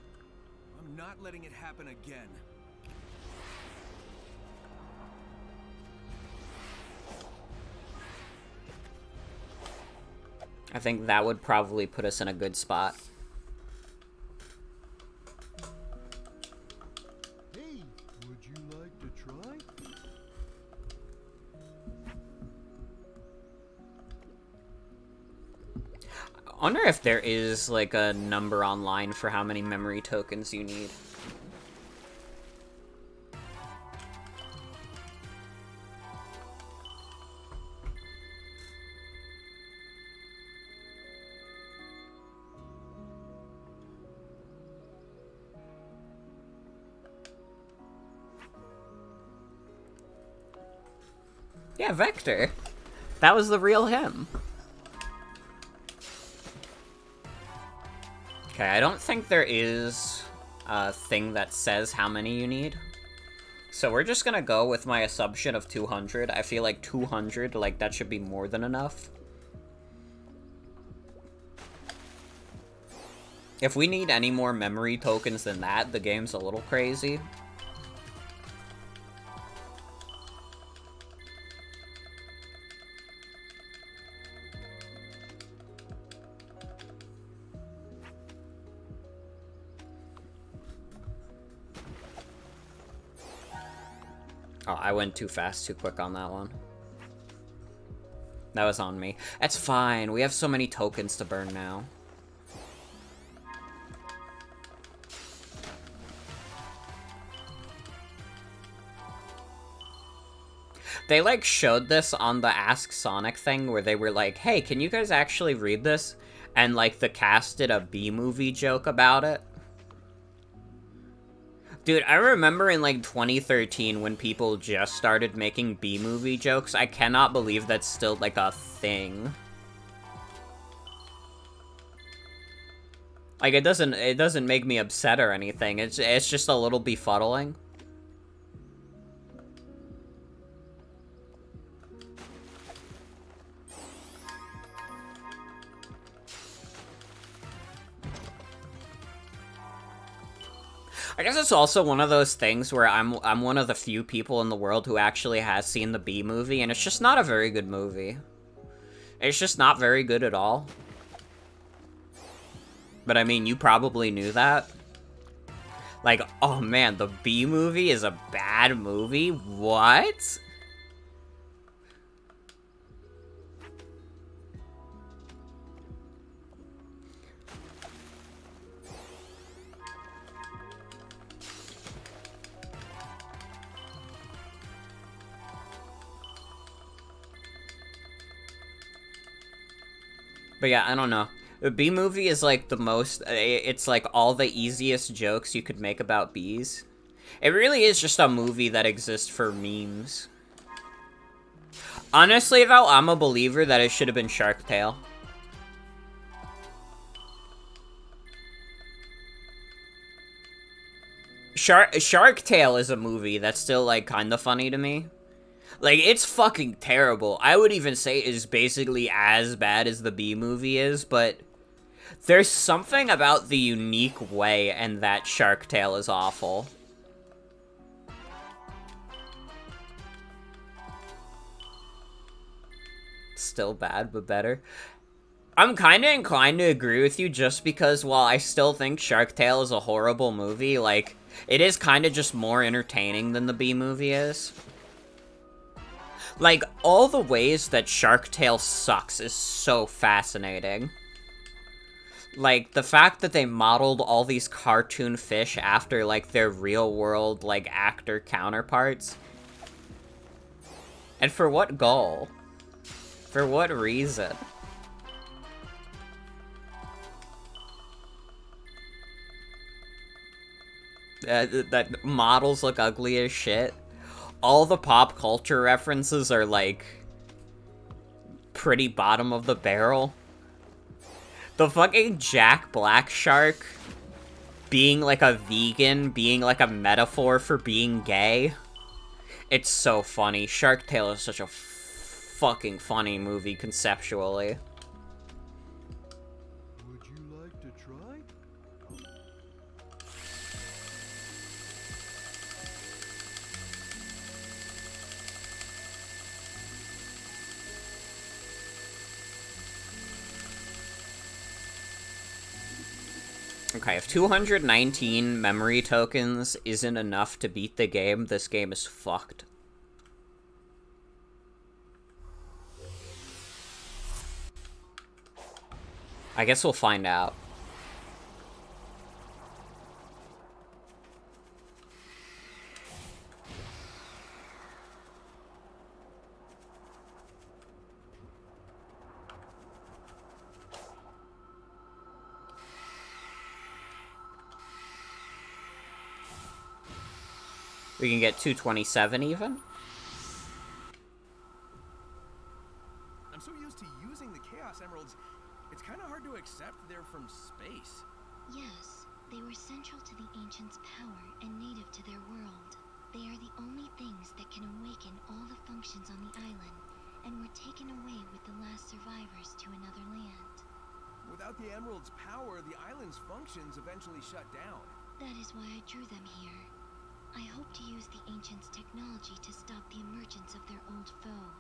I'm not letting it happen again. I think that would probably put us in a good spot. Hey, would you like to try? I wonder if there is, like, a number online for how many memory tokens you need. Yeah, Vector. That was the real him. Okay, I don't think there is a thing that says how many you need. So we're just gonna go with my assumption of 200. I feel like 200, like, that should be more than enough. If we need any more memory tokens than that, the game's a little crazy. Oh, I went too fast, too quick on that one. That was on me. That's fine. We have so many tokens to burn now. They, like, showed this on the Ask Sonic thing where they were like, hey, can you guys actually read this? And, like, the cast did a B-movie joke about it. Dude, I remember in, like, 2013 when people just started making B-movie jokes. I cannot believe that's still, like, a thing. Like, it doesn't make me upset or anything. It's just a little befuddling. I guess it's also one of those things where I'm one of the few people in the world who actually has seen the B movie, and it's just not a very good movie. It's just not very good at all. But I mean, you probably knew that. Like, oh man, the B movie is a bad movie? What? But yeah, I don't know. The B movie is like the most, it's like all the easiest jokes you could make about bees. It really is just a movie that exists for memes. Honestly though, I'm a believer that it should have been Shark Tale. Shark Tale is a movie that's still like kinda funny to me. Like, it's fucking terrible. I would even say it is basically as bad as the B movie is, but there's something about the unique way and that Shark Tale is awful. Still bad, but better. I'm kinda inclined to agree with you just because while I still think Shark Tale is a horrible movie, like, it is kinda just more entertaining than the B movie is. Like, all the ways that Shark Tale sucks is so fascinating. Like, the fact that they modeled all these cartoon fish after, like, their real-world, like, actor counterparts. And for what goal? For what reason? That models look ugly as shit. All the pop culture references are, like, pretty bottom of the barrel. The fucking Jack Black shark being, like, a vegan, being, like, a metaphor for being gay. It's so funny. Shark Tale is such a fucking funny movie conceptually. Would you like to try? Okay, if 219 memory tokens isn't enough to beat the game, this game is fucked. I guess we'll find out. We can get 227 even? I'm so used to using the Chaos Emeralds, it's kind of hard to accept they're from space. Yes, they were central to the Ancients' power and native to their world. They are the only things that can awaken all the functions on the island, and were taken away with the last survivors to another land. Without the emerald's power, the island's functions eventually shut down. That is why I drew them here. I hope to use the ancients' technology to stop the emergence of their old foe.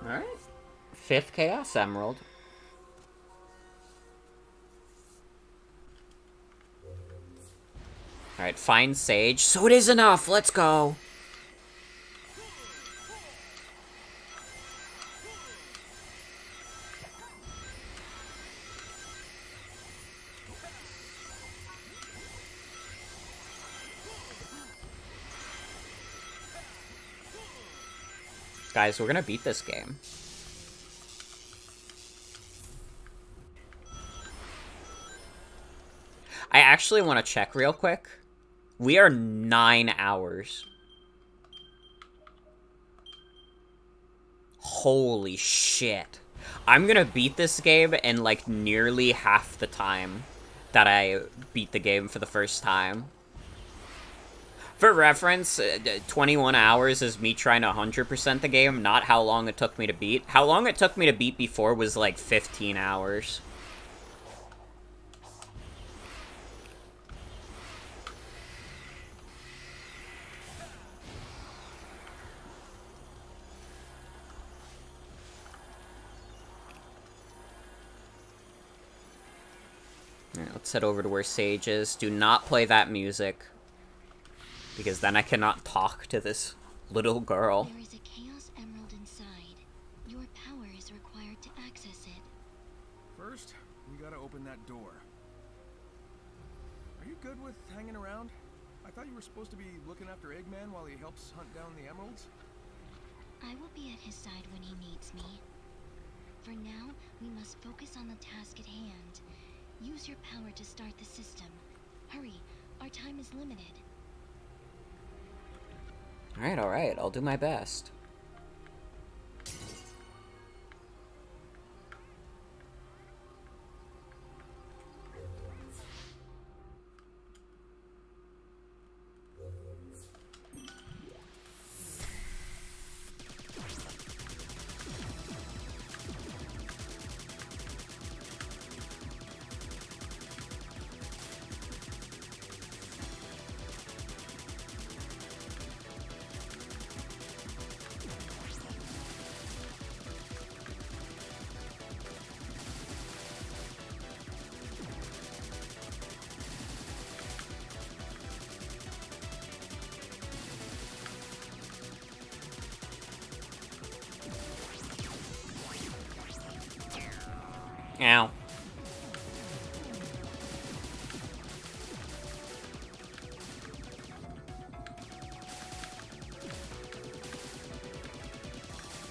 Alright. 5th Chaos Emerald. Alright, find Sage. So it is enough! Let's go! Guys, we're gonna beat this game. I actually want to check real quick. We are 9 hours. Holy shit. I'm gonna beat this game in like nearly half the time that I beat the game for the first time. For reference, 21 hours is me trying to 100% the game, not how long it took me to beat. How long it took me to beat before was like 15 hours. Alright, let's head over to where Sage is. Do not play that music, because then I cannot talk to this little girl. There is a Chaos Emerald inside. Your power is required to access it. First, we gotta open that door. Are you good with hanging around? I thought you were supposed to be looking after Eggman while he helps hunt down the emeralds. I will be at his side when he needs me. For now, we must focus on the task at hand. Use your power to start the system. Hurry, our time is limited. Alright, I'll do my best. Ow.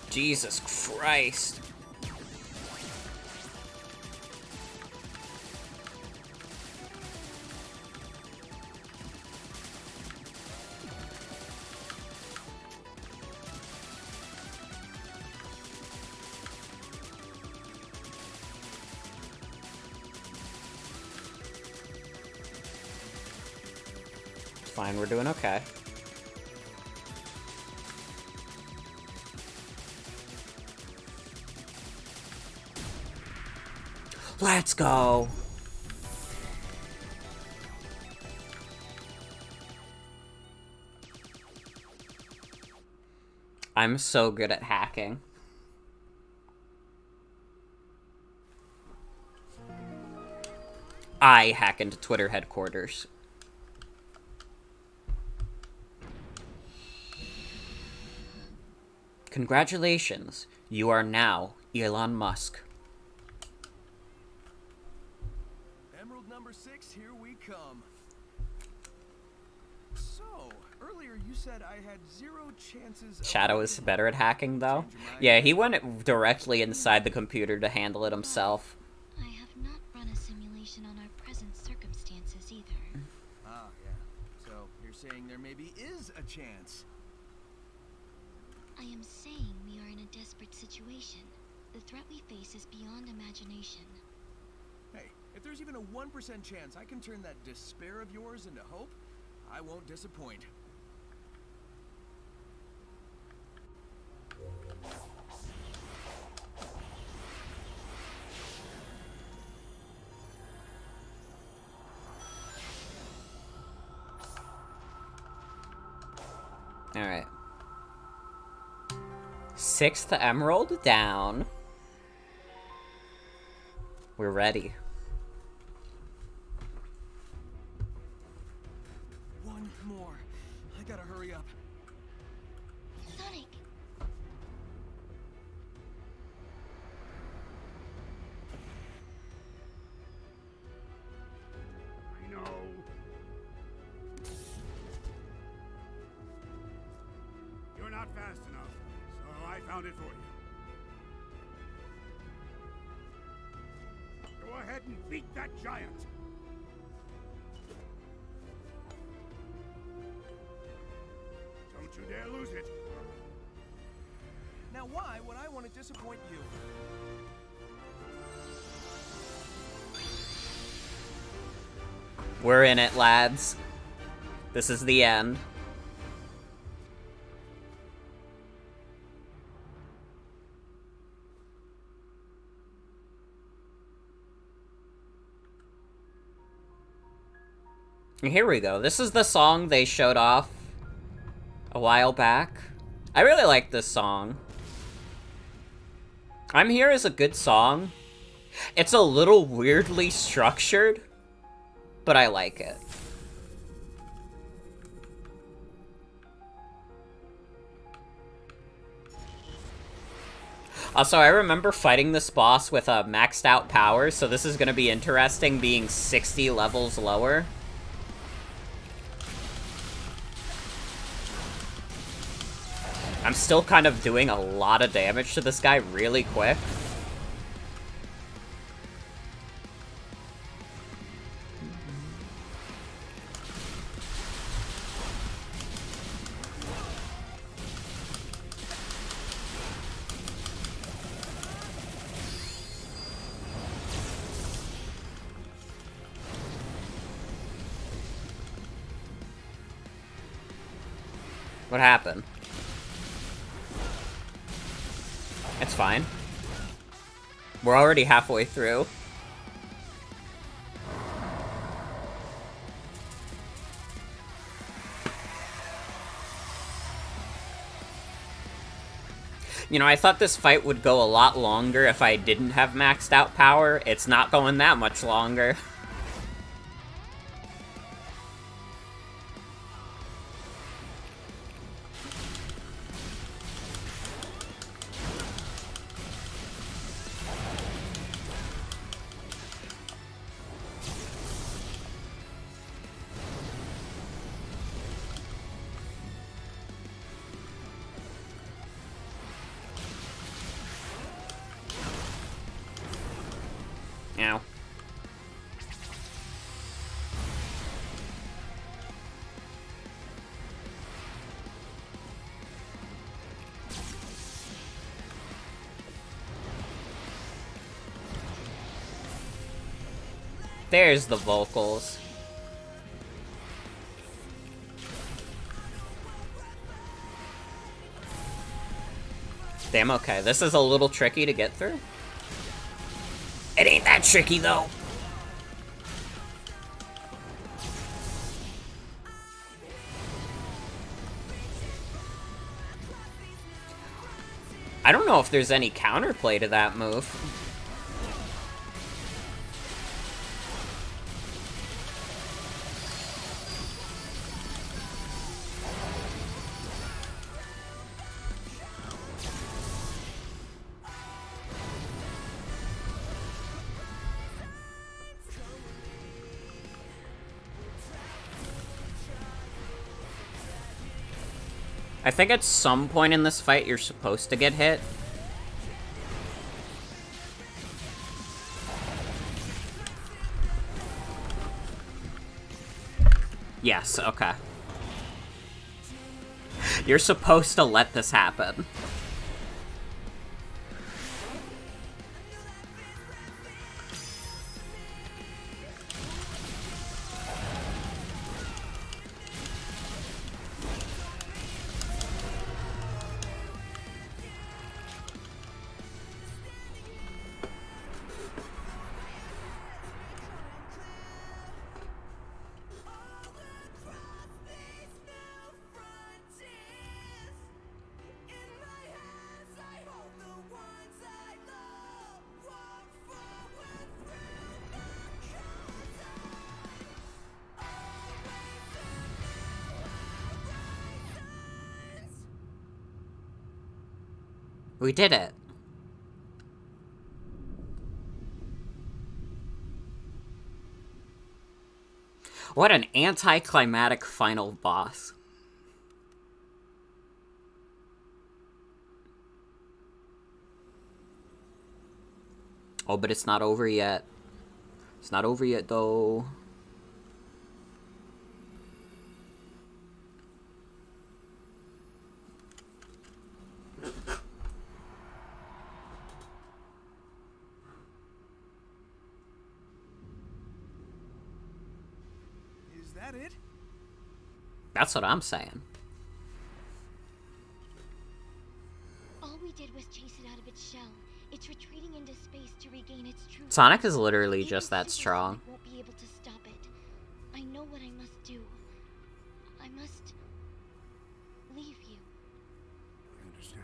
Jesus Christ. Fine, we're doing okay. Let's go! I'm so good at hacking. I hack into Twitter headquarters. Congratulations, you are now Elon Musk. Emerald number 6, here we come. So, earlier you said I had 0 chances. Shadow is better at hacking, though. Yeah, he went directly inside the computer to handle it himself. I have not run a simulation on our present circumstances either. Ah, yeah. So, you're saying there maybe is a chance. I am saying we are in a desperate situation. The threat we face is beyond imagination. Hey, If there's even a 1% chance I can turn that despair of yours into hope, I won't disappoint. Alright. 6th emerald down. We're ready. One more. I gotta hurry up. Sonic! I know. You're not fast enough, so I found it for you. Go ahead and beat that giant. Don't you dare lose it. Now why would I want to disappoint you? We're in it, lads. This is the end. Here we go. This is the song they showed off a while back. I really like this song. I'm Here is a good song. It's a little weirdly structured, but I like it. Also, I remember fighting this boss with a maxed out power, so this is going to be interesting being 60 levels lower. I'm still kind of doing a lot of damage to this guy really quick. What happened? It's fine. We're already halfway through. You know, I thought this fight would go a lot longer if I didn't have maxed out power. It's not going that much longer. Ow. There's the vocals. Damn, okay. This is a little tricky to get through. It ain't that tricky, though. I don't know if there's any counterplay to that move. I think at some point in this fight you're supposed to get hit. Yes, okay. You're supposed to let this happen. We did it. What an anticlimactic final boss. Oh, but it's not over yet. It's not over yet, though. Is that it? That's what I'm saying. All we did was chase it out of its shell. It's retreating into space to regain its true Sonic is literally Even just that Super strong. Sonic won't be able to stop it. I know what I must do. I must leave you. I understand.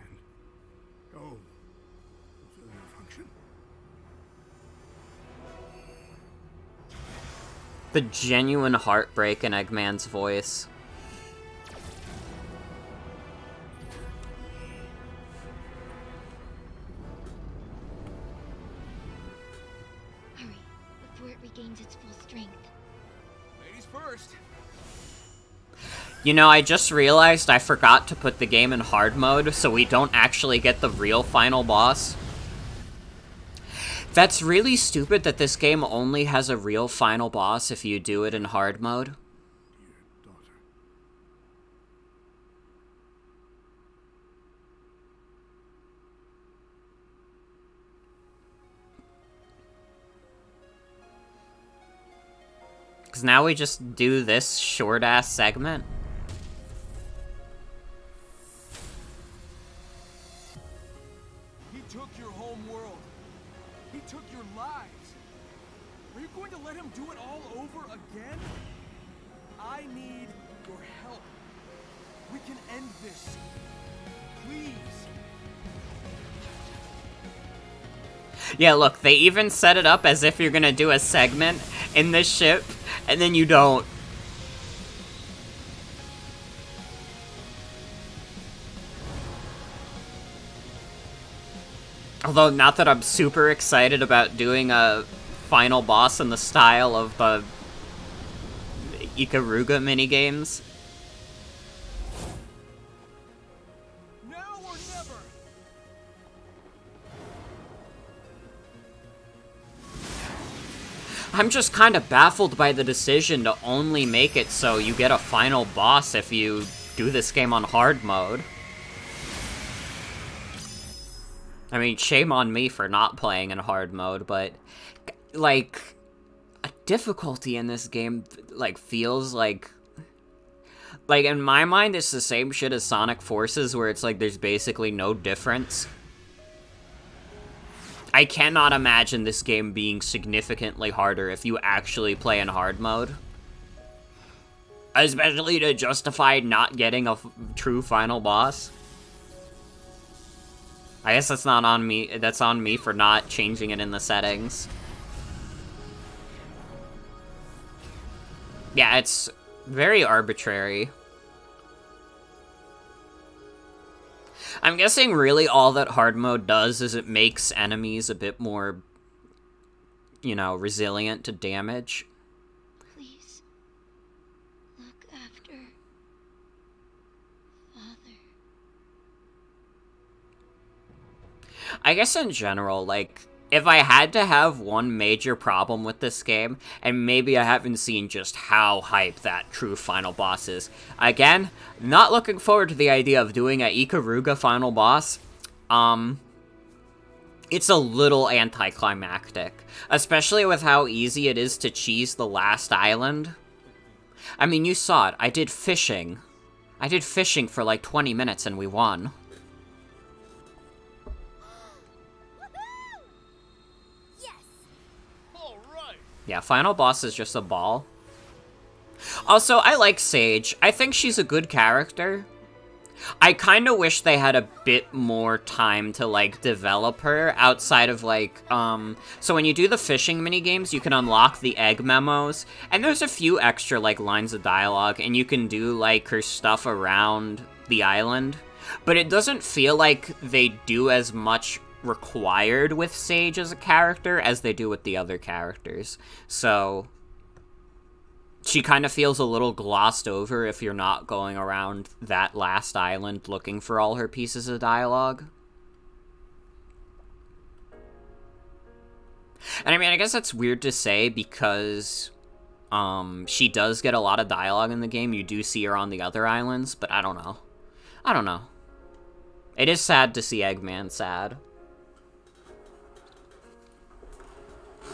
Go. Fulfill your function. The genuine heartbreak in Eggman's voice. Hurry, before it regains its full strength. Ladies first. You know, I just realized I forgot to put the game in hard mode, so we don't actually get the real final boss. That's really stupid that this game only has a real final boss if you do it in hard mode. Dear daughter. Because now we just do this short-ass segment. He took your home world. He took your lives. Are you going to let him do it all over again? I need your help. We can end this. Please. Yeah, look, they even set it up as if you're gonna do a segment in this ship, and then you don't. Although, not that I'm super excited about doing a final boss in the style of the Ikaruga minigames. Now or never. I'm just kind of baffled by the decision to only make it so you get a final boss if you do this game on hard mode. I mean, shame on me for not playing in hard mode, but, like, a difficulty in this game, like, feels like... Like, in my mind, it's the same shit as Sonic Forces, where it's like there's basically no difference. I cannot imagine this game being significantly harder if you actually play in hard mode. Especially to justify not getting a true final boss. I guess that's not on me, that's on me for not changing it in the settings. Yeah, it's very arbitrary. I'm guessing really all that hard mode does is it makes enemies a bit more, you know, resilient to damage. Please, look after Father. I guess in general, like, if I had to have one major problem with this game, and maybe I haven't seen just how hype that true final boss is. Again, not looking forward to the idea of doing a Ikaruga final boss. It's a little anticlimactic, especially with how easy it is to cheese the last island. I mean, you saw it. I did fishing. I did fishing for like 20 minutes and we won. Yeah, final boss is just a ball. Also, I like Sage. I think she's a good character. I kind of wish they had a bit more time to, like, develop her outside of, like, so when you do the fishing minigames, you can unlock the egg memos, and there's a few extra, like, lines of dialogue, and you can do, like, her stuff around the island. But it doesn't feel like they do as much required with Sage as a character as they do with the other characters. So she kind of feels a little glossed over if you're not going around that last island looking for all her pieces of dialogue. And I mean, I guess that's weird to say because she does get a lot of dialogue in the game. You do see her on the other islands, but I don't know. I don't know. It is sad to see Eggman sad.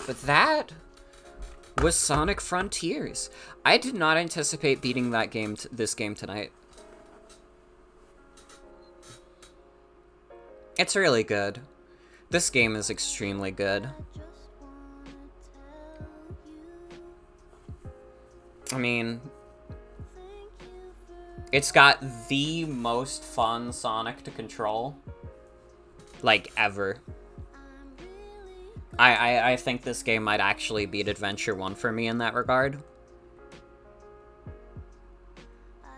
But that was Sonic Frontiers. I did not anticipate beating that game, this game tonight. It's really good. This game is extremely good. I mean, it's got the most fun Sonic to control, like, ever. I think this game might actually beat Adventure 1 for me in that regard.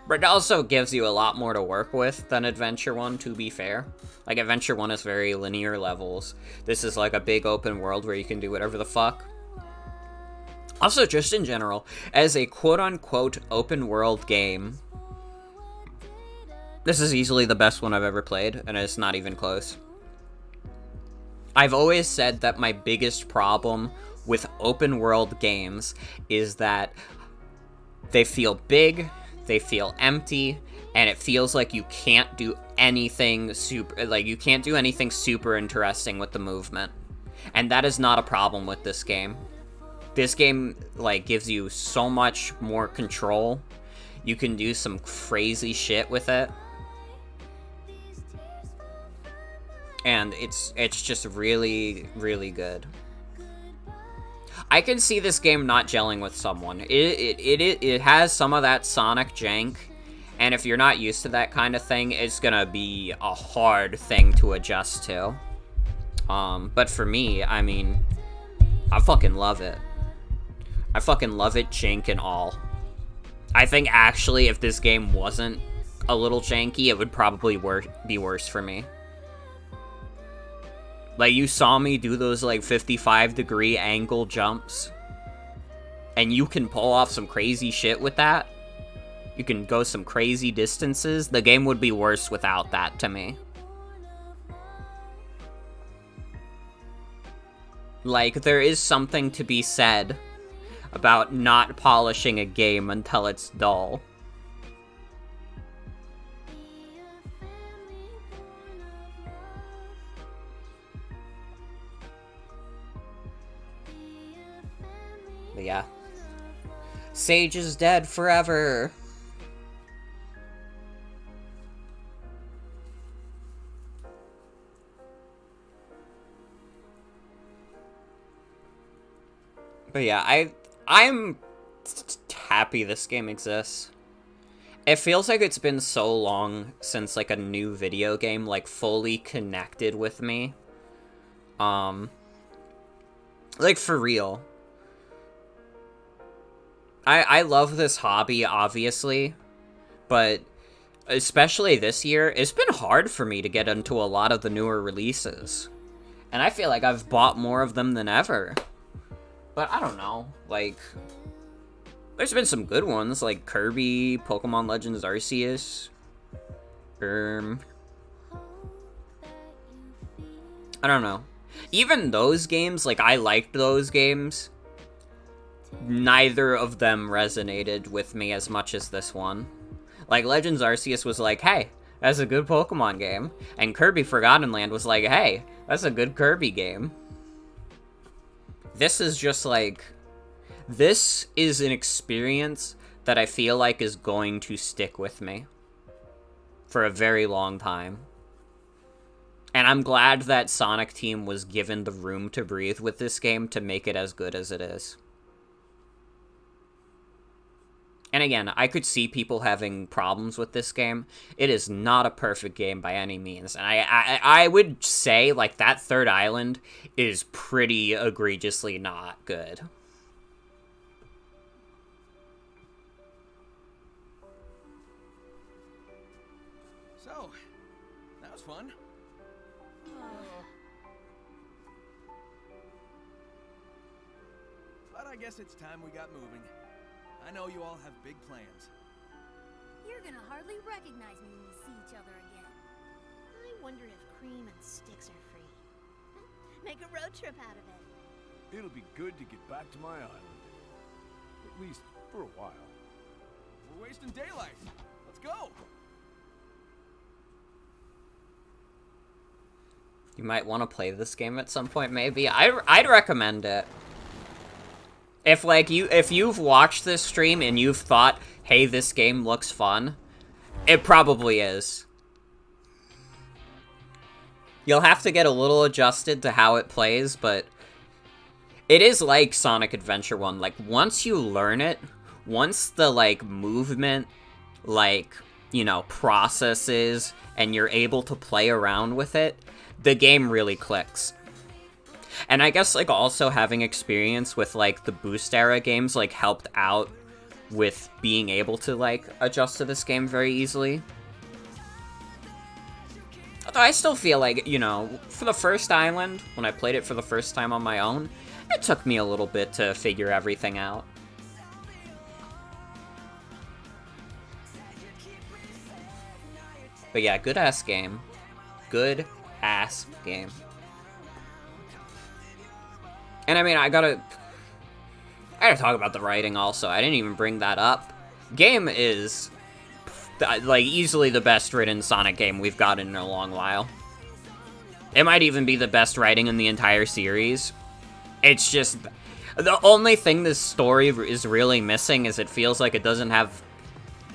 But it also gives you a lot more to work with than Adventure 1, to be fair. Like, Adventure 1 is very linear levels. This is like a big open world where you can do whatever the fuck. Also, just in general, as a quote-unquote open-world game, this is easily the best one I've ever played, and it's not even close. I've always said that my biggest problem with open-world games is that they feel big, they feel empty, and it feels like you can't do anything super interesting with the movement. And that is not a problem with this game. This game, like, gives you so much more control. You can do some crazy shit with it. And it's just really, really good. I can see this game not gelling with someone. It has some of that Sonic jank, and if you're not used to that kind of thing, it's gonna be a hard thing to adjust to. But for me, I mean, I fucking love it. I fucking love it, jank and all. I think actually if this game wasn't a little janky, it would probably be worse for me. Like, you saw me do those, like, 55-degree angle jumps. And you can pull off some crazy shit with that. You can go some crazy distances. The game would be worse without that, to me. Like, there is something to be said about not polishing a game until it's dull. But yeah. Sage is dead forever. But yeah, I'm happy this game exists. It feels like it's been so long since, like, a new video game, like, fully connected with me. Like, for real. I love this hobby, obviously, but especially this year, it's been hard for me to get into a lot of the newer releases. And I feel like I've bought more of them than ever. But I don't know, like, there's been some good ones, like Kirby, Pokemon Legends Arceus. I don't know. Even those games, like, I liked those games. Neither of them resonated with me as much as this one. Like, Legends Arceus was like, hey, that's a good Pokemon game. And Kirby Forgotten Land was like, hey, that's a good Kirby game. This is just like... This is an experience that I feel like is going to stick with me for a very long time. And I'm glad that Sonic Team was given the room to breathe with this game to make it as good as it is. And again, I could see people having problems with this game. It is not a perfect game by any means. And I would say, like, that third island is pretty egregiously not good. So, But I guess it's time we got moving. I know you all have big plans. You're gonna hardly recognize me when we see each other again. I wonder if cream and sticks are free. Make a road trip out of it. It'll be good to get back to my island. At least for a while. We're wasting daylight. Let's go. You might want to play this game at some point, maybe. I'd recommend it. If you've watched this stream and you've thought, hey, this game looks fun, it probably is. You'll have to get a little adjusted to how it plays, but it is like Sonic Adventure 1. Like, once you learn it, once the, like, movement, like, you know, processes, and you're able to play around with it, the game really clicks. And I guess, like, also having experience with, like, the Boost era games, like, helped out with being able to, like, adjust to this game very easily. Although I still feel like, you know, for the first island, when I played it for the first time on my own, it took me a little bit to figure everything out. But yeah, good-ass game. Good-ass game. And I mean, I gotta talk about the writing also. I didn't even bring that up. Game is, like, easily the best written Sonic game we've gotten in a long while. It might even be the best writing in the entire series. It's just, the only thing this story is really missing is it feels like it doesn't have,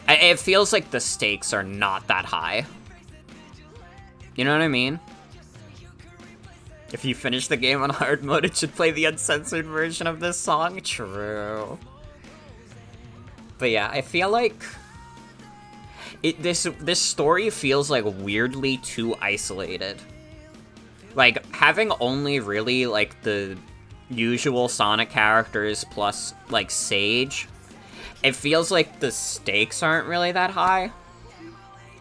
it feels like the stakes are not that high. You know what I mean? If you finish the game on hard mode, it should play the uncensored version of this song. True. But yeah, I feel like this story feels like weirdly too isolated. Like, having only really, like, the usual Sonic characters plus, like, Sage, it feels like the stakes aren't really that high.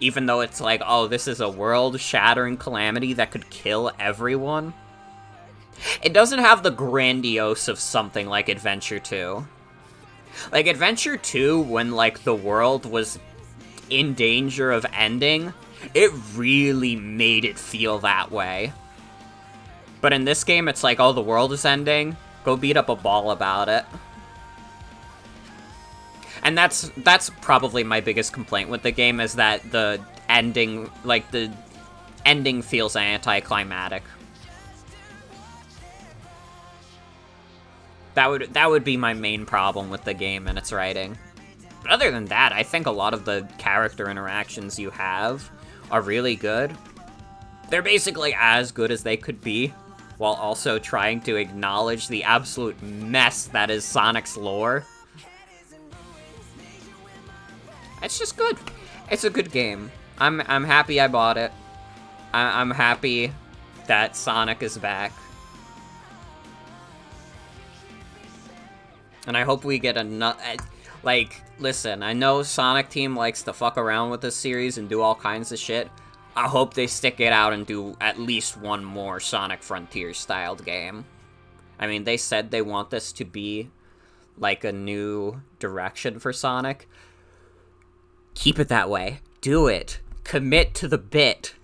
Even though it's like, oh, this is a world-shattering calamity that could kill everyone. It doesn't have the grandiose of something like Adventure 2. Like, Adventure 2, when, like, the world was in danger of ending, it really made it feel that way. But in this game, it's like, oh, the world is ending, go beat up a ball about it. And that's probably my biggest complaint with the game, is that the ending, like, the ending feels anticlimactic. That would be my main problem with the game and its writing. But other than that, I think a lot of the character interactions you have are really good. They're basically as good as they could be, while also trying to acknowledge the absolute mess that is Sonic's lore. It's just good. It's a good game. I'm happy I bought it. I'm happy that Sonic is back. And I hope we get another... Like, listen, I know Sonic Team likes to fuck around with this series and do all kinds of shit. I hope they stick it out and do at least one more Sonic Frontiers-styled game. I mean, they said they want this to be, like, a new direction for Sonic. Keep it that way. Do it. Commit to the bit.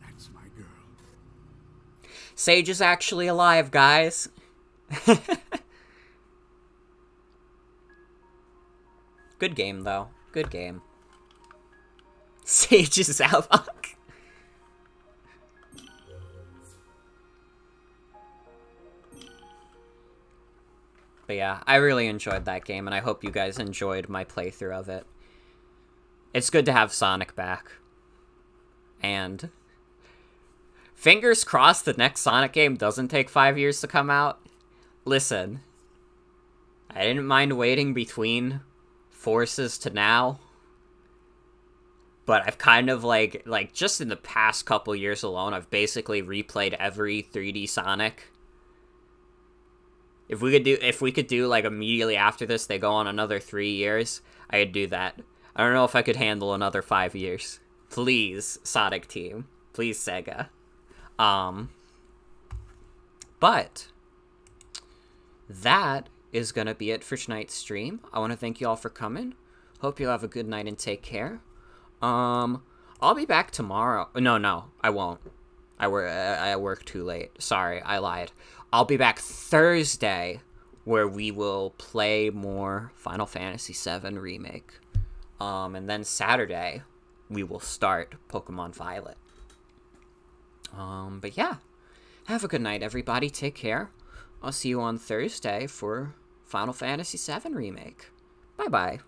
That's my girl. Sage is actually alive, guys. Good game, though. Good game. Sage is out. But yeah, I really enjoyed that game, and I hope you guys enjoyed my playthrough of it. It's good to have Sonic back. And fingers crossed the next Sonic game doesn't take 5 years to come out. Listen, I didn't mind waiting between Forces to now. but I've kind of like just in the past couple years alone, I've basically replayed every 3D Sonic. If we could do like immediately after this, they go on another 3 years, I'd do that. I don't know if I could handle another 5 years. Please, Sonic Team. Please, Sega. But that is gonna be it for tonight's stream. I want to thank you all for coming. Hope you have a good night and take care. I'll be back tomorrow. No, I won't. I work too late. Sorry, I lied. I'll be back Thursday, where we will play more Final Fantasy VII Remake. And then Saturday, we will start Pokemon Violet. But yeah, have a good night, everybody. Take care. I'll see you on Thursday for Final Fantasy VII Remake. Bye-bye.